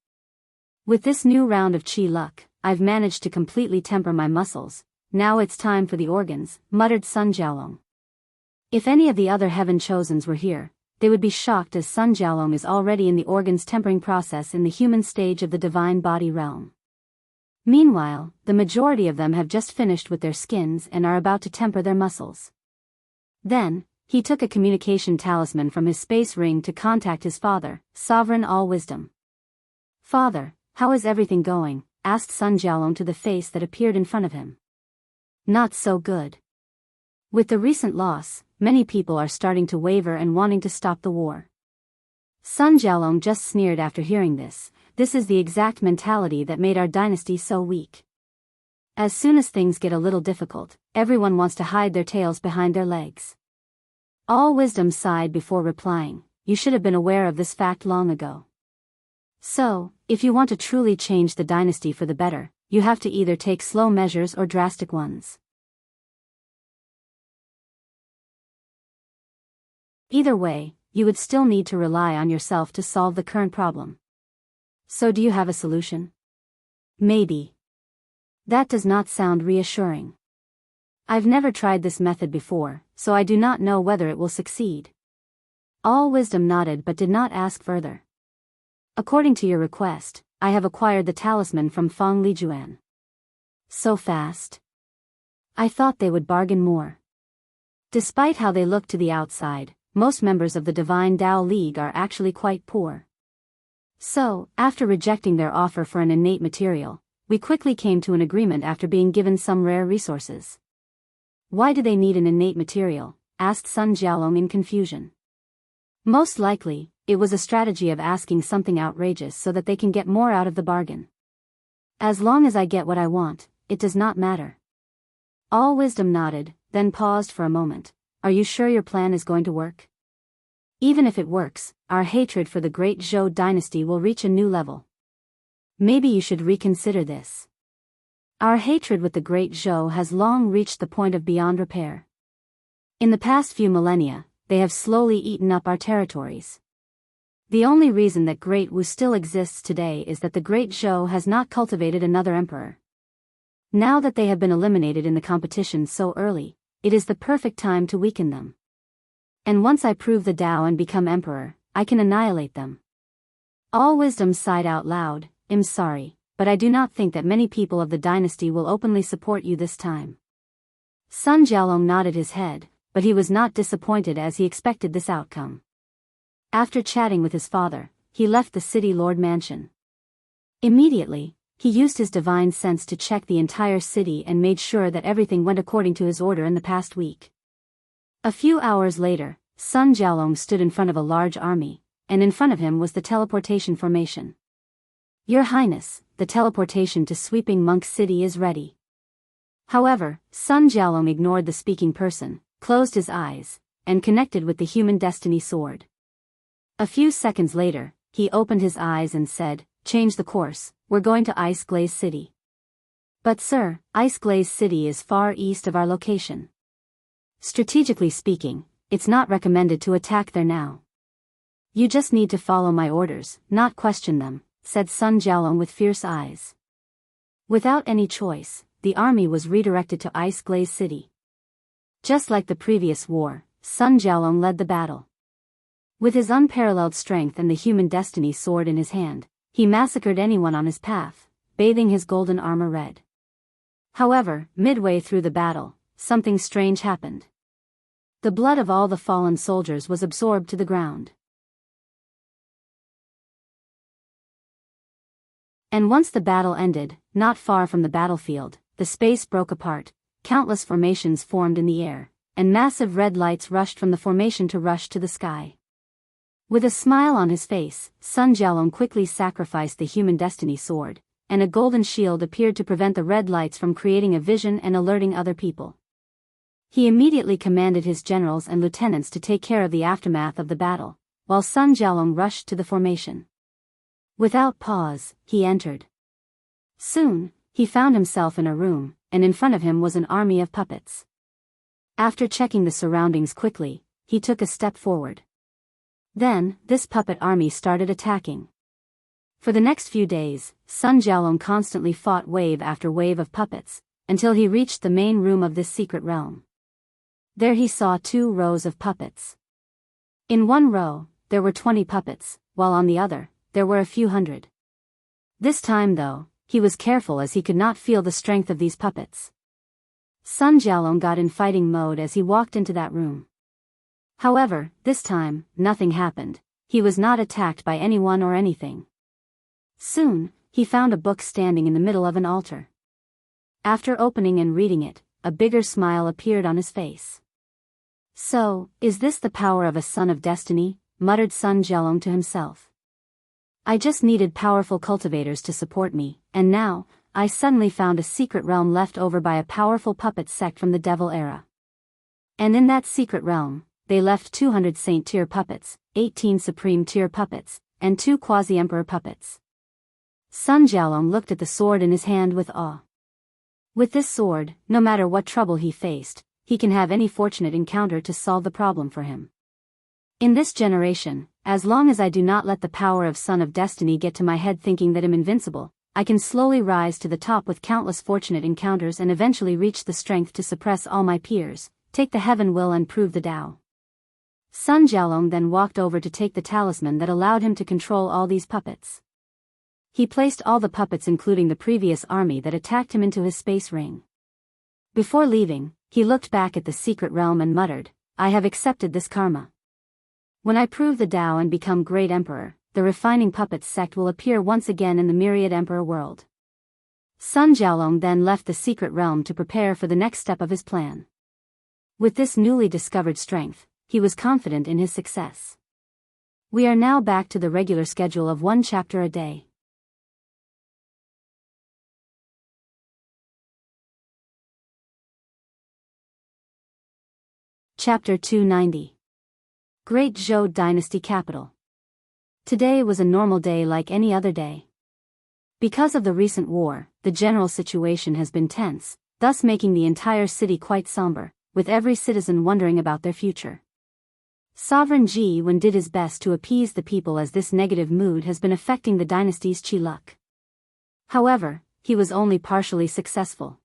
With this new round of qi luck, I've managed to completely temper my muscles. Now it's time for the organs, muttered Sun Jiaolong. If any of the other heaven chosens were here, they would be shocked as Sun Jiaolong is already in the organs tempering process in the human stage of the divine body realm. Meanwhile, the majority of them have just finished with their skins and are about to temper their muscles. Then, he took a communication talisman from his space ring to contact his father, Sovereign All-Wisdom. "Father, how is everything going?" asked Sun Jiaolong to the face that appeared in front of him. "Not so good. With the recent loss, many people are starting to waver and wanting to stop the war." Sun Jiaolong just sneered after hearing this. This is the exact mentality that made our dynasty so weak. As soon as things get a little difficult, everyone wants to hide their tails behind their legs. All Wisdom sighed before replying, "You should have been aware of this fact long ago. So, if you want to truly change the dynasty for the better, you have to either take slow measures or drastic ones. Either way, you would still need to rely on yourself to solve the current problem. So do you have a solution?" "Maybe. That does not sound reassuring. I've never tried this method before, so I do not know whether it will succeed." All Wisdom nodded but did not ask further. "According to your request, I have acquired the talisman from Feng Lijuan." "So fast? I thought they would bargain more." Despite how they look to the outside, most members of the Divine Dao League are actually quite poor. So, after rejecting their offer for an innate material, we quickly came to an agreement after being given some rare resources. "Why do they need an innate material?" asked Sun Jiaolong in confusion. Most likely, it was a strategy of asking something outrageous so that they can get more out of the bargain. "As long as I get what I want, it does not matter." All Wisdom nodded, then paused for a moment. "Are you sure your plan is going to work? Even if it works, our hatred for the Great Zhou dynasty will reach a new level. Maybe you should reconsider this. Our hatred with the Great Zhou has long reached the point of beyond repair. In the past few millennia, they have slowly eaten up our territories. The only reason that Great Wu still exists today is that the Great Zhou has not cultivated another emperor. Now that they have been eliminated in the competition so early, it is the perfect time to weaken them. And once I prove the Dao and become emperor, I can annihilate them. All Wisdom sighed out loud, I'm sorry, but I do not think that many people of the dynasty will openly support you this time. Sun Jialong nodded his head, but he was not disappointed as he expected this outcome. After chatting with his father, he left the city lord mansion. Immediately, he used his divine sense to check the entire city and made sure that everything went according to his order in the past week. A few hours later, Sun Jialong stood in front of a large army, and in front of him was the teleportation formation. Your Highness, the teleportation to Sweeping Monk City is ready. However, Sun Jialong ignored the speaking person, closed his eyes, and connected with the human destiny sword. A few seconds later, he opened his eyes and said, change the course, we're going to Ice Glaze City. But sir, Ice Glaze City is far east of our location. Strategically speaking, it's not recommended to attack there now. You just need to follow my orders, not question them, said Sun Jialong with fierce eyes. Without any choice, the army was redirected to Ice Glaze City. Just like the previous war, Sun Jialong led the battle. With his unparalleled strength and the human destiny sword in his hand, he massacred anyone on his path, bathing his golden armor red. However, midway through the battle, something strange happened. The blood of all the fallen soldiers was absorbed to the ground. And once the battle ended, not far from the battlefield, the space broke apart, countless formations formed in the air, and massive red lights rushed from the formation to rush to the sky. With a smile on his face, Sun Jialong quickly sacrificed the human destiny sword, and a golden shield appeared to prevent the red lights from creating a vision and alerting other people. He immediately commanded his generals and lieutenants to take care of the aftermath of the battle, while Sun Jialong rushed to the formation. Without pause, he entered. Soon, he found himself in a room, and in front of him was an army of puppets. After checking the surroundings quickly, he took a step forward. Then, this puppet army started attacking. For the next few days, Sun Jialong constantly fought wave after wave of puppets, until he reached the main room of this secret realm. There he saw 2 rows of puppets. In one row, there were 20 puppets, while on the other, there were a few hundred. This time though, he was careful as he could not feel the strength of these puppets. Sun Jialong got in fighting mode as he walked into that room. However, this time, nothing happened. He was not attacked by anyone or anything. Soon, he found a book standing in the middle of an altar. After opening and reading it, a bigger smile appeared on his face. So, is this the power of a son of destiny? Muttered Sun Jialong to himself. I just needed powerful cultivators to support me, and now, I suddenly found a secret realm left over by a powerful puppet sect from the Devil era. And in that secret realm, they left 200 Saint-tier puppets, 18 Supreme-tier puppets, and 2 Quasi-Emperor puppets. Sun Jialong looked at the sword in his hand with awe. With this sword, no matter what trouble he faced, he can have any fortunate encounter to solve the problem for him. In this generation, as long as I do not let the power of Son of Destiny get to my head thinking that I'm invincible, I can slowly rise to the top with countless fortunate encounters and eventually reach the strength to suppress all my peers, take the heaven will and prove the Tao. Sun Jialong then walked over to take the talisman that allowed him to control all these puppets. He placed all the puppets including the previous army that attacked him into his space ring. Before leaving, he looked back at the secret realm and muttered, I have accepted this karma. When I prove the Tao and become Great Emperor, the refining puppets sect will appear once again in the myriad emperor world. Sun Jialong then left the secret realm to prepare for the next step of his plan. With this newly discovered strength, he was confident in his success. We are now back to the regular schedule of 1 chapter a day. Chapter 290. Great Zhou Dynasty Capital. Today was a normal day like any other day. Because of the recent war, the general situation has been tense, thus making the entire city quite somber, with every citizen wondering about their future. Sovereign Ji Wen did his best to appease the people as this negative mood has been affecting the dynasty's qi luck. However, he was only partially successful.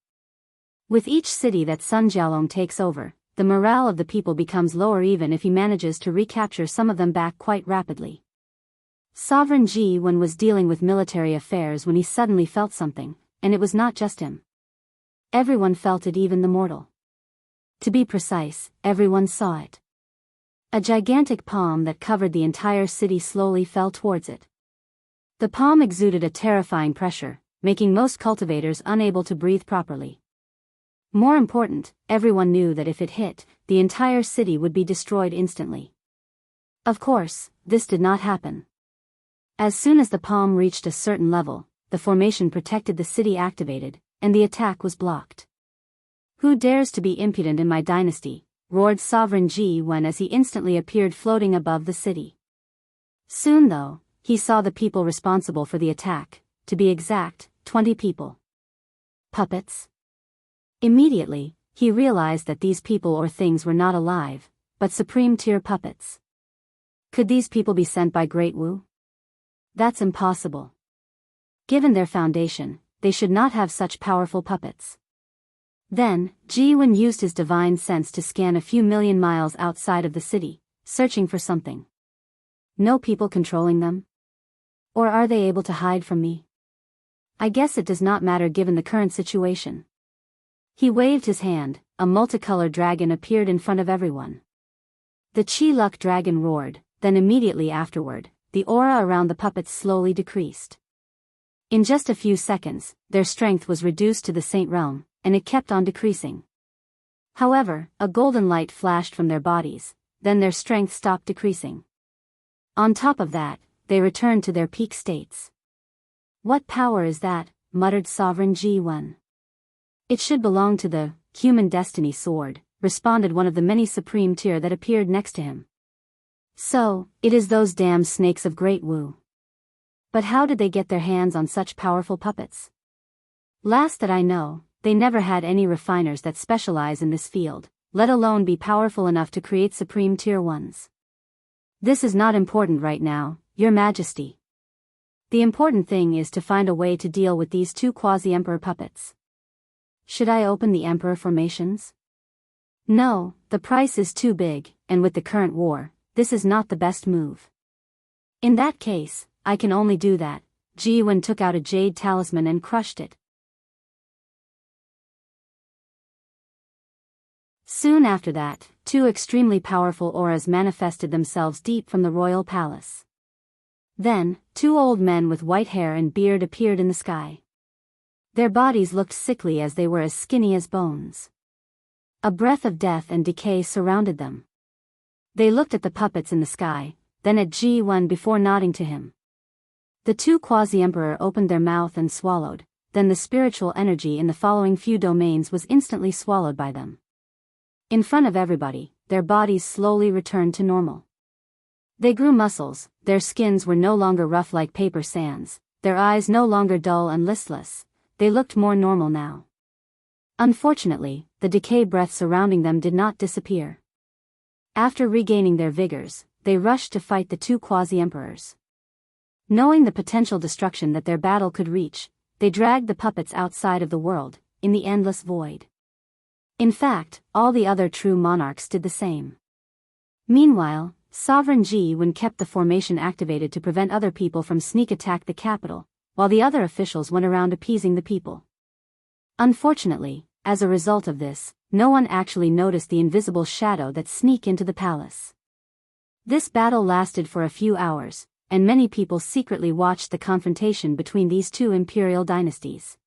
With each city that Sun Jialong takes over, the morale of the people becomes lower even if he manages to recapture some of them back quite rapidly. Sovereign Ji Wen was dealing with military affairs when he suddenly felt something, and it was not just him. Everyone felt it, even the mortal. To be precise, everyone saw it. A gigantic palm that covered the entire city slowly fell towards it. The palm exuded a terrifying pressure, making most cultivators unable to breathe properly. More important, everyone knew that if it hit, the entire city would be destroyed instantly. Of course, this did not happen. As soon as the palm reached a certain level, the formation protected the city activated, and the attack was blocked. "Who dares to be impudent in my dynasty?" roared Sovereign Ji Wen as he instantly appeared floating above the city. Soon though, he saw the people responsible for the attack, to be exact, 20 people. Puppets? Immediately, he realized that these people or things were not alive, but supreme-tier puppets. Could these people be sent by Great Wu? That's impossible. Given their foundation, they should not have such powerful puppets. Then, Ji Wen used his divine sense to scan a few million miles outside of the city, searching for something. No people controlling them? Or are they able to hide from me? I guess it does not matter given the current situation. He waved his hand, a multicolored dragon appeared in front of everyone. The Chi Luck dragon roared, then immediately afterward, the aura around the puppets slowly decreased. In just a few seconds, their strength was reduced to the Saint Realm, and it kept on decreasing. However, a golden light flashed from their bodies, then their strength stopped decreasing. On top of that, they returned to their peak states. "What power is that?" muttered Sovereign Ji Wen. "It should belong to the human destiny sword," responded one of the many supreme tier that appeared next to him. "So, it is those damn snakes of Great Wu. But how did they get their hands on such powerful puppets? Last that I know, they never had any refiners that specialize in this field, let alone be powerful enough to create supreme tier ones. This is not important right now, Your Majesty. The important thing is to find a way to deal with these two quasi-emperor puppets. Should I open the emperor formations? No, the price is too big, and with the current war, this is not the best move. In that case, I can only do that." Ji Wen took out a jade talisman and crushed it. Soon after that, two extremely powerful auras manifested themselves deep from the royal palace. Then, two old men with white hair and beard appeared in the sky. Their bodies looked sickly as they were as skinny as bones. A breath of death and decay surrounded them. They looked at the puppets in the sky, then at Ji Wen before nodding to him. The two quasi-emperor opened their mouth and swallowed, then the spiritual energy in the following few domains was instantly swallowed by them. In front of everybody, their bodies slowly returned to normal. They grew muscles, their skins were no longer rough like paper sands, their eyes no longer dull and listless, they looked more normal now. Unfortunately, the decay breath surrounding them did not disappear. After regaining their vigors, they rushed to fight the two quasi-emperors. Knowing the potential destruction that their battle could reach, they dragged the puppets outside of the world, in the endless void. In fact, all the other true monarchs did the same. Meanwhile, Sovereign Ji Wen kept the formation activated to prevent other people from sneak attack the capital, while the other officials went around appeasing the people. Unfortunately, as a result of this, no one actually noticed the invisible shadow that sneaked into the palace. This battle lasted for a few hours, and many people secretly watched the confrontation between these two imperial dynasties.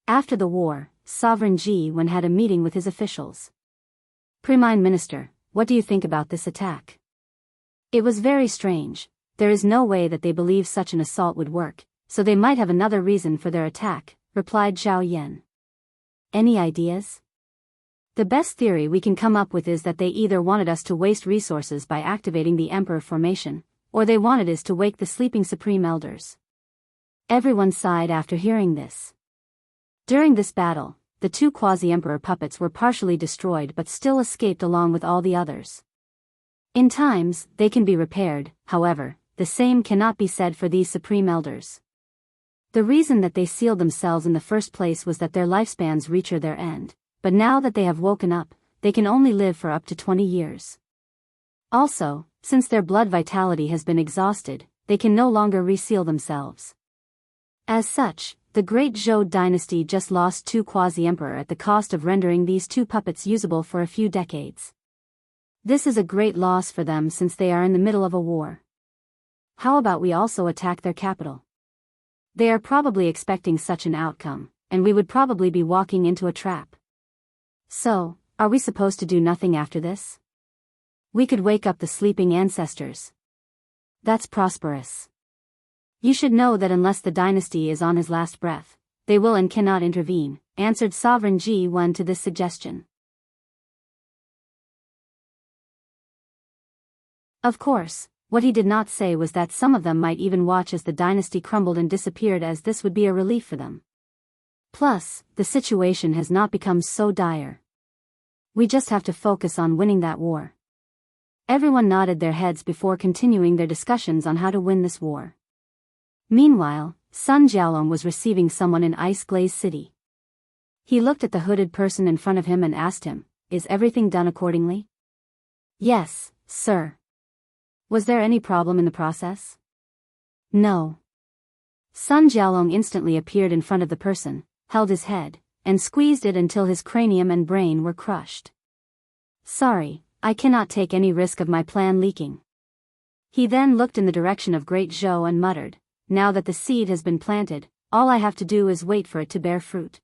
After the war, Sovereign Ji Wen had a meeting with his officials. "Prime Minister, what do you think about this attack?" "It was very strange. There is no way that they believe such an assault would work, so they might have another reason for their attack," replied Zhao Yan. "Any ideas?" "The best theory we can come up with is that they either wanted us to waste resources by activating the Emperor formation, or they wanted us to wake the sleeping Supreme Elders." Everyone sighed after hearing this. During this battle, the two quasi-emperor puppets were partially destroyed but still escaped along with all the others. In times, they can be repaired, however, the same cannot be said for these Supreme Elders. The reason that they sealed themselves in the first place was that their lifespans reach their end, but now that they have woken up, they can only live for up to 20 years. Also, since their blood vitality has been exhausted, they can no longer reseal themselves. As such, the Great Zhou dynasty just lost 2 quasi-emperor at the cost of rendering these 2 puppets usable for a few decades. This is a great loss for them since they are in the middle of a war. How about we also attack their capital? They are probably expecting such an outcome, and we would probably be walking into a trap. So, are we supposed to do nothing after this? We could wake up the sleeping ancestors. That's prosperous. You should know that unless the dynasty is on his last breath, they will and cannot intervene, answered Sovereign Ji-1 to this suggestion. Of course, what he did not say was that some of them might even watch as the dynasty crumbled and disappeared, as this would be a relief for them. Plus, the situation has not become so dire. We just have to focus on winning that war. Everyone nodded their heads before continuing their discussions on how to win this war. Meanwhile, Sun Jiaolong was receiving someone in Ice Glaze City. He looked at the hooded person in front of him and asked him, "Is everything done accordingly?" "Yes, sir." "Was there any problem in the process?" "No." Sun Jiaolong instantly appeared in front of the person, held his head, and squeezed it until his cranium and brain were crushed. "Sorry, I cannot take any risk of my plan leaking." He then looked in the direction of Great Zhou and muttered, "Now that the seed has been planted, all I have to do is wait for it to bear fruit."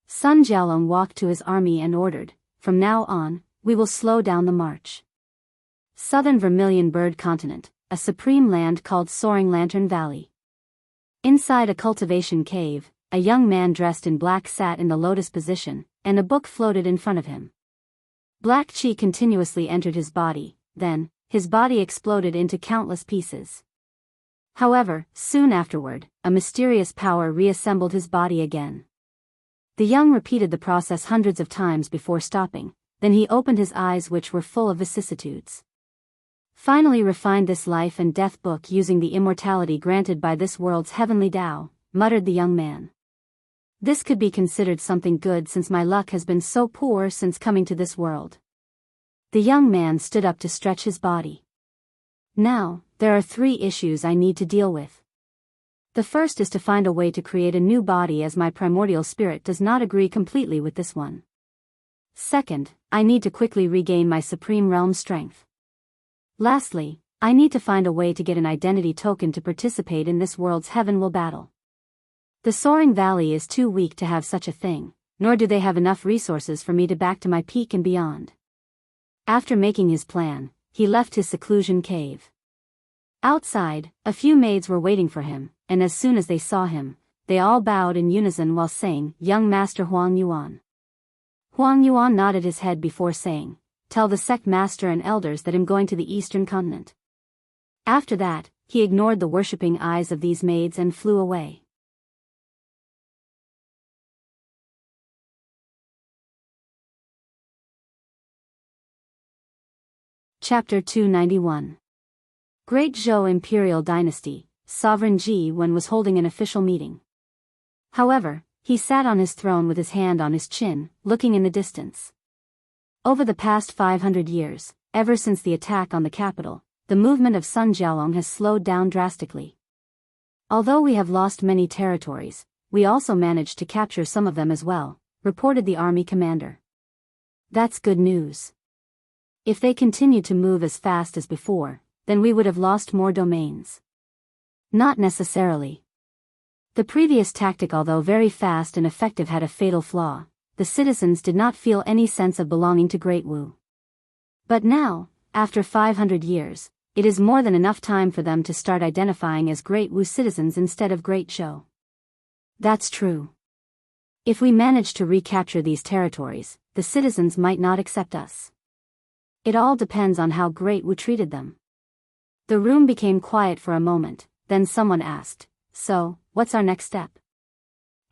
Sun Jiaolong walked to his army and ordered, "From now on, we will slow down the march." Southern Vermilion Bird Continent, a supreme land called Soaring Lantern Valley. Inside a cultivation cave, a young man dressed in black sat in the lotus position, and a book floated in front of him. Black qi continuously entered his body, then, his body exploded into countless pieces. However, soon afterward, a mysterious power reassembled his body again. The young repeated the process hundreds of times before stopping, then he opened his eyes, which were full of vicissitudes. "Finally refined this life and death book using the immortality granted by this world's heavenly Tao," muttered the young man. "This could be considered something good since my luck has been so poor since coming to this world." The young man stood up to stretch his body. "Now, there are 3 issues I need to deal with. The first is to find a way to create a new body, as my primordial spirit does not agree completely with this one. Second, I need to quickly regain my supreme realm strength. Lastly, I need to find a way to get an identity token to participate in this world's heavenly battle. The Soaring Valley is too weak to have such a thing, nor do they have enough resources for me to back to my peak and beyond." After making his plan, he left his seclusion cave. Outside, a few maids were waiting for him, and as soon as they saw him, they all bowed in unison while saying, "Young Master Huang Yuan." Huang Yuan nodded his head before saying, "Tell the sect master and elders that I'm going to the eastern continent." After that, he ignored the worshipping eyes of these maids and flew away. Chapter 291. Great Zhou Imperial Dynasty. Sovereign Ji-1 was holding an official meeting. However, he sat on his throne with his hand on his chin, looking in the distance. Over the past 500 years, ever since the attack on the capital, the movement of Sun Jiaolong has slowed down drastically. "Although we have lost many territories, we also managed to capture some of them as well," reported the army commander. "That's good news. If they continue to move as fast as before, then we would have lost more domains." "Not necessarily. The previous tactic, although very fast and effective, had a fatal flaw. The citizens did not feel any sense of belonging to Great Wu. But now, after 500 years, it is more than enough time for them to start identifying as Great Wu citizens instead of Great Zhou." "That's true. If we manage to recapture these territories, the citizens might not accept us. It all depends on how Great Wu treated them." The room became quiet for a moment, then someone asked, "So, what's our next step?"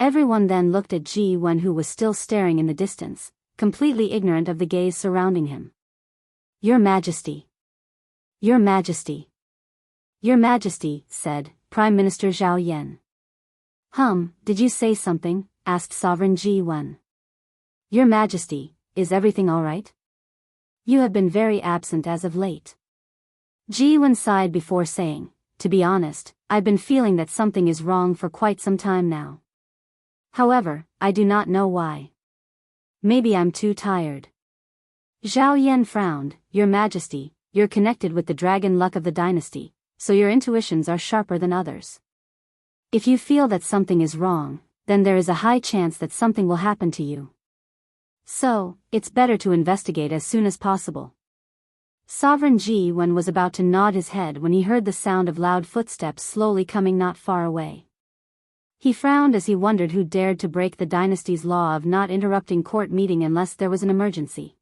Everyone then looked at Ji-1, who was still staring in the distance, completely ignorant of the gaze surrounding him. "Your Majesty. Your Majesty. Your Majesty," said Prime Minister Zhao Yan. Did you say something?" asked Sovereign Ji-1. "Your Majesty, is everything all right? You have been very absent as of late. Ji Wen sighed before saying, to be honest, I've been feeling that something is wrong for quite some time now. However, I do not know why. Maybe I'm too tired. Zhao Yan frowned, Your Majesty, you're connected with the dragon luck of the dynasty, so your intuitions are sharper than others. If you feel that something is wrong, then there is a high chance that something will happen to you. So, it's better to investigate as soon as possible. Sovereign Ji Wen was about to nod his head when he heard the sound of loud footsteps slowly coming not far away. He frowned as he wondered who dared to break the dynasty's law of not interrupting court meeting unless there was an emergency.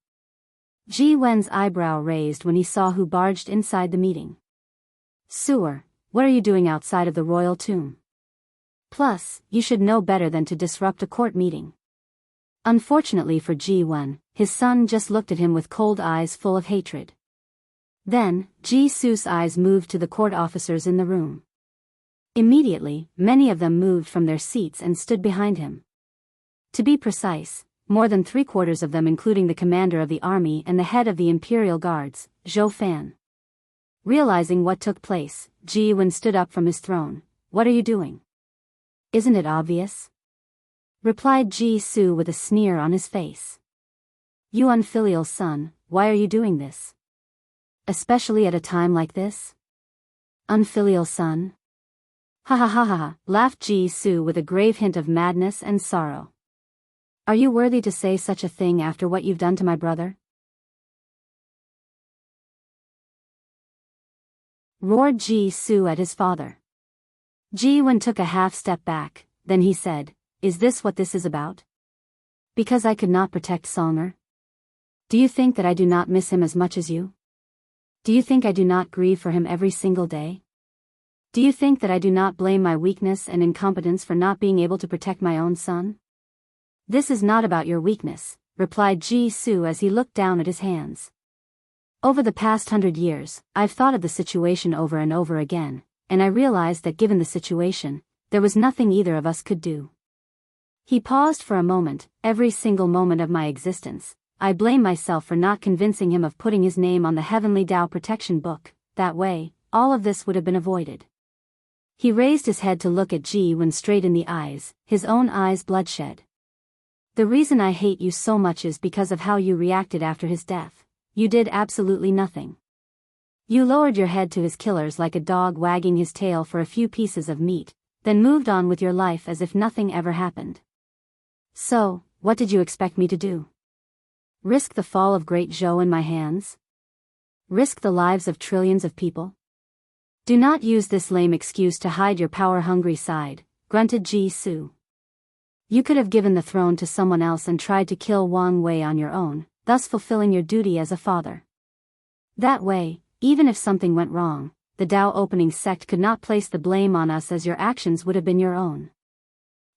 Ji Wen's eyebrow raised when he saw who barged inside the meeting. Sewer, what are you doing outside of the royal tomb? Plus, you should know better than to disrupt a court meeting. Unfortunately for Ji Wen, his son just looked at him with cold eyes full of hatred. Then, Ji Su's eyes moved to the court officers in the room. Immediately, many of them moved from their seats and stood behind him. To be precise, more than 3/4 of them including the commander of the army and the head of the imperial guards, Zhou Fan. Realizing what took place, Ji Wen stood up from his throne. What are you doing? Isn't it obvious? Replied Ji Su with a sneer on his face. You unfilial son, why are you doing this? Especially at a time like this? Unfilial son? Ha ha ha ha, laughed Ji Su with a grave hint of madness and sorrow. Are you worthy to say such a thing after what you've done to my brother? Roared Ji Su at his father. Ji Wen took a half step back, then he said, Is this what this is about? Because I could not protect Songer? Do you think that I do not miss him as much as you? Do you think I do not grieve for him every single day? Do you think that I do not blame my weakness and incompetence for not being able to protect my own son? This is not about your weakness, replied Ji Su as he looked down at his hands. Over the past 100 years, I've thought of the situation over and over again, and I realized that given the situation, there was nothing either of us could do. He paused for a moment. Every single moment of my existence, I blame myself for not convincing him of putting his name on the Heavenly Tao Protection Book. That way, all of this would have been avoided. He raised his head to look at Ji Wen straight in the eyes, his own eyes bloodshot. The reason I hate you so much is because of how you reacted after his death. You did absolutely nothing. You lowered your head to his killers like a dog wagging his tail for a few pieces of meat, then moved on with your life as if nothing ever happened. So, what did you expect me to do? Risk the fall of Great Zhou in my hands? Risk the lives of trillions of people? Do not use this lame excuse to hide your power-hungry side, grunted Ji Su. You could have given the throne to someone else and tried to kill Wang Wei on your own, thus fulfilling your duty as a father. That way, even if something went wrong, the Dao opening sect could not place the blame on us as your actions would have been your own.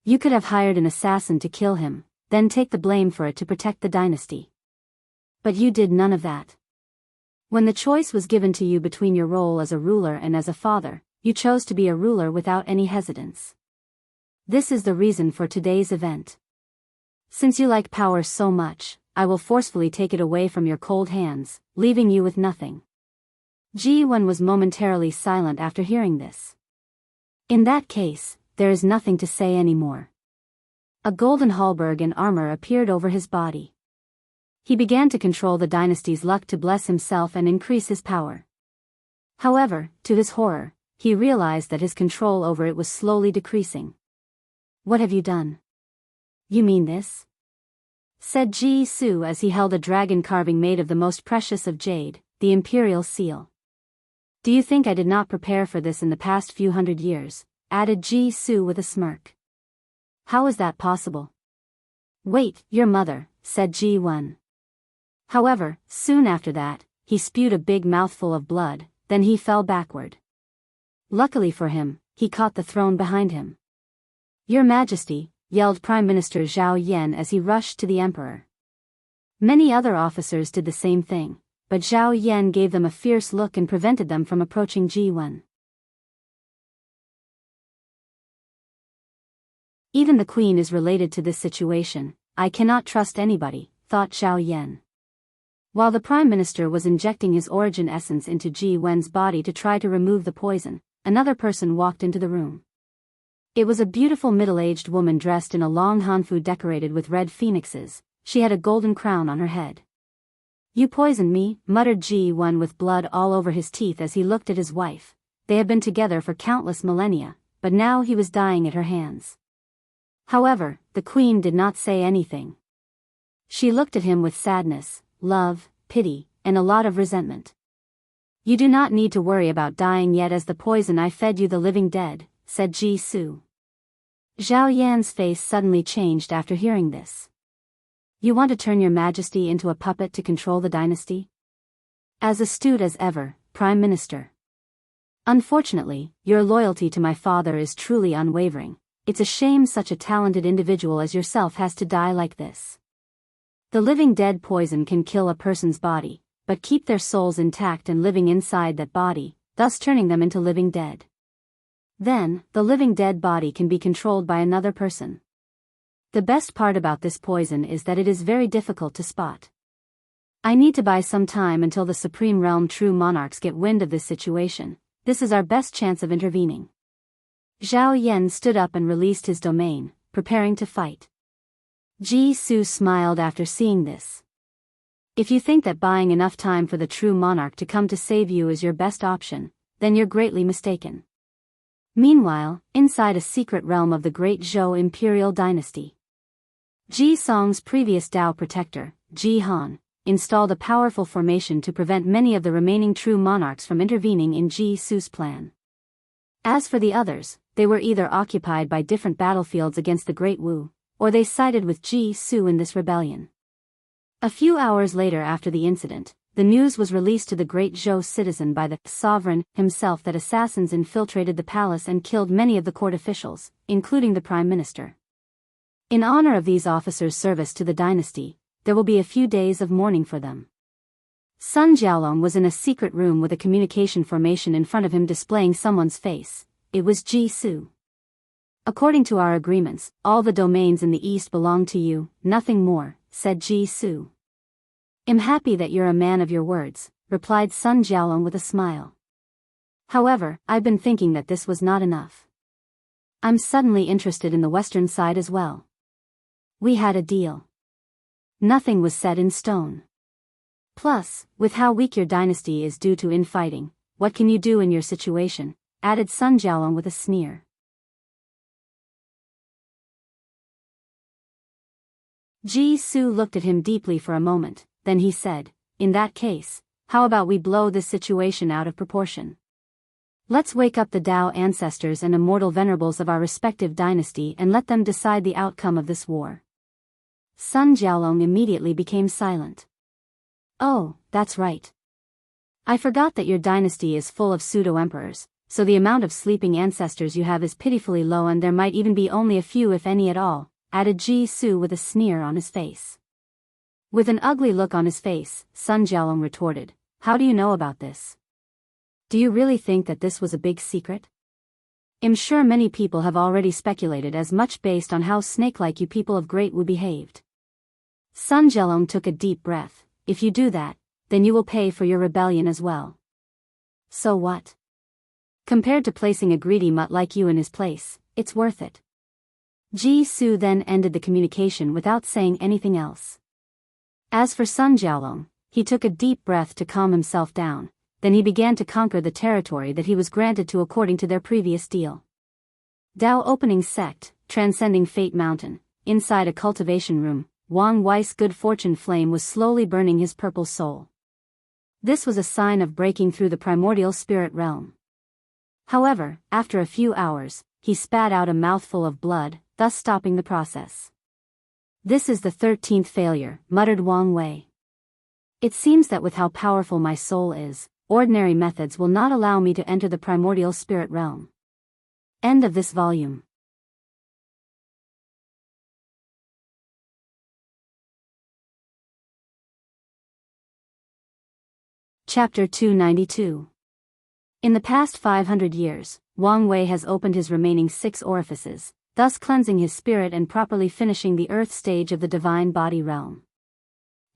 You could have hired an assassin to kill him, then take the blame for it to protect the dynasty. But you did none of that. When the choice was given to you between your role as a ruler and as a father, you chose to be a ruler without any hesitance. This is the reason for today's event. Since you like power so much, I will forcefully take it away from your cold hands, leaving you with nothing. Ji Wen was momentarily silent after hearing this. In that case, there is nothing to say anymore. A golden halberd and armor appeared over his body. He began to control the dynasty's luck to bless himself and increase his power. However, to his horror, he realized that his control over it was slowly decreasing. What have you done? You mean this? Said Ji Su as he held a dragon carving made of the most precious of jade, the imperial seal. Do you think I did not prepare for this in the past few 100 years? Added Ji Su with a smirk. How is that possible? Wait, your mother, said Ji Wen. However, soon after that, he spewed a big mouthful of blood, then he fell backward. Luckily for him, he caught the throne behind him. Your Majesty, yelled Prime Minister Zhao Yan as he rushed to the emperor. Many other officers did the same thing, but Zhao Yan gave them a fierce look and prevented them from approaching Ji Wen. Even the queen is related to this situation. I cannot trust anybody, thought Zhao Yan. While the Prime Minister was injecting his origin essence into Ji Wen's body to try to remove the poison, another person walked into the room. It was a beautiful middle-aged woman dressed in a long hanfu decorated with red phoenixes. She had a golden crown on her head. "You poisoned me," muttered Ji Wen with blood all over his teeth as he looked at his wife. They had been together for countless millennia, but now he was dying at her hands. However, the queen did not say anything. She looked at him with sadness, love, pity, and a lot of resentment. "You do not need to worry about dying yet, as the poison I fed you the living dead," said Ji Su. Zhao Yan's face suddenly changed after hearing this. "You want to turn your majesty into a puppet to control the dynasty? As astute as ever, Prime Minister. Unfortunately, your loyalty to my father is truly unwavering. It's a shame such a talented individual as yourself has to die like this. The living dead poison can kill a person's body, but keep their souls intact and living inside that body, thus turning them into living dead. Then, the living dead body can be controlled by another person. The best part about this poison is that it is very difficult to spot. I need to buy some time until the Supreme Realm true monarchs get wind of this situation. This is our best chance of intervening." Zhao Yan stood up and released his domain, preparing to fight. Ji Su smiled after seeing this. "If you think that buying enough time for the true monarch to come to save you is your best option, then you're greatly mistaken." Meanwhile, inside a secret realm of the Great Zhou Imperial Dynasty, Ji Song's previous Dao protector, Ji Han, installed a powerful formation to prevent many of the remaining true monarchs from intervening in Ji Su's plan. As for the others, they were either occupied by different battlefields against the Great Wu, or they sided with Ji Su in this rebellion. A few hours later after the incident, the news was released to the Great Zhou citizen by the sovereign himself that assassins infiltrated the palace and killed many of the court officials, including the Prime Minister. In honor of these officers' service to the dynasty, there will be a few days of mourning for them. Sun Jiaolong was in a secret room with a communication formation in front of him displaying someone's face. It was Ji Su. "According to our agreements, all the domains in the east belong to you, nothing more," said Ji Su. "I'm happy that you're a man of your words," replied Sun Jiaolong with a smile. "However, I've been thinking that this was not enough. I'm suddenly interested in the western side as well. We had a deal. Nothing was set in stone. Plus, with how weak your dynasty is due to infighting, what can you do in your situation?" added Sun Jiaolong with a sneer. Ji Su looked at him deeply for a moment, then he said, "In that case, how about we blow this situation out of proportion? Let's wake up the Dao ancestors and immortal venerables of our respective dynasty and let them decide the outcome of this war." Sun Jiaolong immediately became silent. "Oh, that's right. I forgot that your dynasty is full of pseudo-emperors, so the amount of sleeping ancestors you have is pitifully low and there might even be only a few if any at all," added Ji Su with a sneer on his face. With an ugly look on his face, Sun Jiaolong retorted, "How do you know about this? Do you really think that this was a big secret? I'm sure many people have already speculated as much based on how snake-like you people of Great Wu behaved." Sun Jiaolong took a deep breath. "If you do that, then you will pay for your rebellion as well. So what? Compared to placing a greedy mutt like you in his place, it's worth it." Ji Su then ended the communication without saying anything else. As for Sun Jiaolong, he took a deep breath to calm himself down, then he began to conquer the territory that he was granted to according to their previous deal. Dao Opening Sect, Transcending Fate Mountain, inside a cultivation room, Wang Wei's good fortune flame was slowly burning his purple soul. This was a sign of breaking through the primordial spirit realm. However, after a few hours, he spat out a mouthful of blood, thus stopping the process. "This is the 13th failure," muttered Wang Wei. "It seems that with how powerful my soul is, ordinary methods will not allow me to enter the primordial spirit realm." End of this volume. Chapter 292. In the past 500 years, Wang Wei has opened his remaining 6 orifices, thus cleansing his spirit and properly finishing the earth stage of the divine body realm.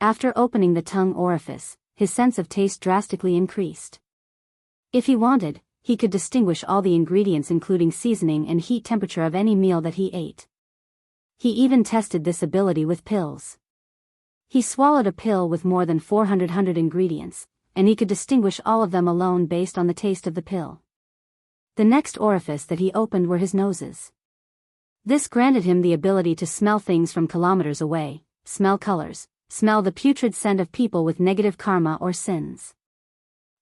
After opening the tongue orifice, his sense of taste drastically increased. If he wanted, he could distinguish all the ingredients including seasoning and heat temperature of any meal that he ate. He even tested this ability with pills. He swallowed a pill with more than 400 ingredients, and he could distinguish all of them alone based on the taste of the pill. The next orifice that he opened were his noses. This granted him the ability to smell things from kilometers away, smell colors, smell the putrid scent of people with negative karma or sins.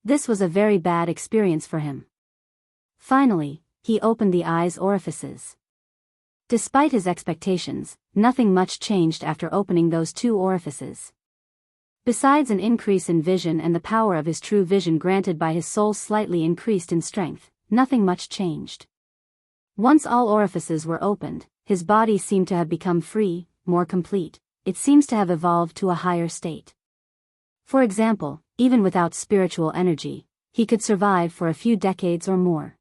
This was a very bad experience for him. Finally, he opened the eyes orifices. Despite his expectations, nothing much changed after opening those two orifices. Besides an increase in vision and the power of his true vision granted by his soul slightly increased in strength, nothing much changed. Once all orifices were opened, his body seemed to have become free, more complete. It seems to have evolved to a higher state. For example, even without spiritual energy, he could survive for a few decades or more.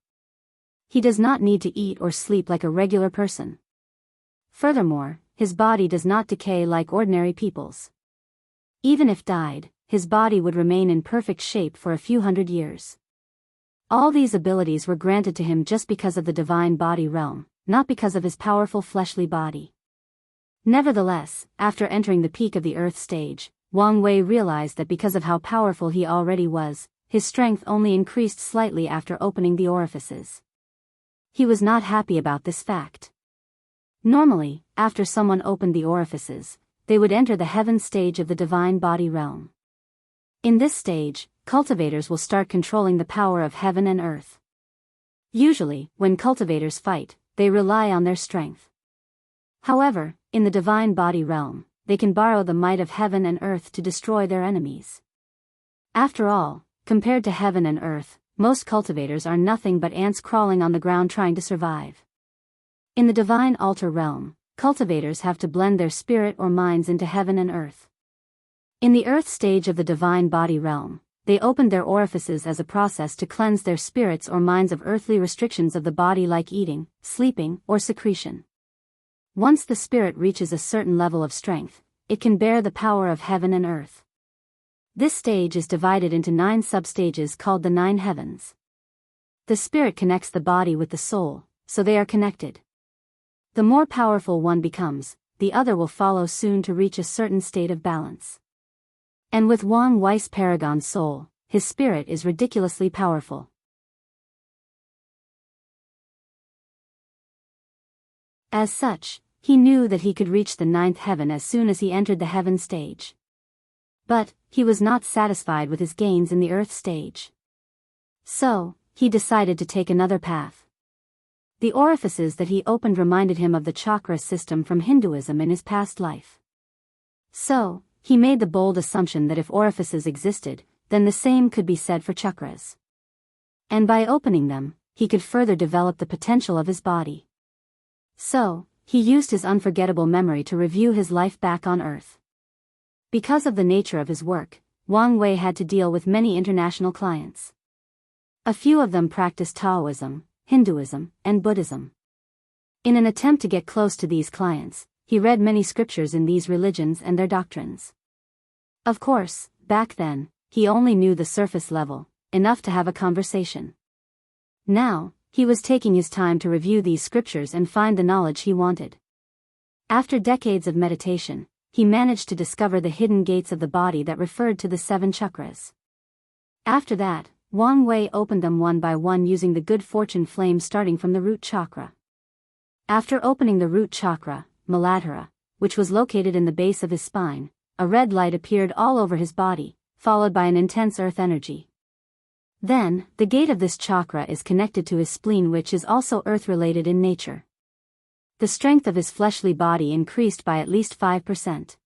He does not need to eat or sleep like a regular person. Furthermore, his body does not decay like ordinary people's. Even if died, his body would remain in perfect shape for a few hundred years. All these abilities were granted to him just because of the divine body realm, not because of his powerful fleshly body. Nevertheless, after entering the peak of the earth stage, Wang Wei realized that because of how powerful he already was, his strength only increased slightly after opening the orifices. He was not happy about this fact. Normally, after someone opened the orifices, they would enter the heaven stage of the divine body realm. In this stage, cultivators will start controlling the power of heaven and earth. Usually, when cultivators fight, they rely on their strength. However, in the divine body realm, they can borrow the might of heaven and earth to destroy their enemies. After all, compared to heaven and earth, most cultivators are nothing but ants crawling on the ground trying to survive. In the divine altar realm, cultivators have to blend their spirit or minds into heaven and earth. In the earth stage of the divine body realm, they opened their orifices as a process to cleanse their spirits or minds of earthly restrictions of the body like eating, sleeping, or secretion. Once the spirit reaches a certain level of strength, it can bear the power of heaven and earth. This stage is divided into 9 substages called the 9 heavens. The spirit connects the body with the soul, so they are connected. The more powerful one becomes, the other will follow soon to reach a certain state of balance. And with Wang Wei's paragon soul, his spirit is ridiculously powerful. As such, he knew that he could reach the 9th heaven as soon as he entered the heaven stage. But, he was not satisfied with his gains in the earth stage. So, he decided to take another path. The orifices that he opened reminded him of the chakra system from Hinduism in his past life. So, he made the bold assumption that if orifices existed, then the same could be said for chakras. And by opening them, he could further develop the potential of his body. So, he used his unforgettable memory to review his life back on Earth. Because of the nature of his work, Wang Wei had to deal with many international clients. A few of them practiced Taoism, Hinduism, and Buddhism. In an attempt to get close to these clients, he read many scriptures in these religions and their doctrines. Of course, back then, he only knew the surface level, enough to have a conversation. Now, he was taking his time to review these scriptures and find the knowledge he wanted. After decades of meditation, he managed to discover the hidden gates of the body that referred to the 7 chakras. After that, Wang Wei opened them one by one using the good fortune flame starting from the root chakra. After opening the root chakra, Muladhara, which was located in the base of his spine, a red light appeared all over his body, followed by an intense earth energy. Then, the gate of this chakra is connected to his spleen, which is also earth-related in nature. The strength of his fleshly body increased by at least 5%.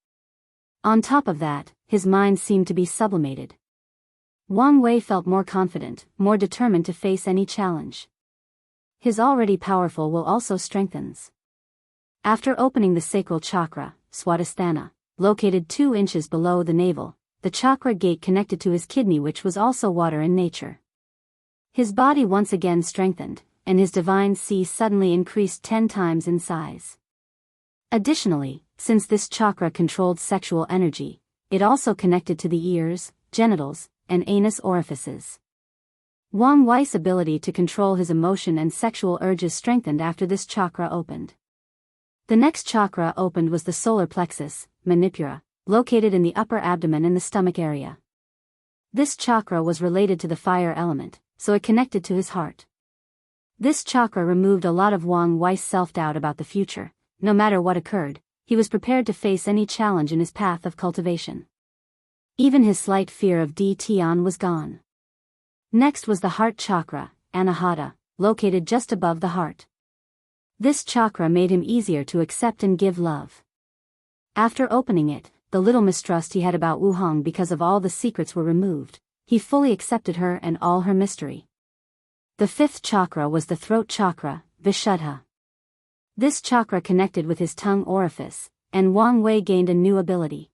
On top of that, his mind seemed to be sublimated. Wang Wei felt more confident, more determined to face any challenge. His already powerful will also strengthens. After opening the sacral chakra, Swadhisthana, located 2 inches below the navel, the chakra gate connected to his kidney, which was also water in nature. His body once again strengthened, and his divine C suddenly increased 10 times in size. Additionally, since this chakra controlled sexual energy, it also connected to the ears, genitals, and anus orifices. Wang Wei's ability to control his emotion and sexual urges strengthened after this chakra opened. The next chakra opened was the solar plexus, manipura, located in the upper abdomen in the stomach area. This chakra was related to the fire element, so it connected to his heart. This chakra removed a lot of Wang Wei's self-doubt about the future. No matter what occurred, he was prepared to face any challenge in his path of cultivation. Even his slight fear of Di Tian was gone. Next was the heart chakra, anahata, located just above the heart. This chakra made him easier to accept and give love. After opening it, the little mistrust he had about Wu Hong because of all the secrets were removed. He fully accepted her and all her mystery. The fifth chakra was the throat chakra, Vishuddha. This chakra connected with his tongue orifice, and Wang Wei gained a new ability.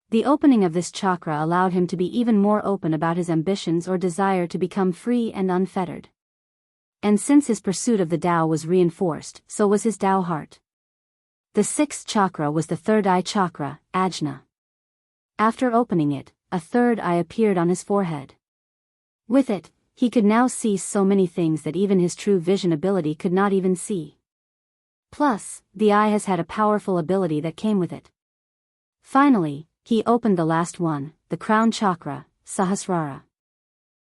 The opening of this chakra allowed him to be even more open about his ambitions or desire to become free and unfettered. And since his pursuit of the Tao was reinforced, so was his Tao heart. The sixth chakra was the third eye chakra, Ajna. After opening it, a third eye appeared on his forehead. With it, he could now see so many things that even his true vision ability could not even see. Plus, the eye has had a powerful ability that came with it. Finally, he opened the last one, the crown chakra, Sahasrara.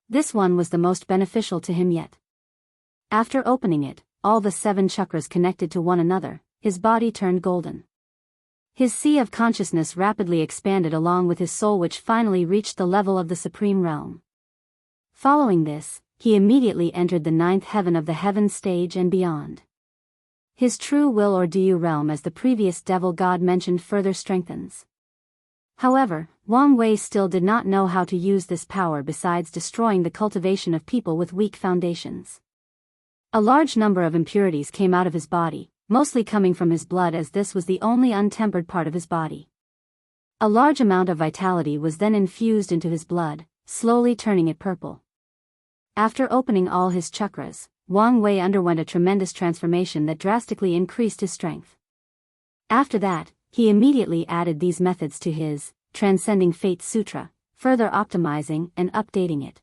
This one was the most beneficial to him yet. After opening it, all the 7 chakras connected to one another, his body turned golden. His sea of consciousness rapidly expanded along with his soul, which finally reached the level of the supreme realm. Following this, he immediately entered the 9th heaven of the heaven stage and beyond. His true will or Diyu realm, as the previous devil god mentioned, further strengthens. However, Wang Wei still did not know how to use this power besides destroying the cultivation of people with weak foundations. A large number of impurities came out of his body, mostly coming from his blood, as this was the only untempered part of his body. A large amount of vitality was then infused into his blood, slowly turning it purple. After opening all his chakras, Wang Wei underwent a tremendous transformation that drastically increased his strength. After that, he immediately added these methods to his Transcending Fate Sutra, further optimizing and updating it.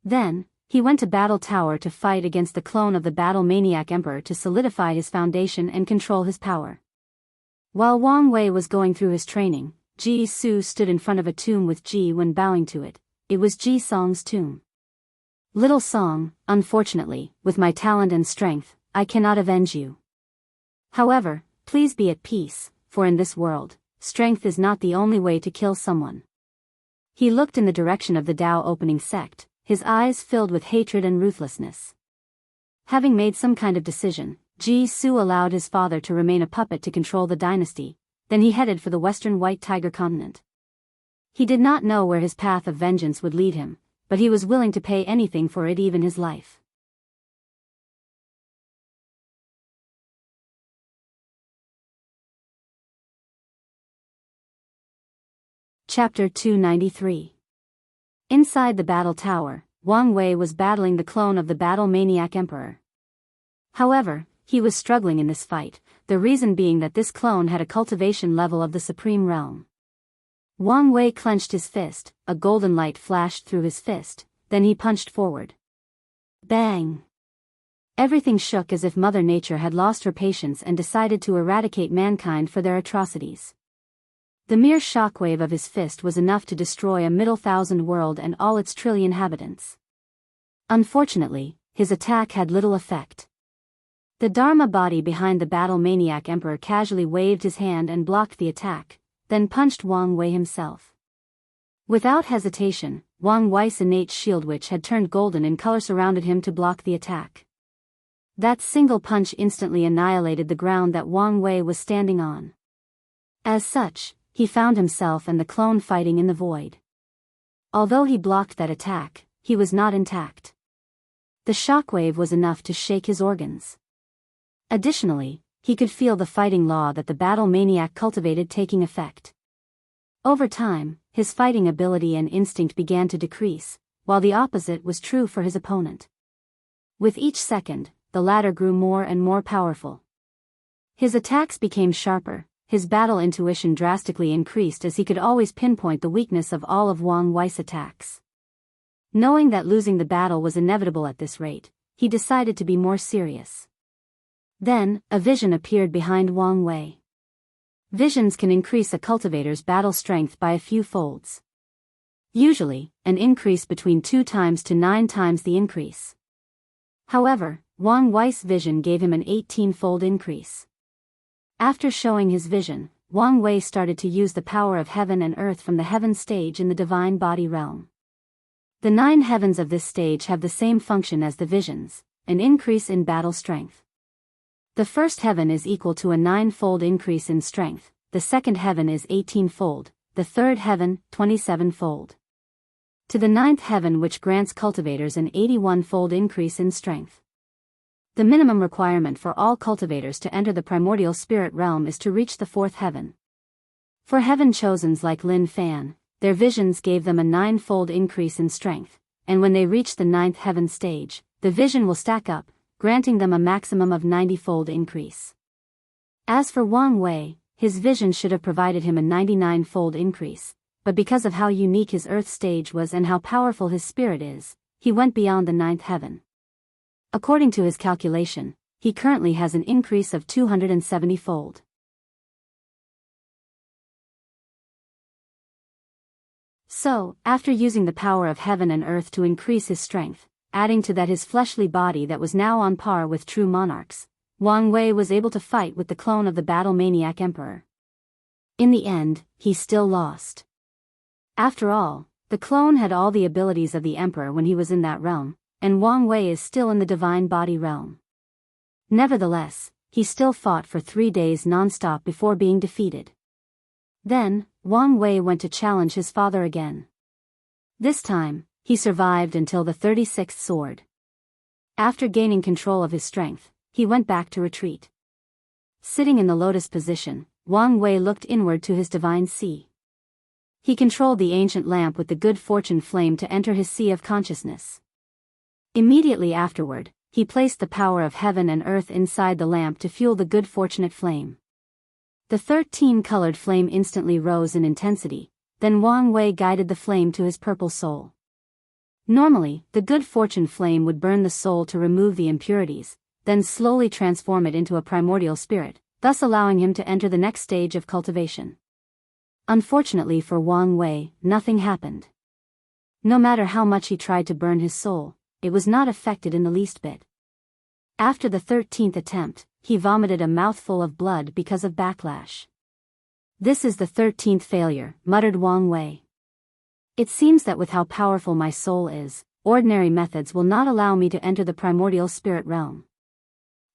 Then, he went to Battle Tower to fight against the clone of the Battle Maniac Emperor to solidify his foundation and control his power. While Wang Wei was going through his training, Ji Su stood in front of a tomb with Ji Wen bowing to it. It was Ji Song's tomb. Little Song, unfortunately, with my talent and strength, I cannot avenge you. However, please be at peace, for in this world, strength is not the only way to kill someone. He looked in the direction of the Tao opening sect, his eyes filled with hatred and ruthlessness. Having made some kind of decision, Ji Su allowed his father to remain a puppet to control the dynasty, then he headed for the western White Tiger continent. He did not know where his path of vengeance would lead him, but he was willing to pay anything for it, even his life. Chapter 293. Inside the battle tower, Wang Wei was battling the clone of the Battle Maniac Emperor. However, he was struggling in this fight, the reason being that this clone had a cultivation level of the supreme realm. Wang Wei clenched his fist, a golden light flashed through his fist, then he punched forward. Bang! Everything shook as if Mother Nature had lost her patience and decided to eradicate mankind for their atrocities. The mere shockwave of his fist was enough to destroy a middle thousand world and all its trillion inhabitants. Unfortunately, his attack had little effect. The Dharma body behind the Battle Maniac Emperor casually waved his hand and blocked the attack, then punched Wang Wei himself. Without hesitation, Wang Wei's innate shield, which had turned golden in color, surrounded him to block the attack. That single punch instantly annihilated the ground that Wang Wei was standing on. As such, he found himself and the clone fighting in the void. Although he blocked that attack, he was not intact. The shockwave was enough to shake his organs. Additionally, he could feel the fighting law that the battle maniac cultivated taking effect. Over time, his fighting ability and instinct began to decrease, while the opposite was true for his opponent. With each second, the latter grew more and more powerful. His attacks became sharper, his battle intuition drastically increased as he could always pinpoint the weakness of all of Wang Wei's attacks. Knowing that losing the battle was inevitable at this rate, he decided to be more serious. Then, a vision appeared behind Wang Wei. Visions can increase a cultivator's battle strength by a few folds. Usually, an increase between 2 times to 9 times the increase. However, Wang Wei's vision gave him an 18-fold increase. After showing his vision, Wang Wei started to use the power of heaven and earth from the heaven stage in the divine body realm. The 9 heavens of this stage have the same function as the visions, an increase in battle strength. The first heaven is equal to a 9-fold increase in strength, the second heaven is 18-fold, the third heaven, 27-fold. To the 9th heaven, which grants cultivators an 81-fold increase in strength. The minimum requirement for all cultivators to enter the primordial spirit realm is to reach the 4th heaven. For heaven chosens like Lin Fan, their visions gave them a 9-fold increase in strength, and when they reach the 9th heaven stage, the vision will stack up, granting them a maximum of 90-fold increase. As for Wang Wei, his vision should have provided him a 99-fold increase, but because of how unique his earth stage was and how powerful his spirit is, he went beyond the 9th heaven. According to his calculation, he currently has an increase of 270-fold. So, after using the power of heaven and earth to increase his strength, adding to that his fleshly body that was now on par with true monarchs, Wang Wei was able to fight with the clone of the battle-maniac emperor. In the end, he still lost. After all, the clone had all the abilities of the emperor when he was in that realm, and Wang Wei is still in the divine body realm. Nevertheless, he still fought for 3 days non-stop before being defeated. Then, Wang Wei went to challenge his father again. This time, he survived until the 36th sword. After gaining control of his strength, he went back to retreat. Sitting in the lotus position, Wang Wei looked inward to his divine sea. He controlled the ancient lamp with the good fortune flame to enter his sea of consciousness. Immediately afterward, he placed the power of heaven and earth inside the lamp to fuel the good fortunate flame. The 13-colored flame instantly rose in intensity, then Wang Wei guided the flame to his purple soul. Normally, the good fortune flame would burn the soul to remove the impurities, then slowly transform it into a primordial spirit, thus allowing him to enter the next stage of cultivation. Unfortunately for Wang Wei, nothing happened. No matter how much he tried to burn his soul, it was not affected in the least bit. After the 13th attempt, he vomited a mouthful of blood because of backlash. "This is the 13th failure," muttered Wang Wei. "It seems that with how powerful my soul is, ordinary methods will not allow me to enter the primordial spirit realm."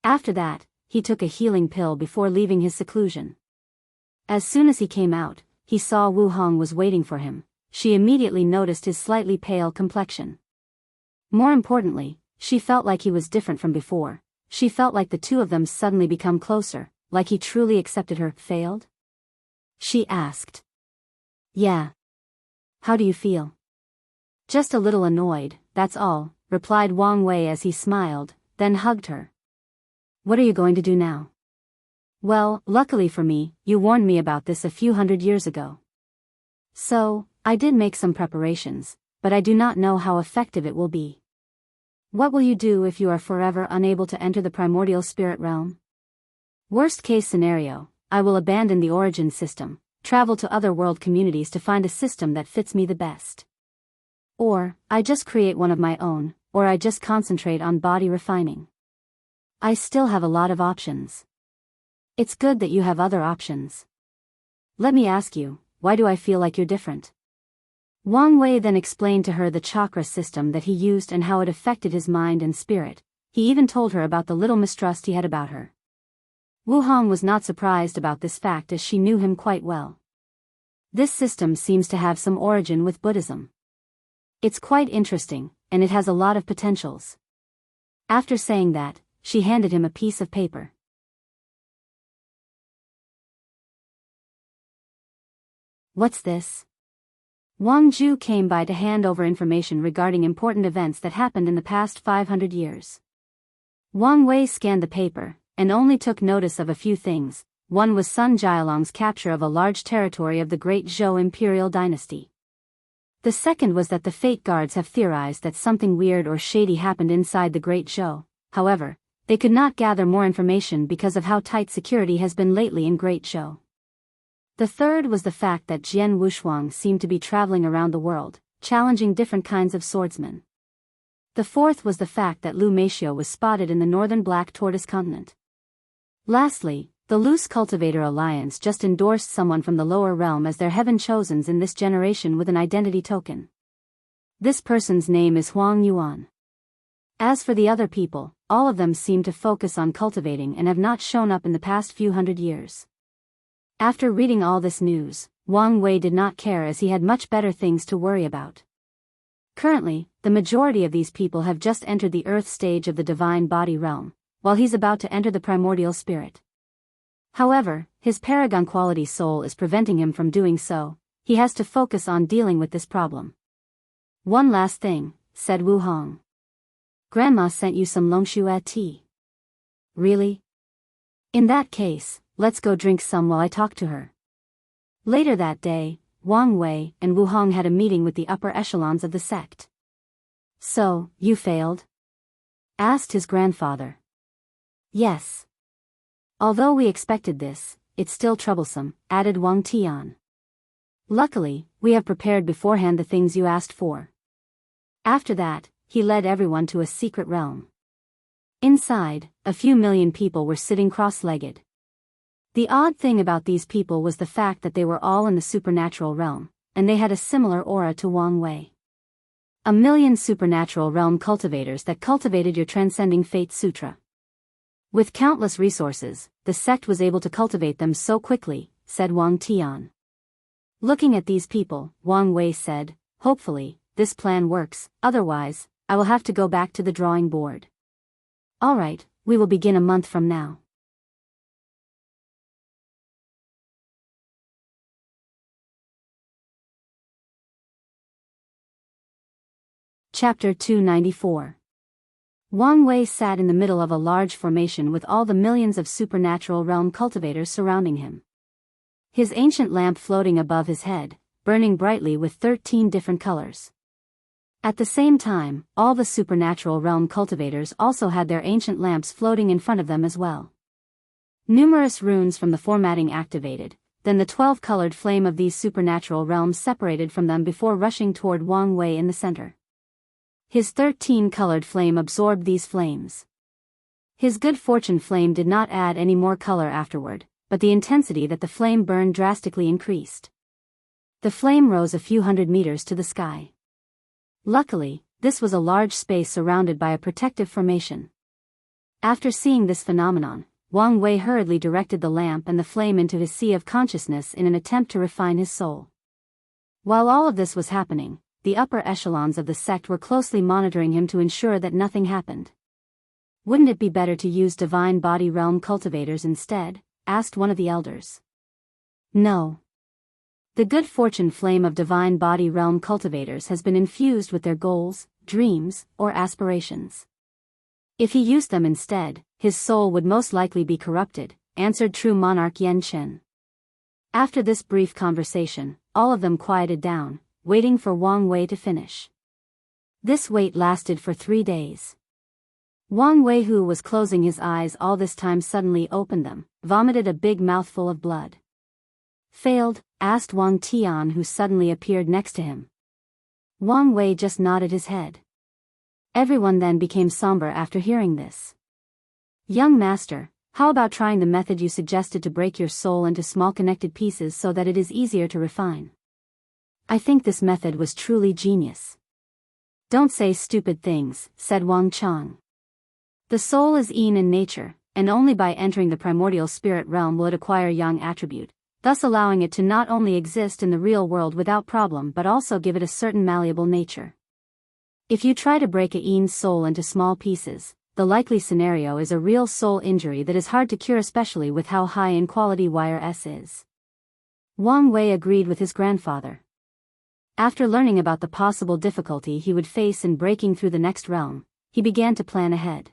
After that, he took a healing pill before leaving his seclusion. As soon as he came out, he saw Wu Hong was waiting for him. She immediately noticed his slightly pale complexion. More importantly, she felt like he was different from before. She felt like the two of them suddenly become closer, like he truly accepted her. "Failed?" she asked. "Yeah. How do you feel?" "Just a little annoyed, that's all," replied Wang Wei as he smiled, then hugged her. "What are you going to do now?" "Well, luckily for me, you warned me about this a few hundred years ago. So, I did make some preparations, but I do not know how effective it will be." "What will you do if you are forever unable to enter the primordial spirit realm?" "Worst case scenario, I will abandon the origin system, travel to other world communities to find a system that fits me the best. Or, I just create one of my own, or I just concentrate on body refining. I still have a lot of options." "It's good that you have other options. Let me ask you, why do I feel like you're different?" Wang Wei then explained to her the chakra system that he used and how it affected his mind and spirit. He even told her about the little mistrust he had about her. Wu Hong was not surprised about this fact as she knew him quite well. This system seems to have some origin with Buddhism. It's quite interesting, and it has a lot of potentials. After saying that, she handed him a piece of paper. "What's this?" Wang Zhu came by to hand over information regarding important events that happened in the past 500 years. Wang Wei scanned the paper, and only took notice of a few things. One was Sun Jialong's capture of a large territory of the Great Zhou imperial dynasty. The second was that the Fate Guards have theorized that something weird or shady happened inside the Great Zhou. However, they could not gather more information because of how tight security has been lately in Great Zhou. The third was the fact that Jian Wushuang seemed to be traveling around the world, challenging different kinds of swordsmen. The fourth was the fact that Lu Meishio was spotted in the northern Black Tortoise continent. Lastly, the Loose Cultivator Alliance just endorsed someone from the lower realm as their heaven chosens in this generation with an identity token. This person's name is Huang Yuan. As for the other people, all of them seem to focus on cultivating and have not shown up in the past few hundred years. After reading all this news, Wang Wei did not care as he had much better things to worry about. Currently, the majority of these people have just entered the earth stage of the divine body realm, while he's about to enter the primordial spirit. However, his paragon quality soul is preventing him from doing so. He has to focus on dealing with this problem. One last thing, said Wu Hong. Grandma sent you some longshu tea. Really? In that case, let's go drink some while I talk to her. Later that day, Wang Wei and Wu Hong had a meeting with the upper echelons of the sect. So, you failed? Asked his grandfather. Yes. Although we expected this, it's still troublesome, added Wang Tian. Luckily, we have prepared beforehand the things you asked for. After that, he led everyone to a secret realm. Inside, a few million people were sitting cross-legged. The odd thing about these people was the fact that they were all in the supernatural realm, and they had a similar aura to Wang Wei. 1,000,000 supernatural realm cultivators that cultivated your transcending fate sutra. With countless resources, the sect was able to cultivate them so quickly, said Wang Tian. Looking at these people, Wang Wei said, hopefully, this plan works, otherwise, I will have to go back to the drawing board. Alright, we will begin a month from now. Chapter 294. Wang Wei sat in the middle of a large formation with all the millions of supernatural realm cultivators surrounding him. His ancient lamp floating above his head, burning brightly with 13 different colors. At the same time, all the supernatural realm cultivators also had their ancient lamps floating in front of them as well. Numerous runes from the formatting activated, then the 12-colored flame of these supernatural realms separated from them before rushing toward Wang Wei in the center. His 13-colored flame absorbed these flames. His good fortune flame did not add any more color afterward, but the intensity that the flame burned drastically increased. The flame rose a few hundred meters to the sky. Luckily, this was a large space surrounded by a protective formation. After seeing this phenomenon, Wang Wei hurriedly directed the lamp and the flame into his sea of consciousness in an attempt to refine his soul. While all of this was happening, the upper echelons of the sect were closely monitoring him to ensure that nothing happened. Wouldn't it be better to use divine body realm cultivators instead? Asked one of the elders. No. The good fortune flame of divine body realm cultivators has been infused with their goals, dreams, or aspirations. If he used them instead, his soul would most likely be corrupted, answered true monarch Yan Chen. After this brief conversation, all of them quieted down, waiting for Wang Wei to finish. This wait lasted for 3 days. Wang Wei, who was closing his eyes all this time, suddenly opened them, vomited a big mouthful of blood. Failed? Asked Wang Tian, who suddenly appeared next to him. Wang Wei just nodded his head. Everyone then became somber after hearing this. Young master, how about trying the method you suggested to break your soul into small connected pieces so that it is easier to refine? I think this method was truly genius. Don't say stupid things, said Wang Chang. The soul is yin in nature, and only by entering the primordial spirit realm will it acquire yang attribute, thus allowing it to not only exist in the real world without problem but also give it a certain malleable nature. If you try to break a yin soul into small pieces, the likely scenario is a real soul injury that is hard to cure, especially with how high in quality wire S is. Wang Wei agreed with his grandfather. After learning about the possible difficulty he would face in breaking through the next realm, he began to plan ahead.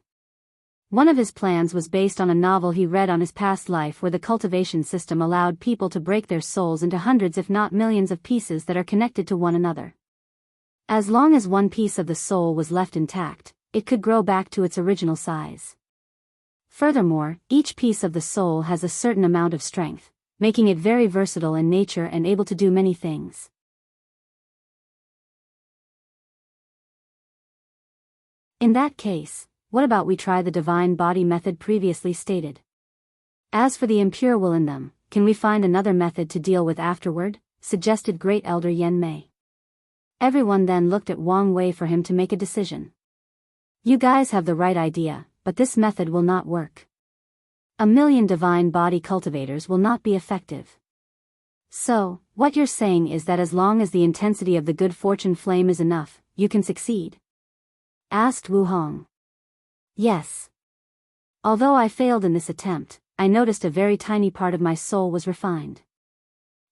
One of his plans was based on a novel he read on his past life where the cultivation system allowed people to break their souls into hundreds if not millions of pieces that are connected to one another. As long as one piece of the soul was left intact, it could grow back to its original size. Furthermore, each piece of the soul has a certain amount of strength, making it very versatile in nature and able to do many things. In that case, what about we try the divine body method previously stated? As for the impure will in them, can we find another method to deal with afterward? Suggested Great Elder Yen Mei. Everyone then looked at Wang Wei for him to make a decision. You guys have the right idea, but this method will not work. 1,000,000 divine body cultivators will not be effective. So, what you're saying is that as long as the intensity of the good fortune flame is enough, you can succeed? Asked Wu Hong. Yes. Although I failed in this attempt, I noticed a very tiny part of my soul was refined.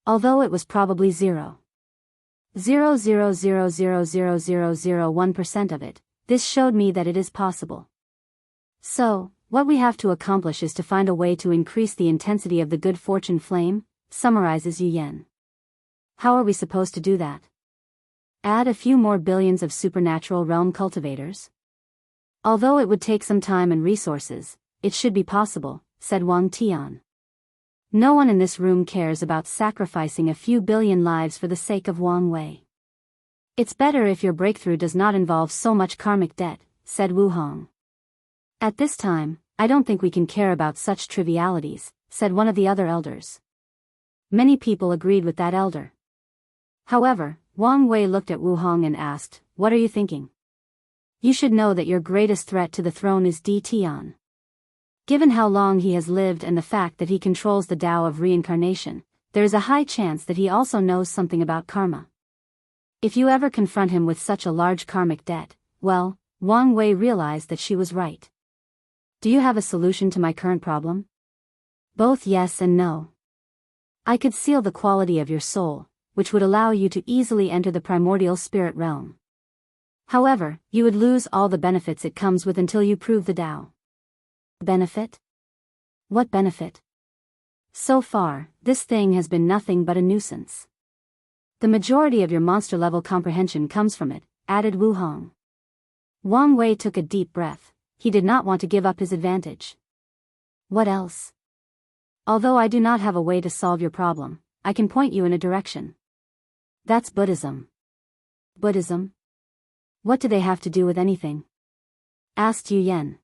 Although it was probably 0.000000001% of it, this showed me that it is possible. So, what we have to accomplish is to find a way to increase the intensity of the good fortune flame, summarizes Yu Yen. How are we supposed to do that? Add a few more billions of supernatural realm cultivators? Although it would take some time and resources, it should be possible, said Wang Tian. No one in this room cares about sacrificing a few billion lives for the sake of Wang Wei. It's better if your breakthrough does not involve so much karmic debt, said Wu Hong. At this time, I don't think we can care about such trivialities, said one of the other elders. Many people agreed with that elder. However, Wang Wei looked at Wu Hong and asked, what are you thinking? You should know that your greatest threat to the throne is Di Tian. Given how long he has lived and the fact that he controls the Tao of reincarnation, there is a high chance that he also knows something about karma. If you ever confront him with such a large karmic debt, well, Wang Wei realized that she was right. Do you have a solution to my current problem? Both yes and no. I could seal the quality of your soul, which would allow you to easily enter the primordial spirit realm. However, you would lose all the benefits it comes with until you prove the Tao. Benefit? What benefit? So far, this thing has been nothing but a nuisance. The majority of your monster-level comprehension comes from it, added Wu Hong. Wang Wei took a deep breath. He did not want to give up his advantage. What else? Although I do not have a way to solve your problem, I can point you in a direction. That's Buddhism. Buddhism? What do they have to do with anything? Asked Yu Yen.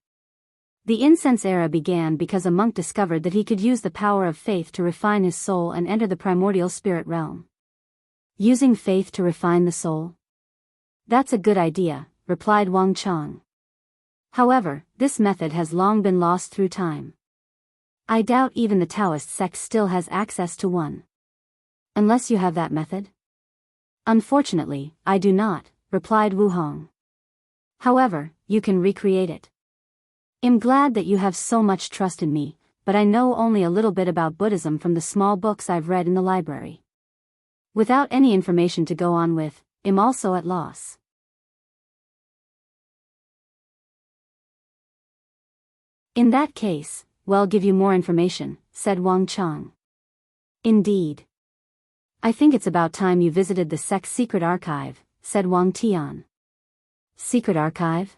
The incense era began because a monk discovered that he could use the power of faith to refine his soul and enter the primordial spirit realm. Using faith to refine the soul? That's a good idea, replied Wang Chang. However, this method has long been lost through time. I doubt even the Taoist sect still has access to one. Unless you have that method? Unfortunately, I do not, replied Wu Hong. However, you can recreate it. I'm glad that you have so much trust in me, but I know only a little bit about Buddhism from the small books I've read in the library. Without any information to go on with, I'm also at loss. In that case, we'll give you more information, said Wang Chang. Indeed. I think it's about time you visited the sect's secret archive, said Wang Tian. Secret archive?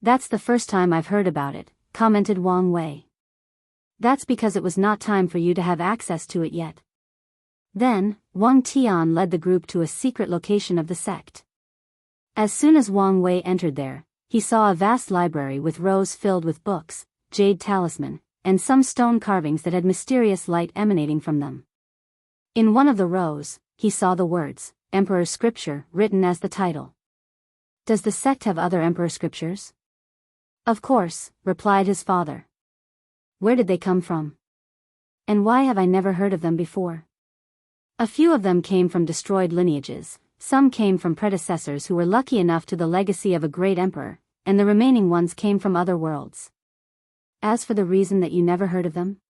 That's the first time I've heard about it, commented Wang Wei. That's because it was not time for you to have access to it yet. Then, Wang Tian led the group to a secret location of the sect. As soon as Wang Wei entered there, he saw a vast library with rows filled with books, jade talisman, and some stone carvings that had mysterious light emanating from them. In one of the rows, he saw the words, Emperor Scripture, written as the title. Does the sect have other Emperor Scriptures? Of course, replied his father. Where did they come from? And why have I never heard of them before? A few of them came from destroyed lineages, some came from predecessors who were lucky enough to the legacy of a great emperor, and the remaining ones came from other worlds. As for the reason that you never heard of them?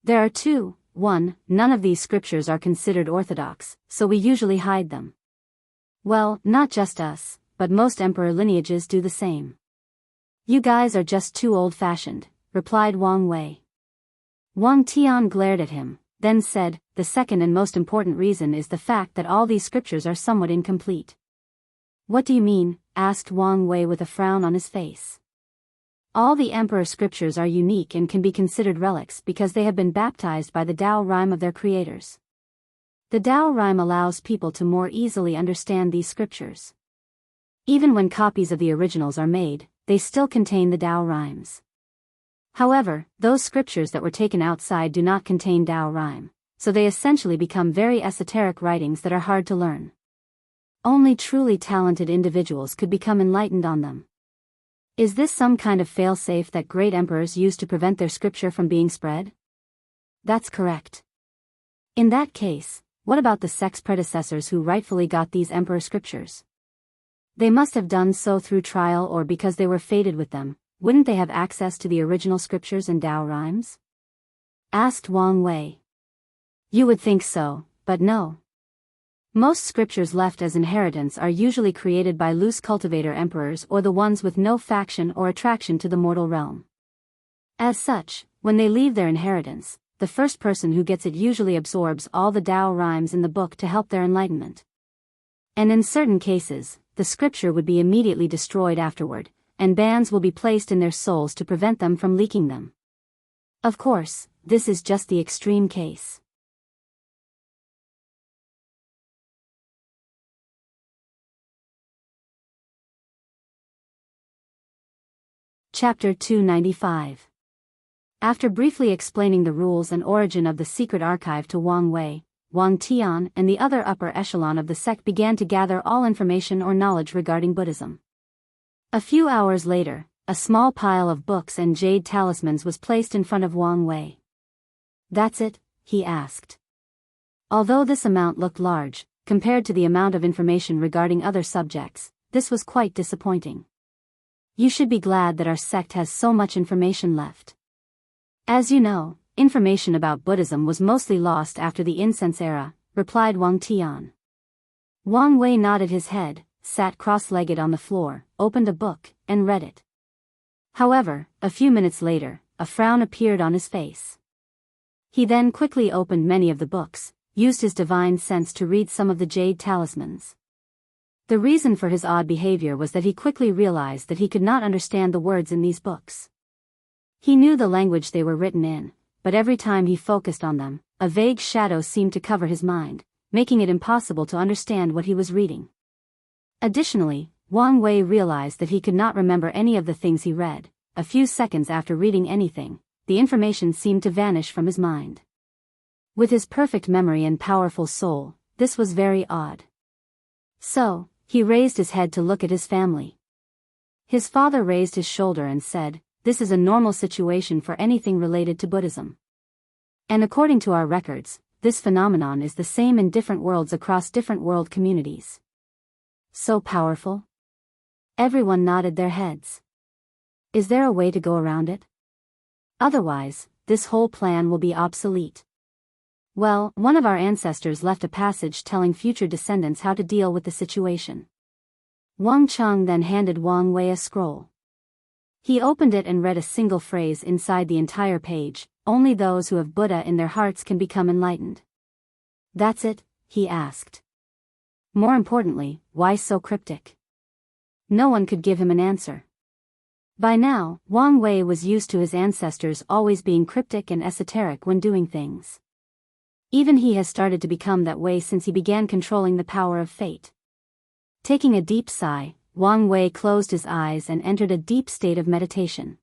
There are two. 1. None of these scriptures are considered orthodox, so we usually hide them. Well, not just us, but most emperor lineages do the same. You guys are just too old-fashioned, replied Wang Wei. Wang Tian glared at him, then said, the second and most important reason is the fact that all these scriptures are somewhat incomplete. What do you mean? Asked Wang Wei with a frown on his face. All the emperor scriptures are unique and can be considered relics because they have been baptized by the Tao rhyme of their creators. The Tao rhyme allows people to more easily understand these scriptures. Even when copies of the originals are made, they still contain the Tao rhymes. However, those scriptures that were taken outside do not contain Tao rhyme, so they essentially become very esoteric writings that are hard to learn. Only truly talented individuals could become enlightened on them. Is this some kind of fail-safe that great emperors use to prevent their scripture from being spread? That's correct. In that case, what about the sect's predecessors who rightfully got these emperor scriptures? They must have done so through trial or because they were fated with them. Wouldn't they have access to the original scriptures and Tao rhymes? Asked Wang Wei. You would think so, but no. Most scriptures left as inheritance are usually created by loose cultivator emperors or the ones with no faction or attraction to the mortal realm. As such, when they leave their inheritance, the first person who gets it usually absorbs all the Tao rhymes in the book to help their enlightenment. And in certain cases, the scripture would be immediately destroyed afterward, and bans will be placed in their souls to prevent them from leaking them. Of course, this is just the extreme case. Chapter 295. After briefly explaining the rules and origin of the secret archive to Wang Wei, Wang Tian and the other upper echelon of the sect began to gather all information or knowledge regarding Buddhism. A few hours later, a small pile of books and jade talismans was placed in front of Wang Wei. That's it? He asked. Although this amount looked large, compared to the amount of information regarding other subjects, this was quite disappointing. You should be glad that our sect has so much information left. As you know, information about Buddhism was mostly lost after the incense era, replied Wang Tian. Wang Wei nodded his head, sat cross-legged on the floor, opened a book, and read it. However, a few minutes later, a frown appeared on his face. He then quickly opened many of the books, used his divine sense to read some of the jade talismans. The reason for his odd behavior was that he quickly realized that he could not understand the words in these books. He knew the language they were written in, but every time he focused on them, a vague shadow seemed to cover his mind, making it impossible to understand what he was reading. Additionally, Wang Wei realized that he could not remember any of the things he read. A few seconds after reading anything, the information seemed to vanish from his mind. With his perfect memory and powerful soul, this was very odd. So, he raised his head to look at his family. His father raised his shoulder and said, "This is a normal situation for anything related to Buddhism. And according to our records, this phenomenon is the same in different worlds across different world communities." So powerful? Everyone nodded their heads. Is there a way to go around it? Otherwise, this whole plan will be obsolete. Well, one of our ancestors left a passage telling future descendants how to deal with the situation. Wang Cheng then handed Wang Wei a scroll. He opened it and read a single phrase inside the entire page: "Only those who have Buddha in their hearts can become enlightened." That's it? He asked. More importantly, why so cryptic? No one could give him an answer. By now, Wang Wei was used to his ancestors always being cryptic and esoteric when doing things. Even he has started to become that way since he began controlling the power of fate. Taking a deep sigh, Wang Wei closed his eyes and entered a deep state of meditation.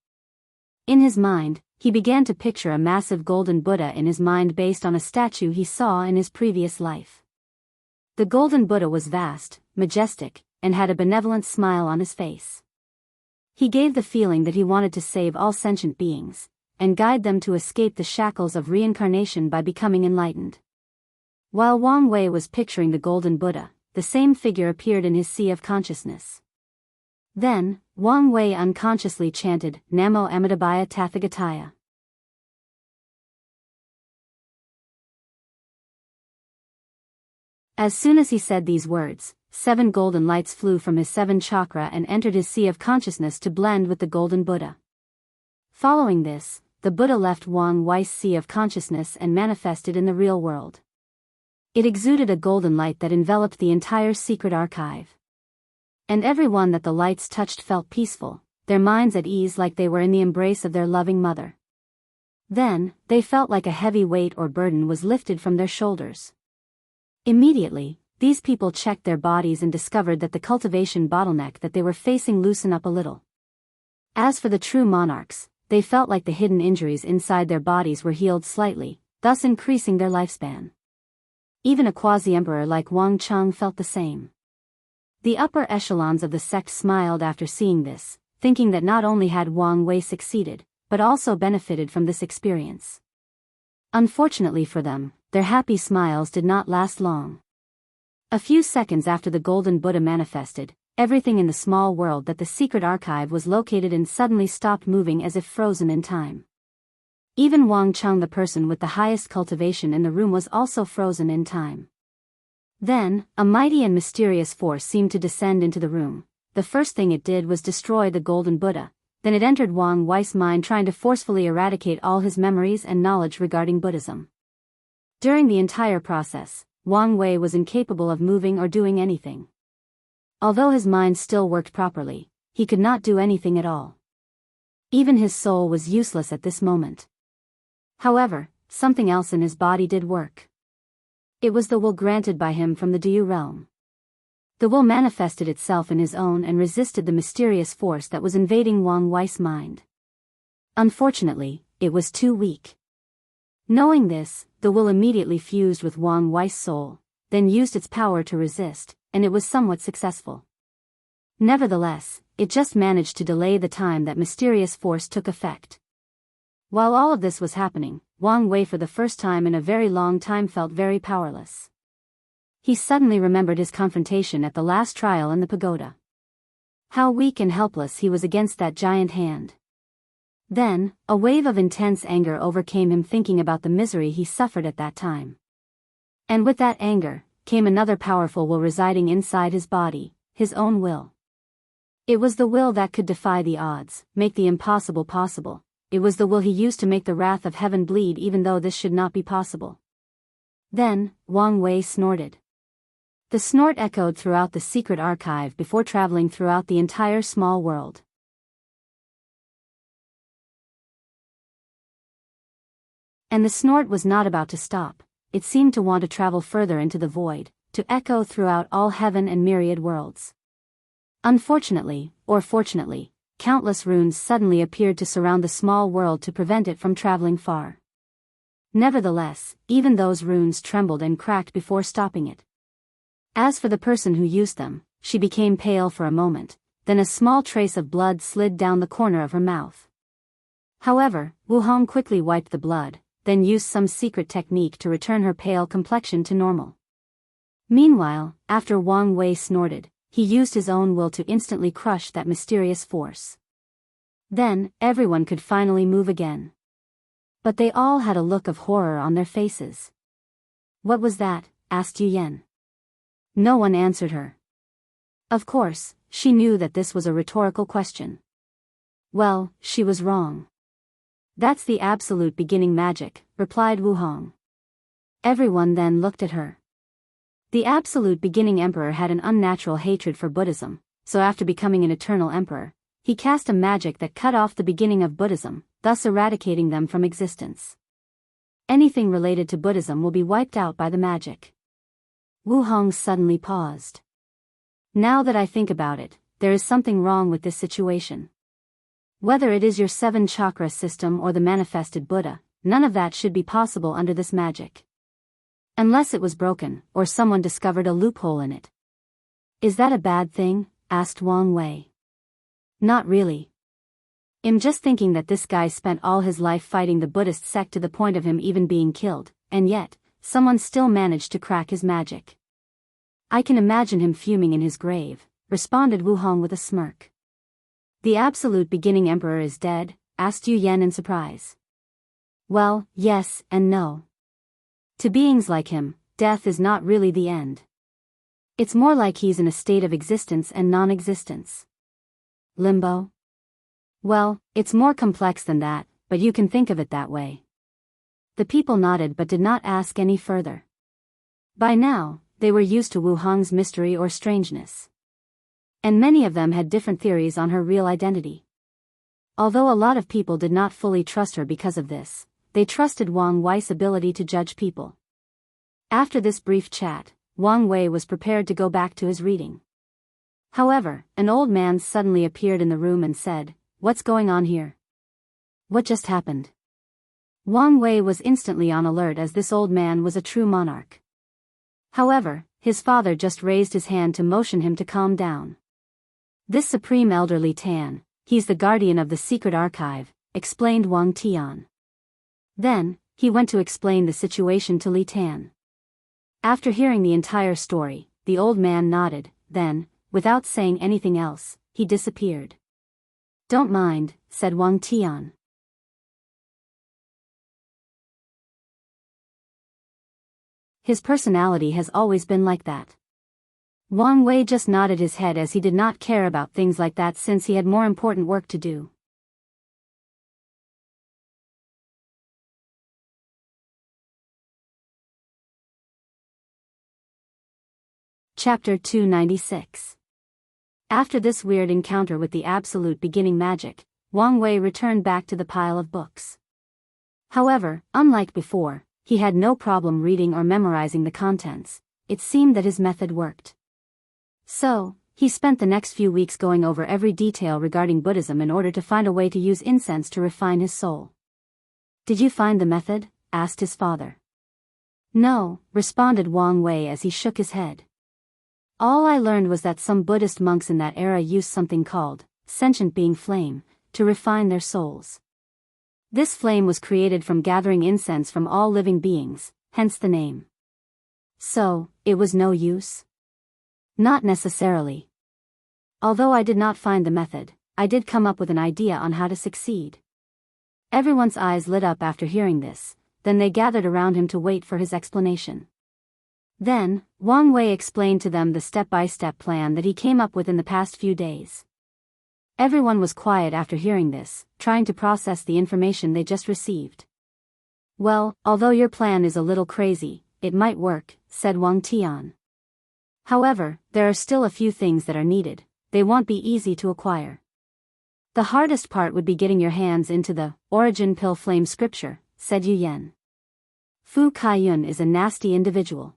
In his mind, he began to picture a massive golden Buddha in his mind based on a statue he saw in his previous life. The golden Buddha was vast, majestic, and had a benevolent smile on his face. He gave the feeling that he wanted to save all sentient beings, and guide them to escape the shackles of reincarnation by becoming enlightened. While Wang Wei was picturing the golden Buddha, the same figure appeared in his sea of consciousness. Then, Wang Wei unconsciously chanted, "Namo Amitabhaya Tathagataya." As soon as he said these words, 7 golden lights flew from his 7 chakra and entered his sea of consciousness to blend with the golden Buddha. Following this, the Buddha left Wang Wei's sea of consciousness and manifested in the real world. It exuded a golden light that enveloped the entire secret archive. And everyone that the lights touched felt peaceful, their minds at ease like they were in the embrace of their loving mother. Then, they felt like a heavy weight or burden was lifted from their shoulders. Immediately, these people checked their bodies and discovered that the cultivation bottleneck that they were facing loosened up a little. As for the true monarchs, they felt like the hidden injuries inside their bodies were healed slightly, thus increasing their lifespan. Even a quasi-emperor like Wang Cheng felt the same. The upper echelons of the sect smiled after seeing this, thinking that not only had Wang Wei succeeded, but also benefited from this experience. Unfortunately for them, their happy smiles did not last long. A few seconds after the golden Buddha manifested, everything in the small world that the secret archive was located in suddenly stopped moving as if frozen in time. Even Wang Cheng, the person with the highest cultivation in the room, was also frozen in time. Then, a mighty and mysterious force seemed to descend into the room. The first thing it did was destroy the golden Buddha, then it entered Wang Wei's mind, trying to forcefully eradicate all his memories and knowledge regarding Buddhism. During the entire process, Wang Wei was incapable of moving or doing anything. Although his mind still worked properly, he could not do anything at all. Even his soul was useless at this moment. However, something else in his body did work. It was the will granted by him from the Diyu realm. The will manifested itself in his own and resisted the mysterious force that was invading Wang Wei's mind. Unfortunately, it was too weak. Knowing this, the will immediately fused with Wang Wei's soul, then used its power to resist, and it was somewhat successful. Nevertheless, it just managed to delay the time that mysterious force took effect. While all of this was happening, Wang Wei for the first time in a very long time felt very powerless. He suddenly remembered his confrontation at the last trial in the pagoda. How weak and helpless he was against that giant hand. Then, a wave of intense anger overcame him, thinking about the misery he suffered at that time. And with that anger, came another powerful will residing inside his body, his own will. It was the will that could defy the odds, make the impossible possible. It was the will he used to make the wrath of heaven bleed, even though this should not be possible. Then, Wang Wei snorted. The snort echoed throughout the secret archive before traveling throughout the entire small world. And the snort was not about to stop. It seemed to want to travel further into the void, to echo throughout all heaven and myriad worlds. Unfortunately, or fortunately, countless runes suddenly appeared to surround the small world to prevent it from traveling far. Nevertheless, even those runes trembled and cracked before stopping it. As for the person who used them, she became pale for a moment, then a small trace of blood slid down the corner of her mouth. However, Wu Hong quickly wiped the blood, then used some secret technique to return her pale complexion to normal. Meanwhile, after Wang Wei snorted, he used his own will to instantly crush that mysterious force. Then, everyone could finally move again. But they all had a look of horror on their faces. "What was that?" asked Yu Yan. No one answered her. Of course, she knew that this was a rhetorical question. Well, she was wrong. "That's the absolute beginning magic," replied Wu Hong. Everyone then looked at her. The absolute beginning emperor had an unnatural hatred for Buddhism, so after becoming an eternal emperor, he cast a magic that cut off the beginning of Buddhism, thus eradicating them from existence. Anything related to Buddhism will be wiped out by the magic. Wu Hong suddenly paused. Now that I think about it, there is something wrong with this situation. Whether it is your 7 chakra system or the manifested Buddha, none of that should be possible under this magic. Unless it was broken, or someone discovered a loophole in it. Is that a bad thing? Asked Wang Wei. Not really. I'm just thinking that this guy spent all his life fighting the Buddhist sect to the point of him even being killed, and yet, someone still managed to crack his magic. I can imagine him fuming in his grave, responded Wu Hong with a smirk. The absolute beginning emperor is dead? Asked Yu Yan in surprise. Well, yes and no. To beings like him, death is not really the end. It's more like he's in a state of existence and non-existence. Limbo? Well, it's more complex than that, but you can think of it that way. The people nodded but did not ask any further. By now, they were used to Wu Hong's mystery or strangeness. And many of them had different theories on her real identity. Although a lot of people did not fully trust her because of this, they trusted Wang Wei's ability to judge people. After this brief chat, Wang Wei was prepared to go back to his reading. However, an old man suddenly appeared in the room and said, "What's going on here? What just happened?" Wang Wei was instantly on alert as this old man was a true monarch. However, his father just raised his hand to motion him to calm down. "This supreme elderly Tan, he's the guardian of the secret archive," explained Wang Tian. Then, he went to explain the situation to Li Tan. After hearing the entire story, the old man nodded, then, without saying anything else, he disappeared. "Don't mind," said Wang Tian. His personality has always been like that. Wang Wei just nodded his head as he did not care about things like that since he had more important work to do. Chapter 296. After this weird encounter with the absolute beginning magic, Wang Wei returned back to the pile of books. However, unlike before, he had no problem reading or memorizing the contents. It seemed that his method worked. So, he spent the next few weeks going over every detail regarding Buddhism in order to find a way to use incense to refine his soul. "Did you find the method?" asked his father. "No," responded Wang Wei as he shook his head. "All I learned was that some Buddhist monks in that era used something called sentient being flame to refine their souls. This flame was created from gathering incense from all living beings, hence the name." "So, it was no use?" "Not necessarily. Although I did not find the method, I did come up with an idea on how to succeed." Everyone's eyes lit up after hearing this, then they gathered around him to wait for his explanation. Then, Wang Wei explained to them the step-by-step plan that he came up with in the past few days. Everyone was quiet after hearing this, trying to process the information they just received. "Well, although your plan is a little crazy, it might work," said Wang Tian. "However, there are still a few things that are needed. They won't be easy to acquire. The hardest part would be getting your hands into the origin pill flame scripture," said Yu Yan. "Fu Kaiyun is a nasty individual.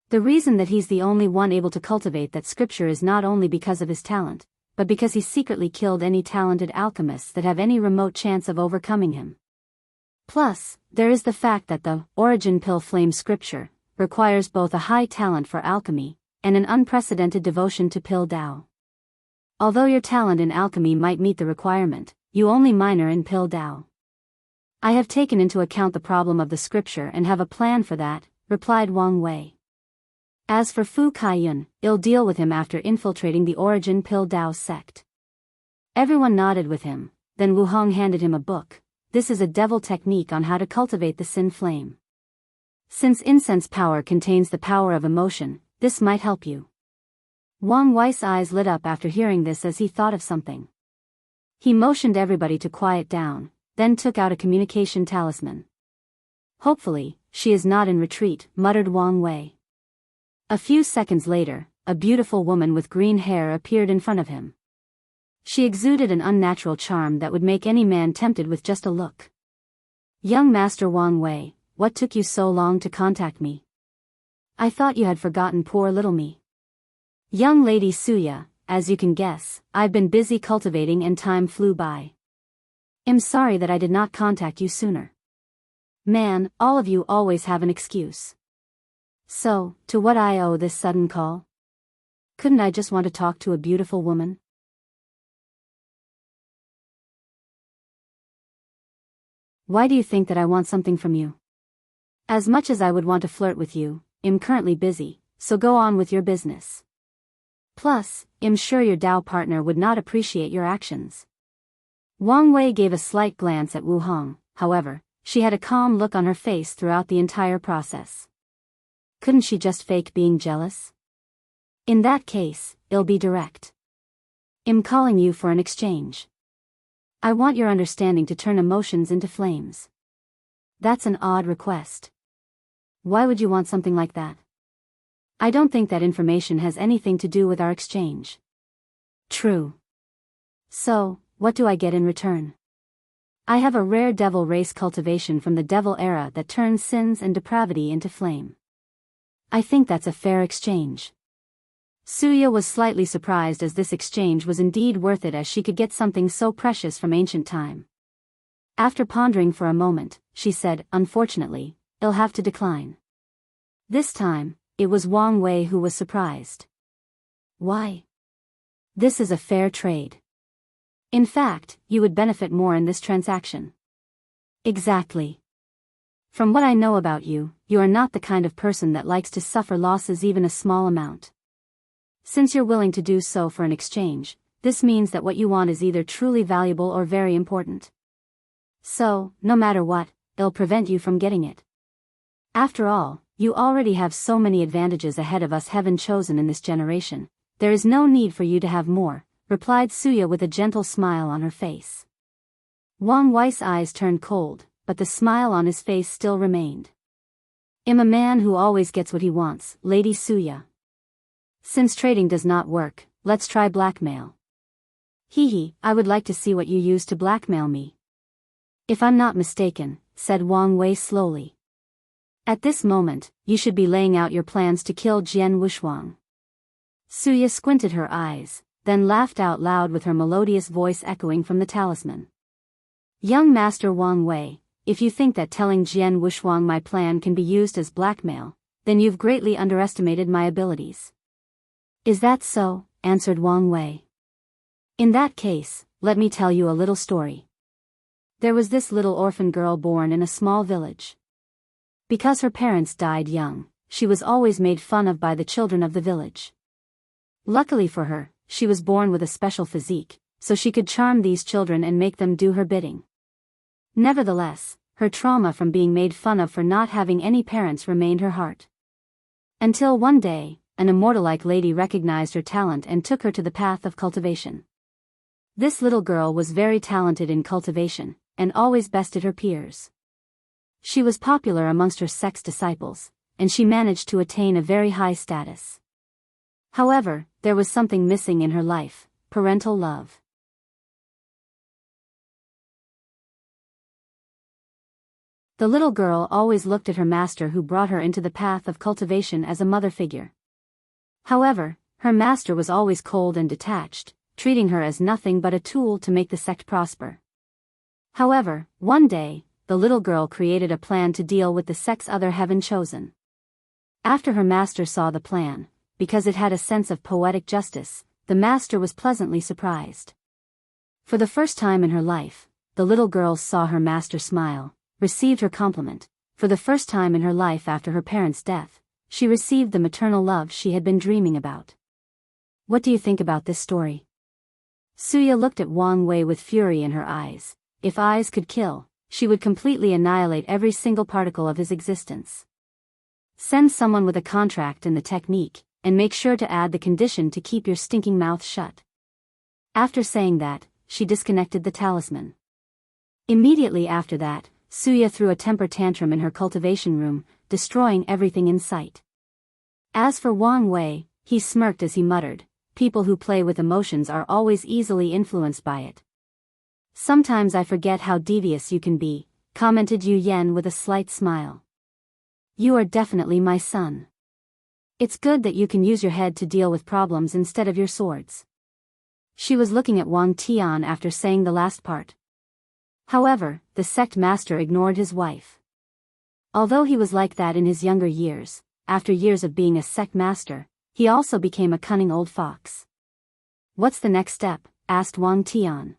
The reason that he's the only one able to cultivate that scripture is not only because of his talent, but because he secretly killed any talented alchemists that have any remote chance of overcoming him. Plus, there is the fact that the origin pill flame scripture requires both a high talent for alchemy and an unprecedented devotion to pill Dao. Although your talent in alchemy might meet the requirement, you only minor in pill Dao. I have taken into account the problem of the scripture and have a plan for that," replied Wang Wei. "As for Fu Kaiyun, I'll deal with him after infiltrating the origin pill Dao sect." Everyone nodded with him, then Wu Hong handed him a book. "This is a devil technique on how to cultivate the sin flame. Since incense power contains the power of emotion, this might help you." Wang Wei's eyes lit up after hearing this as he thought of something. He motioned everybody to quiet down, then took out a communication talisman. "Hopefully, she is not in retreat," muttered Wang Wei. A few seconds later, a beautiful woman with green hair appeared in front of him. She exuded an unnatural charm that would make any man tempted with just a look. "Young Master Wang Wei, what took you so long to contact me? I thought you had forgotten poor little me." "Young Lady Suya, as you can guess, I've been busy cultivating and time flew by. I'm sorry that I did not contact you sooner." "Man, all of you always have an excuse. So, to what I owe this sudden call? Couldn't I just want to talk to a beautiful woman?" "Why do you think that I want something from you? As much as I would want to flirt with you, I'm currently busy, so go on with your business. Plus, I'm sure your Dao partner would not appreciate your actions." Wang Wei gave a slight glance at Wu Hong, however, she had a calm look on her face throughout the entire process. Couldn't she just fake being jealous? In that case, I'll be direct. I'm calling you for an exchange. I want your understanding to turn emotions into flames. That's an odd request. Why would you want something like that? I don't think that information has anything to do with our exchange. True. So, what do I get in return? I have a rare devil race cultivation from the devil era that turns sins and depravity into flame. I think that's a fair exchange. Suya was slightly surprised as this exchange was indeed worth it, as she could get something so precious from ancient time. After pondering for a moment, she said, "Unfortunately, I'll have to decline." This time, it was Wang Wei who was surprised. Why? This is a fair trade. In fact, you would benefit more in this transaction. Exactly. From what I know about you, you are not the kind of person that likes to suffer losses, even a small amount. Since you're willing to do so for an exchange, this means that what you want is either truly valuable or very important. So, no matter what, it'll prevent you from getting it. After all, you already have so many advantages ahead of us heaven chosen in this generation. There is no need for you to have more, replied Suya with a gentle smile on her face. Wang Wei's eyes turned cold, but the smile on his face still remained. I'm a man who always gets what he wants, Lady Suya. Since trading does not work, let's try blackmail. Hee, I would like to see what you use to blackmail me. If I'm not mistaken, said Wang Wei slowly. At this moment, you should be laying out your plans to kill Jian Wuxuang. Suya squinted her eyes, then laughed out loud with her melodious voice echoing from the talisman. Young Master Wang Wei, if you think that telling Jian Wuxuang my plan can be used as blackmail, then you've greatly underestimated my abilities. Is that so? Answered Wang Wei. In that case, let me tell you a little story. There was this little orphan girl born in a small village. Because her parents died young, she was always made fun of by the children of the village. Luckily for her, she was born with a special physique, so she could charm these children and make them do her bidding. Nevertheless, her trauma from being made fun of for not having any parents remained her heart. Until one day, an immortal-like lady recognized her talent and took her to the path of cultivation. This little girl was very talented in cultivation, and always bested her peers. She was popular amongst her sect's disciples, and she managed to attain a very high status. However, there was something missing in her life: parental love. The little girl always looked at her master who brought her into the path of cultivation as a mother figure. However, her master was always cold and detached, treating her as nothing but a tool to make the sect prosper. However, one day, the little girl created a plan to deal with the sect's other heaven chosen. After her master saw the plan, because it had a sense of poetic justice, the master was pleasantly surprised. For the first time in her life, the little girl saw her master smile, received her compliment. For the first time in her life after her parents' death, she received the maternal love she had been dreaming about. What do you think about this story? Suya looked at Wang Wei with fury in her eyes. If eyes could kill, she would completely annihilate every single particle of his existence. Send someone with a contract and the technique, and make sure to add the condition to keep your stinking mouth shut. After saying that, she disconnected the talisman. Immediately after that, Suya threw a temper tantrum in her cultivation room, destroying everything in sight. As for Wang Wei, he smirked as he muttered, "People who play with emotions are always easily influenced by it." "Sometimes I forget how devious you can be," commented Yu Yen with a slight smile. "You are definitely my son. It's good that you can use your head to deal with problems instead of your swords." She was looking at Wang Tian after saying the last part. However, the sect master ignored his wife. Although he was like that in his younger years, after years of being a sect master, he also became a cunning old fox. "What's the next step?" asked Wang Tian.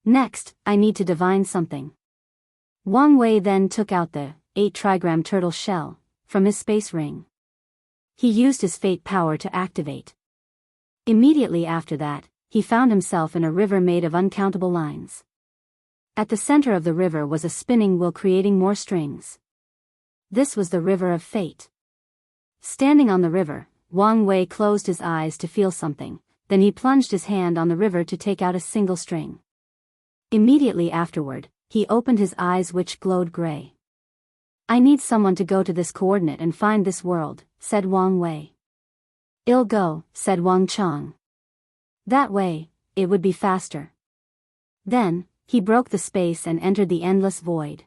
"Next, I need to divine something." Wang Wei then took out the 8 trigram turtle shell from his space ring. He used his fate power to activate. Immediately after that, he found himself in a river made of uncountable lines. At the center of the river was a spinning wheel creating more strings. This was the river of fate. Standing on the river, Wang Wei closed his eyes to feel something, then he plunged his hand on the river to take out a single string. Immediately afterward, he opened his eyes which glowed gray. I need someone to go to this coordinate and find this world, said Wang Wei. I'll go, said Wang Chang. That way, it would be faster. Then, he broke the space and entered the endless void.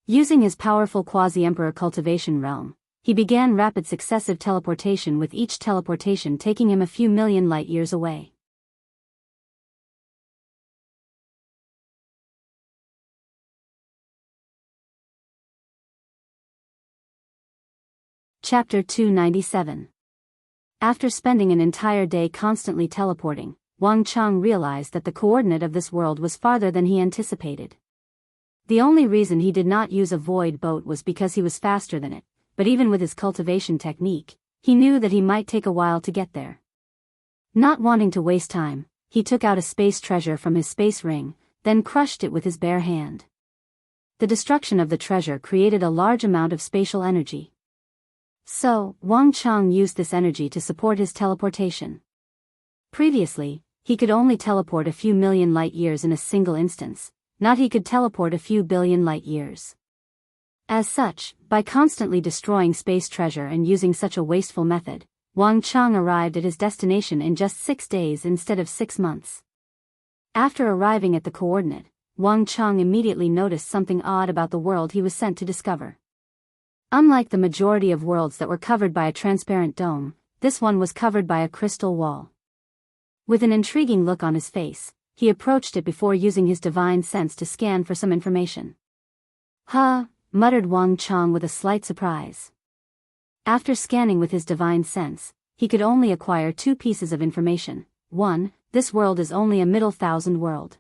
Using his powerful quasi-emperor cultivation realm, he began rapid successive teleportation, with each teleportation taking him a few million light-years away. Chapter 297. After spending an entire day constantly teleporting, Wang Chang realized that the coordinate of this world was farther than he anticipated. The only reason he did not use a void boat was because he was faster than it, but even with his cultivation technique, he knew that he might take a while to get there. Not wanting to waste time, he took out a space treasure from his space ring, then crushed it with his bare hand. The destruction of the treasure created a large amount of spatial energy. So, Wang Chang used this energy to support his teleportation. Previously, he could only teleport a few million light-years in a single instance, not he could teleport a few billion light-years. As such, by constantly destroying space treasure and using such a wasteful method, Wang Chang arrived at his destination in just 6 days instead of 6 months. After arriving at the coordinate, Wang Chang immediately noticed something odd about the world he was sent to discover. Unlike the majority of worlds that were covered by a transparent dome, this one was covered by a crystal wall. With an intriguing look on his face, he approached it before using his divine sense to scan for some information. Huh, muttered Wang Chang with a slight surprise. After scanning with his divine sense, he could only acquire 2 pieces of information. 1. This world is only a middle thousand world.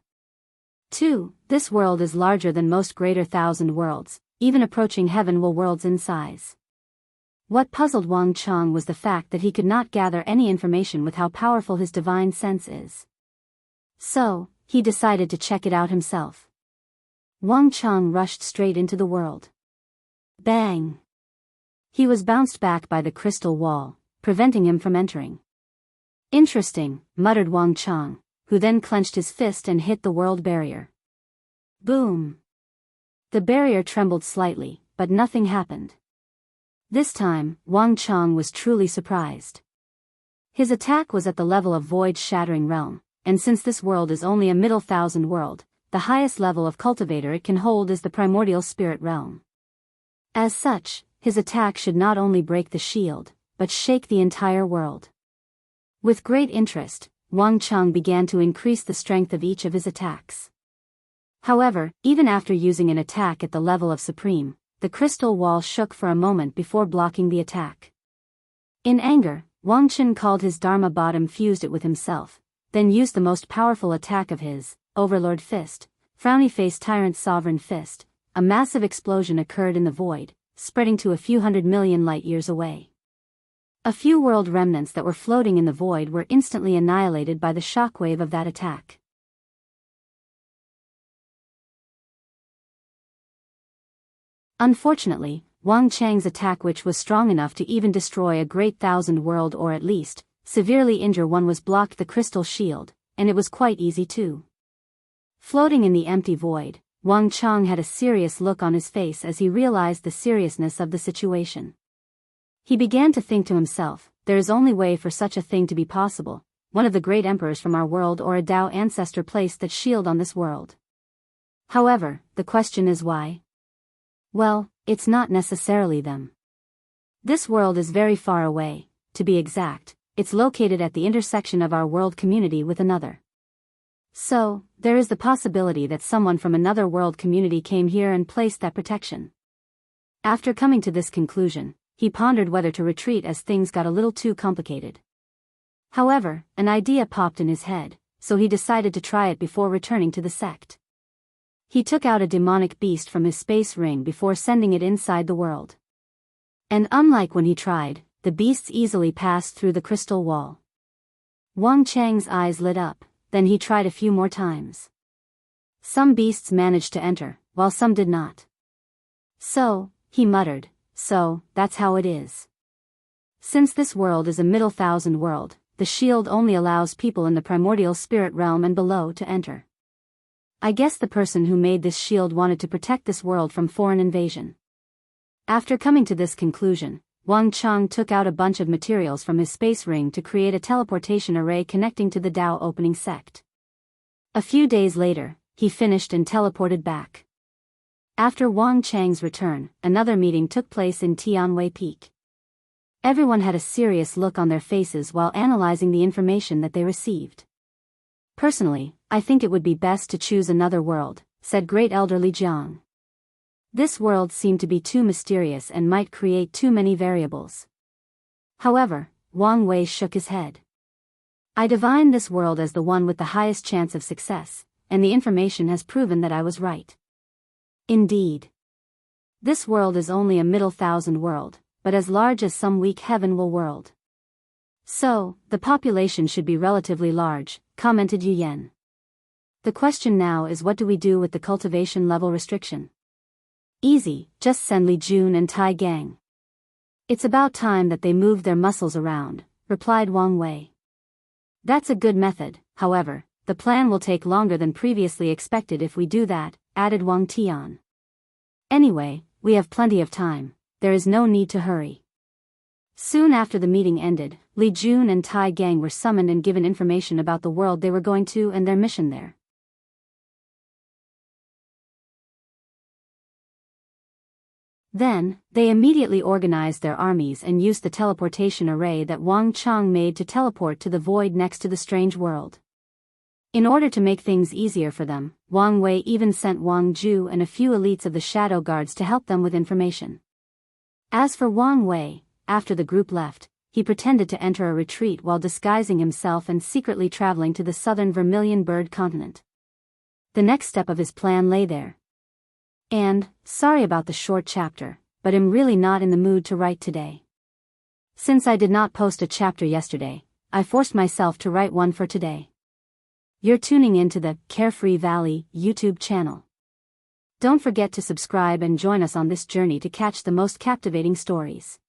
2. This world is larger than most greater thousand worlds, even approaching heaven-will worlds in size. What puzzled Wang Chang was the fact that he could not gather any information with how powerful his divine sense is. So, he decided to check it out himself. Wang Chang rushed straight into the world. Bang! He was bounced back by the crystal wall, preventing him from entering. Interesting, muttered Wang Chang, who then clenched his fist and hit the world barrier. Boom! The barrier trembled slightly, but nothing happened. This time, Wang Chang was truly surprised. His attack was at the level of void-shattering realm, and since this world is only a middle thousand world, the highest level of cultivator it can hold is the primordial spirit realm. As such, his attack should not only break the shield, but shake the entire world. With great interest, Wang Chang began to increase the strength of each of his attacks. However, even after using an attack at the level of supreme, the crystal wall shook for a moment before blocking the attack. In anger, Wang Chen called his Dharma bottom, fused it with himself, then used the most powerful attack of his, Overlord Fist, Frowny Face Tyrant Sovereign Fist. A massive explosion occurred in the void, spreading to a few hundred million light-years away. A few world remnants that were floating in the void were instantly annihilated by the shockwave of that attack. Unfortunately, Wang Chang's attack, which was strong enough to even destroy a great thousand world or at least severely injure one, was blocked the crystal shield, and it was quite easy too. Floating in the empty void, Wang Chang had a serious look on his face as he realized the seriousness of the situation. He began to think to himself, there is only way for such a thing to be possible. One of the great emperors from our world or a Dao ancestor placed that shield on this world. However, the question is why? Well, it's not necessarily them. This world is very far away, to be exact, it's located at the intersection of our world community with another. So, there is the possibility that someone from another world community came here and placed that protection. After coming to this conclusion, he pondered whether to retreat as things got a little too complicated. However, an idea popped in his head, so he decided to try it before returning to the sect. He took out a demonic beast from his space ring before sending it inside the world. And unlike when he tried, the beasts easily passed through the crystal wall. Wang Chang's eyes lit up, then he tried a few more times. Some beasts managed to enter, while some did not. So, he muttered, so, that's how it is. Since this world is a middle thousand world, the shield only allows people in the primordial spirit realm and below to enter. I guess the person who made this shield wanted to protect this world from foreign invasion. After coming to this conclusion, Wang Chang took out a bunch of materials from his space ring to create a teleportation array connecting to the Dao opening sect. A few days later, he finished and teleported back. After Wang Chang's return, another meeting took place in Tianwei Peak. Everyone had a serious look on their faces while analyzing the information that they received. Personally, I think it would be best to choose another world, said Great Elder Li Jiang. This world seemed to be too mysterious and might create too many variables. However, Wang Wei shook his head. I divine this world as the one with the highest chance of success, and the information has proven that I was right. Indeed. This world is only a middle thousand world, but as large as some weak heavenwell world. So, the population should be relatively large, commented Yu Yan. The question now is, what do we do with the cultivation level restriction? Easy, just send Li Jun and Tai Gang. It's about time that they moved their muscles around, replied Wang Wei. That's a good method, however, the plan will take longer than previously expected if we do that, added Wang Tian. Anyway, we have plenty of time, there is no need to hurry. Soon after the meeting ended, Li Jun and Tai Gang were summoned and given information about the world they were going to and their mission there. Then, they immediately organized their armies and used the teleportation array that Wang Chang made to teleport to the void next to the strange world. In order to make things easier for them, Wang Wei even sent Wang Ju and a few elites of the Shadow Guards to help them with information. As for Wang Wei, after the group left, he pretended to enter a retreat while disguising himself and secretly traveling to the southern Vermilion Bird continent. The next step of his plan lay there. And, sorry about the short chapter, but I'm really not in the mood to write today. Since I did not post a chapter yesterday, I forced myself to write one for today. You're tuning into the Carefree Valley YouTube channel. Don't forget to subscribe and join us on this journey to catch the most captivating stories.